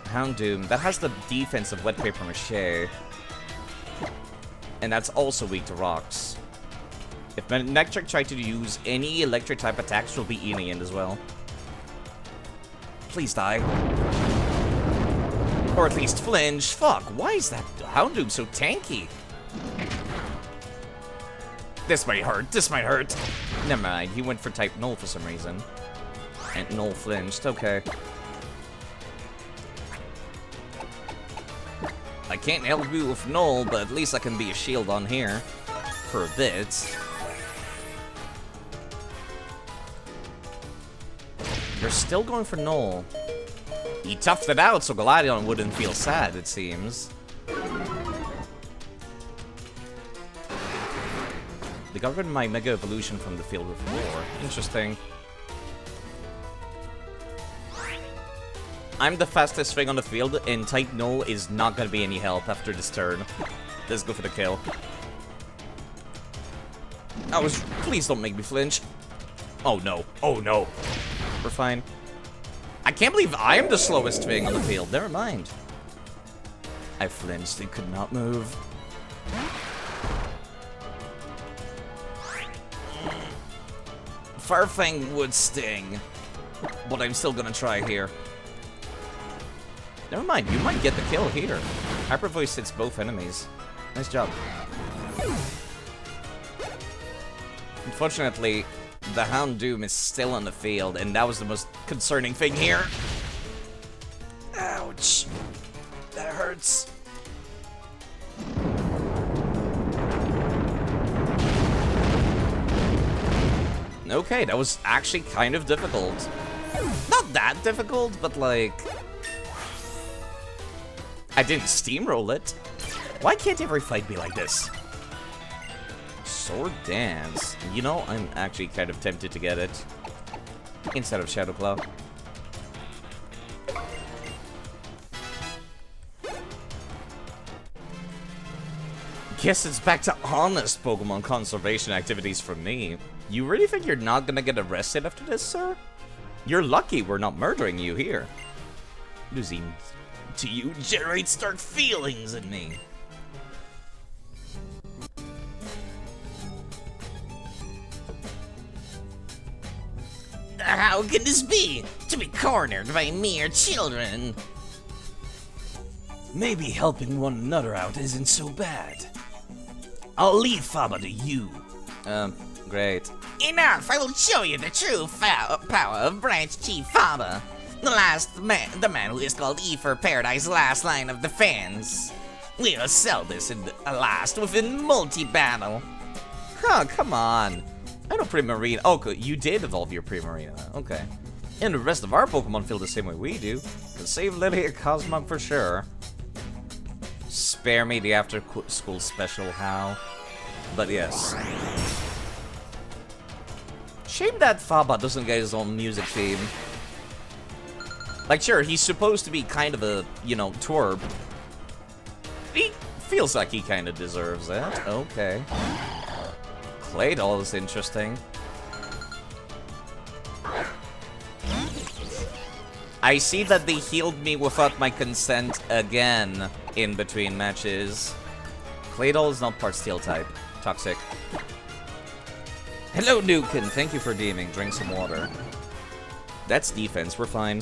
Houndoom, that has the defense of Wet Paper Mache. And that's also weak to rocks. If Nectric tried to use any electric type attacks, we'll be eating it as well. Please die. Or at least flinch. Fuck, why is that Houndoom so tanky? This might hurt, this might hurt. Never mind, he went for type Null for some reason. And Null flinched, okay. I can't help you with Null, but at least I can be a shield on here. For a bit. You're still going for Null. He toughed it out so Galadion wouldn't feel sad, it seems. They got rid of my Mega Evolution from the field before. Interesting. I'm the fastest thing on the field, and type Null is not gonna be any help after this turn. Let's go for the kill. Please don't make me flinch. Oh no. Oh no. We're fine. I can't believe I am the slowest thing on the field. Never mind. I flinched and could not move. Farfang would sting, but I'm still gonna try here. Never mind, you might get the kill here. Hyper Voice hits both enemies. Nice job. Unfortunately, the Houndoom is still on the field, and that was the most concerning thing here. Ouch. That hurts. Okay, that was actually kind of difficult. Not that difficult, but like... I didn't steamroll it. Why can't every fight be like this? Sword Dance. You know, I'm actually kind of tempted to get it. Instead of Shadow Claw. Guess it's back to honest Pokemon conservation activities for me. You really think you're not gonna get arrested after this, sir? You're lucky we're not murdering you here. Losing to you generates dark feelings in me. How can this be? To be cornered by mere children. Maybe helping one another out isn't so bad. I'll leave Faba to you. Great. Enough! I will show you the true power of Branch Chief Faba. The man who is called E for Paradise last line of defense. We'll sell this in last within multi-battle. Huh, come on. I know Primarina. Oh, good. You did evolve your Primarina. Okay. And the rest of our Pokemon feel the same way we do. Can save Lily a Cosmog for sure. Spare me the after-school special, how? But yes. Shame that Faba doesn't get his own music theme. Like, sure, he's supposed to be kind of a, you know, twerp. He feels like he kind of deserves it. Okay. Claydol is interesting. I see that they healed me without my consent again in between matches. Claydol is not part Steel type. Toxic. Hello, Nukin. Thank you for DMing. Drink some water. That's defense. We're fine.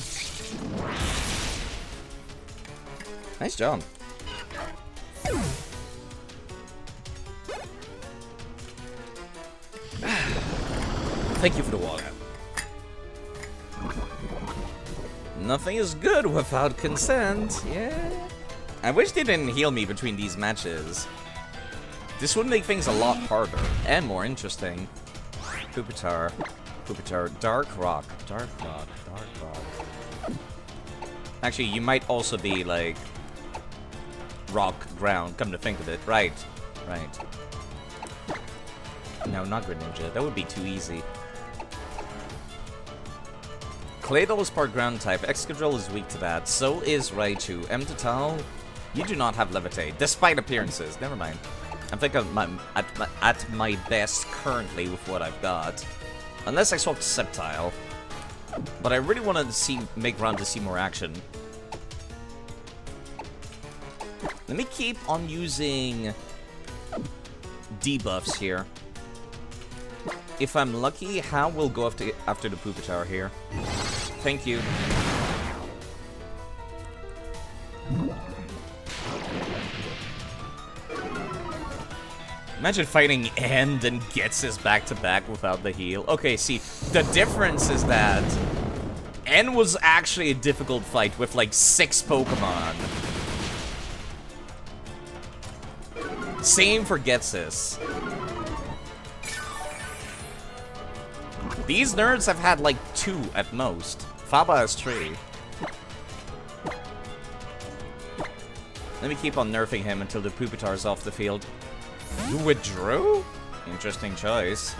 Nice job. Thank you for the water. Nothing is good without consent. Yeah. I wish they didn't heal me between these matches. This would make things a lot harder and more interesting. Pupitar. Pupitar. Dark Rock. Dark Rock. Dark Rock. Actually, you might also be like Rock Ground, come to think of it. Right. Right. No, not Greninja. That would be too easy. Claydol is part ground type. Excadrill is weak to that. So is Raichu. Mtotao, you do not have Levitate, despite appearances. Never mind. I think I'm at my best currently with what I've got. Unless I swap to Sceptile. But I really want to make round to see more action. Let me keep on using debuffs here. If I'm lucky, Hal will go after the Pupitar here. Thank you. Imagine fighting End and gets his back-to-back without the heal. Okay, see, the difference is that N was actually a difficult fight with like 6 Pokemon. Same for Getsis. These nerds have had like 2 at most. Faba has 3. Let me keep on nerfing him until the Pupitar's off the field. You withdrew? Interesting choice.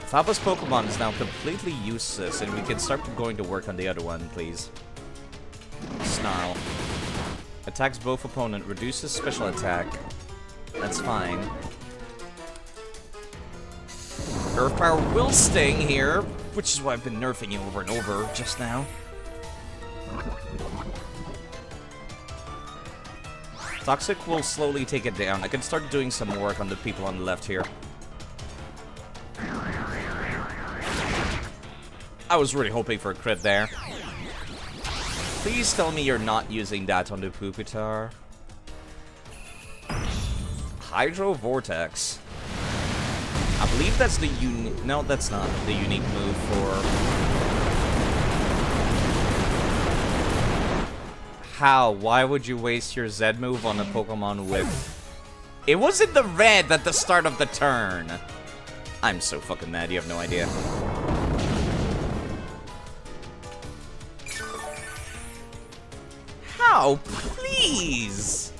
Faba's Pokemon is now completely useless, and we can start going to work on the other one, please. Snarl. Attacks both opponent, reduces special attack. That's fine. Earth Power will sting here, which is why I've been nerfing you over and over just now. Toxic will slowly take it down. I can start doing some work on the people on the left here. I was really hoping for a crit there. Please tell me you're not using that on the Pupitar. Hydro Vortex. I believe that's the unique... No, that's not the unique move for... How? Why would you waste your Z move on a Pokemon with... It wasn't the red at the start of the turn. I'm so fucking mad, you have no idea. How? Please!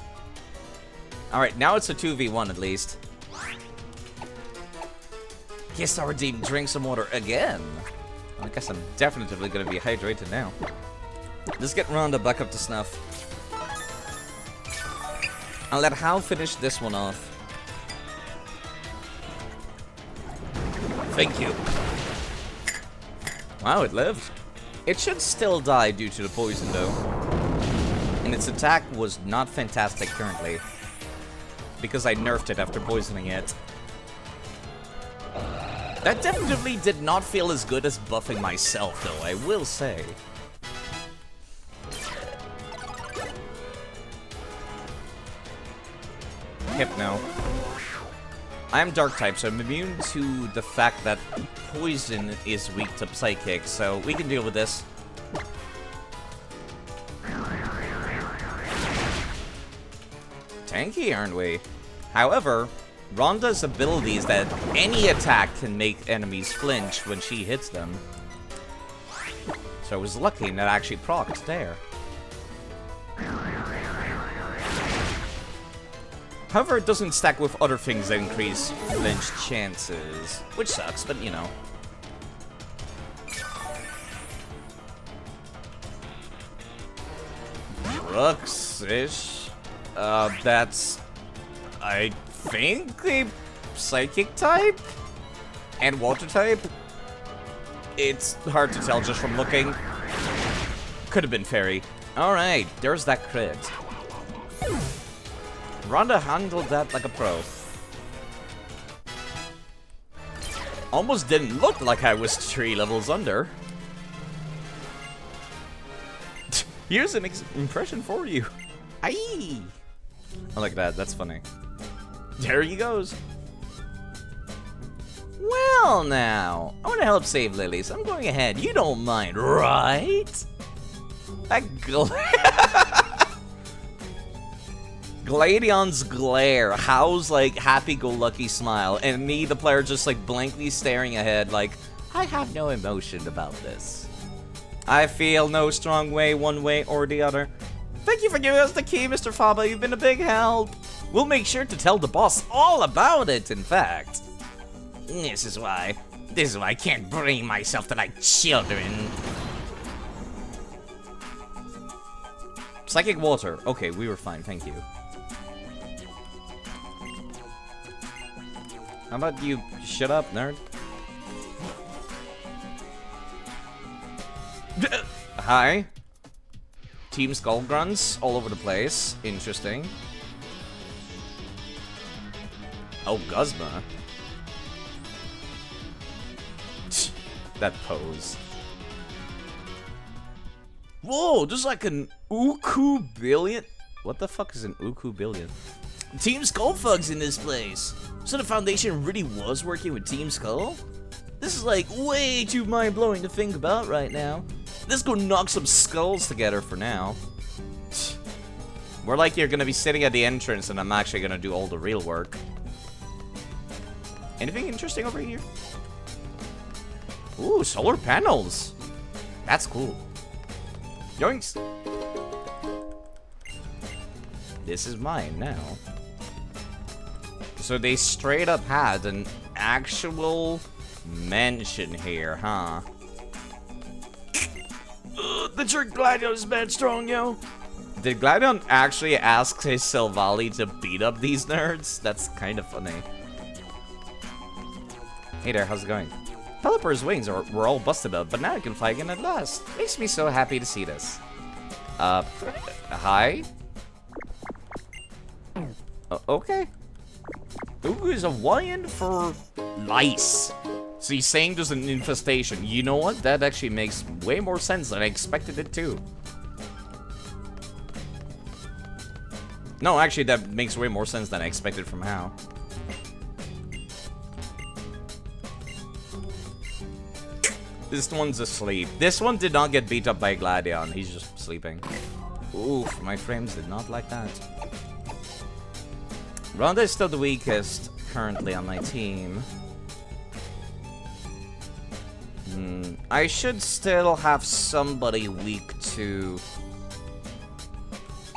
Alright, now it's a 2v1 at least. Guess our team drink some water again. I guess I'm definitely gonna be hydrated now. Let's get Rhonda back up to snuff. I'll let Hal finish this one off. Thank you. Wow, it lived. It should still die due to the poison, though. And its attack was not fantastic currently, because I nerfed it after poisoning it. That definitely did not feel as good as buffing myself, though, I will say. Hypno. I am dark type, so I'm immune to the fact that poison is weak to psychic, so we can deal with this. Tanky, aren't we? However, Rhonda's ability is that any attack can make enemies flinch when she hits them. So I was lucky and that actually procced there. However, it doesn't stack with other things that increase flinch chances, which sucks, but you know. Brooks-ish? That's, I think, a psychic type? And water type? It's hard to tell just from looking. Could have been fairy. Alright, there's that crit. Rhonda handled that like a pro. Almost didn't look like I was 3 levels under. Here's an impression for you. Aye. I like that, that's funny. There he goes. Well now, I want to help save Lily, so I'm going ahead. You don't mind, right? That Gladion's glare, Hal's like happy-go-lucky smile, and me, the player, just like blankly staring ahead like, I have no emotion about this. I feel no strong way one way or the other. Thank you for giving us the key, Mr. Faba, you've been a big help. We'll make sure to tell the boss all about it, in fact. This is why I can't bring myself to like children. Psychic water. Okay, we were fine, thank you. How about you shut up, nerd? Hi. Team Skull Grunts all over the place. Interesting. Oh, Guzma. That pose. Whoa, there's like an Uku billion. What the fuck is an Uku billion? Team Skullfug's in this place. So the Foundation really was working with Team Skull? This is like way too mind-blowing to think about right now. Let's go knock some skulls together for now. More like you're gonna be sitting at the entrance and I'm actually gonna do all the real work. Anything interesting over here? Ooh, solar panels. That's cool. Yoinks. This is mine now. So they straight up had an actual mansion here, huh? The jerk Gladion is bad strong, yo. Did Gladion actually ask his Silvally to beat up these nerds? That's kind of funny. Hey there, how's it going? Pelipper's wings were all busted up, but now I can fly again at last. Makes me so happy to see this. Hi? Okay. Ooh is Hawaiian for lice. So he's saying there's an infestation. You know what? That actually makes way more sense than I expected it to. No, actually, that makes way more sense than I expected from Hal. This one's asleep. This one did not get beat up by Gladion. He's just sleeping. Oof, my frames did not like that. Rhonda is still the weakest currently on my team. I should still have somebody weak to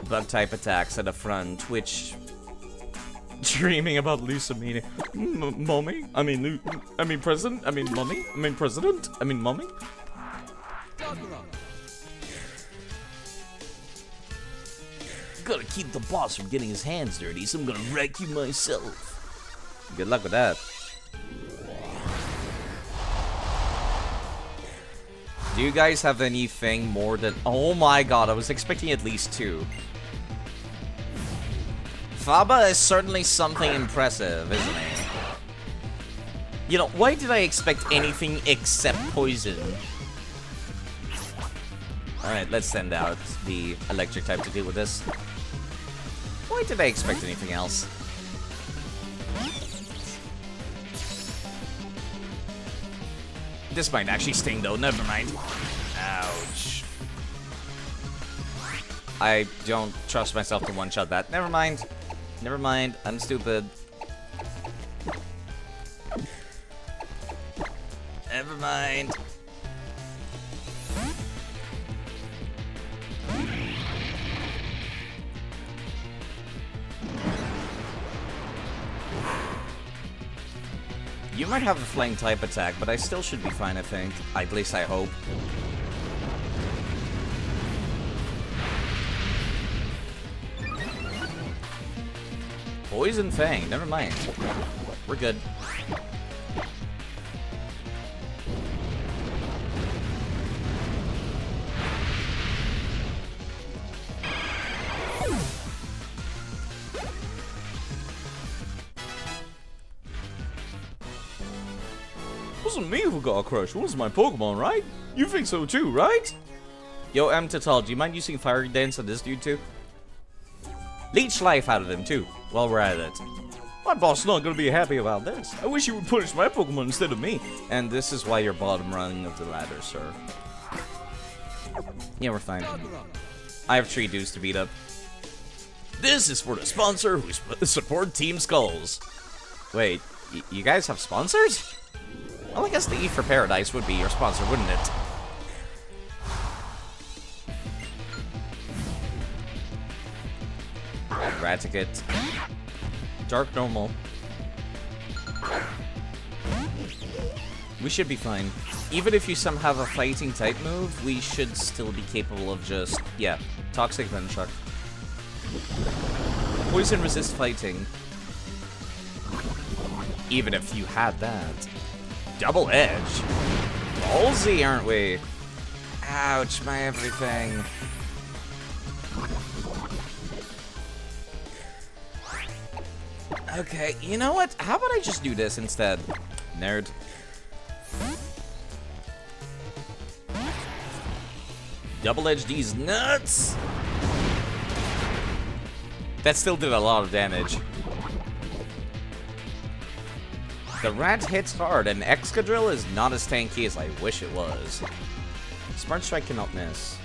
bug type attacks at the front, which dreaming about Lucamine. Mommy? I mean president? I mean mummy? I mean president? I mean mummy? Gotta keep the boss from getting his hands dirty, so I'm gonna wreck you myself. Good luck with that. Do you guys have anything more than... Oh my god, I was expecting at least 2. Faba is certainly something impressive, isn't he? You know, why did I expect anything except poison? Alright, let's send out the electric type to deal with this. Why did I expect anything else? This might actually sting though, never mind. Ouch. I don't trust myself to one-shot that. Never mind. Never mind, I'm stupid. Never mind. You might have a flame type attack, but I still should be fine, I think. At least I hope. Poison Fang, never mind. We're good. Wasn't me who got crushed, it was my Pokemon, right? You think so too, right? Yo, Total, do you mind using Fire Dance on this dude too? Leech life out of him too, while we're at it. My boss is not gonna be happy about this. I wish you would punish my Pokemon instead of me. And this is why you're bottom rung of the ladder, sir. Yeah, we're fine. I have 3 dudes to beat up. This is for the sponsor who support Team Skulls. Wait, you guys have sponsors? Well, I guess the E for Paradise would be your sponsor, wouldn't it? Raticate. Dark Normal. We should be fine. Even if you somehow have a fighting type move, we should still be capable of just, yeah, Toxic Venoshock. Poison resist fighting. Even if you had that. Double Edge. Ballsy, aren't we? Ouch, my everything. Okay, you know what? How about I just do this instead? Nerd. Double edge these nuts! That still did a lot of damage. The rat hits hard, and Excadrill is not as tanky as I wish it was. Smart Strike cannot miss.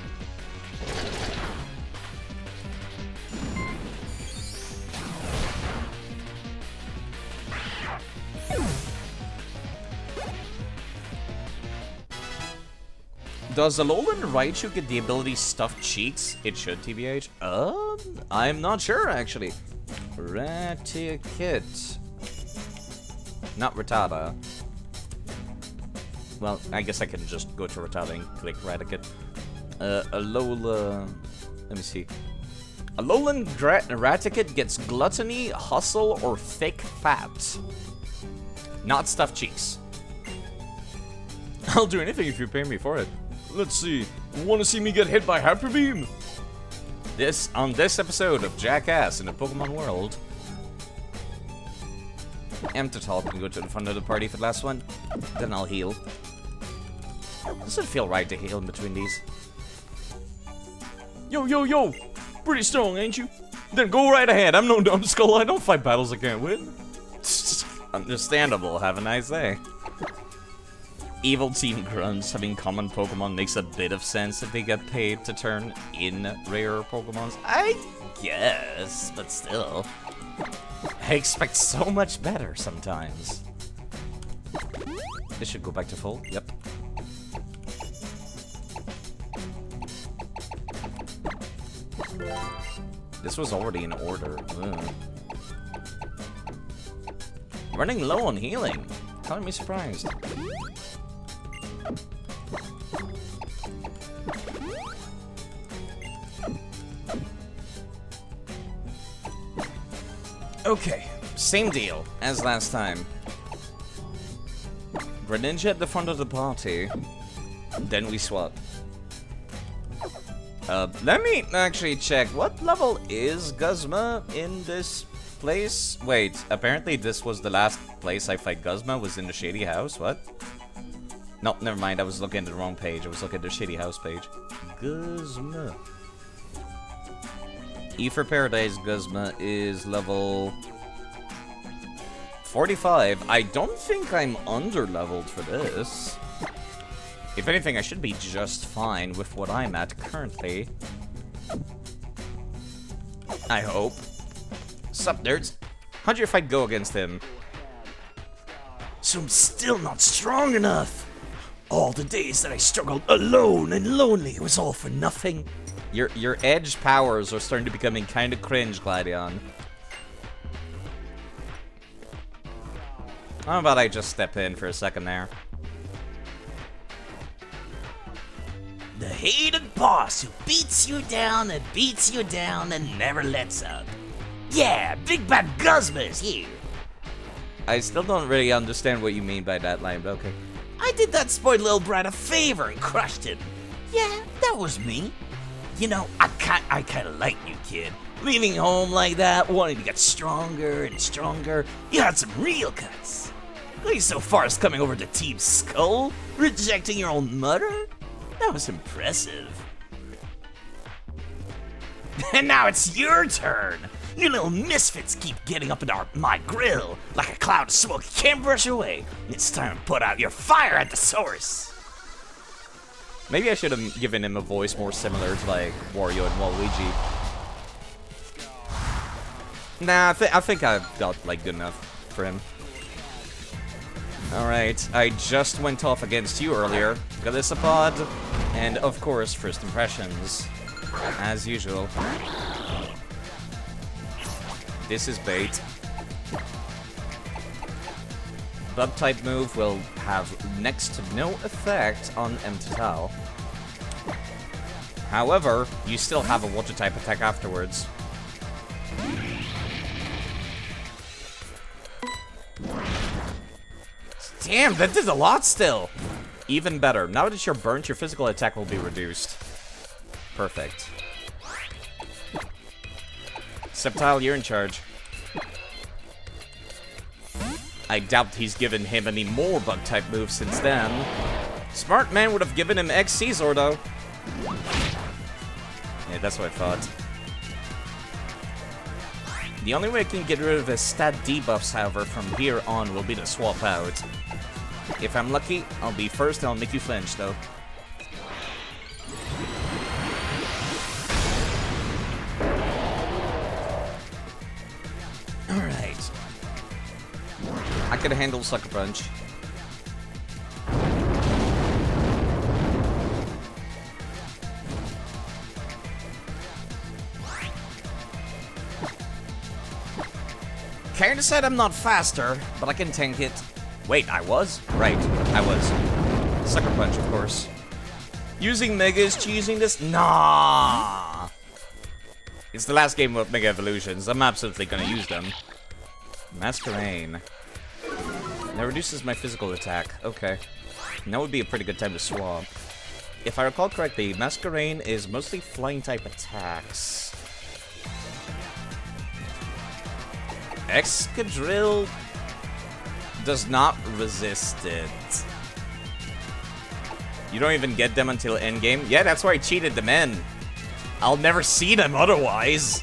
Does Alolan Raichu get the ability Stuffed Cheeks? It should, TBH. I'm not sure, actually. Raticate. Not Rattata. Well, I guess I can just go to Rattata and click Raticate. Alola... Let me see. Alolan Raticate gets Gluttony, Hustle, or Thick Fat. Not Stuffed Cheeks. I'll do anything if you pay me for it. Let's see. Want to see me get hit by Hyper Beam? On this episode of Jackass in the Pokemon world. Total can go to the front of the party for the last one. Then I'll heal. Does it feel right to heal in between these? Yo! Pretty strong, ain't you? Then go right ahead. I'm no dumb skull. I don't fight battles I can't win. Understandable. Have a nice day. Evil Team Grunts having common Pokemon makes a bit of sense if they get paid to turn in rare Pokemons. I guess, but still. I expect so much better sometimes. This should go back to full. Yep. This was already in order. Ugh. Running low on healing. Calling me surprised. Okay, same deal as last time. Greninja at the front of the party. Then we swap. Let me actually check. What level is Guzma in this place? Wait, apparently this was the last place I fight Guzma, was in the Shady House. What? No, never mind. I was looking at the wrong page. I was looking at the Shady House page. Guzma. E for Paradise Guzma is level 45. I don't think I'm under-leveled for this. If anything, I should be just fine with what I'm at currently. I hope. Sup, nerds? How'd your fight go against him? So I'm still not strong enough. All the days that I struggled alone and lonely was all for nothing. Your edge powers are starting to becoming kind of cringe, Gladion. How about I just step in for a second there? The hated boss who beats you down and never lets up. Yeah, Big Bad Guzma is here. I still don't really understand what you mean by that line, but okay. I did that spoiled little brat a favor and crushed him. Yeah, that was me. You know, I kind of like you, kid. Leaving home like that, wanting to get stronger and stronger. You had some real guts. Going so far as coming over to Team Skull, rejecting your own mother? That was impressive. And now it's your turn. You little misfits keep getting up in my grill like a cloud of smoke you can't brush away. It's time to put out your fire at the source. Maybe I should have given him a voice more similar to, like, Wario and Waluigi. Nah, I think I've got, like, good enough for him. Alright, I just went off against you earlier. Galissapod, and of course, first impressions. As usual. This is bait. Bug-type move will have next to no effect on Mttal. However, you still have a water-type attack afterwards. Damn, that did a lot still! Even better. Now that you're burnt, your physical attack will be reduced. Perfect. Sceptile, you're in charge. I doubt he's given him any more bug-type moves since then. Smart man would have given him X-Caesar, though. Yeah, that's what I thought. The only way I can get rid of his stat debuffs, however, from here on will be to swap out. If I'm lucky, I'll be first and I'll make you flinch, though. Alright. I could handle Sucker Punch. Kinda said I'm not faster, but I can tank it. Wait, I was? Right, I was. Sucker Punch, of course. Using Megas, choosing this? Nah! It's the last game of Mega Evolutions. I'm absolutely gonna use them. Masquerain. That reduces my physical attack. Okay. That would be a pretty good time to swap. If I recall correctly, Masquerain is mostly flying-type attacks. Excadrill does not resist it. You don't even get them until endgame? Yeah, that's why I cheated them in. I'll never see them otherwise.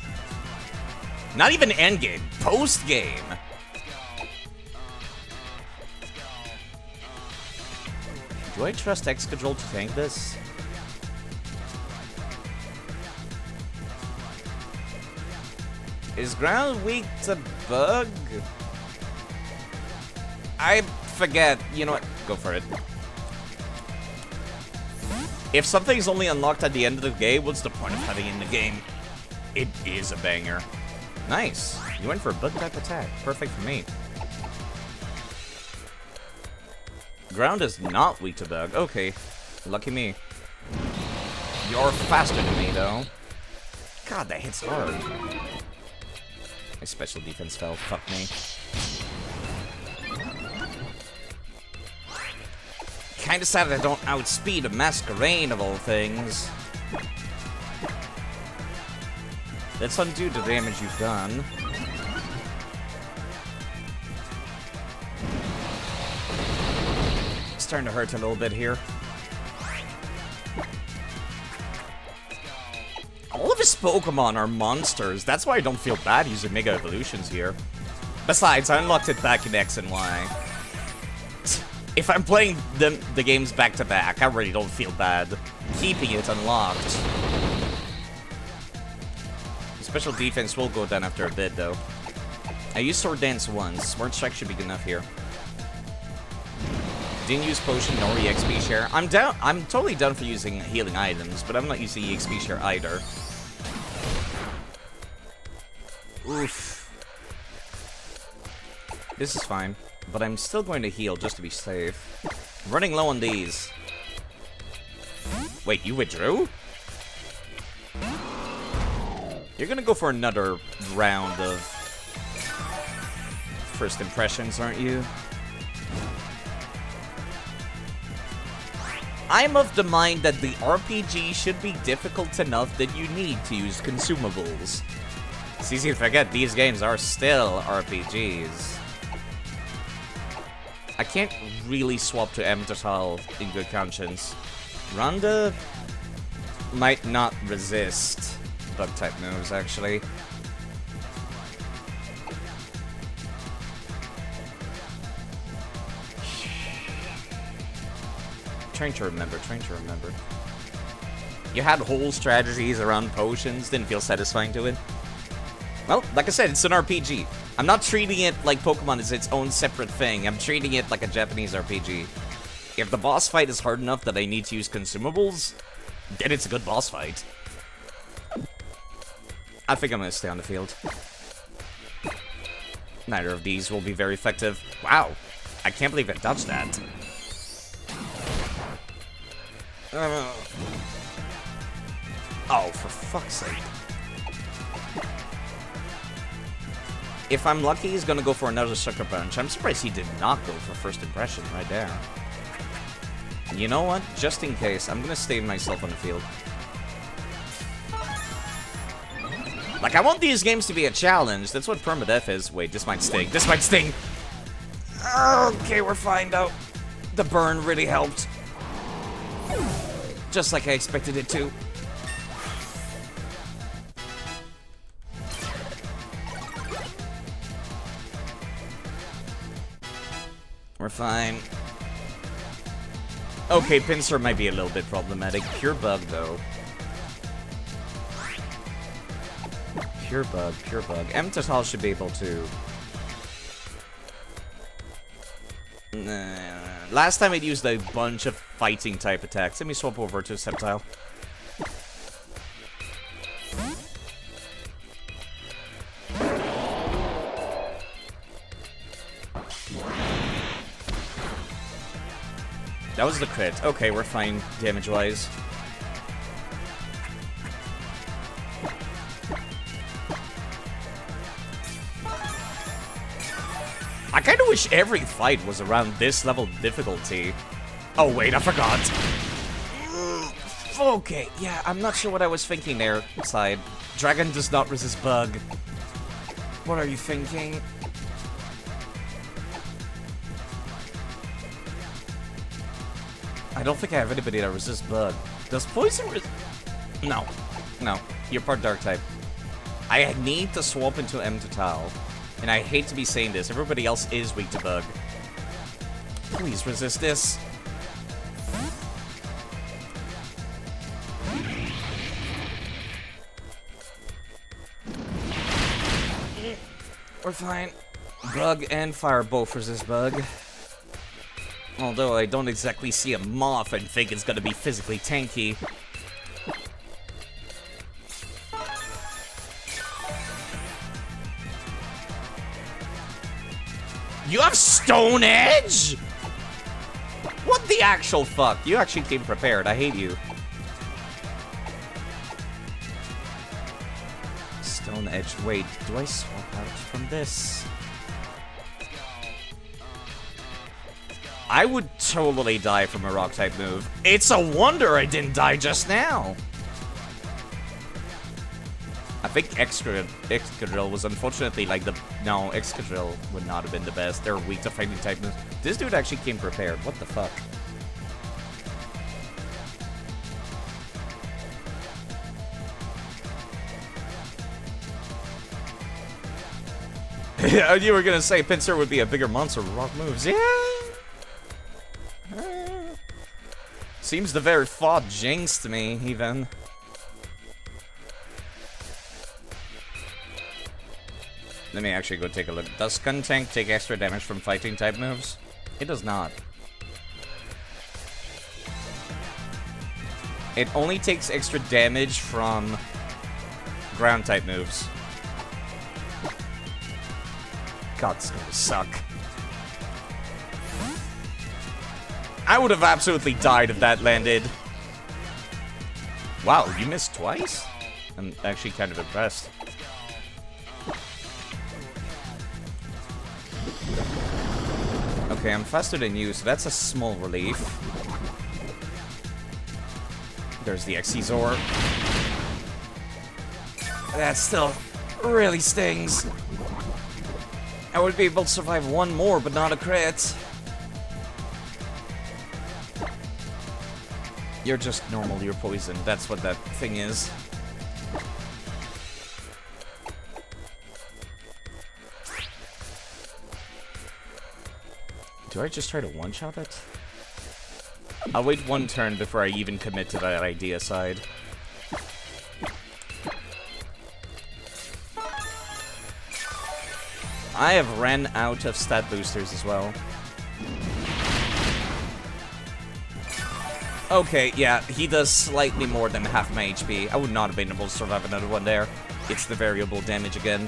Not even endgame, post-game. Do I trust Excadrill to tank this? Is ground weak to bug? I forget. You know what? Go for it. If something's only unlocked at the end of the game, what's the point of having it in the game? It is a banger. Nice. You went for a bug-type attack. Perfect for me. Ground is not weak to bug. Okay. Lucky me. You're faster than me, though. God, that hits hard. My special defense fell. Fuck me. Kinda sad I don't outspeed a Masquerade of all things. Let's undo the damage you've done. It's starting to hurt a little bit here. All of his Pokemon are monsters. That's why I don't feel bad using Mega Evolutions here. Besides, I unlocked it back in X and Y. If I'm playing the games back to back, I really don't feel bad keeping it unlocked. Special defense will go down after a bit, though. I used Sword Dance once. Smart Strike should be good enough here. Didn't use Potion nor EXP Share. I'm totally down for using healing items, but I'm not using EXP Share either. Oof. This is fine, but I'm still going to heal just to be safe. I'm running low on these. Wait, you withdrew? You're gonna go for another round of first impressions, aren't you? I'm of the mind that the RPG should be difficult enough that you need to use consumables. It's easy to forget these games are still RPGs. I can't really swap to Emmental in good conscience. Rhonda might not resist bug-type moves, actually. Trying to remember. You had whole strategies around potions, didn't feel satisfying to it. Well, like I said, it's an RPG. I'm not treating it like Pokemon is its own separate thing. I'm treating it like a Japanese RPG. If the boss fight is hard enough that I need to use consumables, then it's a good boss fight. I think I'm gonna stay on the field. Neither of these will be very effective. Wow, I can't believe I dodged that. Oh, for fuck's sake. If I'm lucky, he's gonna go for another Sucker Punch. I'm surprised he did not go for first impression right there. You know what? Just in case, I'm gonna stay myself on the field. Like, I want these games to be a challenge. That's what Permadeath is. Wait, this might sting. This might sting! Okay, we're fine, though. The burn really helped. Just like I expected it to. We're fine. Okay, Pinsir might be a little bit problematic. Pure Bug, though. Pure Bug. Emmental should be able to... Last time it used a bunch of fighting type attacks. Let me swap over to Sceptile. That was the crit. Okay, we're fine damage-wise. I kind of wish every fight was around this level of difficulty. Oh, wait, I forgot. Okay, yeah, I'm not sure what I was thinking there, side. Dragon does not resist bug. What are you thinking? I don't think I have anybody that resists bug. Does poison No. No. You're part dark type. I need to swap into Emmental. And I hate to be saying this, everybody else is weak to bug. Please resist this. We're fine. Bug and fire both resist bug. Although I don't exactly see a moth and think it's gonna be physically tanky. You have Stone Edge? What the actual fuck? You actually came prepared. I hate you. Stone edge. Wait, do I swap out from this? I would totally die from a rock-type move. It's a wonder I didn't die just now. I think Excadrill was unfortunately like the... No, Excadrill would not have been the best. They're weak to fighting type moves. This dude actually came prepared. What the fuck? You were gonna say Pinsir would be a bigger monster with rock moves. Yeah! Seems the very thought jinxed me, even. Let me actually go take a look. Does Skuntank take extra damage from fighting type moves? It does not. It only takes extra damage from ground type moves. God, it's gonna suck. I would have absolutely died if that landed. Wow, you missed twice? I'm actually kind of impressed. Okay, I'm faster than you, so that's a small relief. There's the Xyzor. That still really stings. I would be able to survive one more, but not a crit. You're just normal, you're poisoned. That's what that thing is. Do I just try to one-shot it? I'll wait one turn before I even commit to that idea side. I have ran out of stat boosters as well. Okay, yeah, he does slightly more than half my HP. I would not have been able to survive another one there. It's the variable damage again.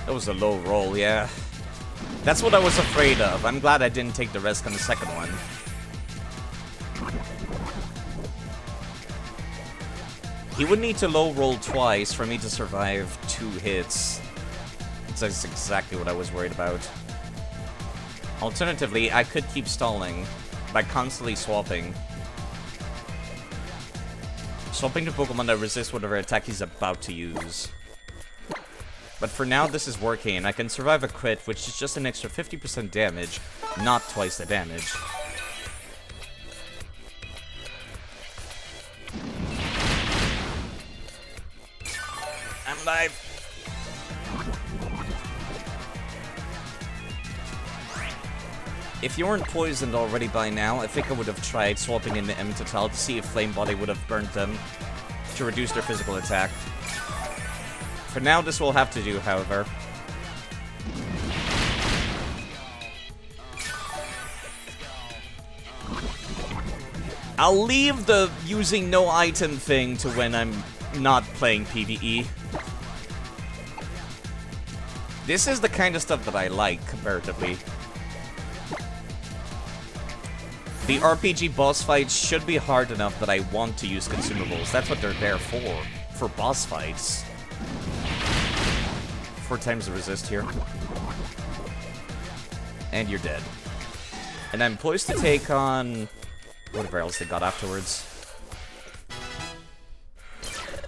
That was a low roll, yeah. That's what I was afraid of. I'm glad I didn't take the risk on the second one. He would need to low roll twice for me to survive 2 hits. That's exactly what I was worried about. Alternatively, I could keep stalling by constantly swapping. Swapping to Pokemon that resist whatever attack he's about to use. But for now, this is working, and I can survive a crit, which is just an extra 50% damage, not twice the damage. I'm alive. If you weren't poisoned already by now, I think I would have tried swapping in the Emtotal to see if Flame Body would have burnt them to reduce their physical attack. For now, this will have to do, however. I'll leave the using no item thing to when I'm not playing PvE. This is the kind of stuff that I like, comparatively. The RPG boss fights should be hard enough that I want to use consumables. That's what they're there for boss fights. 4 times the resist here. And you're dead. And I'm poised to take on whatever else they got afterwards.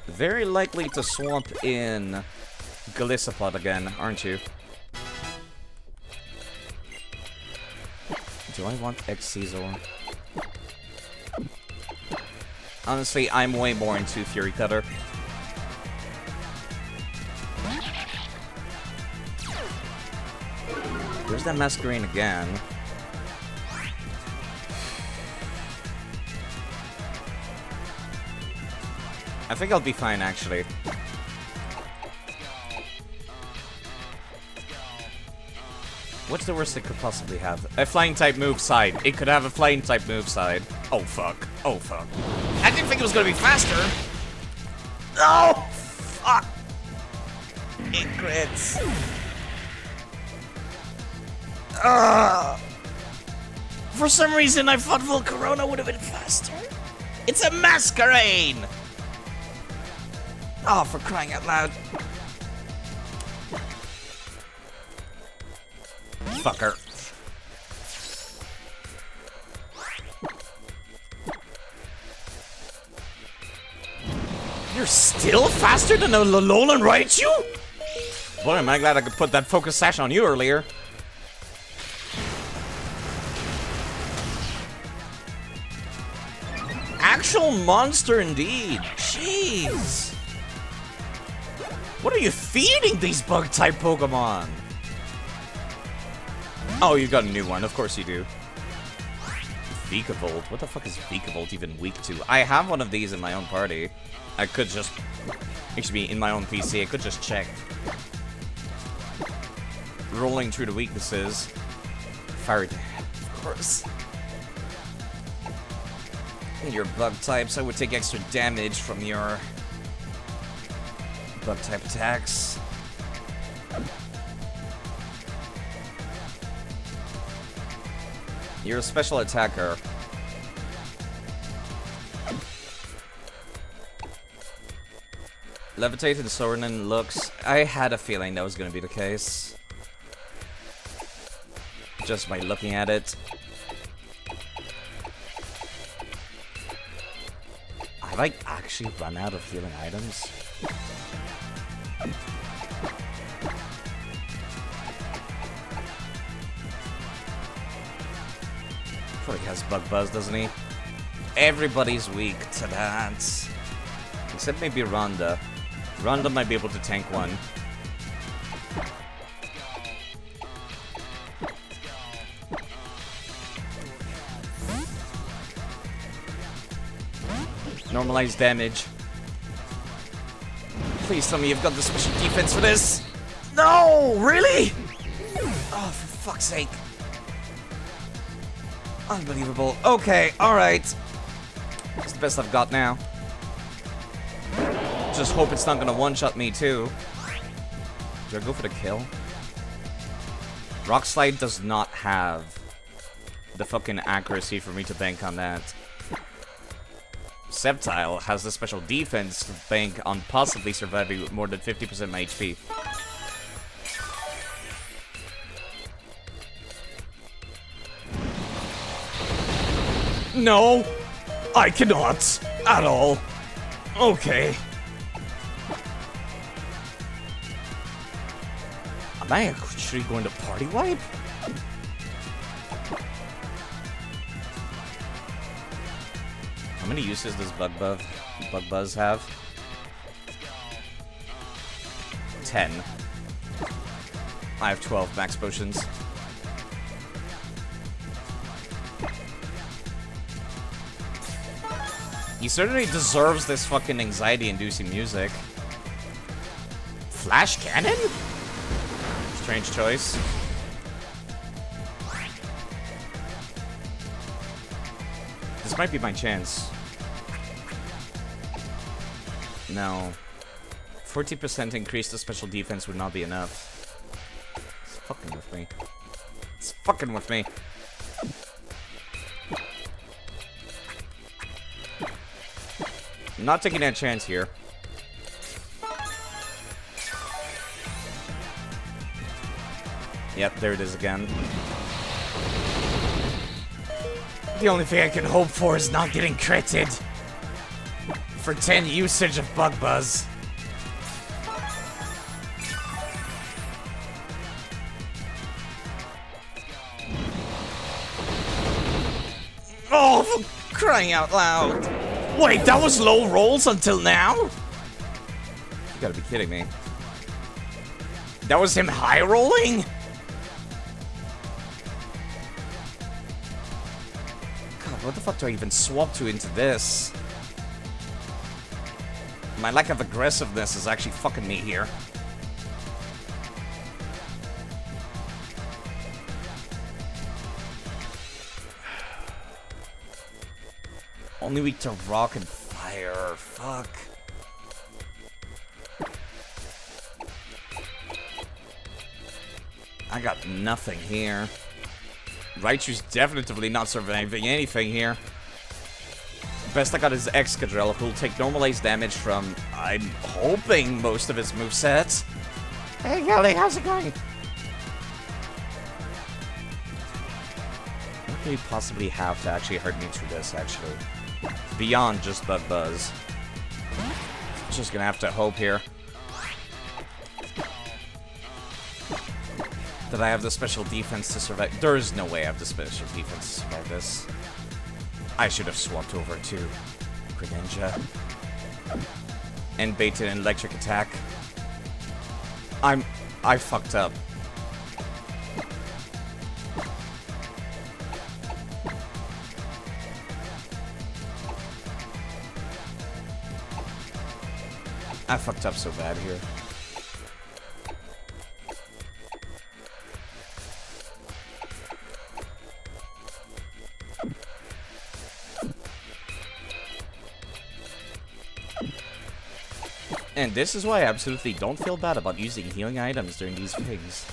Very likely to swamp in Golisopod again, aren't you? Do I want Xyzor? Honestly, I'm way more into Fury Cutter. There's that Masquerain again. I think I'll be fine, actually. What's the worst it could possibly have? A flying type move side. It could have a flying type move side. Oh fuck. Oh fuck. I didn't think it was gonna be faster. Oh fuck. It crits. For some reason, I thought Volcarona would have been faster. It's a masquerade! Oh, for crying out loud. Fucker. You're still faster than a Alolan Raichu? Boy, am I glad I could put that focus sash on you earlier. Actual monster indeed. Jeez. What are you feeding these bug-type Pokemon? Oh, you got a new one. Of course you do. Vikavolt. What the fuck is Vikavolt even weak to? I have one of these in my own party. I could just... Actually, in my own PC, I could just check. Rolling through the weaknesses. Fire Dam, of course. Your bug types, I would take extra damage from your bug type attacks. You're a special attacker. Levitated Sorenin looks... I had a feeling that was going to be the case. Just by looking at it. Have I actually run out of healing items? Probably has Bug Buzz, doesn't he? Everybody's weak to that. Except maybe Rhonda. Rhonda might be able to tank one. Normalize damage. Please tell me you've got the special defense for this. No! Really? Oh, for fuck's sake. Unbelievable. Okay, alright. It's the best I've got now. Just hope it's not gonna one-shot me, too. Do I go for the kill? Rock Slide does not have the fucking accuracy for me to bank on that. Sceptile has the special defense to bank on possibly surviving with more than 50% of my HP. No, I cannot at all. Okay. Am I actually going to party wipe? How many uses does Bug Buzz have? 10. I have 12 max potions. He certainly deserves this fucking anxiety-inducing music. Flash Cannon? Strange choice. This might be my chance. No. 40% increase to special defense would not be enough. It's fucking with me. It's fucking with me. I'm not taking that chance here. Yep, there it is again. The only thing I can hope for is not getting critted for 10 usage of Bug Buzz. Oh, for crying out loud. Wait, that was low rolls until now? You gotta be kidding me. That was him high rolling? God, what the fuck do I even swap to into this? My lack of aggressiveness is actually fucking me here. Only weak to rock and fire. Fuck. I got nothing here. Raichu's definitely not surviving anything here. Best I got is Excadrill, who'll take normalized damage from, I'm hoping, most of his movesets. Hey, Gilly, how's it going? What could he possibly have to actually hurt me through this, actually? Beyond just Bug Buzz. Just gonna have to hope here. That I have the special defense to survive. There is no way I have the special defense to survive this. I should have swapped over to Greninja. And baited an electric attack. I fucked up. I fucked up so bad here. And this is why I absolutely don't feel bad about using healing items during these things.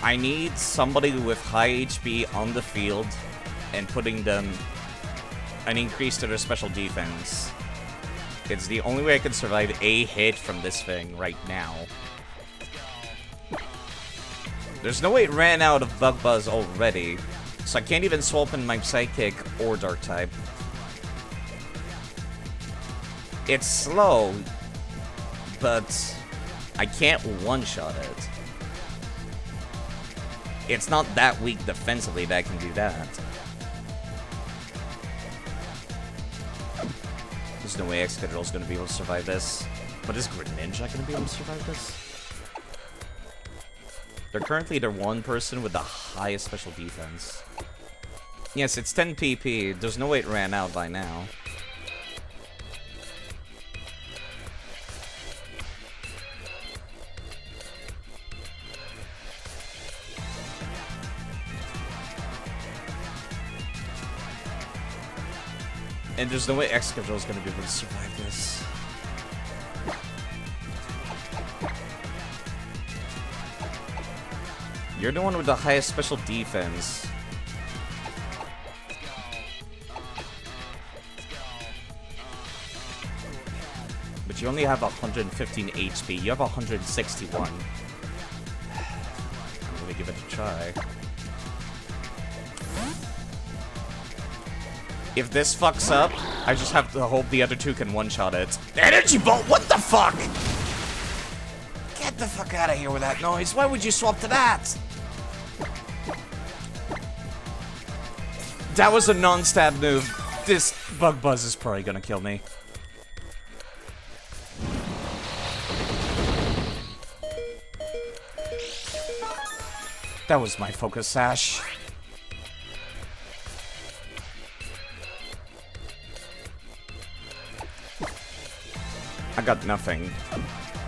I need somebody with high HP on the field and putting them an increase to their special defense. It's the only way I can survive a hit from this thing right now. There's no way it ran out of Bug Buzz already, so I can't even swap in my Psychic or Dark type. It's slow, but I can't one-shot it. It's not that weak defensively that I can do that. There's no way Excadrill's gonna be able to survive this. But is Greninja gonna be able to survive this? They're currently the one person with the highest special defense. Yes, it's 10 PP. There's no way it ran out by now. And there's no way Excadrill is going to be able to survive this. You're the one with the highest special defense. But you only have 115 HP. You have 161. I'm gonna give it a try. If this fucks up, I just have to hope the other two can one-shot it. Energy Bolt, what the fuck? Get the fuck out of here with that noise. Why would you swap to that? That was a non-stab move. This Bug Buzz is probably gonna kill me. That was my focus sash. I got nothing.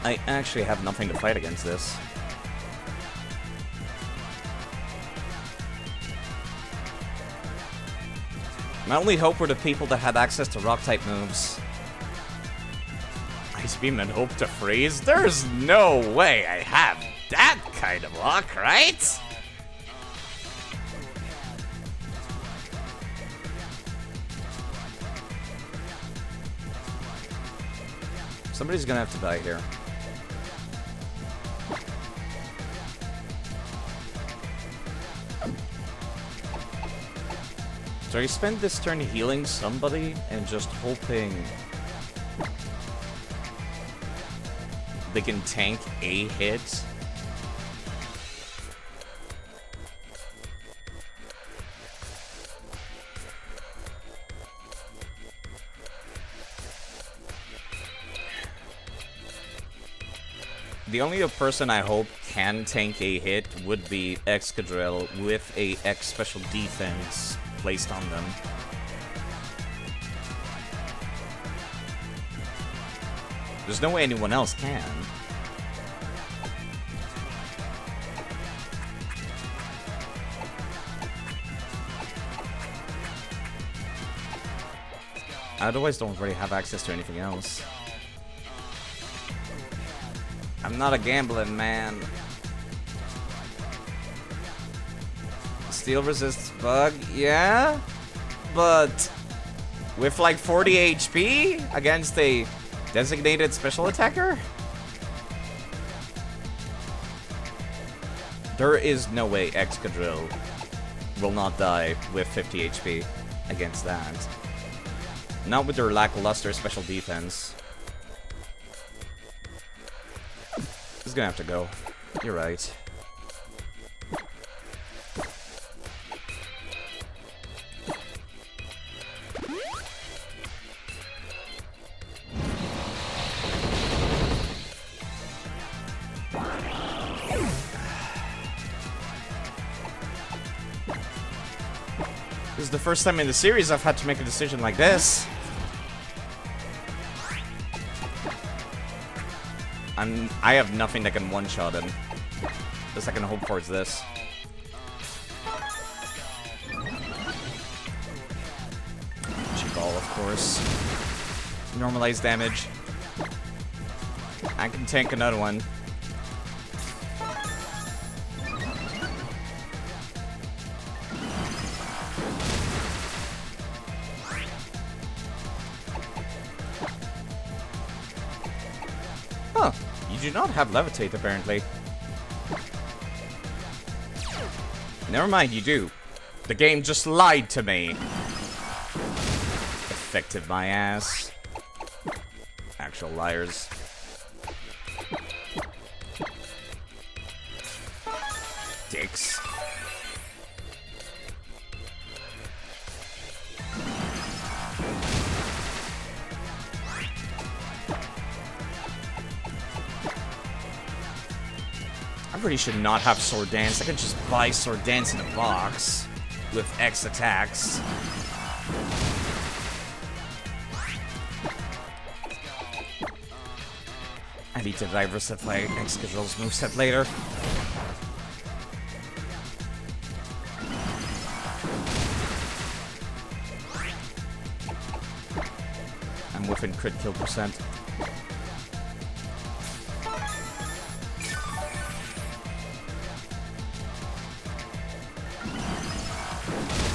I actually have nothing to fight against this. My only hope were the people that had access to rock-type moves. Ice Beam and hope to freeze? There's no way I have that kind of luck, right? Somebody's gonna have to die here. So I spend this turn healing somebody and just hoping they can tank a hit. The only person I hope can tank a hit would be Excadrill with a X special defense placed on them. There's no way anyone else can. I otherwise don't really have access to anything else. I'm not a gambling man. Steel resists bug, yeah? But with like 40 HP against a designated special attacker? There is no way Excadrill will not die with 50 HP against that. Not with their lackluster special defense. He's gonna have to go. You're right. This is the first time in the series I've had to make a decision like this. I have nothing that can one-shot him. Best I can hope for is this. Ball, of course. Normalize damage. I can tank another one. Huh. You do not have levitate, apparently. Never mind, you do. The game just lied to me. Effective my ass. Actual liars. Dicks. I really should not have Sword Dance. I could just buy Sword Dance in a box with X attacks. I need to diversify Excadrill's moveset later. I'm within crit kill percent.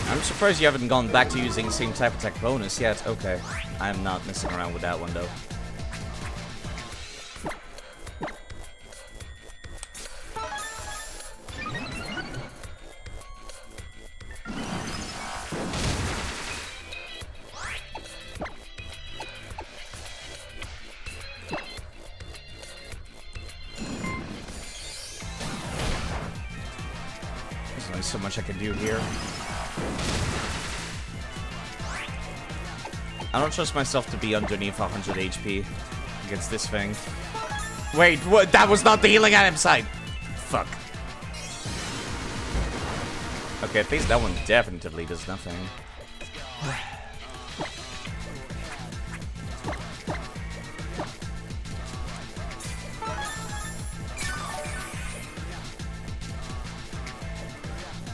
I'm surprised you haven't gone back to using same type attack bonus yet. Okay. I'm not messing around with that one though. There's only so much I can do here. I don't trust myself to be underneath 100 HP against this thing. Wait, what? That was not the healing item side! Fuck. Okay, at least that one definitively does nothing.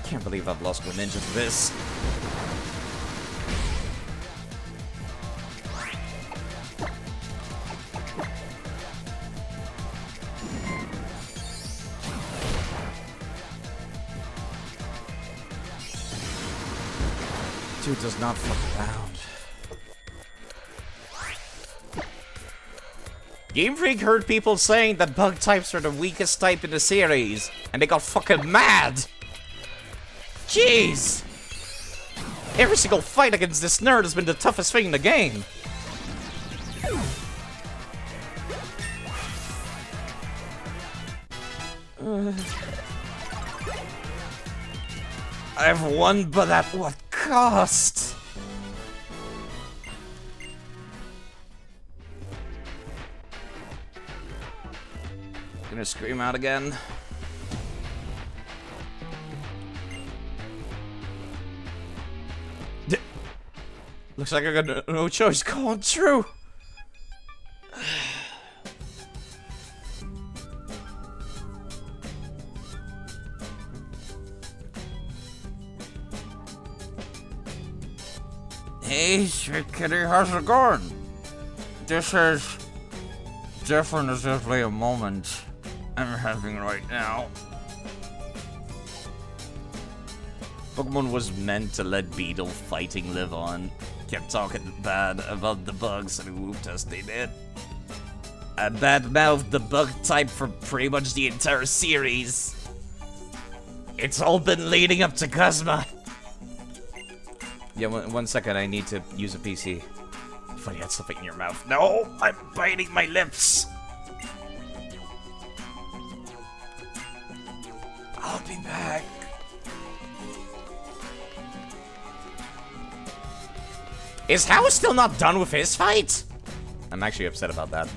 Can't believe I've lost Greninja to this. Dude does not fuck around. Game Freak heard people saying that bug types are the weakest type in the series, and they got fucking mad! Jeez! Every single fight against this nerd has been the toughest thing in the game. I've won, but at what cost? Gonna scream out again. Looks like I got no choice. Going true. Hey, Sweet Kitty, how's it going? This is definitely a moment I'm having right now. Pokemon was meant to let Beetle fighting live on. Kept talking bad about the bugs and whooped us, they did. I badmouthed the bug type for pretty much the entire series. It's all been leading up to Cosma. Yeah, one second, I need to use a PC. Funny, had something in your mouth. No, I'm biting my lips. I'll be back. Is House still not done with his fight? I'm actually upset about that.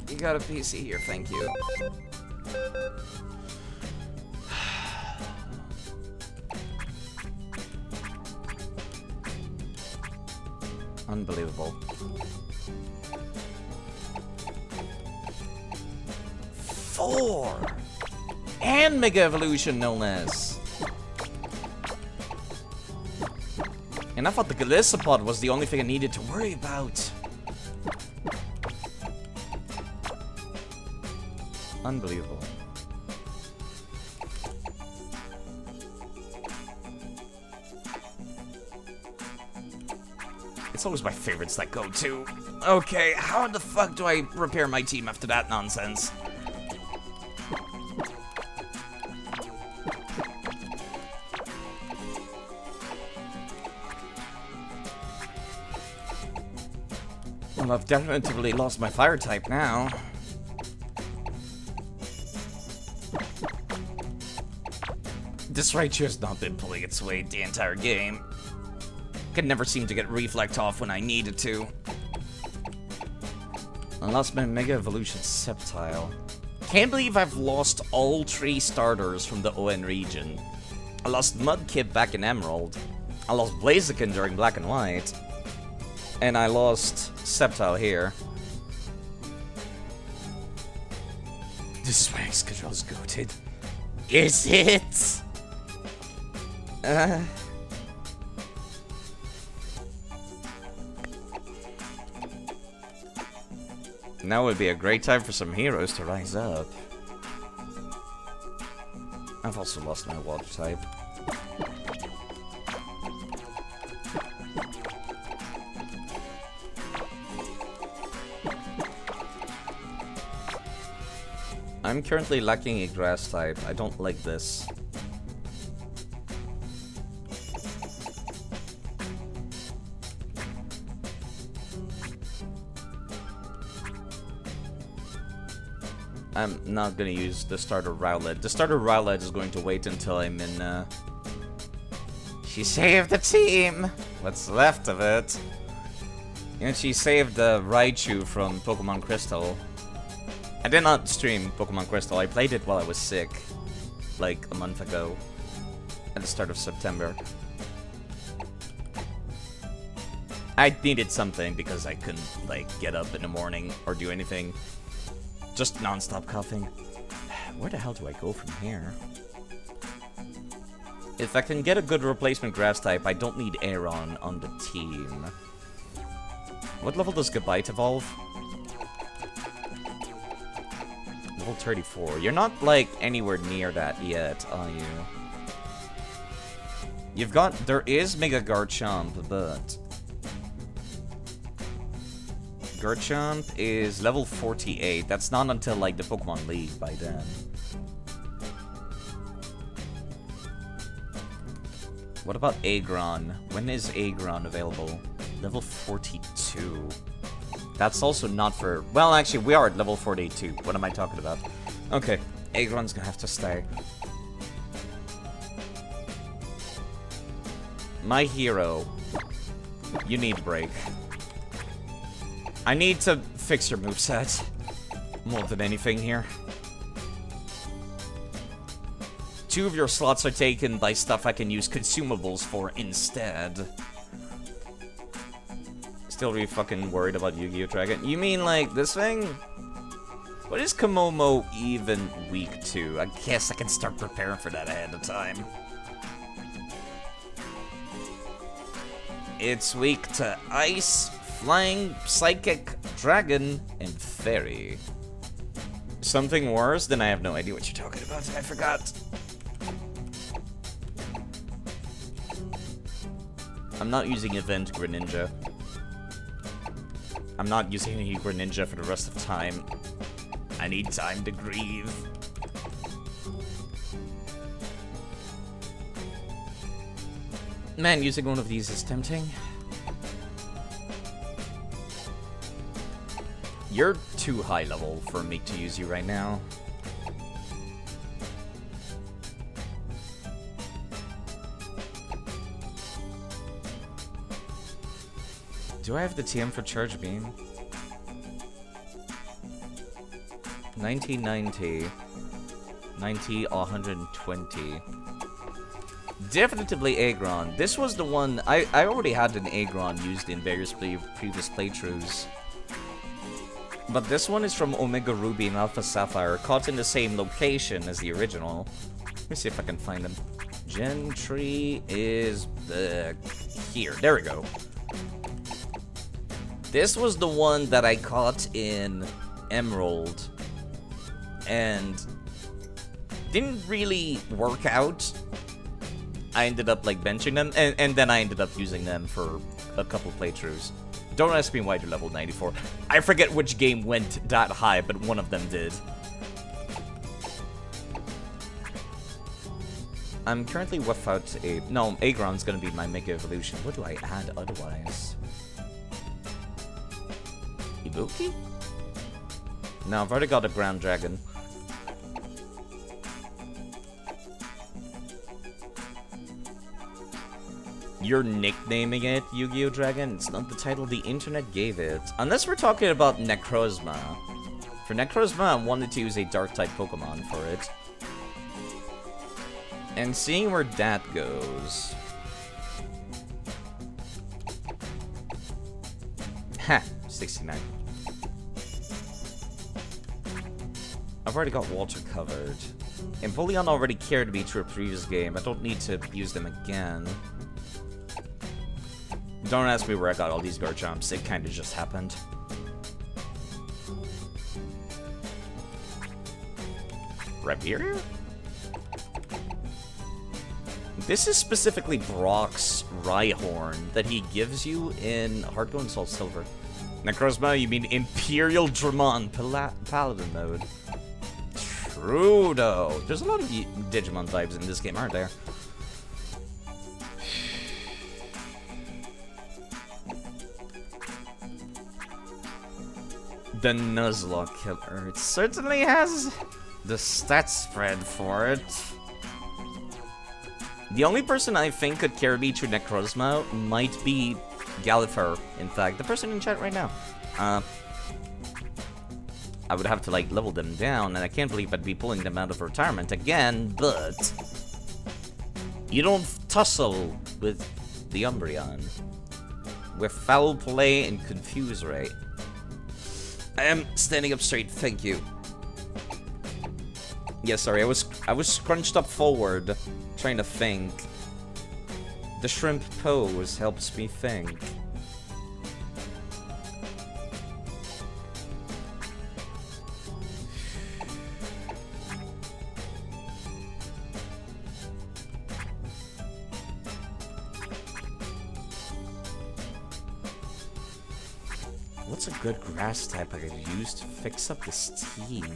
You got a PC here, thank you. Unbelievable. 4! And Mega Evolution, no less. And I thought the Galissapod was the only thing I needed to worry about. Unbelievable. It's always my favorites that go to. Okay, how the fuck do I repair my team after that nonsense? Well, I've definitely lost my fire type now. This Raichu has not been pulling its weight the entire game. Could never seem to get Reflect off when I needed to. I lost my Mega Evolution Sceptile. Can't believe I've lost all 3 starters from the ON region. I lost Mudkip back in Emerald. I lost Blaziken during Black and White. And I lost Sceptile here. This is why Excadrill's goated. Is it? Now would be a great time for some heroes to rise up. I've also lost my water type. I'm currently lacking a grass type. I don't like this. I'm not gonna use the starter Rowlet. The starter Rowlet is going to wait until I'm in, She saved the team! What's left of it? And she saved the Raichu from Pokemon Crystal. I did not stream Pokemon Crystal. I played it while I was sick. Like, a month ago. At the start of September. I needed something because I couldn't, like, get up in the morning or do anything. Just non-stop coughing. Where the hell do I go from here? If I can get a good replacement grass type, I don't need Aeron on the team. What level does Gabite evolve? Level 34. You're not, like, anywhere near that yet, are you? You've got... There is Mega Garchomp, but... Garchomp is level 48. That's not until, like, the Pokemon League by then. What about Aggron? When is Aggron available? Level 42. That's also not for... Well, actually, we are at level 42. What am I talking about? Okay, Aggron's gonna have to stay. My hero. You need a break. I need to fix your moveset. More than anything here. 2 of your slots are taken by stuff I can use consumables for instead. Still really fucking worried about Yu-Gi-Oh! Dragon. You mean like this thing? What is Komomo even weak to? I guess I can start preparing for that ahead of time. It's weak to ice, flying, psychic, dragon, and fairy. Something worse? Then I have no idea what you're talking about. I forgot. I'm not using Event Greninja. I'm not using any Greninja for the rest of time. I need time to grieve. Man, using one of these is tempting. You're too high level for me to use you right now. Do I have the TM for Charge Beam? 1990. 90, 120. Definitively Aggron. This was the one... I already had an Aggron used in various previous playthroughs. But this one is from Omega Ruby and Alpha Sapphire, caught in the same location as the original. Let me see if I can find them. Gentry is... here. There we go. This was the one that I caught in Emerald. And... didn't really work out. I ended up, like, benching them, and then I ended up using them for a couple playthroughs. Don't ask me why they're level 94. I forget which game went that high, but one of them did. I'm currently without a... no, Aggron's gonna be my Mega Evolution. What do I add otherwise? Ibuki? No, I've already got a Ground Dragon. You're nicknaming it Yu-Gi-Oh! Dragon? It's not the title the internet gave it. Unless we're talking about Necrozma. For Necrozma, I wanted to use a Dark-type Pokemon for it. And seeing where that goes... ha! 69. I've already got Water covered. And Empoleon already carried me through a previous game. I don't need to use them again. Don't ask me where I got all these Garchomps. It kind of just happened. Rhyperior? This is specifically Brock's Rhyhorn that he gives you in Heart Gold and Soul Silver. Necrozma, you mean Imperial Dramon Paladin mode. True, though. There's a lot of Digimon vibes in this game, aren't there? The Nuzlocke killer. It certainly has the stat spread for it. The only person I think could carry me to Necrozma might be Gallifrey, in fact. The person in chat right now. I would have to, like, level them down, and I can't believe I'd be pulling them out of retirement again, but... you don't tussle with the Umbreon. With Foul Play and Confuse Ray. I am standing up straight, thank you. Yeah, sorry, I was scrunched up forward, trying to think. The shrimp pose helps me think. What's a good grass type I could use to fix up this team?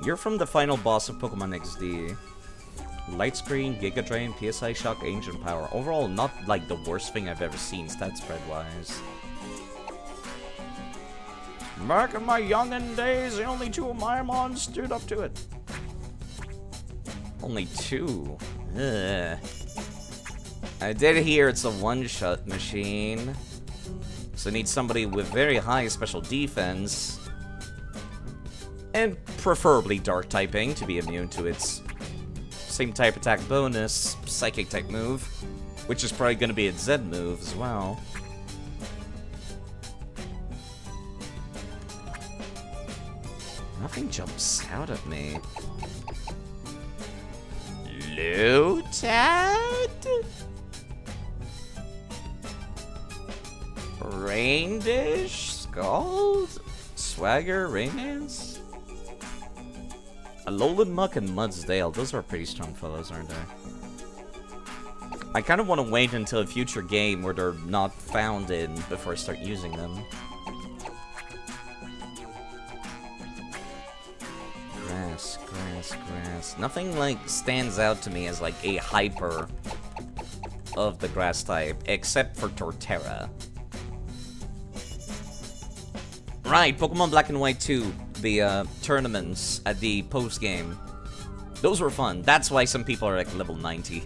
You're from the final boss of Pokemon XD. Light Screen, Giga Drain, PSI Shock, Ancient Power. Overall, not like the worst thing I've ever seen stat spread wise. Back in my youngin' days, only 2 of my mons stood up to it. Only 2? Ugh. I did hear it's a one-shot machine. So I need somebody with very high special defense. And preferably dark typing to be immune to its same type attack bonus, psychic type move. Which is probably going to be its Z move as well. Nothing jumps out at me. Blue Tad? Rain Dish? Scald? Swagger? Rain Dance? Alolan Muck and Mudsdale, those are pretty strong fellows, aren't they? I kind of want to wait until a future game where they're not found in before I start using them. Grass, grass, grass. Nothing, like, stands out to me as, like, a hyper of the grass type, except for Torterra. Right, Pokemon Black and White 2, the tournaments at the post-game. Those were fun. That's why some people are, like, level 90.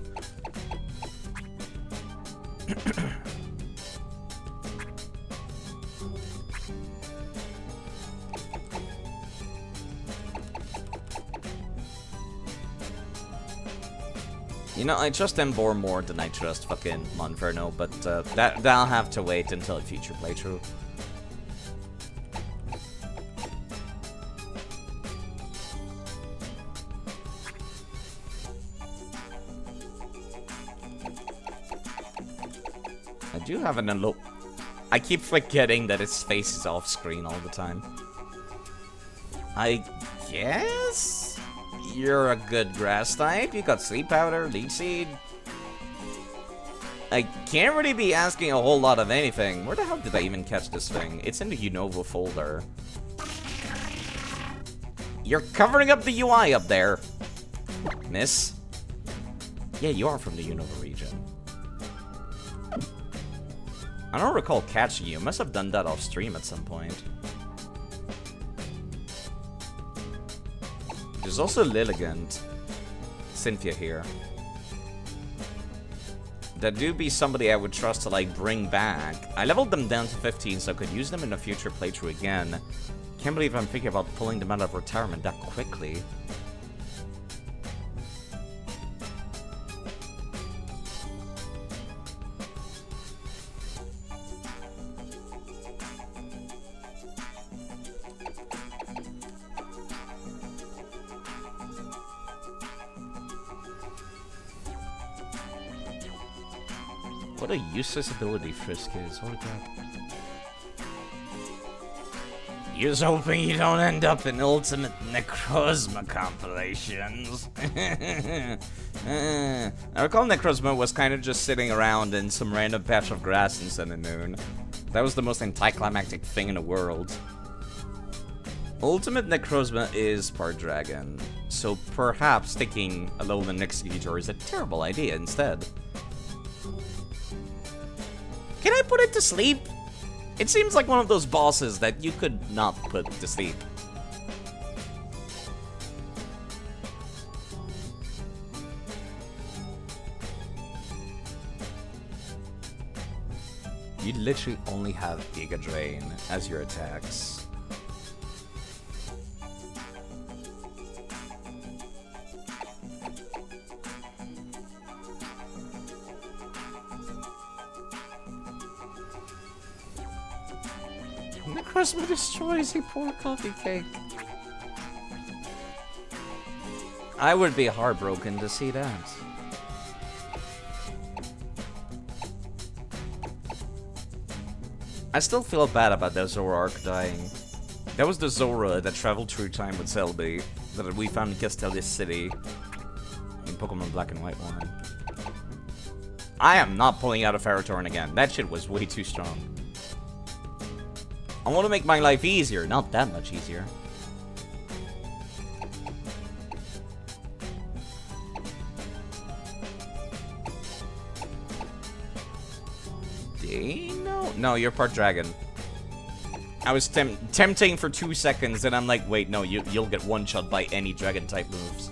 You know, I trust Emboar more than I trust fucking Monferno, but that'll have to wait until a future playthrough. I do have an elo- I keep forgetting that its face is off screen all the time. I guess? You're a good grass type. You got Sleep Powder, Leech Seed. I can't really be asking a whole lot of anything. Where the hell did I even catch this thing? It's in the Unova folder. You're covering up the UI up there, miss. Yeah, you are from the Unova region. I don't recall catching you. Must have done that off stream at some point. There's also Lilligant. Cynthia here. That do be somebody I would trust to, like, bring back. I leveled them down to 15 so I could use them in a future playthrough again. Can't believe I'm thinking about pulling them out of retirement that quickly. What a useless ability Frisk is. Holy crap. You're hoping you don't end up in Ultimate Necrozma compilations. I recall Necrozma was kind of just sitting around in some random patch of grass in Sun and Moon. That was the most anticlimactic thing in the world. Ultimate Necrozma is part dragon, so perhaps sticking Alolan Executor is a terrible idea instead. Can I put it to sleep? It seems like one of those bosses that you could not put to sleep. You literally only have Giga Drain as your attacks. Necrozma destroys a poor coffee cake. I would be heartbroken to see that. I still feel bad about that Zora arc dying. That was the Zora that traveled through time with Selby that we found in Castelia City in Pokemon Black and White 1. I am not pulling out a Ferrothorn again. That shit was way too strong. I want to make my life easier, not that much easier. Dino? No, you're part dragon. I was tempting for 2 seconds, and I'm like, wait, no, you'll get one-shot by any dragon-type moves.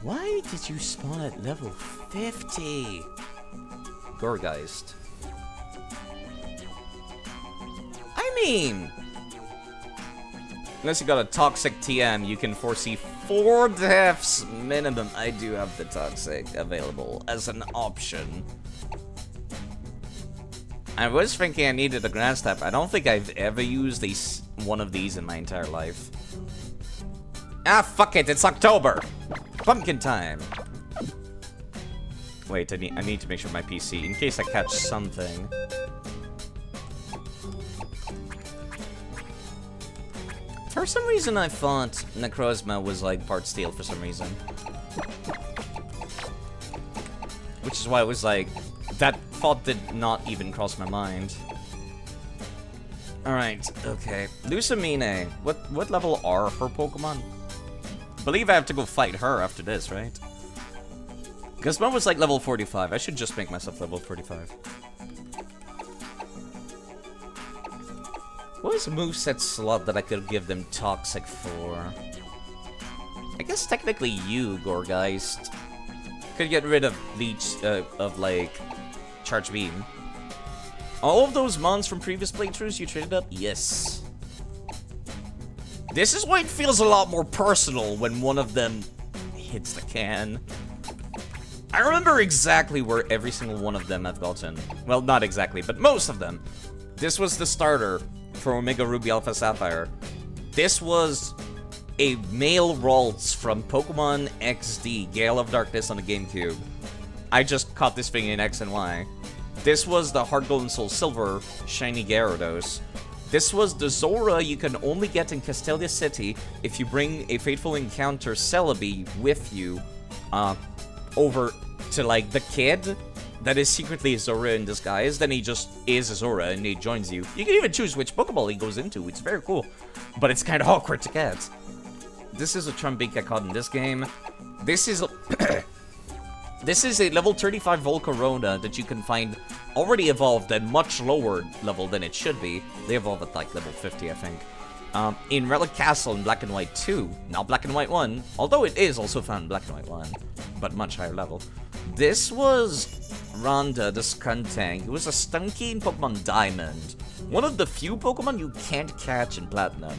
Why did you spawn at level 50? Gorgeist. I mean, unless you got a toxic TM, you can foresee 4 deaths minimum. I do have the toxic available as an option. I was thinking I needed a grass type. I don't think I've ever used one of these in my entire life. Ah, fuck it, it's October! Pumpkin time! Wait, I need to make sure my PC, in case I catch something. For some reason I thought Necrozma was like part steel for some reason. Which is why I was like, that thought did not even cross my mind. Alright, okay. Lucamine. What level are her Pokemon? I believe I have to go fight her after this, right? Because mine was like level 45. I should just make myself level 45. What was a moveset slot that I could give them Toxic for? I guess technically you, Gorgeist, could get rid of Leech, like, Charge Beam. All of those mons from previous playthroughs you traded up? Yes. This is why it feels a lot more personal when one of them hits the can. I remember exactly where every single one of them I've gotten. Well, not exactly, but most of them. This was the starter for Omega Ruby Alpha Sapphire. This was a male Ralts from Pokemon XD, Gale of Darkness on the GameCube. I just caught this thing in X and Y. This was the Heart Gold and Soul Silver Shiny Gyarados. This was the Zora you can only get in Castelia City if you bring a Fateful Encounter Celebi with you over to, like, the kid that is secretly a Zora in disguise. Then he just is a Zora and he joins you. You can even choose which Pokeball he goes into. It's very cool. But it's kind of awkward to get. This is a Trumbeak I caught in this game. This is a... This is a level 35 Volcarona that you can find already evolved at much lower level than it should be. They evolve at like level 50, I think. In Relic Castle in Black and White 2, not Black and White 1, although it is also found in Black and White 1, but much higher level. This was Rhonda, the Skuntank. It was a Stunky in Pokemon Diamond. One of the few Pokemon you can't catch in Platinum.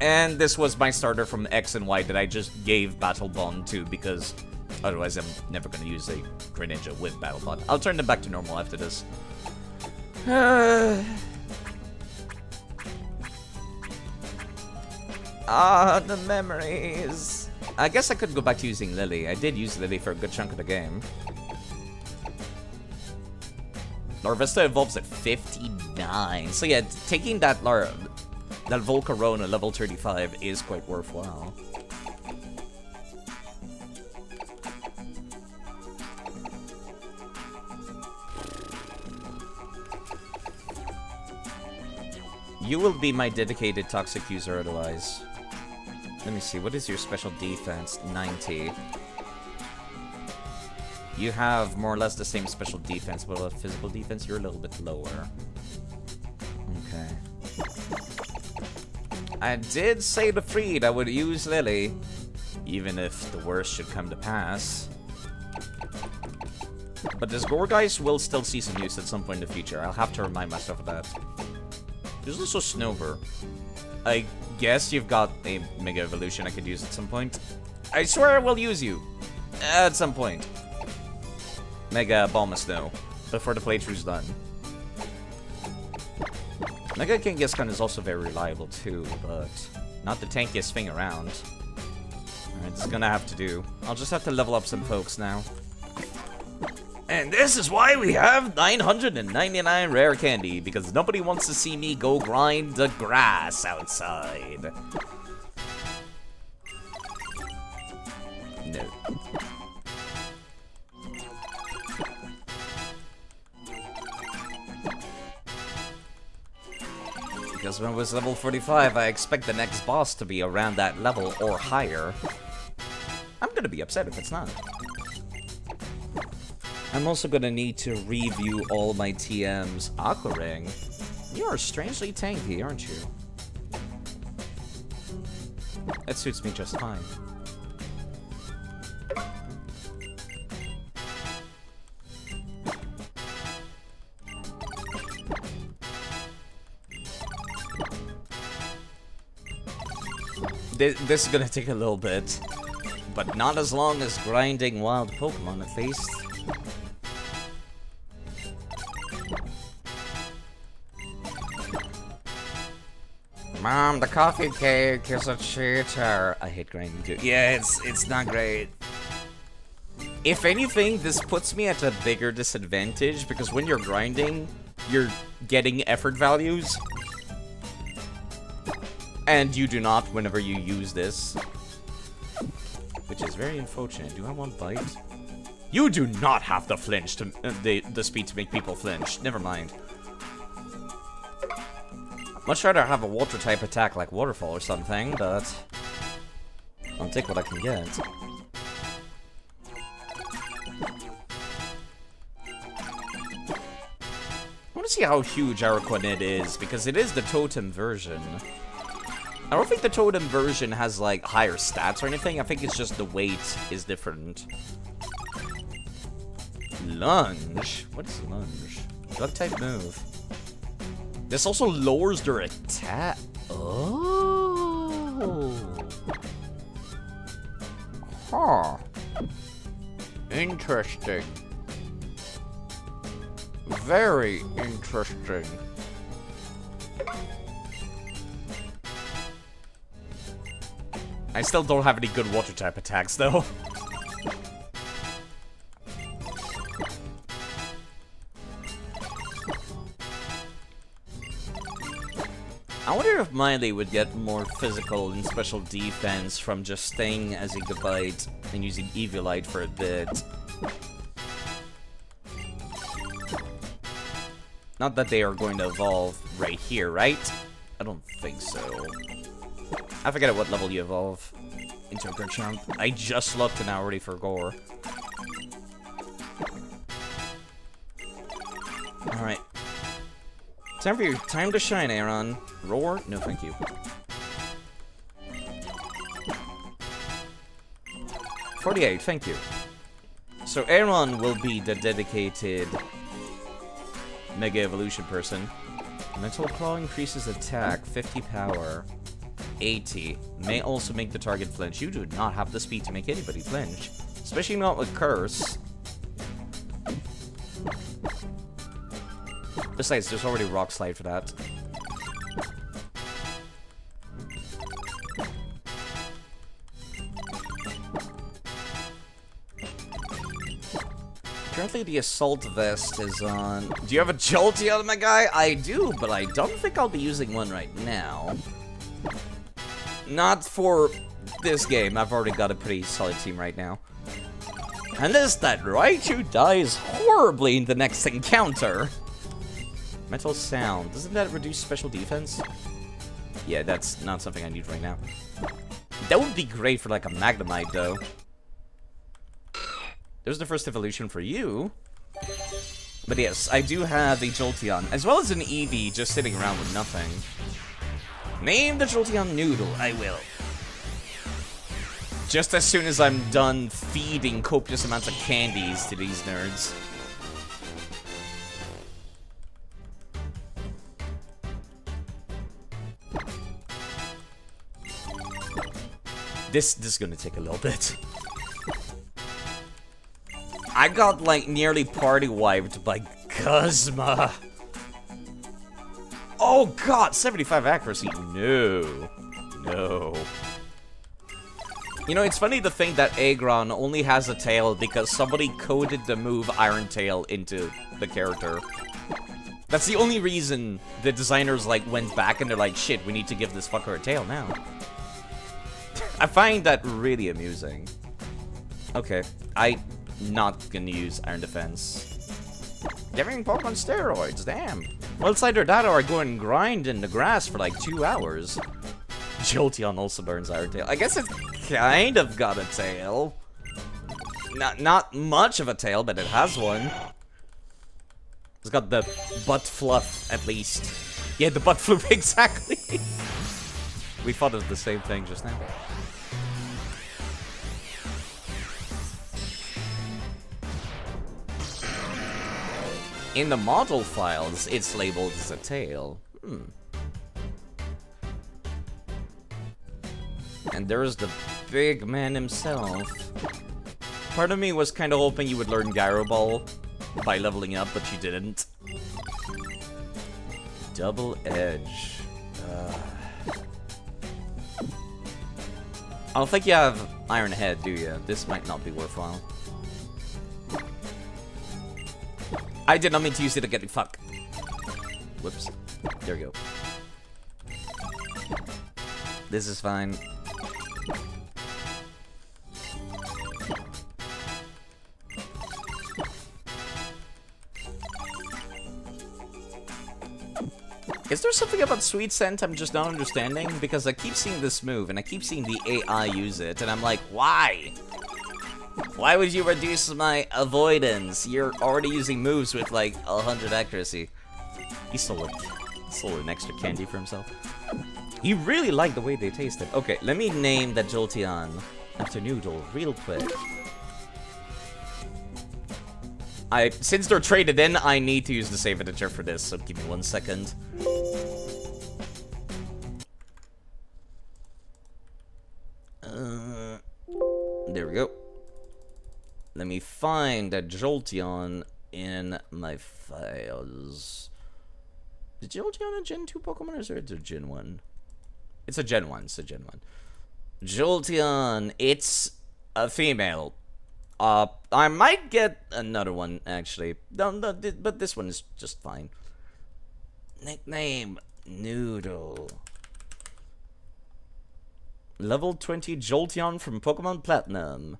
And this was my starter from X and Y that I just gave Battle Bond to because... otherwise, I'm never going to use a Greninja with Battle Bond. I'll turn them back to normal after this. The memories. I guess I could go back to using Lily. I did use Lily for a good chunk of the game. Larvesta evolves at 59. So yeah, taking that Volcarona level 35 is quite worthwhile. You will be my dedicated toxic user otherwise. Let me see, what is your special defense? 90. You have more or less the same special defense, but with physical defense, you're a little bit lower. Okay. I did say to Freed I would use Lily, even if the worst should come to pass. But this Gourgeist will still see some use at some point in the future. I'll have to remind myself of that. There's also Snover. I guess you've got a Mega Evolution I could use at some point. I swear I will use you. At some point. Mega Balmasnow. Before the playthrough's done. Mega Kangaskhan is also very reliable too, but not the tankiest thing around. Alright, it's gonna have to do. I'll just have to level up some folks now. And this is why we have 999 rare candy, because nobody wants to see me go grind the grass outside. No. Because when I was level 45, I expect the next boss to be around that level or higher. I'm gonna be upset if it's not. I'm also gonna need to review all my TMs. Aqua Ring, you are strangely tanky, aren't you? That suits me just fine. This is gonna take a little bit, but not as long as grinding wild Pokemon, at least. Mom, the coffee cake is a cheater. I hate grinding too. Yeah, it's not great. If anything, this puts me at a bigger disadvantage because when you're grinding, you're getting effort values. And you do not whenever you use this. Which is very unfortunate. Do I want bite? You do not have the flinch to the speed to make people flinch. Never mind. Much rather have a water type attack like waterfall or something, but I'll take what I can get. I want to see how huge Araquanid is, because it is the totem version. I don't think the totem version has, like, higher stats or anything. I think it's just the weight is different. Lunge? What is lunge? Drug type move. This also lowers their attack. Oh. Huh. Interesting. Very interesting. I still don't have any good water type attacks though. I wonder if Miley would get more physical and special defense from just staying as a Gabite and using Eviolite for a bit. Not that they are going to evolve right here, right? I don't think so. I forget at what level you evolve into a Garchomp. I just looked and I already forgot. Alright. Time to shine, Aaron. Roar? No, thank you. 48, thank you. So Aaron will be the dedicated Mega Evolution person. Mental Claw increases attack, 50 power, 80. May also make the target flinch. You do not have the speed to make anybody flinch. Especially not with Curse. Besides, there's already Rock Slide for that. Currently, the Assault Vest is on... Do you have a Jolteon, my guy? I do, but I don't think I'll be using one right now. Not for this game. I've already got a pretty solid team right now. Unless that Raichu dies horribly in the next encounter. Metal Sound. Doesn't that reduce special defense? Yeah, that's not something I need right now. That would be great for like a Magnemite, though. There's the first evolution for you. But yes, I do have a Jolteon, as well as an Eevee just sitting around with nothing. Name the Jolteon Noodle, I will. Just as soon as I'm done feeding copious amounts of candies to these nerds. This is gonna take a little bit. I got, like, nearly party wiped by Cosma. Oh god, 75 accuracy. No. No. You know, it's funny to think that Aggron only has a tail because somebody coded the move Iron Tail into the character. That's the only reason the designers, like, went back and they're like, shit, we need to give this fucker a tail now. I find that really amusing. Okay, I'm not gonna use Iron Defense. Giving Pokemon steroids, damn. Well, it's either that or I go and grind in the grass for like 2 hours. Jolteon also burns Iron Tail. I guess it's kind of got a tail. Not much of a tail, but it has one. It's got the butt fluff, at least. Yeah, the butt fluff, exactly. We thought of the same thing just now. In the model files, it's labeled as a tail. And there's the big man himself. Part of me was kind of hoping you would learn Gyro Ball by leveling up, but you didn't. Double Edge. I don't think you have Iron Head, do you? This might not be worthwhile. I did not mean to use it again. Fuck. Whoops. There we go. This is fine. Is there something about Sweet Scent I'm just not understanding? Because I keep seeing this move, and I keep seeing the AI use it, and I'm like, why? Why would you reduce my avoidance? You're already using moves with, like, 100 accuracy. He stole an extra candy for himself. He really liked the way they tasted. Okay, let me name that Jolteon after Noodle real quick. Since they're traded in, I need to use the save editor for this, so give me 1 second. There we go. Let me find that Jolteon in my files. Is Jolteon a Gen 2 Pokemon or is it a Gen 1? It's a Gen 1, it's a Gen 1. Jolteon, it's a female. I might get another one, actually. No, but this one is just fine. Nickname, Noodle. Level 20 Jolteon from Pokemon Platinum.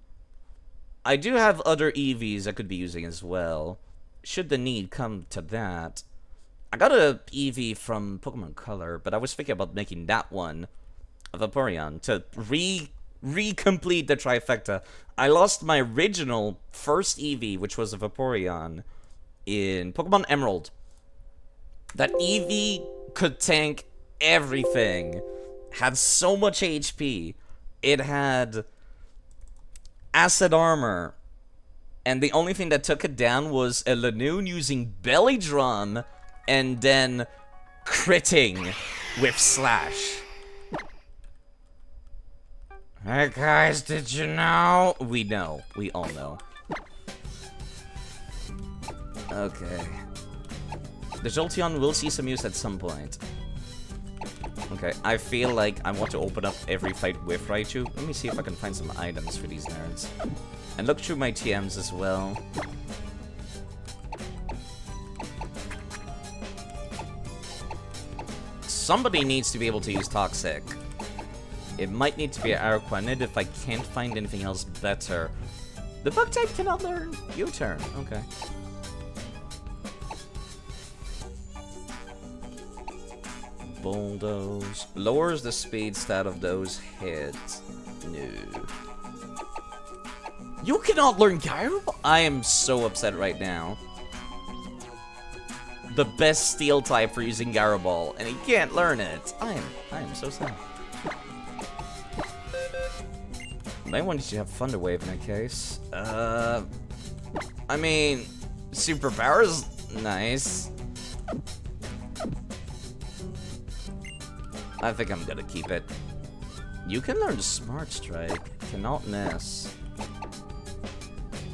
I do have other EVs I could be using as well, should the need come to that. I got a EV from Pokemon Color, but I was thinking about making that one a Vaporeon to re-complete the trifecta. I lost my original first EV, which was a Vaporeon, in Pokemon Emerald. That EV could tank everything. Had so much HP. It had acid armor. And the only thing that took it down was a Lanoon using Belly Drum and then critting with Slash. Hey guys, did you know? We know. We all know. Okay. The Jolteon will see some use at some point. Okay, I feel like I want to open up every fight with Raichu. Let me see if I can find some items for these nerds. And look through my TMs as well. Somebody needs to be able to use Toxic. It might need to be Araquanid if I can't find anything else better. The bug type cannot learn U-turn. Okay. Bulldoze. Lowers the speed stat of those hits. No. You cannot learn Gyro? I am so upset right now. The best steel type for using Gyro Ball, and he can't learn it. I am so sad. I wanted to have Thunder Wave in that case. I mean, Super Power is nice. I think I'm gonna keep it. You can learn Smart Strike. Cannot miss.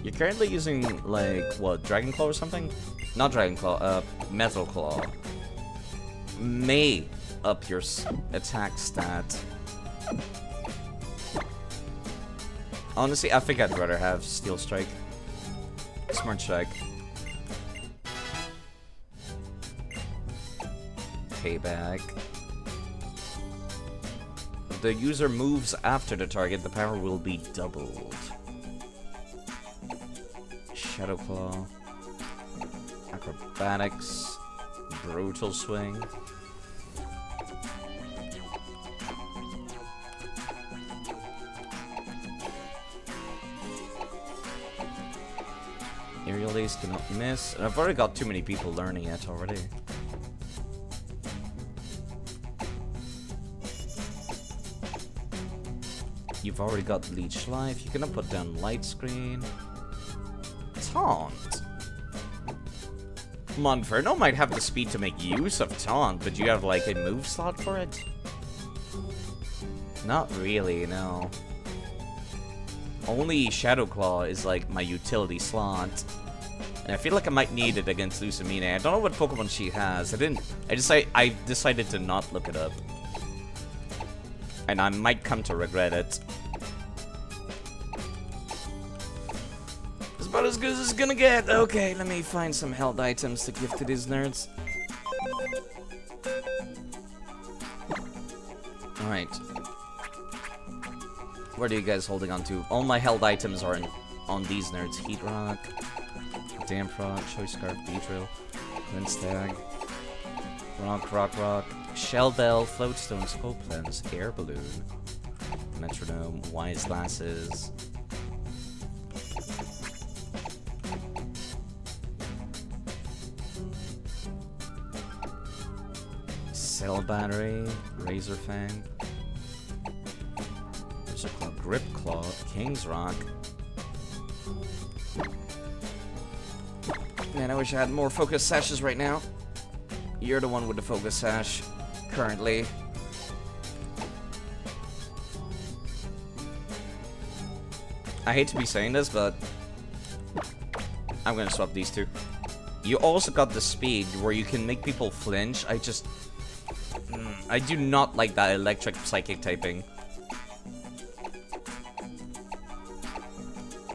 You're currently using, like, what, Dragon Claw or something? Not Dragon Claw, Metal Claw. May up your attack stat. Honestly, I think I'd rather have Steel Strike. Smart Strike. Payback. If the user moves after the target, the power will be doubled. Shadow Claw. Acrobatics. Brutal Swing. Aerial Ace cannot miss. And I've already got too many people learning it already. You've already got Leech Life. You cannot put down Light Screen. Taunt. Monferno might have the speed to make use of Taunt, but you have like a move slot for it? Not really, no. Only Shadow Claw is like my utility slot. And I feel like I might need it against Lucamine. I don't know what Pokemon she has. I decided to not look it up. And I might come to regret it. about as good as it's gonna get. Okay, let me find some held items to give to these nerds. Alright. What are you guys holding on to? All my held items are on these nerds. Heat Rock, Damp Rock, Choice Scarf, Beedrill, Glint Stag, Rock, Shell Bell, Floatstone, Scope Lens, Air Balloon, Metronome, Wise Glasses, Cell Battery, Razor Fang, Razor Claw, Grip Claw, King's Rock. Man, I wish I had more focus sashes right now. You're the one with the focus sash, currently. I hate to be saying this, but I'm gonna swap these two. You also got the speed where you can make people flinch. I do not like that electric psychic typing.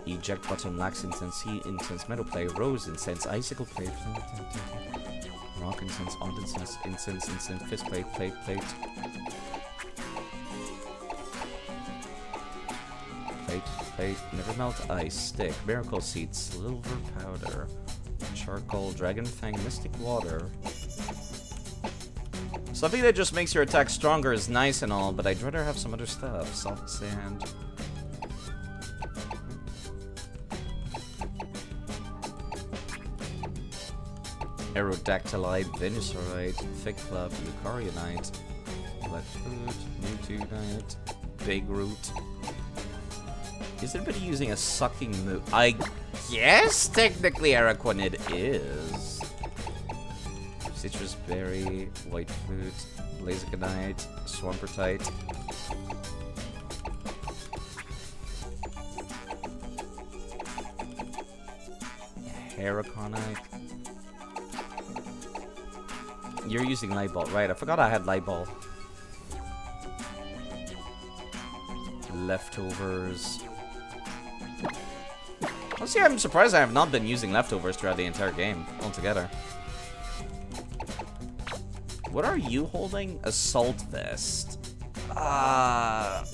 Eject button, lax incense, heat incense, metal play, rose incense, icicle plate, rock incense, odd incense, incense, fist plate, plate. Plate, never melt ice, stick, miracle seed, silver powder, charcoal, dragon fang, mystic water. Something that just makes your attack stronger is nice and all, but I'd rather have some other stuff. Soft sand. Aerodactylite, Venusaurite, Thick Club, Eukarionite, Black Fruit, Mewtwo'nite, Big Root. Is anybody using a sucking move? I guess technically Araquanid is. Citrus Berry, White Flute, Blazikenite, Swampertite. Heraconite. You're using Light Ball, right? I forgot I had Light Ball. Leftovers. Honestly, I'm surprised I have not been using leftovers throughout the entire game altogether. What are you holding? Assault Vest. Let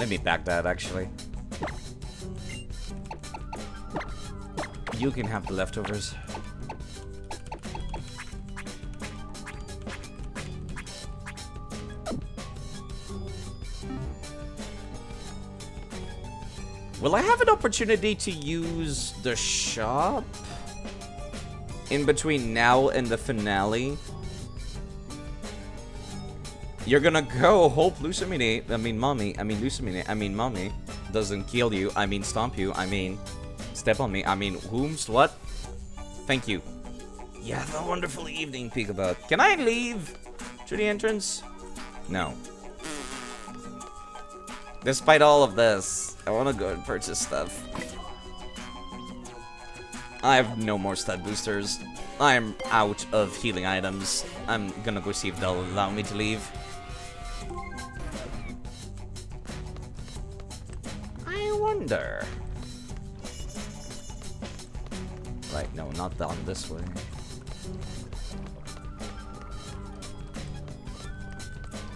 me back that, actually. You can have the leftovers. Will I have an opportunity to use the shop in between now and the finale? You're gonna go hope Lucamine, mommy doesn't kill you, stomp you, step on me, whomst, what? Thank you. You have a wonderful evening, Peekaboo. Can I leave through the entrance? No. Despite all of this, I want to go and purchase stuff. I have no more stud boosters. I'm out of healing items. I'm gonna go see if they'll allow me to leave. I wonder. Right, no, not down this way.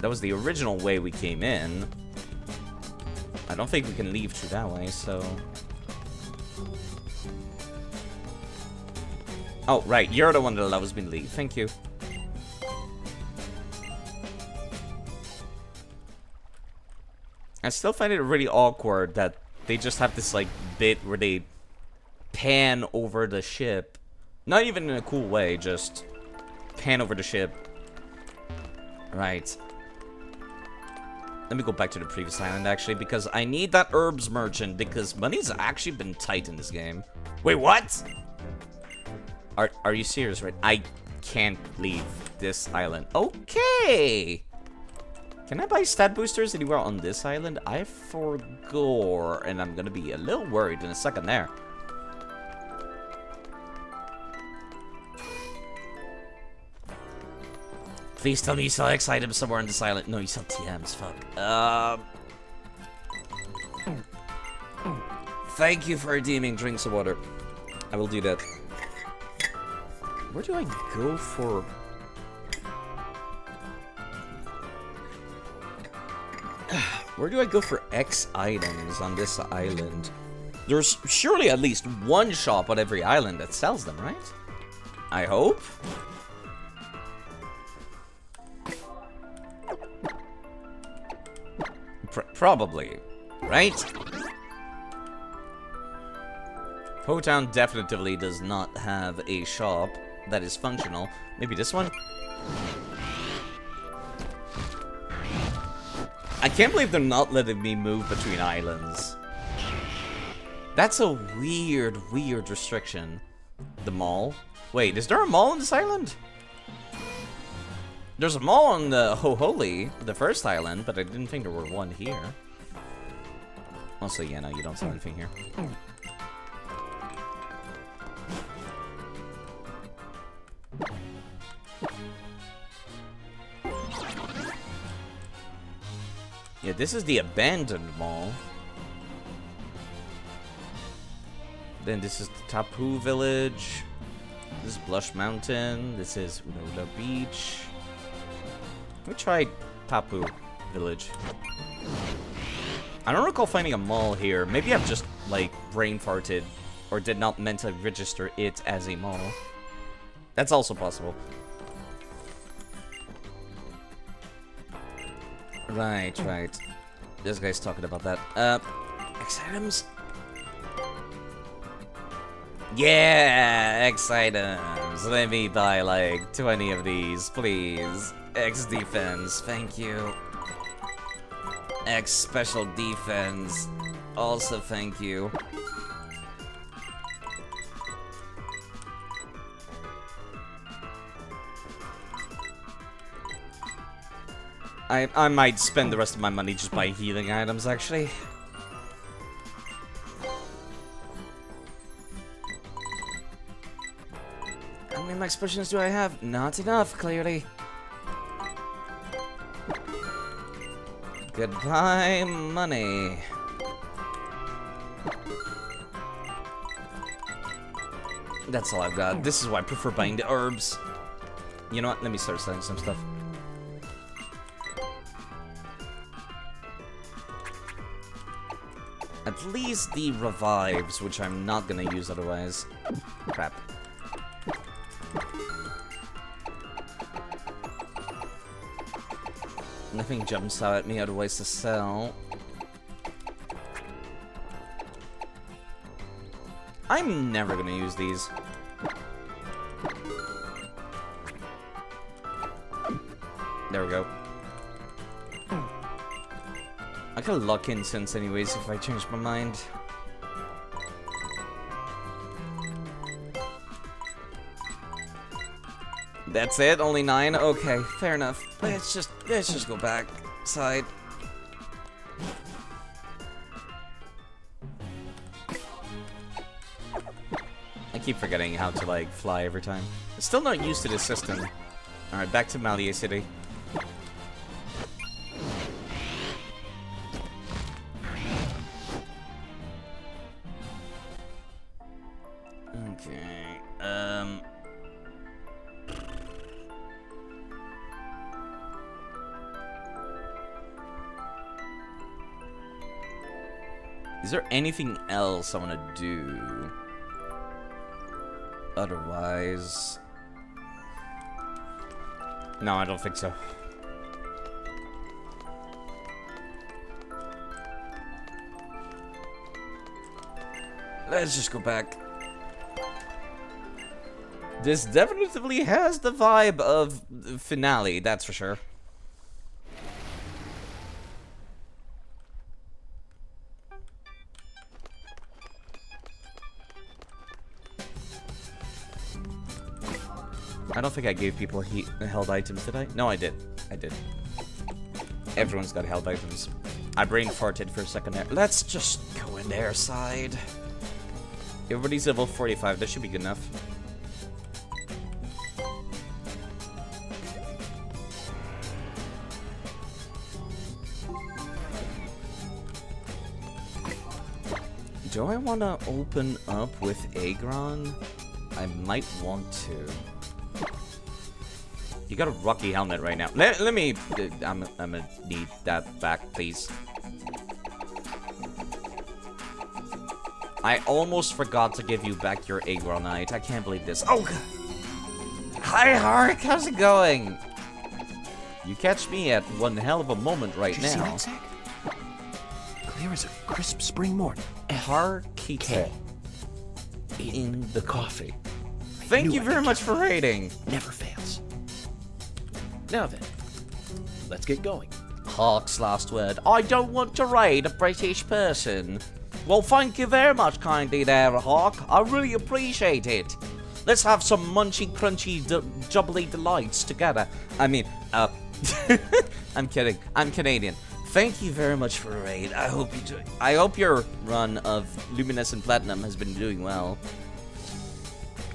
That was the original way we came in. I don't think we can leave through that way, so... Oh, right, you're the one that allows me to leave. Thank you. I still find it really awkward that they just have this, like, bit where they pan over the ship. Not even in a cool way, just pan over the ship. Right. Let me go back to the previous island, actually, because I need that herbs merchant, because money's actually been tight in this game. Wait, what? Are you serious, right? I can't leave this island. Okay! Can I buy stat boosters anywhere on this island? I forgot, and I'm gonna be a little worried in a second there. Please tell me you sell X items somewhere in this island. No, you sell TMs, fuck. Thank you for redeeming drinks of water. I will do that. Where do I go for... Where do I go for X items on this island? There's surely at least one shop on every island that sells them, right? I hope. Probably, right? Ho-Town definitively does not have a shop that is functional. Maybe this one? I can't believe they're not letting me move between islands. That's a weird, weird restriction. The mall? Wait, is there a mall on this island? There's a mall on the Hoholi, the first island, but I didn't think there were one here. Also, yeah, no, you don't sell anything here. Yeah, this is the abandoned mall. Then this is the Tapu Village. This is Blush Mountain. This is Unola Beach. Let me try Tapu Village. I don't recall finding a mall here. Maybe I've just, like, brain farted. Or did not mentally register it as a mall. That's also possible. Right, right. This guy's talking about that. X items? Yeah, X items. Let me buy like 20 of these, please. X defense, thank you. X special defense, also thank you. I might spend the rest of my money just buying healing items, actually. How many max potions do I have? Not enough, clearly. Goodbye, money. That's all I've got. This is why I prefer buying the herbs. You know what? Let me start selling some stuff. At least the revives, which I'm not gonna use otherwise. Crap. Nothing jumps out at me otherwise to sell. I'm never gonna use these. There we go. I could luck incense anyways if I change my mind. That's it? Only 9? Okay, fair enough. Let's just go back side. I keep forgetting how to like fly every time. I'm still not used to this system. Alright, back to Malia City. Okay, is there anything else I want to do? Otherwise... No, I don't think so. Let's just go back. This definitely has the vibe of the finale, that's for sure. I don't think I gave people held items, did I? No, I did. I did. Everyone's got held items. I brain farted for a second there. Let's just go in their side. Everybody's level 45. That should be good enough. Do I want to open up with Agron? I might want to. You got a Rocky helmet right now. Let me... I'm gonna need that back, please. I almost forgot to give you back your Agronite. I can't believe this. Oh, God. Hi, Hark. How's it going? You catch me at one hell of a moment right Did you see now. that, Zach? Clear as a crisp spring morning. Harkite in the coffee. Thank knew you I very could much count. for rating. Never fails. Now then, let's get going. Hawk's last word. I don't want to raid a British person. Well, thank you very much kindly there, Hawk. I really appreciate it. Let's have some munchy, crunchy, jubbly delights together. I mean, I'm kidding. I'm Canadian. Thank you very much for the raid. I hope your run of Luminescent Platinum has been doing well.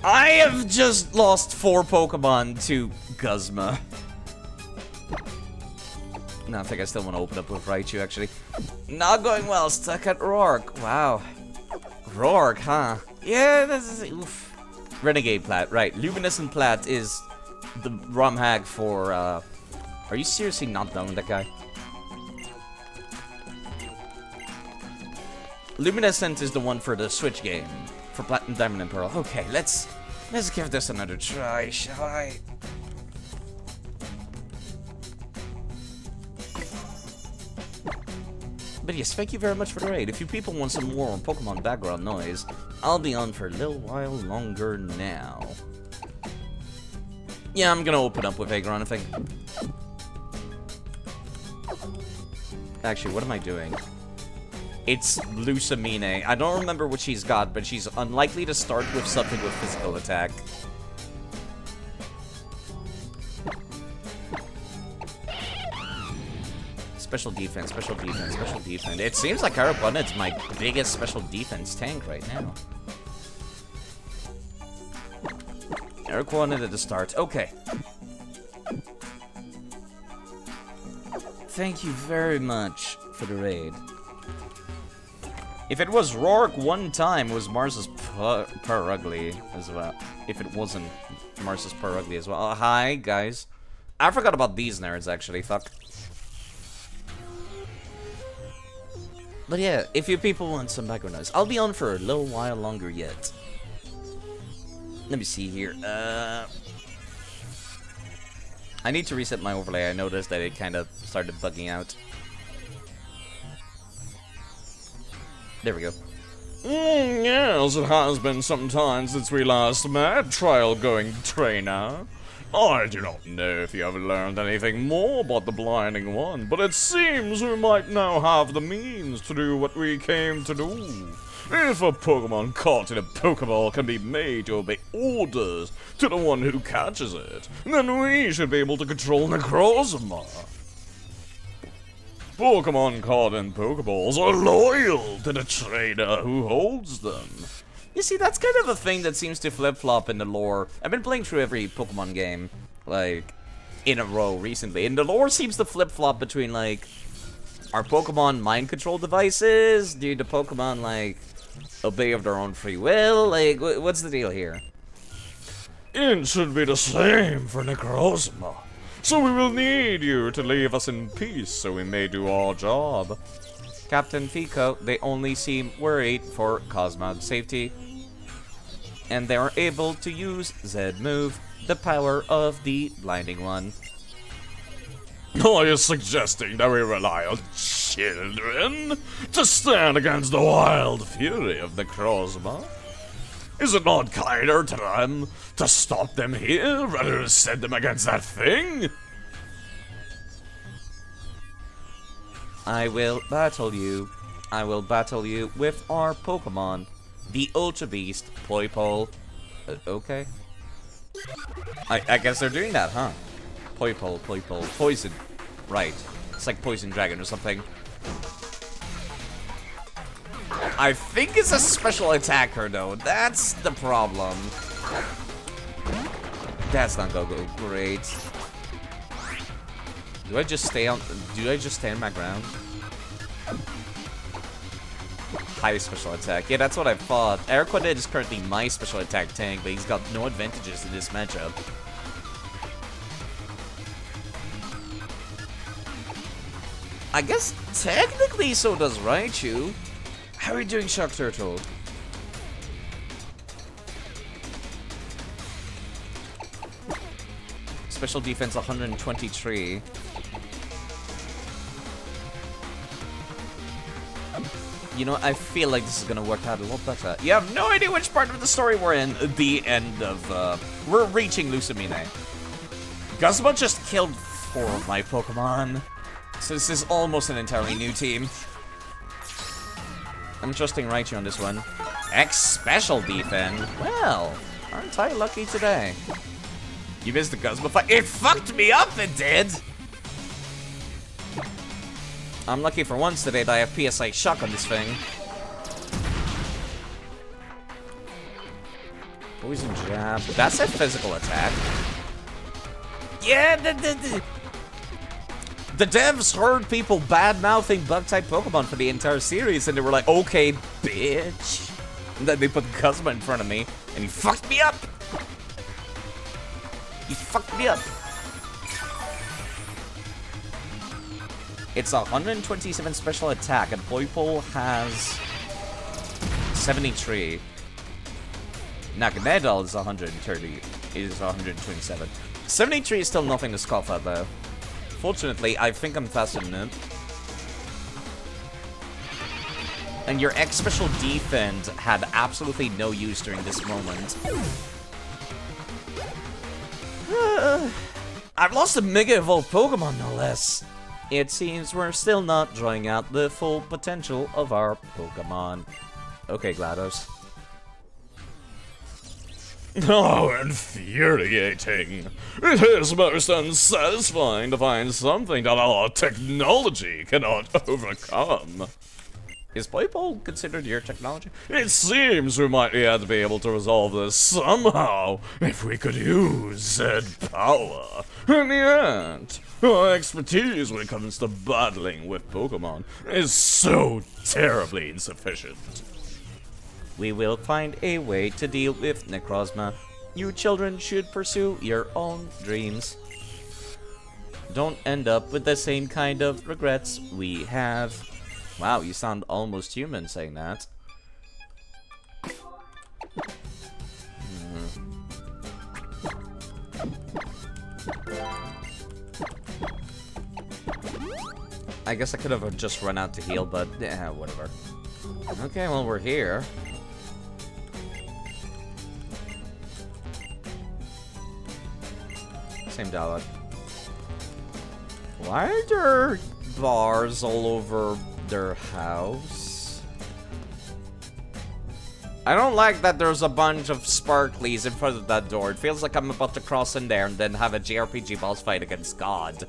I have just lost 4 Pokemon to Guzma. No, I think I still want to open up with Raichu, actually. Not going well, stuck at Rourke. Wow. Rourke, huh? Yeah, this is... Oof. Renegade Plat, right. Luminescent Plat is the ROM hack for, Are you seriously not knowing that guy? Luminescent is the one for the Switch game. For Platinum, Diamond, and Pearl. Okay, let's give this another try, shall I? But yes, thank you very much for the raid. If you people want some more Pokemon background noise, I'll be on for a little while longer now. Yeah, I'm gonna open up with Aggron, I think. Actually, what am I doing? It's Lucamine. I don't remember what she's got, but she's unlikely to start with something with physical attack. Special defense, special defense, special defense. It seems like Araquanid's my biggest special defense tank right now. Araquanid at the start. Okay. Thank you very much for the raid. If it was Rourke one time, it was Mars's Parugly as well. If it wasn't Mars's Parugly as well. Oh, hi, guys. I forgot about these nerds, actually. Fuck. But yeah, if you people want some background noise, I'll be on for a little while longer yet. Let me see here. I need to reset my overlay. I noticed that it kind of started bugging out. There we go. Yes, it has been some time since we last met, trial-going trainer. I do not know if you have learned anything more about the Blinding One, but it seems we might now have the means to do what we came to do. If a Pokemon caught in a Pokeball can be made to obey orders to the one who catches it, then we should be able to control Necrozma. Pokemon caught in Pokeballs are loyal to the trainer who holds them. You see, that's kind of a thing that seems to flip-flop in the lore. I've been playing through every Pokemon game, like, in a row recently. And the lore seems to flip-flop between, like, are Pokemon mind control devices? Do the Pokemon, like, obey of their own free will? Like, what's the deal here? It should be the same for Necrozma. So we will need you to leave us in peace so we may do our job. Captain Fico, they only seem worried for Cosmog's safety. And they are able to use Z-Move, the power of the Blinding One. Are you suggesting that we rely on children to stand against the wild fury of Necrozma? Is it not kinder to them to stop them here rather than send them against that thing? I will battle you. I will battle you with our Pokemon, the Ultra Beast, Poipole. Okay. I guess they're doing that, huh? Poipole, Poison. Right. It's like Poison Dragon or something. I think it's a special attacker, though. That's the problem. That's not gonna go great. Do I just stay on my ground? high special attack. Yeah, that's what I thought. Airquadet is currently my special attack tank, but he's got no advantages in this matchup. I guess technically so does Raichu. How are you doing, Shark Turtle? Special defense 123. You know, I feel like this is gonna work out a lot better. You have no idea which part of the story we're in. The end of, we're reaching Lucamine. Guzma just killed 4 of my Pokemon. So this is almost an entirely new team. I'm trusting Raichu on this one. X special defense. Well, aren't I lucky today? You missed the Guzma fight. It fucked me up, it did! I'm lucky for once today that I have PSI Shock on this thing. Poison Jab. That's a physical attack. Yeah, the devs heard people bad-mouthing Bug-type Pokemon for the entire series, and they were like, okay, bitch. And then they put Guzma in front of me, and he fucked me up! He fucked me up! It's 127 special attack, and Poipole has 73. Naganadal is 130, is 127. 73 is still nothing to scoff at, though. Fortunately, I think I'm faster than him. And your X special defense had absolutely no use during this moment. I've lost a Mega Evolved Pokemon, no less. It seems we're still not drawing out the full potential of our Pokemon. Okay, GLaDOS. Oh, infuriating. It is most unsatisfying to find something that our technology cannot overcome. Is Poipole considered your technology? It seems we might yet be able to resolve this somehow, if we could use said power. And yet, our expertise when it comes to battling with Pokemon is so terribly insufficient. We will find a way to deal with Necrozma. You children should pursue your own dreams. Don't end up with the same kind of regrets we have. Wow, you sound almost human saying that. I guess I could have just run out to heal, but whatever. Okay, well, we're here. Same dialogue. Why are there bars all over their house? I don't like that there's a bunch of sparklies in front of that door. It feels like I'm about to cross in there and then have a JRPG boss fight against God.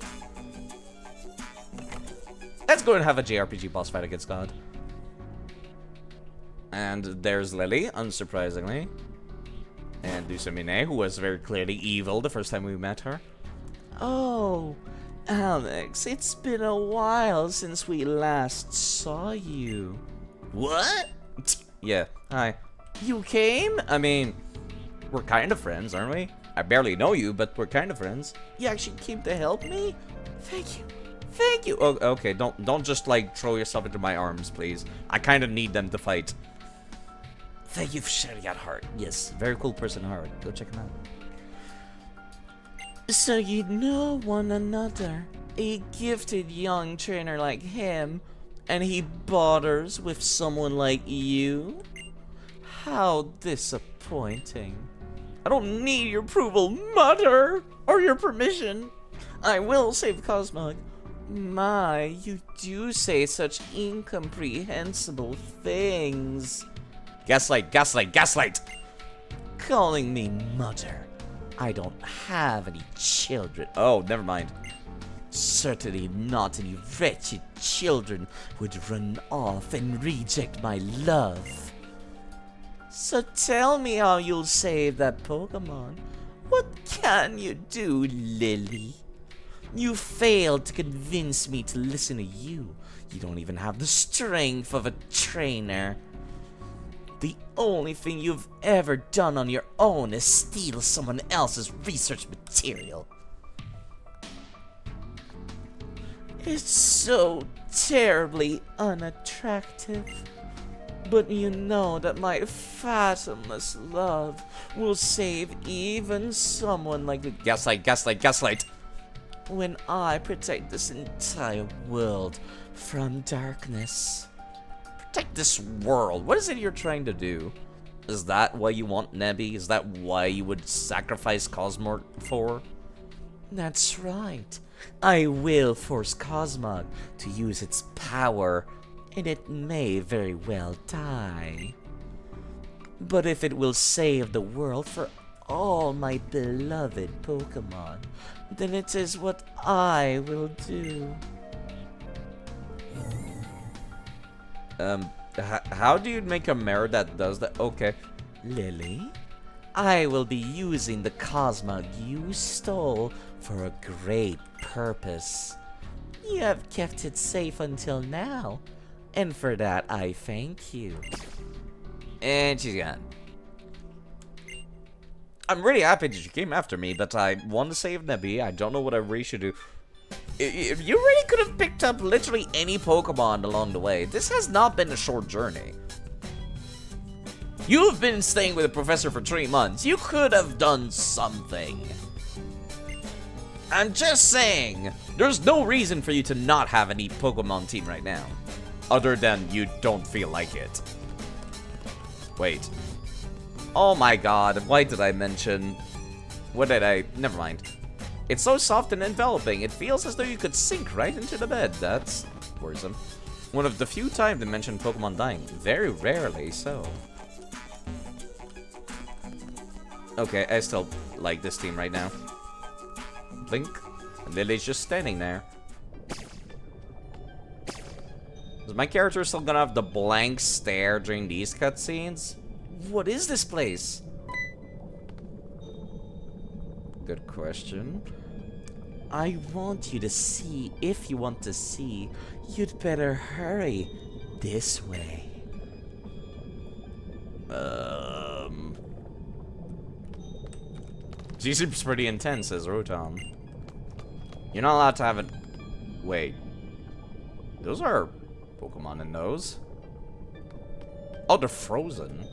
Let's go and have a JRPG boss fight against God. And there's Lily, unsurprisingly. And Lucamine, who was very clearly evil the first time we met her. Oh, Alex, it's been a while since we last saw you. What? Yeah, hi. You came? I mean, we're kind of friends, aren't we? I barely know you, but we're kind of friends. You actually came to help me? Thank you. Thank you. Oh, okay, don't just, like, throw yourself into my arms, please. I kind of need them to fight. Thank you for sharing that heart. Yes, very cool person, Heart. Go check him out. So you know one another. A gifted young trainer like him, and he bothers with someone like you? How disappointing. I don't need your approval, Mother, or your permission. I will save Cosmog. My, you do say such incomprehensible things. Gaslight, gaslight, gaslight! Calling me mother. I don't have any children. Oh, never mind. Certainly not any wretched children would run off and reject my love. So tell me how you'll save that Pokemon. What can you do, Lily? You failed to convince me to listen to you. You don't even have the strength of a trainer. The only thing you've ever done on your own is steal someone else's research material. It's so terribly unattractive. But you know that my fathomless love will save even someone like the Gaslight. When I protect this entire world from darkness. Protect this world? What is it you're trying to do? Is that why you want Nebby? Is that why you would sacrifice Cosmog for? That's right. I will force Cosmog to use its power, and it may very well die. But if it will save the world for all my beloved Pokemon, then it is what I will do. How do you make a mirror that does that? Okay. Lily, I will be using the Cosmog you stole for a great purpose. You have kept it safe until now, and for that I thank you. And she's gone. I'm really happy that you came after me, but I want to save Nebby. I don't know what I really should do. If you really could have picked up literally any Pokemon along the way. This has not been a short journey. You have been staying with the professor for 3 months. You could have done something. I'm just saying, there's no reason for you to not have any Pokemon team right now. Other than you don't feel like it. Wait. Oh my god, why did I mention... What did I... Never mind. It's so soft and enveloping, it feels as though you could sink right into the bed. That's worrisome. One of the few times to mention Pokemon dying. Very rarely so. Okay, I still like this team right now. Blink. And Lily's just standing there. Is my character still gonna have the blank stare during these cutscenes? What is this place? Good question. I want you to see. If you want to see, you'd better hurry this way. She seems pretty intense, says Rotom. You're not allowed to have it. Wait. Those are Pokemon in those. Oh, they're frozen.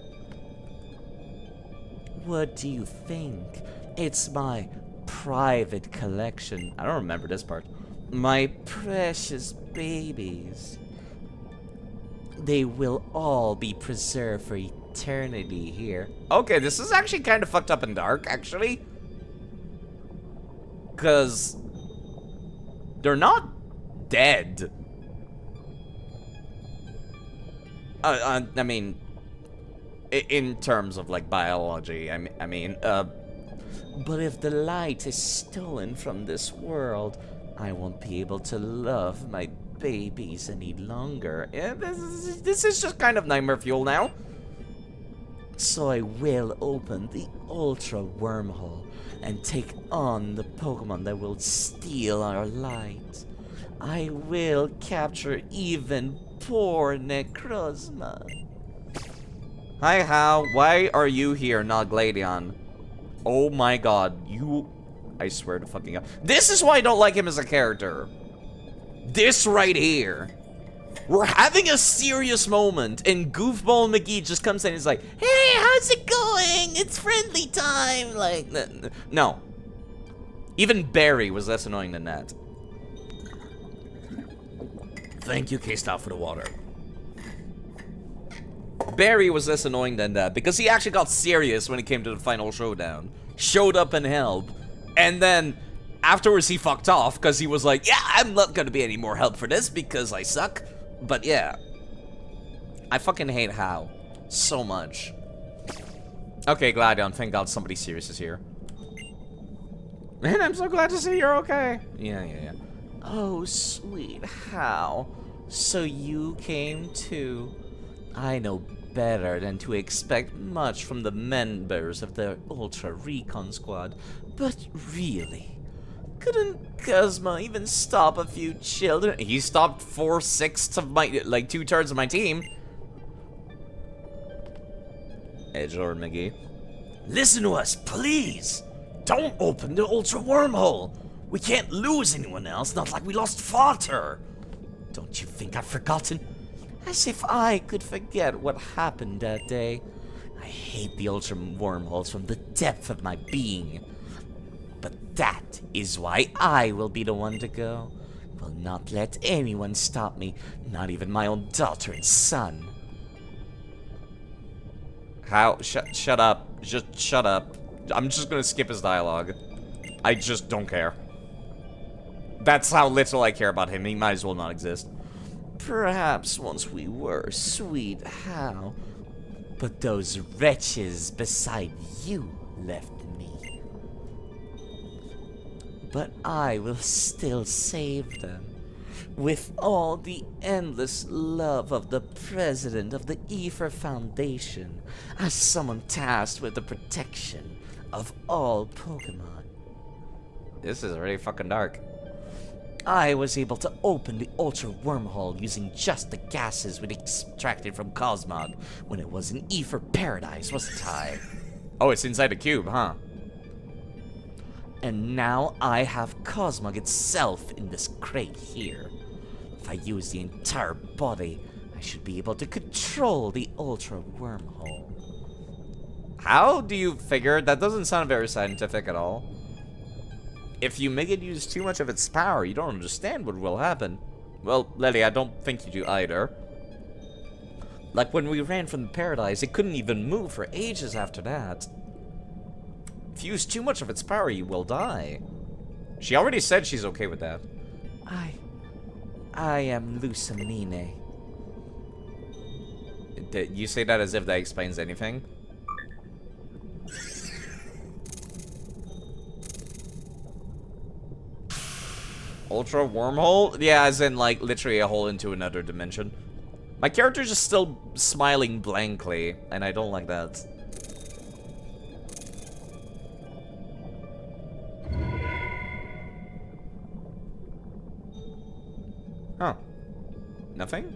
What do you think? It's my private collection. I don't remember this part. My precious babies. They will all be preserved for eternity here. Okay, this is actually kind of fucked up and dark, actually. Because they're not dead. I mean, in terms of like biology, I mean, but if the light is stolen from this world, I won't be able to love my babies any longer. And this is just kind of nightmare fuel now. So I will open the Ultra Wormhole and take on the Pokemon that will steal our light. I will capture even poor Necrozma. Hi, Hal. Why are you here, not Gladion? Oh my god, you... I swear to fucking god. This is why I don't like him as a character. This right here. We're having a serious moment, and Goofball McGee just comes in and is like, hey, how's it going? It's friendly time. Like, no. Even Barry was less annoying than that. Thank you, K-Stop, for the water. Barry was less annoying than that, because he actually got serious when it came to the final showdown. Showed up and helped. And then, afterwards he fucked off, because he was like, yeah, I'm not gonna be any more help for this, because I suck. But yeah. I fucking hate Hal. So much. Okay, Gladion, thank god somebody serious is here. Man, I'm so glad to see you're okay. Yeah. Oh, sweet Hal. So you came too. I know better than to expect much from the members of the Ultra Recon Squad, but really, Couldn't Cosmo even stop a few children? He stopped 4/6 of my, like 2/3 of my team. Edge or McGee. Listen to us, please. Don't open the Ultra Wormhole. We can't lose anyone else, not like we lost Father. Don't you think I've forgotten? As if I could forget what happened that day. I hate the Ultra Wormholes from the depth of my being. But that is why I will be the one to go. Will not let anyone stop me, not even my own daughter and son. How? Shut up. Just shut up. I'm just gonna skip his dialogue. I just don't care. That's how little I care about him. He might as well not exist. Perhaps once we were, sweet how. But those wretches beside you left me. But I will still save them. With all the endless love of the president of the Ether Foundation, as someone tasked with the protection of all Pokemon. This is really fucking dark. I was able to open the Ultra Wormhole using just the gases we extracted from Cosmog when it was in Ether Paradise, wasn't I? Oh, it's inside the cube, huh? And now I have Cosmog itself in this crate here. If I use the entire body, I should be able to control the Ultra Wormhole. How do you figure? That doesn't sound very scientific at all. If you make it use too much of its power, you don't understand what will happen. Well, Lily, I don't think you do either. Like when we ran from the Paradise, it couldn't even move for ages after that. If you use too much of its power, you will die. She already said she's okay with that. I am Lusamine. You say that as if that explains anything? Ultra wormhole? Yeah, as in, like, literally a hole into another dimension. My character's just still smiling blankly, and I don't like that. Huh. Nothing?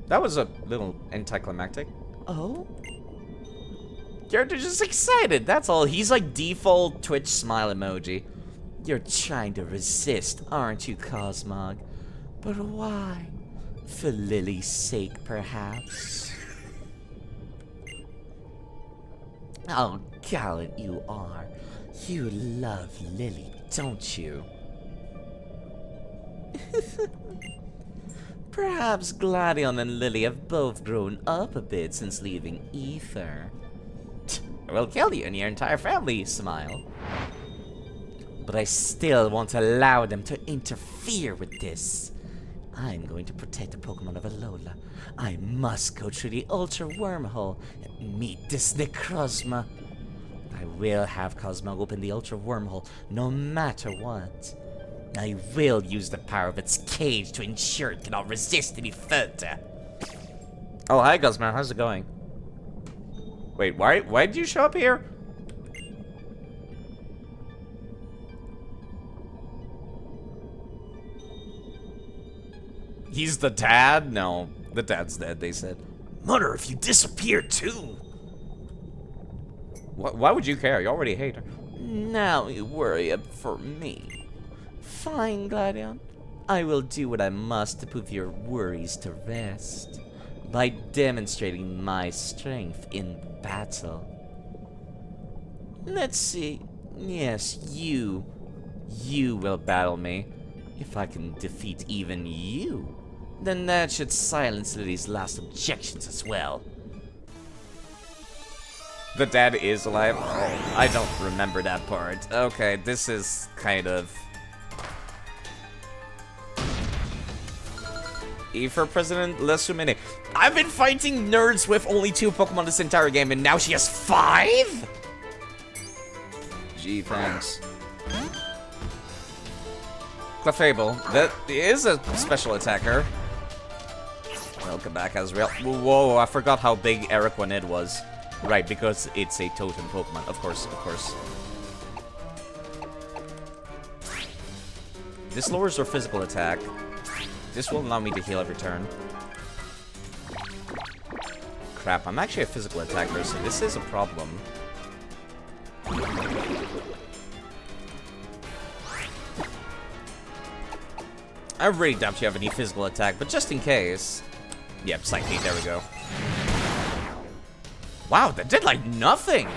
That was a little anticlimactic. Oh? Character's just excited, that's all. He's like default Twitch smile emoji. You're trying to resist, aren't you, Cosmog? But why? For Lily's sake, perhaps? Oh, gallant you are. You love Lily, don't you? Perhaps Gladion and Lily have both grown up a bit since leaving Ether. We'll kill you and your entire family, smile. But I still won't allow them to interfere with this. I'm going to protect the Pokemon of Alola. I must go through the Ultra Wormhole and meet this Necrozma. I will have Cosmo open the Ultra Wormhole no matter what. I will use the power of its cage to ensure it cannot resist any further. Oh, hi, Cosmo. How's it going? Wait, why did you show up here? He's the dad? No, the dad's dead, they said. Mother, if you disappear too. Why would you care? You already hate her. Now you worry for me. Fine, Gladion. I will do what I must to put your worries to rest. By demonstrating my strength in battle. Let's see. Yes, you will battle me. If I can defeat even you, then that should silence Lily's last objections as well. The dad is alive? Oh, I don't remember that part. Okay, this is kind of... E for President Lesumine. I've been fighting nerds with only 2 Pokemon this entire game, and now she has 5?! Gee, thanks. Clefable, that is a special attacker. Welcome back, Azrael. Whoa, I forgot how big Eriquanid was. Right, because it's a totem Pokemon. Of course, of course. This lowers her physical attack. This will allow me to heal every turn. Crap, I'm actually a physical attacker, so this is a problem. I really doubt you have any physical attack, but just in case... Yep, Psyche, there we go. Wow, that did, like, nothing!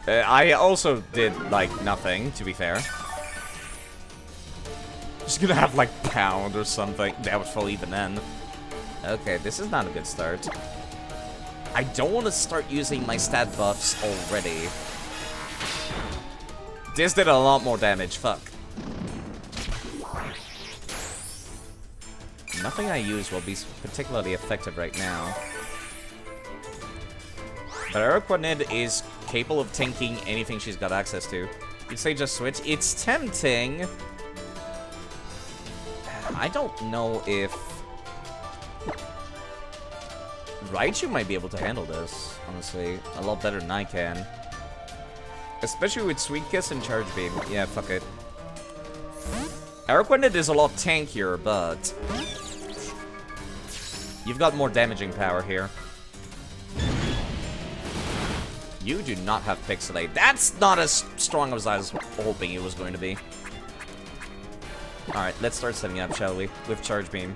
I also did, like, nothing, to be fair. Just gonna have, like, pound or something. That was full even then. Okay, this is not a good start. I don't want to start using my stat buffs already. This did a lot more damage, fuck. Nothing I use will be particularly effective right now. But Araquanid is capable of tanking anything she's got access to. You'd say just switch. It's tempting. I don't know if... Raichu might be able to handle this, honestly. A lot better than I can. Especially with Sweet Kiss and Charge Beam. Yeah, fuck it. Araquanid is a lot tankier, but... You've got more damaging power here. You do not have Pixelate. That's not as strong as I was hoping it was going to be. Alright, let's start setting up, shall we? With Charge Beam.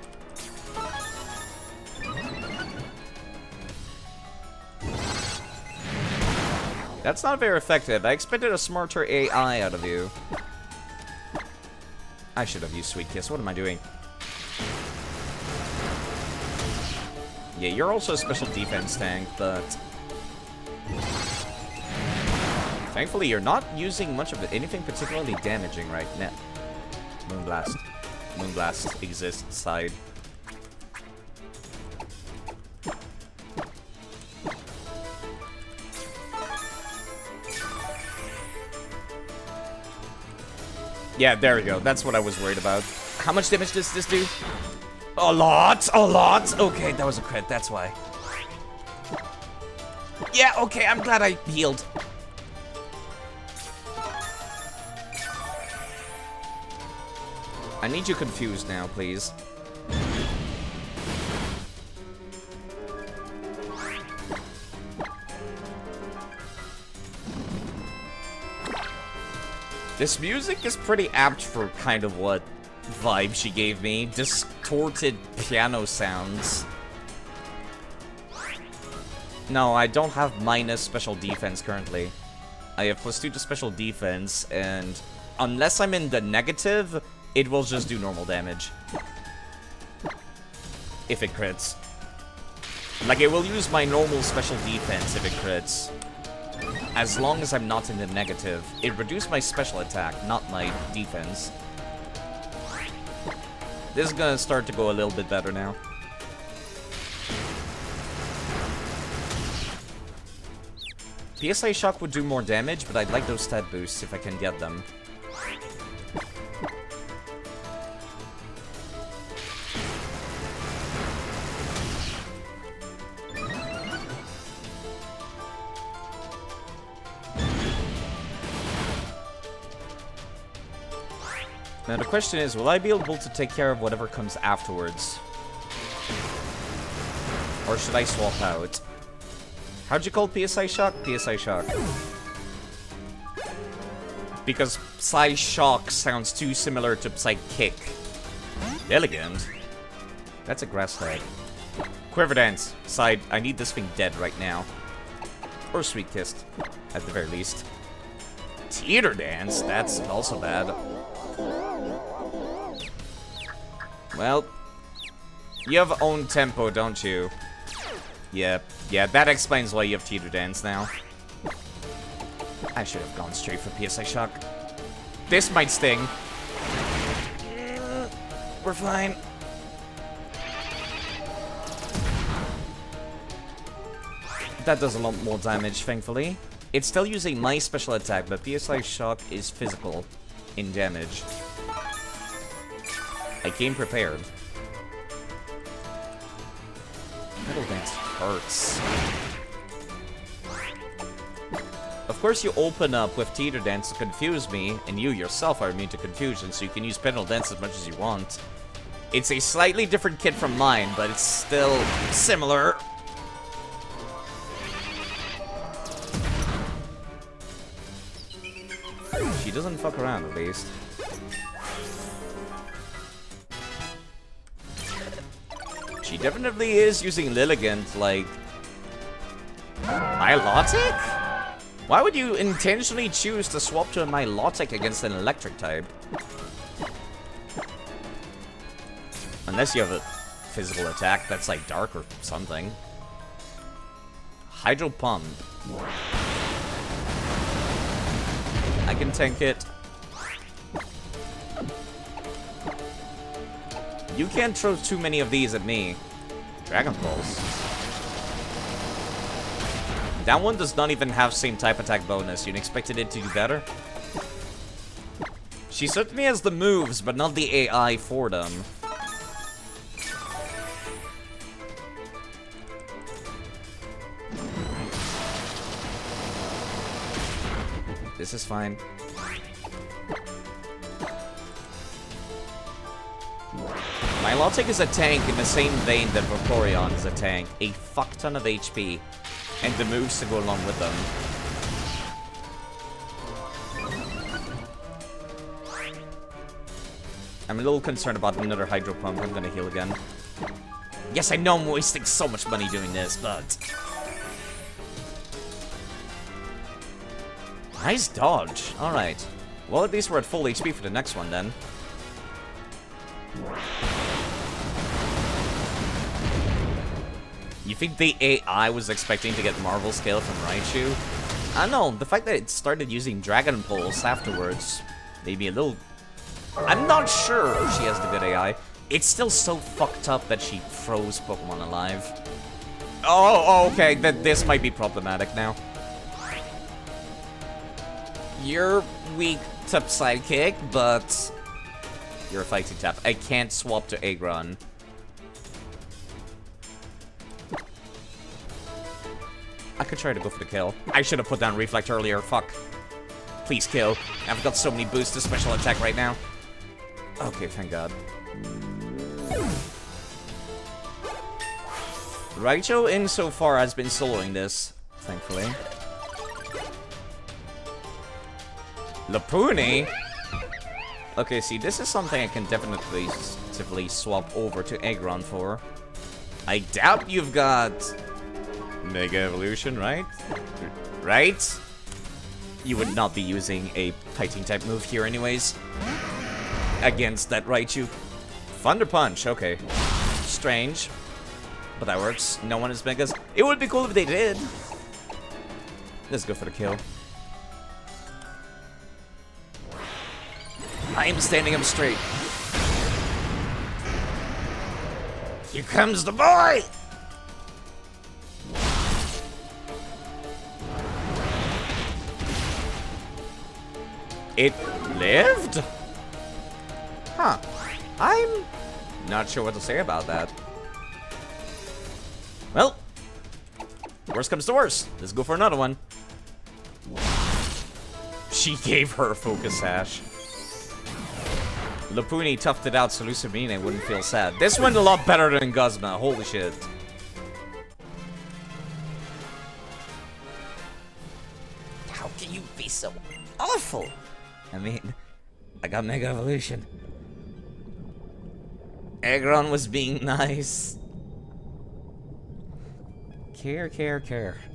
That's not very effective. I expected a smarter AI out of you. I should have used Sweet Kiss. What am I doing? Yeah, you're also a special defense tank, but... Thankfully, you're not using much of anything particularly damaging right now. Moonblast. Moonblast exists side. Yeah, there we go. That's what I was worried about. How much damage does this do? A lot! A lot! Okay, that was a crit. That's why. Yeah, okay. I'm glad I healed. I need you confused now, please. This music is pretty apt for kind of what vibe she gave me. Distorted piano sounds. No, I don't have minus special defense currently. I have +2 to special defense, and unless I'm in the negative, it will just do normal damage. If it crits. Like, it will use my normal special defense if it crits. As long as I'm not in the negative. It reduced my special attack, not my defense. This is gonna start to go a little bit better now. PSI Shock would do more damage, but I'd like those stat boosts if I can get them. Now the question is, will I be able to take care of whatever comes afterwards? Or should I swap out? How'd you call PSI Shock? PSI Shock. Because Psy Shock sounds too similar to Psy Kick. Elegant. That's a grass type. Quiver Dance. Side, I need this thing dead right now. Or Sweet Kissed, at the very least. Teeter Dance? That's also bad. Well, you have own tempo, don't you? Yeah, that explains why you have Teeter Dance now. I should have gone straight for PSI Shock. This might sting. We're fine. That does a lot more damage, thankfully. It's still using my special attack, but PSI Shock is physical in damage. I came prepared. Metal Dance hurts. Of Of course, you open up with Teeter Dance to confuse me, and you yourself are immune to confusion, so you can use Pedal Dance as much as you want. It's a slightly different kit from mine, but it's still similar. She doesn't fuck around, at least. She definitely is using Lilligant, like... Milotic? Why would you intentionally choose to swap to a Milotic against an electric type? Unless you have a physical attack that's like dark or something. Hydro Pump. I can tank it. You can't throw too many of these at me. Dragon Pulse. That one does not even have same type attack bonus. You expected it to do better? She certainly has the moves, but not the AI for them. This is fine. Milotic is a tank in the same vein that Vaporeon is a tank. A fuck ton of HP. And the moves to go along with them. I'm a little concerned about another Hydro Pump. I'm gonna heal again. Yes, I know I'm wasting so much money doing this, but... Nice dodge. Alright. Well, at least we're at full HP for the next one, then. You think the AI was expecting to get Marvel Scale from Raichu? I don't know, the fact that it started using Dragon Pulse afterwards made me a little... I'm not sure if she has the good AI. It's still so fucked up that she froze Pokemon alive. Oh, okay, this might be problematic now. You're weak to Psychic, but... You're a fighting type. I can't swap to Aggron. I could try to go for the kill. I should have put down Reflect earlier. Fuck. Please kill. I've got so many boosts to special attack right now. Okay, thank God. Raichu insofar has been soloing this, thankfully. Lapuni? Okay, see, this is something I can definitely swap over to Aggron for. I doubt you've got... Mega Evolution, right? Right? You would not be using a fighting type move here anyways. Against that Raichu. Thunder Punch, okay. Strange. But that works. No one is Megas. It would be cool if they did. Let's go for the kill. I am standing up straight. Here comes the boy! It lived? Huh. I'm not sure what to say about that. Well, worst comes to worst. Let's go for another one. She gave her a Focus Sash. Lapuni toughed it out so Lucamine wouldn't feel sad. This went a lot better than Guzma. Holy shit. How can you be so awful? I mean, I got Mega Evolution. Aggron was being nice. Care.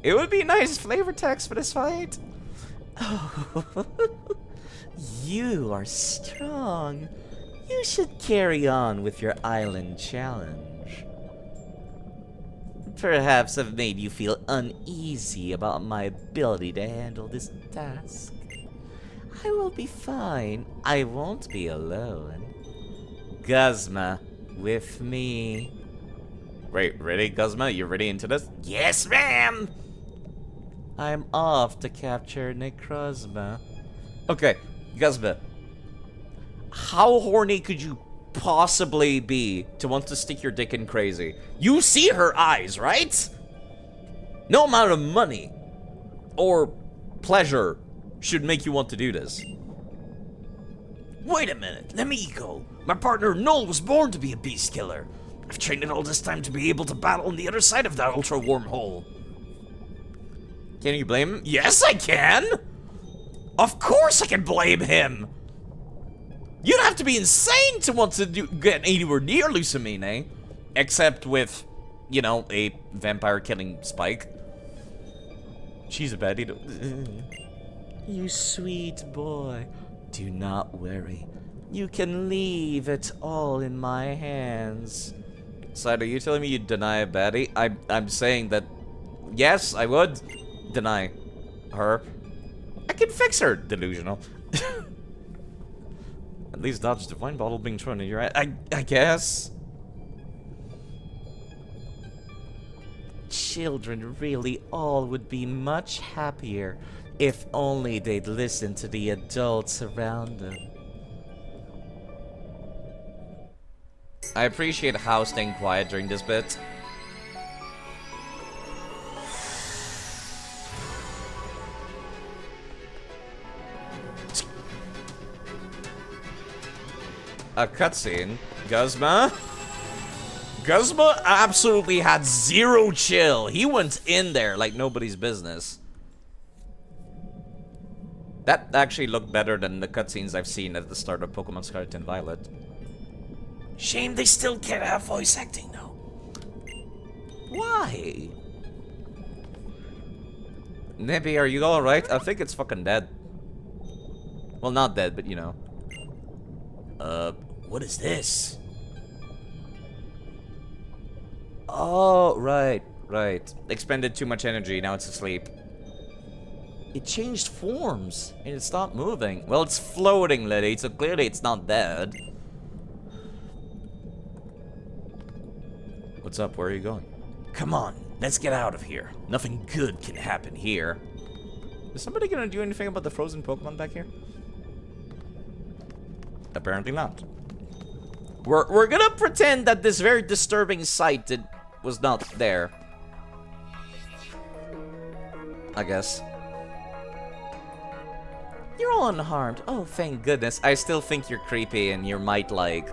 It would be nice flavor text for this fight. Oh, you are strong. You should carry on with your island challenge. Perhaps I've made you feel uneasy about my ability to handle this task. I will be fine. I won't be alone. Guzma, with me. Wait, ready, Guzma? You ready into this? Yes, ma'am! I'm off to capture Necrozma. Okay, Guzma. How horny could you possibly be to want to stick your dick in Crazy? You see her eyes, right? No amount of money or pleasure should make you want to do this. Wait a minute, let me go. My partner Noel was born to be a beast killer. I've trained it all this time to be able to battle on the other side of that ultra wormhole. Can you blame him? Yes, I can! Of course I can blame him! You'd have to be insane to want to get anywhere near Lucamine. Except with, you know, a vampire killing Spike. She's a baddie. You sweet boy. Do not worry. You can leave it all in my hands. Side, are you telling me you deny a baddie? I'm saying that, yes, I would deny her. I can fix her, delusional. At least dodge the wine bottle being thrown in your eye. I guess. Children really all would be much happier if only they'd listen to the adults around them. I appreciate how staying quiet during this bit. A cutscene. Guzma? Guzma absolutely had zero chill. He went in there like nobody's business. That actually looked better than the cutscenes I've seen at the start of Pokemon Scarlet and Violet. Shame they still can't have voice acting, though. Why? Nippy, are you alright? I think it's fucking dead. Well, not dead, but you know. What is this? Oh, right. Expended too much energy, now it's asleep. It changed forms, and it stopped moving. Well, it's floating, Liddy, so clearly it's not dead. What's up? Where are you going? Come on, let's get out of here. Nothing good can happen here. Is somebody gonna do anything about the frozen Pokemon back here? Apparently not. We're gonna pretend that this very disturbing sight was not there. I guess. You're all unharmed. Oh, thank goodness. I still think you're creepy and you might, like,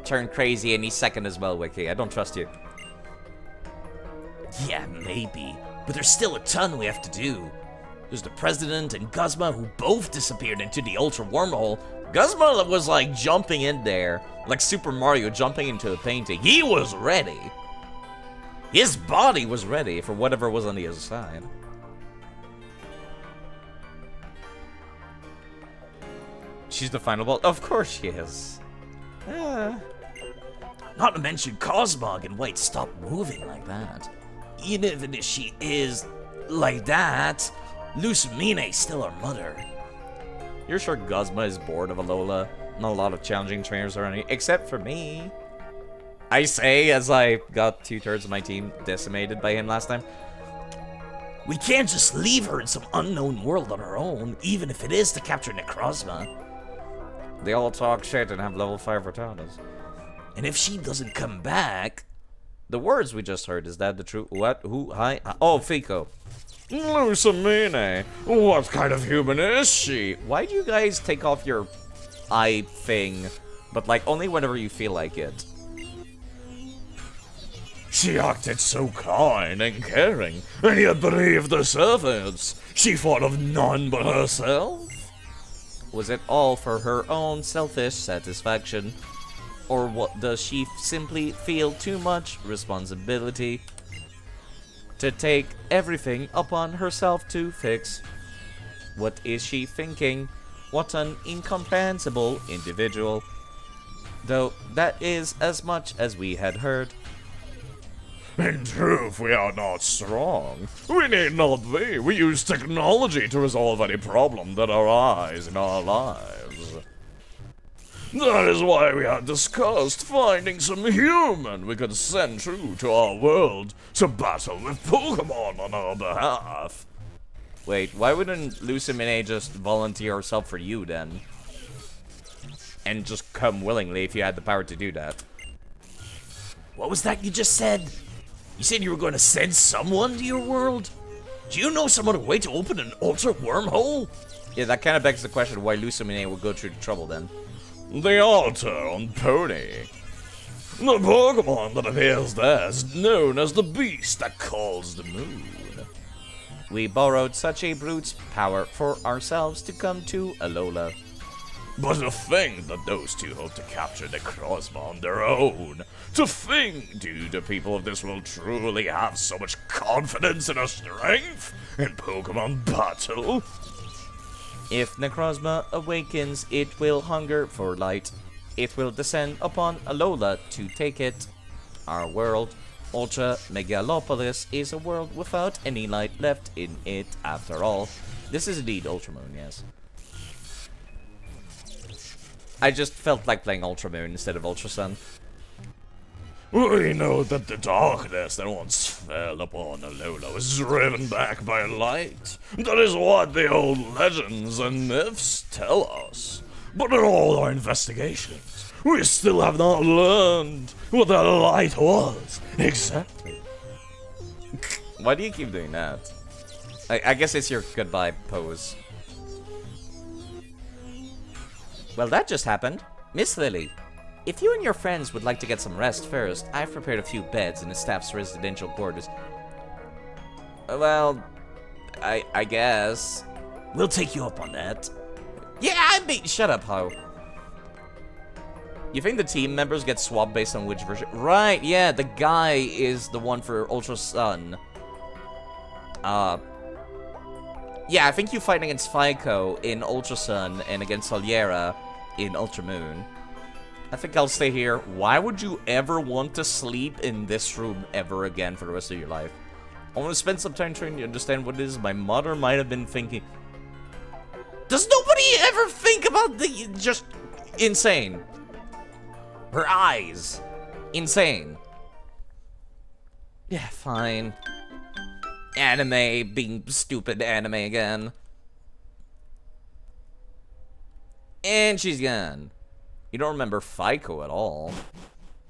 turn crazy any second as well, Wiki. I don't trust you. Yeah, maybe. But there's still a ton we have to do. There's the President and Guzma who both disappeared into the Ultra Wormhole. Guzma was, like, jumping in there. Like Super Mario jumping into a painting. He was ready. His body was ready for whatever was on the other side. She's the final boss? Of course she is. Not to mention Cosmog and White stop moving like that. Even if she is like that, Lucamine's still our mother. You're sure Guzma is bored of Alola? Not a lot of challenging trainers or any, except for me. I say as I got 2/3 of my team decimated by him last time. We can't just leave her in some unknown world on her own, even if it is to capture Necrozma. They all talk shit and have level 5 Rattatas. And if she doesn't come back... The words we just heard, is that the truth? What? Who? Hi? Oh, Fico. Lucamine, what kind of human is she? Why do you guys take off your eye thing, but like only whenever you feel like it? She acted so kind and caring, and yet braved the servants. She thought of none but herself. Was it all for her own selfish satisfaction? Or what, does she simply feel too much responsibility to take everything upon herself to fix? What is she thinking? What an incomprehensible individual. Though that is as much as we had heard. In truth, we are not strong. We need not be. We use technology to resolve any problem that arise in our lives. That is why we had discussed finding some human we could send through to our world to battle with Pokemon on our behalf. Wait, why wouldn't Lucamine just volunteer herself for you then? And just come willingly if you had the power to do that. What was that you just said? You said you were going to send someone to your world? Do you know some other way to open an ultra wormhole? Yeah, that kind of begs the question why Lucamine would go through the trouble then. The altar on Pony. The Pokemon that appears there is known as the beast that calls the moon. We borrowed such a brute's power for ourselves to come to Alola. But to think that those two hope to capture the Necrozma on their own. To think, do the people of this world truly have so much confidence in our strength in Pokemon battle? If Necrozma awakens, it will hunger for light. It will descend upon Alola to take it. Our world, Ultra Megalopolis, is a world without any light left in it after all. This is indeed Ultramoon, yes. I just felt like playing Ultramoon instead of Ultra Sun. We know that the darkness that once fell upon Alola was driven back by light. That is what the old legends and myths tell us. But in all our investigations, we still have not learned what that light was exactly. Why do you keep doing that? I guess it's your goodbye pose. Well, that just happened. Miss Lily, if you and your friends would like to get some rest first, I've prepared a few beds in the staff's residential quarters. Well, I guess. We'll take you up on that. Yeah, shut up, Ho. You think the team members get swapped based on which version? Right, yeah, the guy is the one for Ultra Sun. Yeah, I think you fight against Fico in Ultra Sun and against Soliera in Ultra Moon. I think I'll stay here. Why would you ever want to sleep in this room ever again for the rest of your life? I want to spend some time trying to understand what it is my mother might have been thinking. Does nobody ever think about the... just... insane. Her eyes. Insane. Yeah, fine. Anime being stupid anime again. And she's gone. You don't remember Fico at all.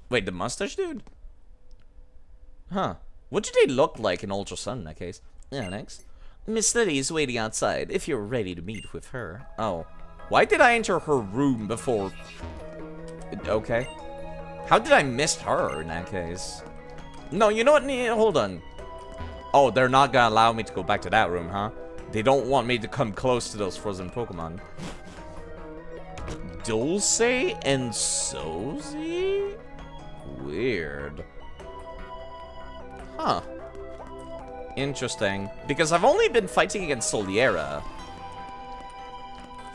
Wait, the mustache dude? Huh. What did they look like in Ultra Sun in that case? Yeah, next. Miss Lily is waiting outside if you're ready to meet with her. Oh. Why did I enter her room before? Okay. How did I miss her in that case? No, you know what? Hold on. Oh, they're not gonna allow me to go back to that room, huh? They don't want me to come close to those frozen Pokemon. Dulce and Sozy? Weird. Huh. Interesting. Because I've only been fighting against Soliera.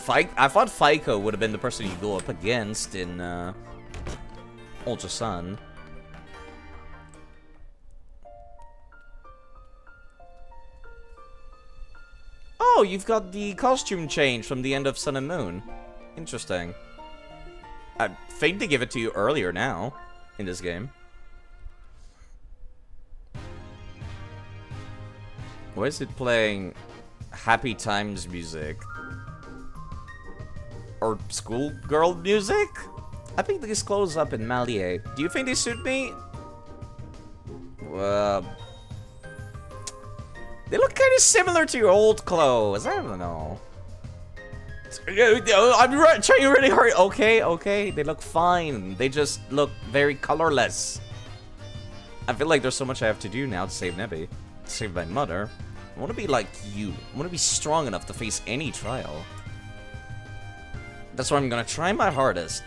I thought Fico would have been the person you go up against in Ultra Sun. Oh, you've got the costume change from the end of Sun and Moon. Interesting. I think they give it to you earlier now in this game. Why is it playing Happy Times music? Or schoolgirl music? I think these clothes up in Malier. Do you think they suit me? They look kind of similar to your old clothes. I don't know. I'm trying really hard. Okay. They look fine. They just look very colorless. I feel like there's so much I have to do now to save Nebby. To save my mother. I want to be like you. I want to be strong enough to face any trial. That's why I'm gonna try my hardest.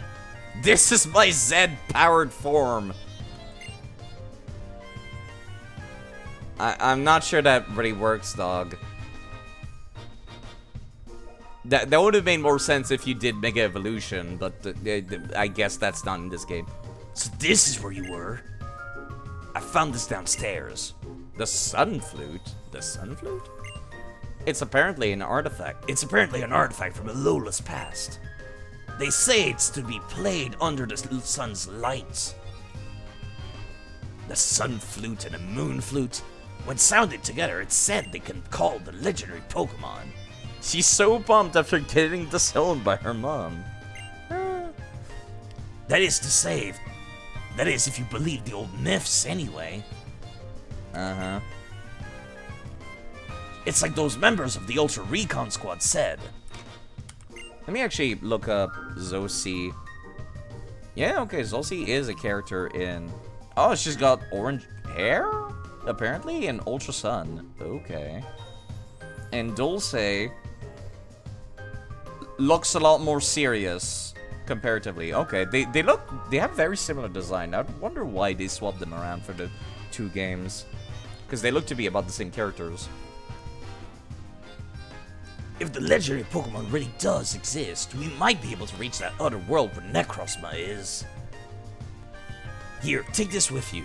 This is my Z-powered form. I'm not sure that really works, dog. That would have made more sense if you did Mega Evolution, but I guess that's not in this game. So this is where you were. I found this downstairs. The Sun Flute? The Sun Flute? It's apparently an artifact. It's apparently an artifact from Alola's past. They say it's to be played under the sun's light. The Sun Flute and the Moon Flute, when sounded together, it's said they can call the legendary Pokemon. She's so pumped after getting disowned by her mom. That is to say, that is if you believe the old myths anyway. Uh-huh. It's like those members of the Ultra Recon Squad said. Let me actually look up Zosie. Yeah, okay, Zosie is a character in... Oh, she's got orange hair? Apparently, in Ultra Sun. Okay. And Dulce looks a lot more serious, comparatively. Okay, they have very similar design. I wonder why they swapped them around for the 2 games. Because they look to be about the same characters. If the legendary Pokemon really does exist, we might be able to reach that other world where Necrozma is. Here, take this with you.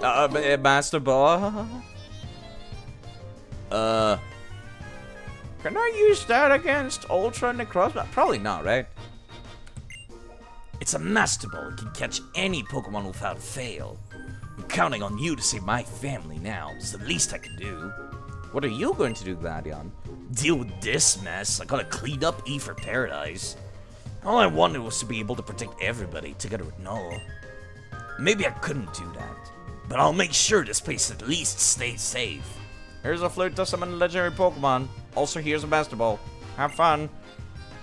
Master Ball? Can I use that against Ultra Necrozma? Probably not, right? It's a Master Ball. It can catch any Pokemon without fail. I'm counting on you to save my family now. It's the least I can do. What are you going to do, Gladion? Deal with this mess. I gotta clean up E for Paradise. All I wanted was to be able to protect everybody together with Null. Maybe I couldn't do that, but I'll make sure this place at least stays safe. Here's a flute to summon legendary Pokemon. Also, here's a Master Ball. Have fun.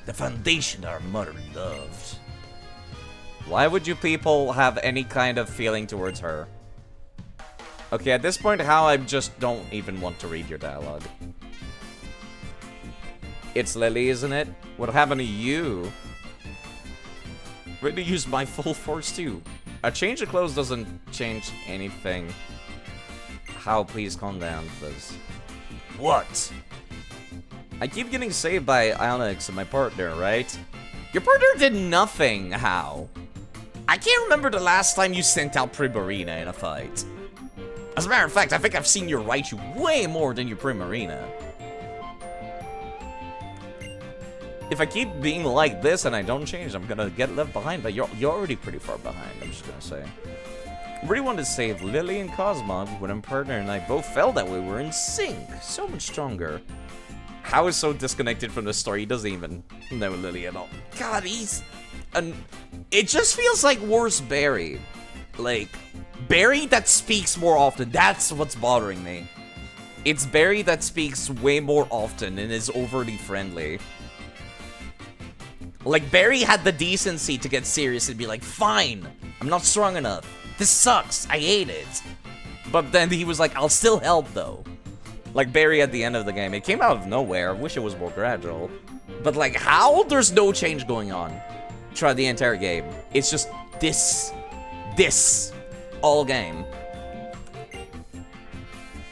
The foundation that our mother loved. Why would you people have any kind of feeling towards her? Okay, at this point, how I just don't even want to read your dialogue. It's Lily, isn't it? What happened to you? Ready to use my full force too. A change of clothes doesn't change anything. How? Please calm down, please. What? I keep getting saved by Alex and my partner, right? Your partner did nothing, how? I can't remember the last time you sent out Primarina in a fight. As a matter of fact, I think I've seen you Raichu way more than your Primarina. If I keep being like this and I don't change, I'm gonna get left behind, but you're already pretty far behind, I'm just gonna say. I really wanted to save Lily and Cosmog when my partner and I both felt that we were in sync. So much stronger. How is so disconnected from the story? He doesn't even know Lily at all. God, he's... It just feels like worse Barry. Like, Barry that speaks more often. That's what's bothering me. It's Barry that speaks way more often and is overly friendly. Like, Barry had the decency to get serious and be like, fine, I'm not strong enough. This sucks. I hate it. But then he was like, I'll still help, though. Like Barry at the end of the game. It came out of nowhere. I wish it was more gradual. But, like, how? There's no change going on. Try the entire game. It's just this, all game.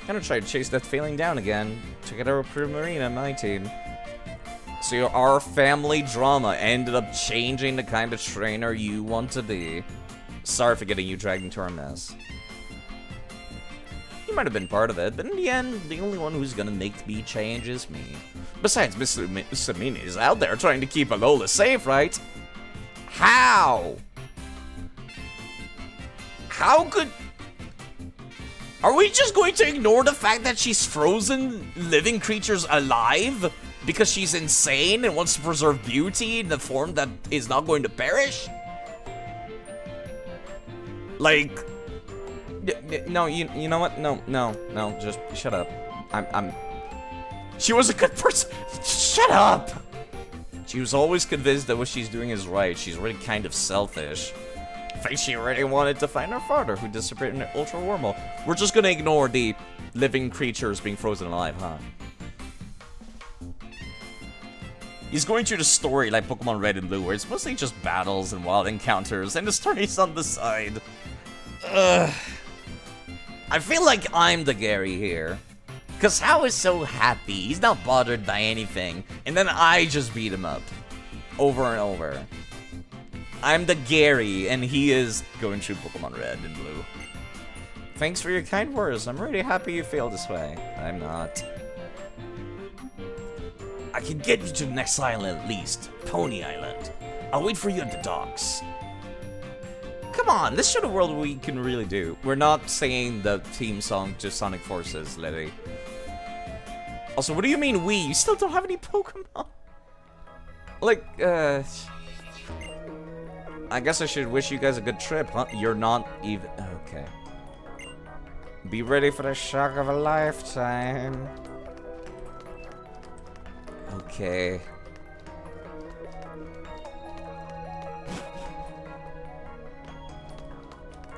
Gonna try to chase that feeling down again. Together with Primarina, my team. So our family drama ended up changing the kind of trainer you want to be. Sorry for getting you dragged into our mess. You might have been part of it, but in the end, the only one who's gonna make me change is me. Besides, Miss Samini is out there trying to keep Alola safe, right? How? How could... Are we just going to ignore the fact that she's frozen living creatures alive? Because she's insane and wants to preserve beauty in the form that is not going to perish? Like... No, you know what? No, just shut up. She was a good person. Shut up! She was always convinced that what she's doing is right. She's really kind of selfish. I think she already wanted to find her father, who disappeared in an ultra wormhole. We're just gonna ignore the living creatures being frozen alive, huh? He's going through the story like Pokemon Red and Blue, where it's mostly just battles and wild encounters, and the story's on the side. Ugh. I feel like I'm the Gary here. Cause Hao is so happy, he's not bothered by anything, and then I just beat him up. Over and over. I'm the Gary, and he is going through Pokemon Red and Blue. Thanks for your kind words, I'm really happy you feel this way. I'm not. I can get you to the next island at least, Pony Island. I'll wait for you at the docks. Come on, this should a world we can really do. We're not singing the theme song to Sonic Forces, Lily. Also, what do you mean we? You still don't have any Pokemon? Like, I guess I should wish you guys a good trip, huh? You're not even... Okay. Be ready for the shock of a lifetime. Okay.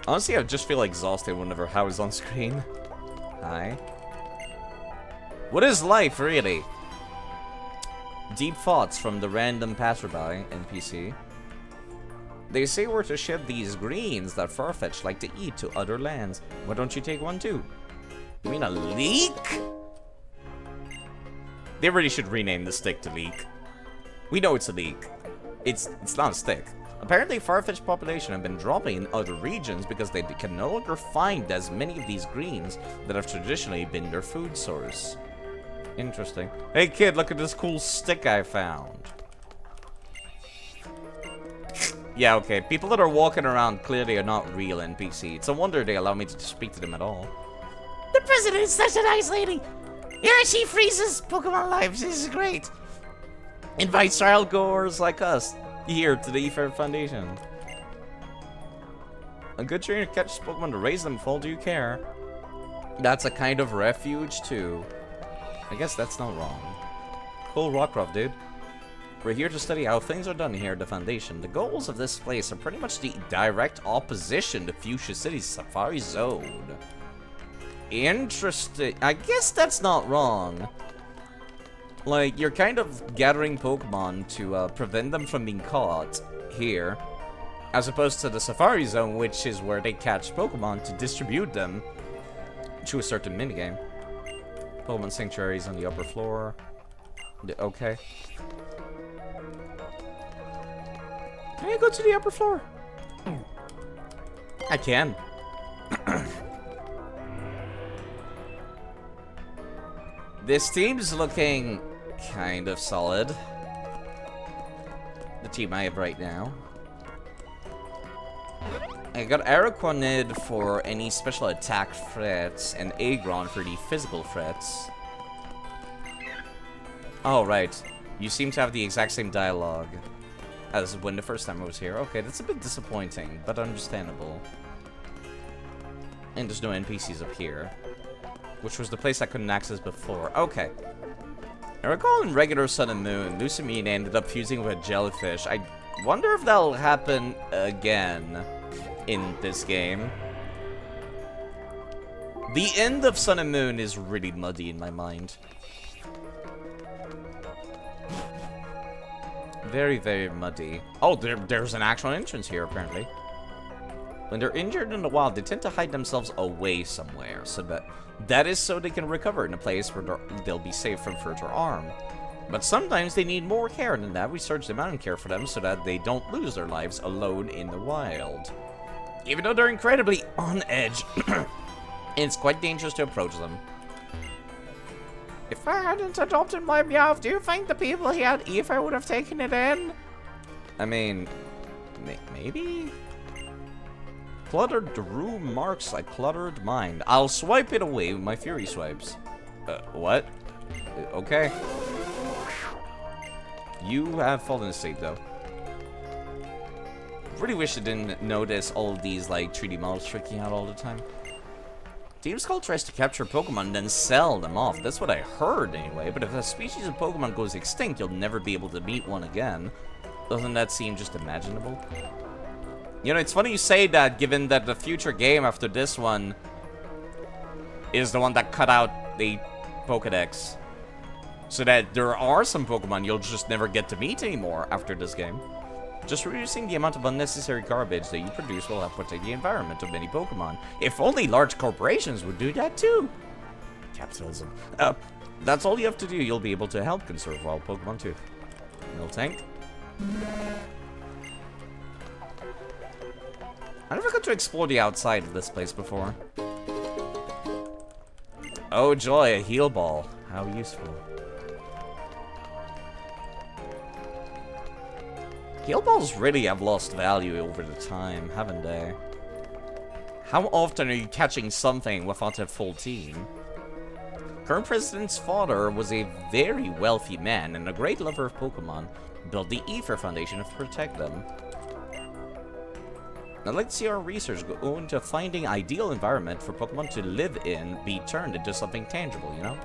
Honestly, I just feel exhausted whenever How is on screen. Hi. What is life, really? Deep thoughts from the random passerby, NPC. They say we're to shed these greens that Farfetch like to eat to other lands. Why don't you take one too? You mean a leek? They really should rename the stick to leek. We know it's a leek. It's not a stick. Apparently, Farfetch population have been dropping in other regions because they can no longer find as many of these greens that have traditionally been their food source. Interesting. Hey kid, look at this cool stick I found. Yeah, okay. People that are walking around clearly are not real NPC. It's a wonder they allow me to speak to them at all. The president is such a nice lady. Yeah, she freezes Pokemon lives. This is great. Invites trial goers like us here to the Ether Foundation. A good trainer catches Pokemon to raise them. Full do you care? That's a kind of refuge too. I guess that's not wrong. Cool Rockruff, dude. We're here to study how things are done here at the Foundation. The goals of this place are pretty much the direct opposition to Fuchsia City's Safari Zone. Interesting. I guess that's not wrong. Like, you're kind of gathering Pokemon to prevent them from being caught here, as opposed to the Safari Zone, which is where they catch Pokemon to distribute them to a certain minigame. Pokemon Sanctuaries on the upper floor. Okay. Can I go to the upper floor? I can. This team's looking kind of solid. The team I have right now. I got Araquanid for any special attack threats and Aggron for the physical threats. Oh, right. You seem to have the exact same dialogue as when the first time I was here. Okay, that's a bit disappointing, but understandable. And there's no NPCs up here, which was the place I couldn't access before. Okay. I recall in regular Sun and Moon, Lucamine ended up fusing with a jellyfish. I wonder if that'll happen again in this game. The end of Sun and Moon is really muddy in my mind. Very, very muddy. Oh, there's an actual entrance here, apparently. When they're injured in the wild, they tend to hide themselves away somewhere, so that is so they can recover in a place where they'll be safe from further harm. But sometimes they need more care than that. We search them out and care for them so that they don't lose their lives alone in the wild. Even though they're incredibly on edge, it's quite dangerous to approach them. If I hadn't adopted my Meowth, do you think the people here at Ether would have taken it in? I mean, maybe? Cluttered room marks a cluttered mind. I'll swipe it away with my Fury Swipes. What? Okay. You have fallen asleep, though. Really wish I didn't notice all of these, like, 3D models freaking out all the time. Team Skull tries to capture Pokemon and then sell them off. That's what I heard, anyway. But if a species of Pokemon goes extinct, you'll never be able to meet one again. Doesn't that seem just imaginable? You know, it's funny you say that, given that the future game after this one is the one that cut out the Pokedex. So that there are some Pokemon you'll just never get to meet anymore after this game. Just reducing the amount of unnecessary garbage that you produce will help protect the environment of many Pokemon. If only large corporations would do that too. Capitalism. That's all you have to do. You'll be able to help conserve wild Pokemon too. Miltank. I never got to explore the outside of this place before. Oh joy, a heal ball. How useful. Heal balls really have lost value over the time, haven't they? How often are you catching something without a full team? Current president's father was a very wealthy man and a great lover of Pokemon. Built the Ether Foundation to protect them. I'd like to see our research go into finding ideal environment for Pokemon to live in be turned into something tangible, you know?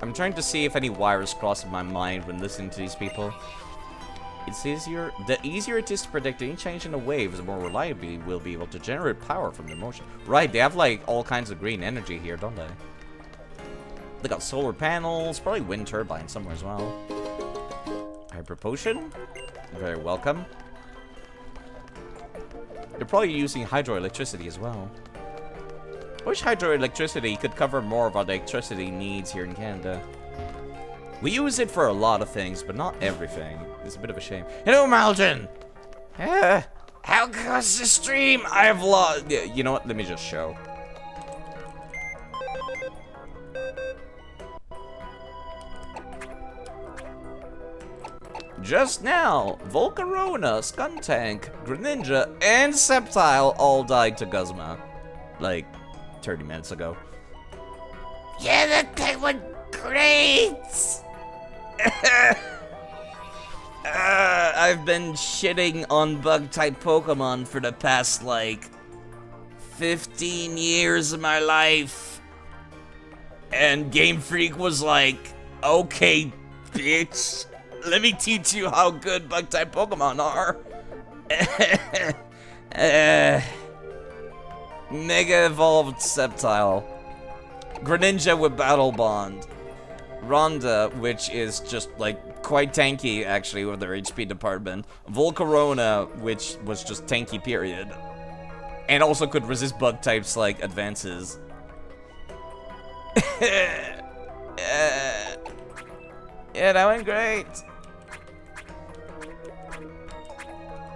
I'm trying to see if any wires cross my mind when listening to these people. It's easier. The easier it is to predict any change in the waves, the more reliably we'll be able to generate power from their motion. Right, they have like all kinds of green energy here, don't they? They got solar panels, probably wind turbines somewhere as well. Hyper potion, very welcome. They're probably using hydroelectricity as well. I wish hydroelectricity could cover more of our electricity needs here in Canada. We use it for a lot of things, but not everything. It's a bit of a shame. Hello, Maldron! How goes the stream? I've lost... You know what? Let me just show. Just now, Volcarona, Skuntank, Greninja, and Sceptile all died to Guzma. Like, 30 minutes ago. Yeah, that thing went great! I've been shitting on bug-type Pokemon for the past, like, 15 years of my life. And Game Freak was like, okay, bitch, let me teach you how good bug-type Pokemon are. Mega Evolved Sceptile. Greninja with Battle Bond. Rhonda, which is just, like, quite tanky, actually, with their HP department. Volcarona, which was just tanky, period. And also could resist bug types, like, advances. Yeah, that went great.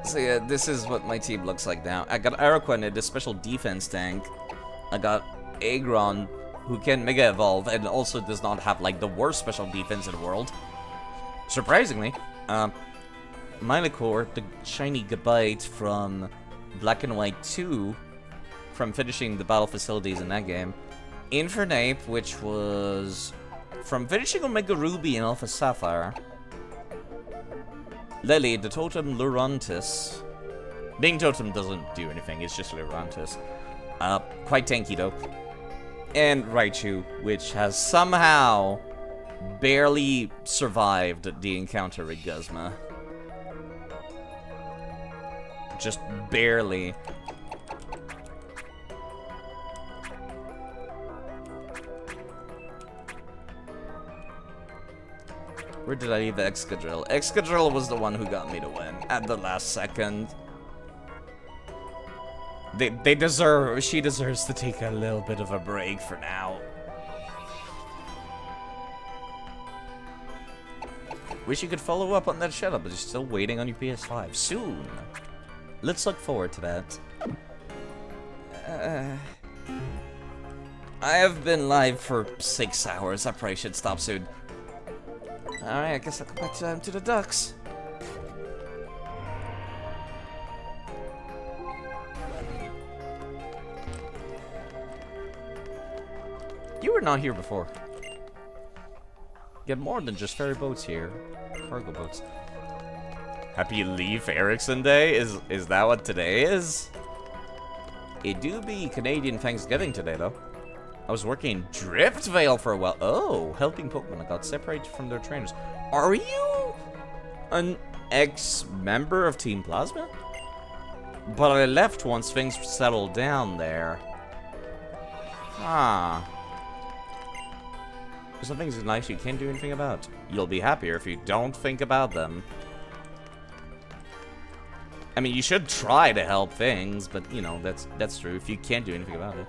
So yeah, this is what my team looks like now. I got Araquanid, the special defense tank. I got Aggron, who can Mega Evolve and also does not have like the worst special defense in the world. Surprisingly, Milocore, the shiny Gabite from Black and White 2, from finishing the battle facilities in that game. Infernape, which was from finishing Omega Ruby and Alpha Sapphire. Lily, the Totem Lurantis. Being Totem doesn't do anything, it's just Lurantis. Quite tanky though. And Raichu, which has somehow barely survived the encounter with Guzma. Just barely. Where did I leave Excadrill? Excadrill was the one who got me to win at the last second. She deserves to take a little bit of a break for now. Wish you could follow up on that shut-up, but you're still waiting on your PS5. Soon. Let's look forward to that. I have been live for 6 hours. I probably should stop soon. Alright, I guess I'll go back to the ducks. You were not here before. Get more than just ferry boats here. Cargo boats. Happy Leif Erikson Day? Is that what today is? It do be Canadian Thanksgiving today, though. I was working in Driftvale for a while. Oh, helping Pokemon that got separated from their trainers. Are you an ex-member of Team Plasma? But I left once things settled down there. Ah. Some things in life you can't do anything about. You'll be happier if you don't think about them. I mean, you should try to help things, but, you know, that's true if you can't do anything about it.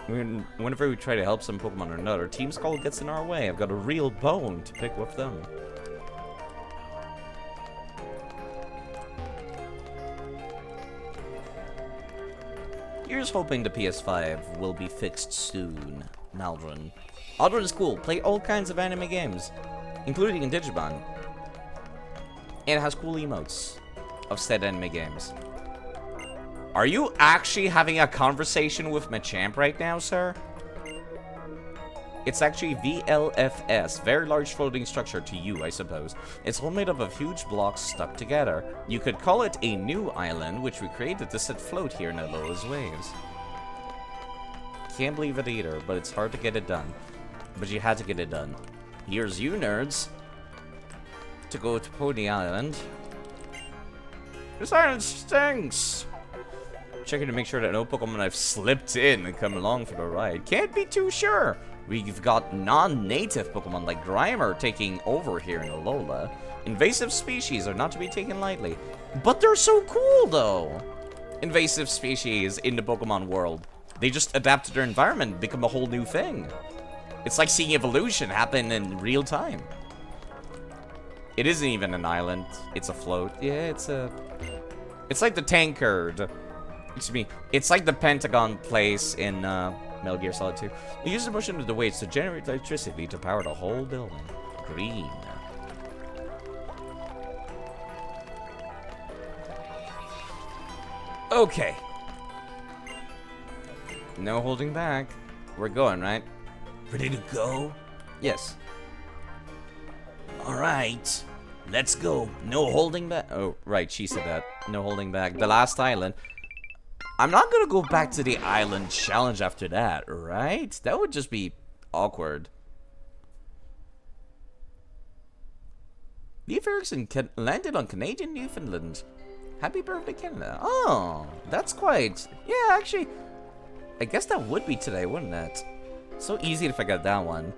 I mean, whenever we try to help some Pokemon or another, Team Skull gets in our way. I've got a real bone to pick with them. Here's hoping the PS5 will be fixed soon. Maldron. Aldrin is cool. Play all kinds of anime games, including in Digimon. And it has cool emotes of said anime games. Are you actually having a conversation with Machamp right now, sir? It's actually VLFS, very large floating structure to you, I suppose. It's all made up of huge blocks stuck together. You could call it a new island, which we created to set float here in Alola's waves. Can't believe it either, but it's hard to get it done. But you had to get it done. Here's you nerds to go to Pony Island. This island stinks! Checking to make sure that no Pokemon have slipped in and come along for the ride. Can't be too sure. We've got non-native Pokemon like Grimer taking over here in Alola. Invasive species are not to be taken lightly. But they're so cool, though. Invasive species in the Pokemon world. They just adapt to their environment and become a whole new thing. It's like seeing evolution happen in real time. It isn't even an island. It's a float. Yeah, it's like the Tankard. Excuse me. It's like the Pentagon place in Metal Gear Solid 2. We use the motion of the waves to generate electricity to power the whole building. Green. Okay. No holding back. We're going, right? Ready to go? Yes. Alright, let's go. No holding back. Oh, right, she said that. No holding back. The last island. I'm not gonna go back to the island challenge after that, right? That would just be awkward. Leif Erikson landed on Canadian Newfoundland. Happy birthday, Canada. Oh, that's quite... Yeah, actually, I guess that would be today, wouldn't it? So easy to forget that one.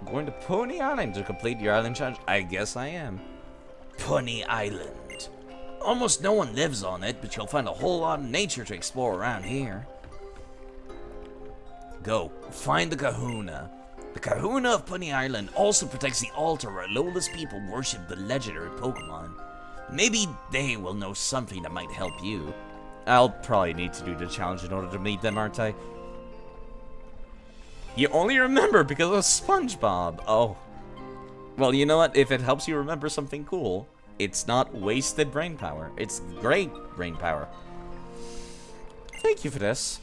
Going to Pony Island to complete your island challenge? I guess I am. Pony Island. Almost no one lives on it, but you'll find a whole lot of nature to explore around here. Go, find the Kahuna. The Kahuna of Pony Island also protects the altar where Alola's people worship the legendary Pokemon. Maybe they will know something that might help you. I'll probably need to do the challenge in order to meet them, aren't I? You only remember because of SpongeBob. Oh. Well, you know what? If it helps you remember something cool, it's not wasted brain power. It's great brain power. Thank you for this.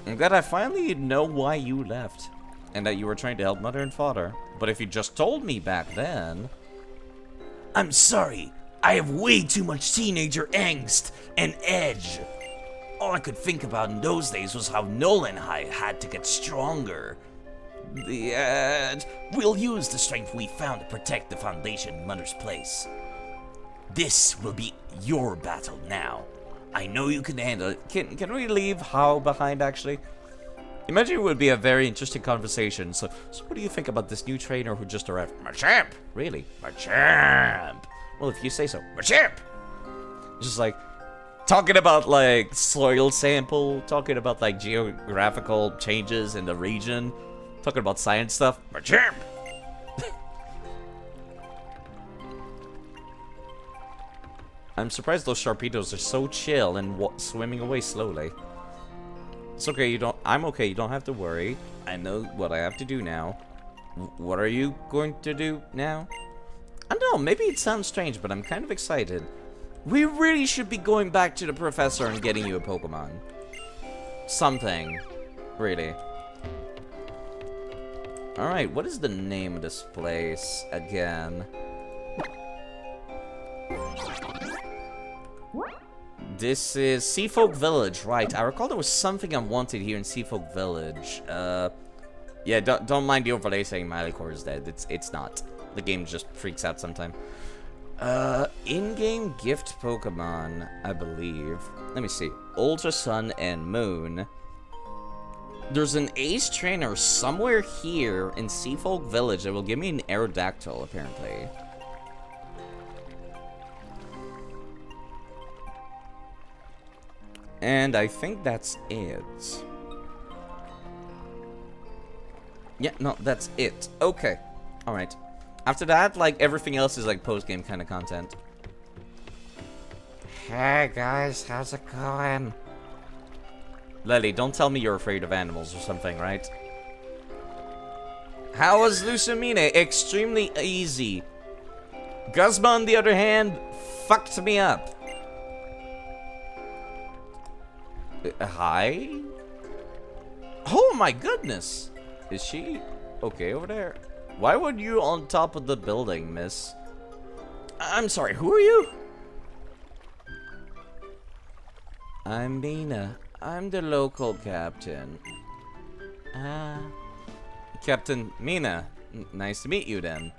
I'm glad I finally know why you left. And that you were trying to help Mother and Father. But if you just told me back then... I'm sorry. I have way too much teenager angst and edge. All I could think about in those days was how Nolan and I had to get stronger. We'll use the strength we found to protect the Foundation in Mother's place. This will be your battle now. I know you can handle it. Can we leave How behind, actually? Imagine it would be a very interesting conversation. So what do you think about this new trainer who just arrived? Machamp! Really? Machamp! Well, if you say so. Machamp! Just like, talking about like soil sample, talking about like geographical changes in the region, talking about science stuff. Machamp! I'm surprised those Sharpedos are so chill and swimming away slowly. It's okay, I'm okay, you don't have to worry. I know what I have to do now. What are you going to do now? I don't know, maybe it sounds strange, but I'm kind of excited. We really should be going back to the professor and getting you a Pokemon. Something. Really. Alright, what is the name of this place again? This is Seafolk Village, right. I recall there was something I wanted here in Seafolk Village. Yeah, don't mind the overlay saying Milecore is dead. It's not. The game just freaks out sometime. In-game gift Pokemon, I believe. Let me see. Ultra Sun and Moon. There's an Ace Trainer somewhere here in Seafolk Village that will give me an Aerodactyl, apparently. And I think that's it. Yeah, no, that's it. Okay. Alright. After that, like, everything else is like post-game kind of content. Hey guys, how's it going? Lily, don't tell me you're afraid of animals or something, right? How was Lucamine? Extremely easy. Guzma, on the other hand, fucked me up. Hi? Oh my goodness! Is she okay over there? Why would you on top of the building, miss? I'm sorry, who are you? I'm Mina. I'm the local captain. Captain Mina. Nice to meet you then.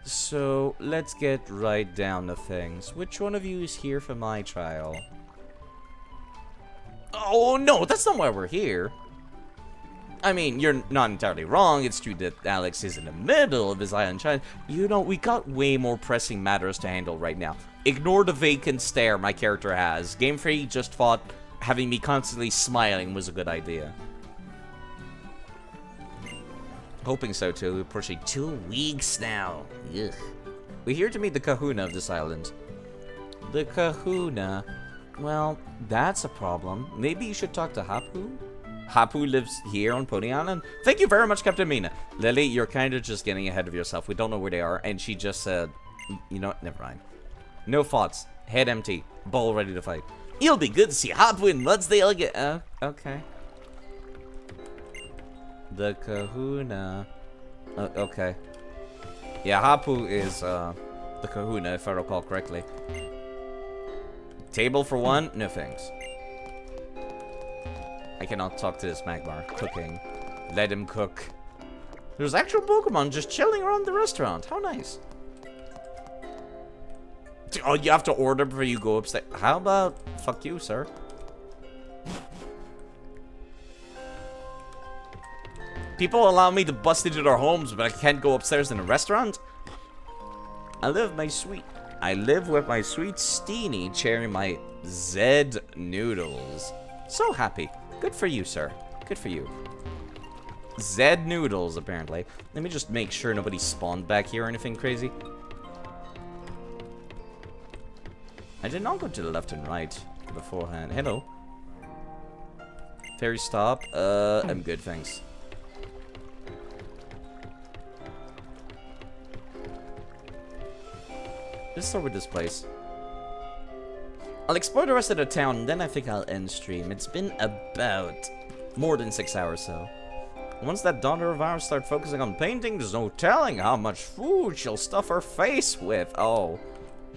So, let's get right down to things. Which one of you is here for my trial? Oh, no, that's not why we're here. I mean, you're not entirely wrong. It's true that Alex is in the middle of his island child. You know, we got way more pressing matters to handle right now. Ignore the vacant stare my character has. Game Freak just thought having me constantly smiling was a good idea. Hoping so, too. We're pushing 2 weeks now. Ugh. We're here to meet the kahuna of this island. The kahuna? Well, that's a problem. Maybe you should talk to Hapu? Hapu lives here on Pony Island. Thank you very much, Captain Mina. Lily, you're kind of just getting ahead of yourself. We don't know where they are. And she just said, you know what? Never mind. No thoughts. Head empty. Bowl ready to fight. It'll be good to see Hapu in Mudsdale again. Okay. The kahuna. Okay. Yeah, Hapu is the kahuna, if I recall correctly. Table for one? No thanks. I cannot talk to this Magmar. Cooking. Let him cook. There's actual Pokemon just chilling around the restaurant. How nice. Oh, you have to order before you go upstairs. How about fuck you, sir? People allow me to bust into their homes, but I can't go upstairs in a restaurant? I live with my sweet Steenie sharing my Zed noodles. So happy. Good for you, sir. Good for you. Zed noodles, apparently. Let me just make sure nobody spawned back here or anything crazy. I did not go to the left and right beforehand. Hello. Ferry stop. I'm good, thanks. Let's start with this place. I'll explore the rest of the town, and then I think I'll end stream. It's been about more than 6 hours, so. Once that daughter of ours starts focusing on painting, there's no telling how much food she'll stuff her face with. Oh,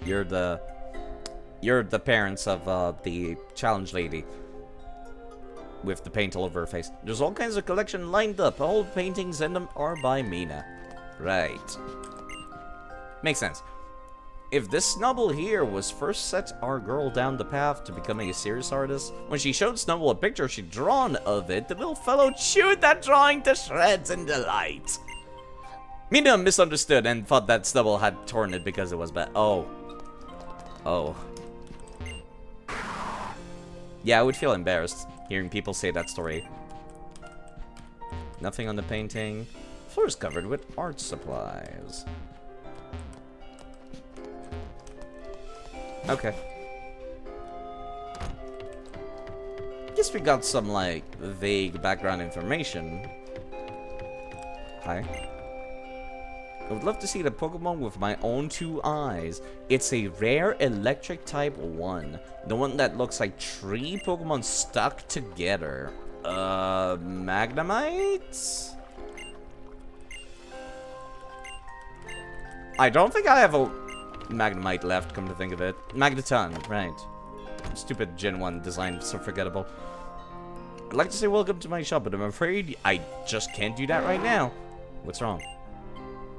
you're the parents of the challenge lady with the paint all over her face. There's all kinds of collection lined up. All paintings in them are by Mina. Right. Makes sense. If this Snubble here was first set our girl down the path to becoming a serious artist, when she showed Snubble a picture she'd drawn of it, the little fellow chewed that drawing to shreds in delight. Mina misunderstood and thought that Snubble had torn it because it was bad. Oh. Oh. Yeah, I would feel embarrassed hearing people say that story. Nothing on the painting. Floor is covered with art supplies. Okay. Guess we got some, like, vague background information. Hi. I would love to see the Pokemon with my own 2 eyes. It's a rare electric type 1. The one that looks like 3 Pokemon stuck together. Magnemite? I don't think I have a Magnemite left, come to think of it. Magneton, right. Stupid Gen 1 design, so forgettable. I'd like to say welcome to my shop, but I'm afraid I just can't do that right now. What's wrong?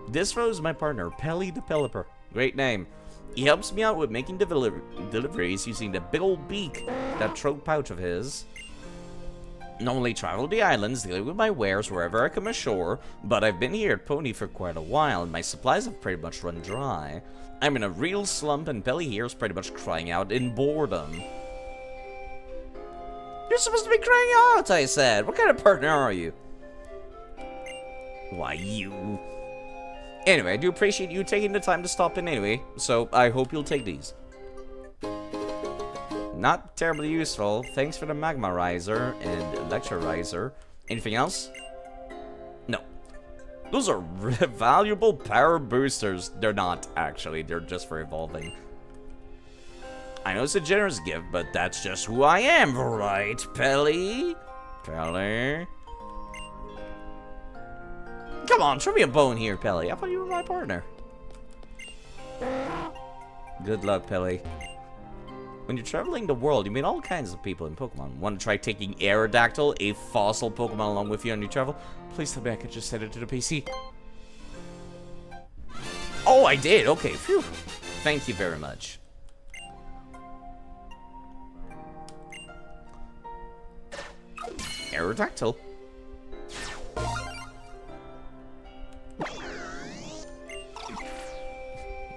This is my partner, Pelly the Pelipper. Great name. He helps me out with making deliveries using the big old beak, that throat pouch of his. Normally travel the islands, dealing with my wares wherever I come ashore, but I've been here at Pony for quite a while, and my supplies have pretty much run dry. I'm in a real slump, and Pelly here is pretty much crying out in boredom. You're supposed to be crying out, I said. What kind of partner are you? Why, you... Anyway, I do appreciate you taking the time to stop in anyway, so I hope you'll take these. Not terribly useful. Thanks for the Magmarizer and Electrorizer. Anything else? No. Those are valuable power boosters. They're not, actually. They're just for evolving. I know it's a generous gift, but that's just who I am, right, Pelly? Pelly? Come on, show me a bone here, Pelly. I thought you were my partner. Good luck, Pelly. When you're traveling the world, you meet all kinds of people in Pokemon. Want to try taking Aerodactyl, a fossil Pokemon, along with you on your travel? Please tell me I can just send it to the PC. Oh, I did. Okay, phew. Thank you very much. Aerodactyl.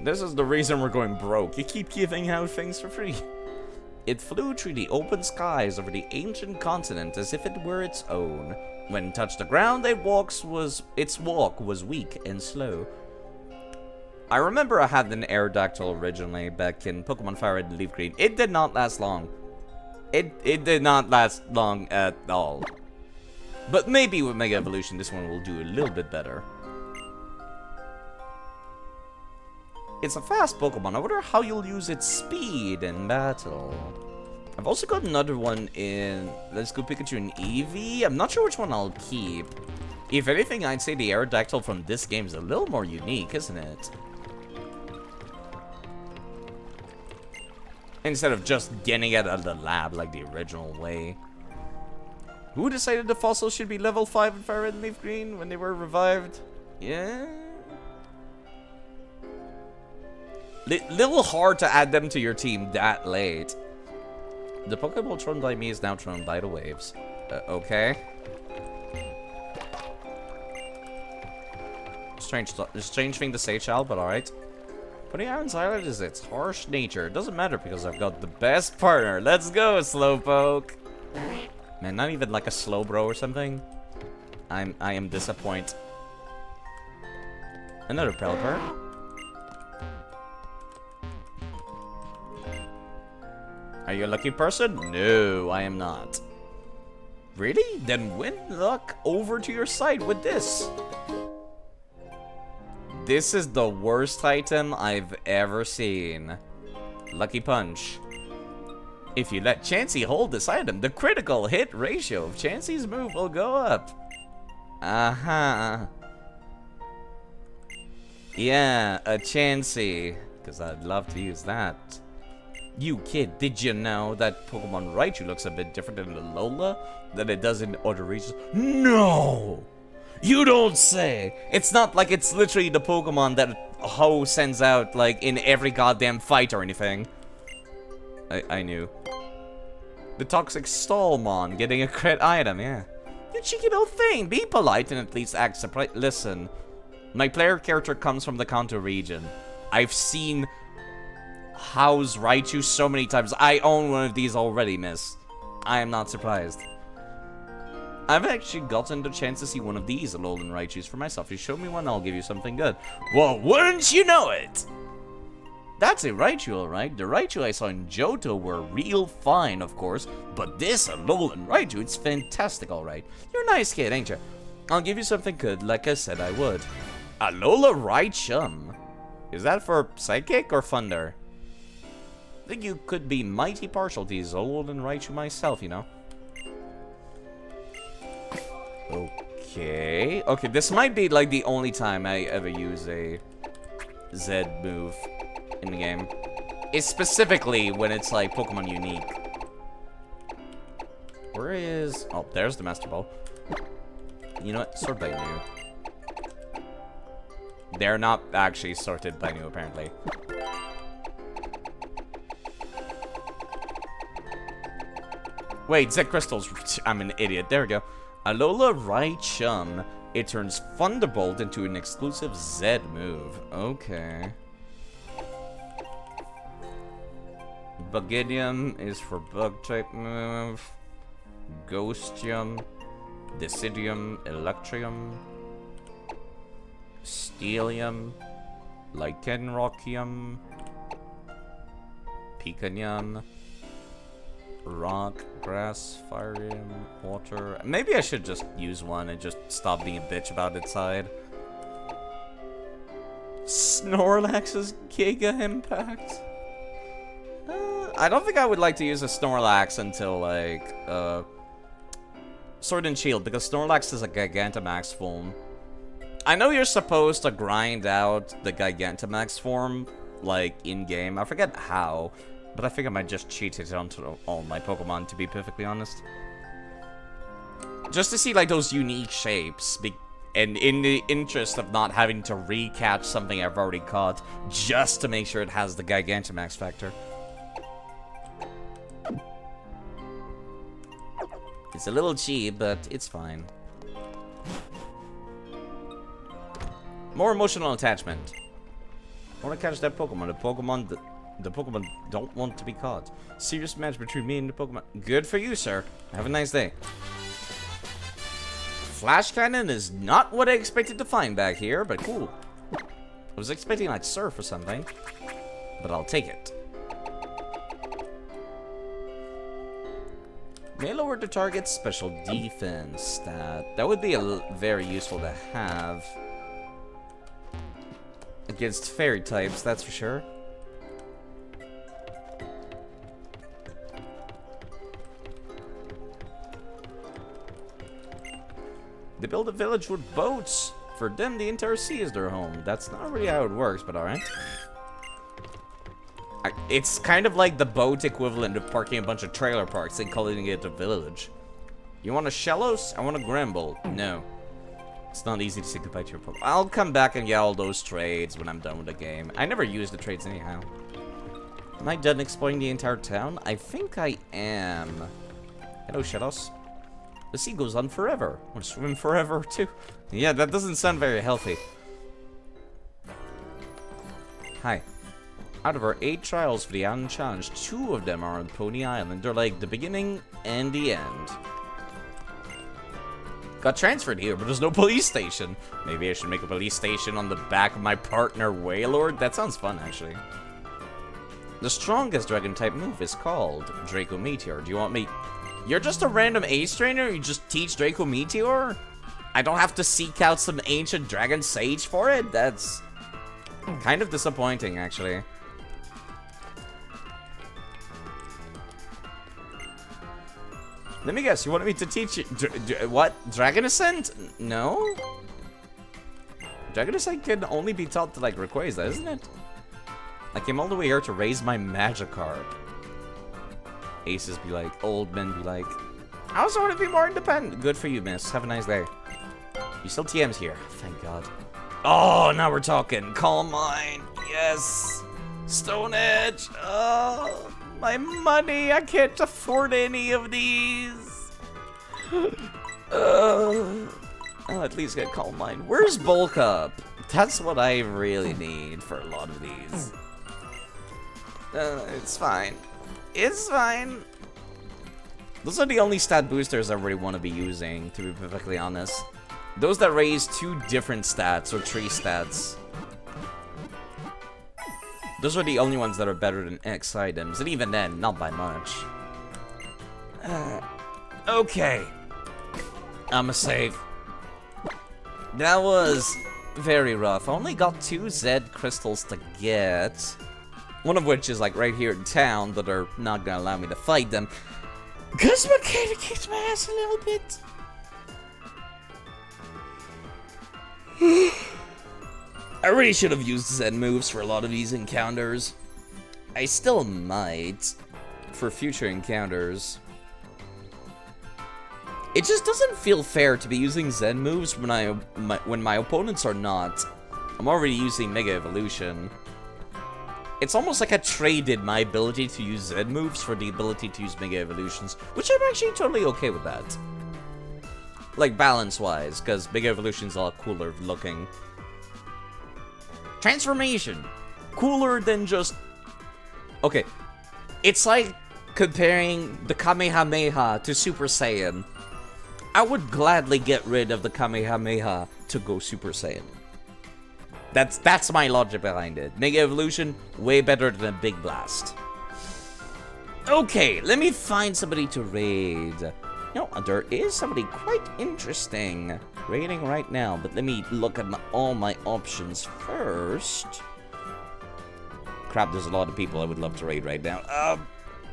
This is the reason we're going broke. You keep giving out things for free. It flew through the open skies over the ancient continent as if it were its own. When it touched the ground, its walk was weak and slow. I remember I had an Aerodactyl originally back in Pokemon Fire Red and Leaf Green. It did not last long. It did not last long at all. But maybe with Mega Evolution, this one will do a little bit better. It's a fast Pokemon. I wonder how you'll use its speed in battle. I've also got another one in Let's Go Pikachu and Eevee. I'm not sure which one I'll keep. If anything, I'd say the Aerodactyl from this game is a little more unique, isn't it? Instead of just getting it out of the lab like the original way. Who decided the fossils should be level 5 in Fire Red and Leaf Green when they were revived? Yeah. Little hard to add them to your team that late. The Pokeball thrown by me is now thrown by the waves. Okay. Strange thing to say, child, but alright. Putting Iron's Island is its harsh nature. It doesn't matter because I've got the best partner. Let's go, Slowpoke. Man, not even like a Slowbro or something. I am disappointed. Another Pelipper. Are you a lucky person? No, I am not. Really? Then win luck over to your side with this. This is the worst item I've ever seen. Lucky Punch. If you let Chansey hold this item, the critical hit ratio of Chansey's move will go up. Yeah, a Chansey. Because I'd love to use that. You kid, did you know that Pokemon Raichu looks a bit different in Alola than it does in other regions? No! You don't say! It's not like it's literally the Pokemon that Ho sends out, like, in every goddamn fight or anything. I knew. The Toxic Stallmon getting a crit item, yeah. You cheeky little thing! Be polite and at least act surprised. Listen, my player character comes from the Kanto region. I've seen House Raichu so many times. I own one of these already, miss. I am not surprised. I've actually gotten the chance to see one of these Alolan Raichus for myself. If you show me one, I'll give you something good. Well, wouldn't you know it? That's a Raichu, alright. The Raichu I saw in Johto were real fine, of course. But this Alolan Raichu, it's fantastic, alright. You're a nice kid, ain't you? I'll give you something good, like I said I would. Alola Raichum. Is that for Psychic or Thunder? I think you could be mighty partial to these Alolan Raichu myself, you know. Okay. Okay, this might be like the only time I ever use a Z move in the game. It's specifically when it's like Pokemon unique. Where is... Oh, there's the Master Ball. You know what? Sort by new. They're not actually sorted by new, apparently. Wait, Z Crystals. I'm an idiot. There we go. Alola Raichum. It turns Thunderbolt into an exclusive Z move. Okay. Bugidium is for bug type move. Ghostium. Deciduum. Electrium. Steelium. Lycanrocium. Picanium. Rock, grass, firium, water. Maybe I should just use one and just stop being a bitch about its side. Snorlax's Giga Impact. I don't think I would like to use a Snorlax until, like, Sword and Shield, because Snorlax is a Gigantamax form. I know you're supposed to grind out the Gigantamax form, like, in-game. I forget how, but I think I might just cheat it onto all my Pokemon, to be perfectly honest. Just to see, like, those unique shapes, and in the interest of not having to recatch something I've already caught, just to make sure it has the Gigantamax factor. It's a little cheap, but it's fine. More emotional attachment. I want to catch that Pokemon. The Pokemon don't want to be caught. Serious match between me and the Pokemon. Good for you, sir. Have a nice day. Flash Cannon is not what I expected to find back here, but cool. I was expecting like Surf or something, but I'll take it. May lower the target's special defense stat. That would be very useful to have against fairy types, that's for sure. They build a village with boats. For them, the entire sea is their home. That's not really how it works, but alright. It's kind of like the boat equivalent of parking a bunch of trailer parks and calling it a village. You want a Shellos? I want a Gramble. No. It's not easy to say goodbye to your Pokemon. I'll come back and get all those trades when I'm done with the game. I never use the trades anyhow. Am I done exploring the entire town? I think I am. Hello, Shellos. The sea goes on forever. I want to swim forever, too. Yeah, that doesn't sound very healthy. Hi. Out of our 8 trials for the Unchallenged, 2 of them are on Pony Island. They're like the beginning and the end. Got transferred here, but there's no police station. Maybe I should make a police station on the back of my partner Wailord? That sounds fun, actually. The strongest Dragon-type move is called Draco Meteor. Do you want me... You're just a random Ace trainer? You just teach Draco Meteor? I don't have to seek out some ancient dragon sage for it? That's kind of disappointing, actually. Let me guess, you wanted me to teach you... what? Dragon Ascent? No? Dragon Ascent can only be taught to, like, Rayquaza, isn't it? I came all the way here to raise my Magikarp. Aces be like, old men be like, I also want to be more independent. Good for you, miss. Have a nice day. You still TM's here. Thank God. Oh, now we're talking. Calm Mind. Yes. Stone Edge. Oh, my money. I can't afford any of these. I'll at least get Calm Mind. Where's Bulk Up? That's what I really need for a lot of these. It's fine. It's fine. Those are the only stat boosters I really want to be using, to be perfectly honest. Those that raise 2 different stats, or 3 stats. Those are the only ones that are better than X items, and even then, not by much. Okay. I'ma save. That was very rough. I only got 2 Zed crystals to get. One of which is like right here in town, but they're not gonna allow me to fight them. Cause Makeda kicked my ass a little bit. I really should have used Zen moves for a lot of these encounters. I still might for future encounters. It just doesn't feel fair to be using Zen moves when my opponents are not. I'm already using Mega Evolution. It's almost like I traded my ability to use Zen moves for the ability to use Mega Evolutions, which I'm actually totally okay with that. Like, balance-wise, because Mega Evolution's a lot cooler looking. Transformation! Cooler than just... Okay, it's like comparing the Kamehameha to Super Saiyan. I would gladly get rid of the Kamehameha to go Super Saiyan. That's my logic behind it. Mega Evolution, way better than a Big Blast. Okay, let me find somebody to raid. You know, there is somebody quite interesting raiding right now, but let me look at all my options first. Crap, there's a lot of people I would love to raid right now.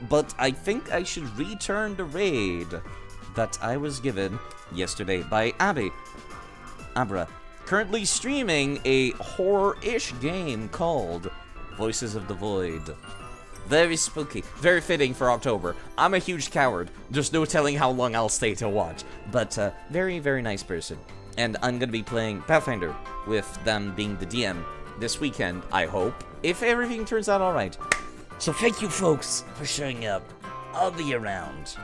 but I think I should return the raid that I was given yesterday by Abra. Currently streaming a horror-ish game called Voices of the Void. Very spooky, very fitting for October. I'm a huge coward. There's no telling how long I'll stay to watch. But very, very nice person. And I'm gonna be playing Pathfinder with them being the DM this weekend, I hope, if everything turns out alright. So thank you folks for showing up. I'll be around.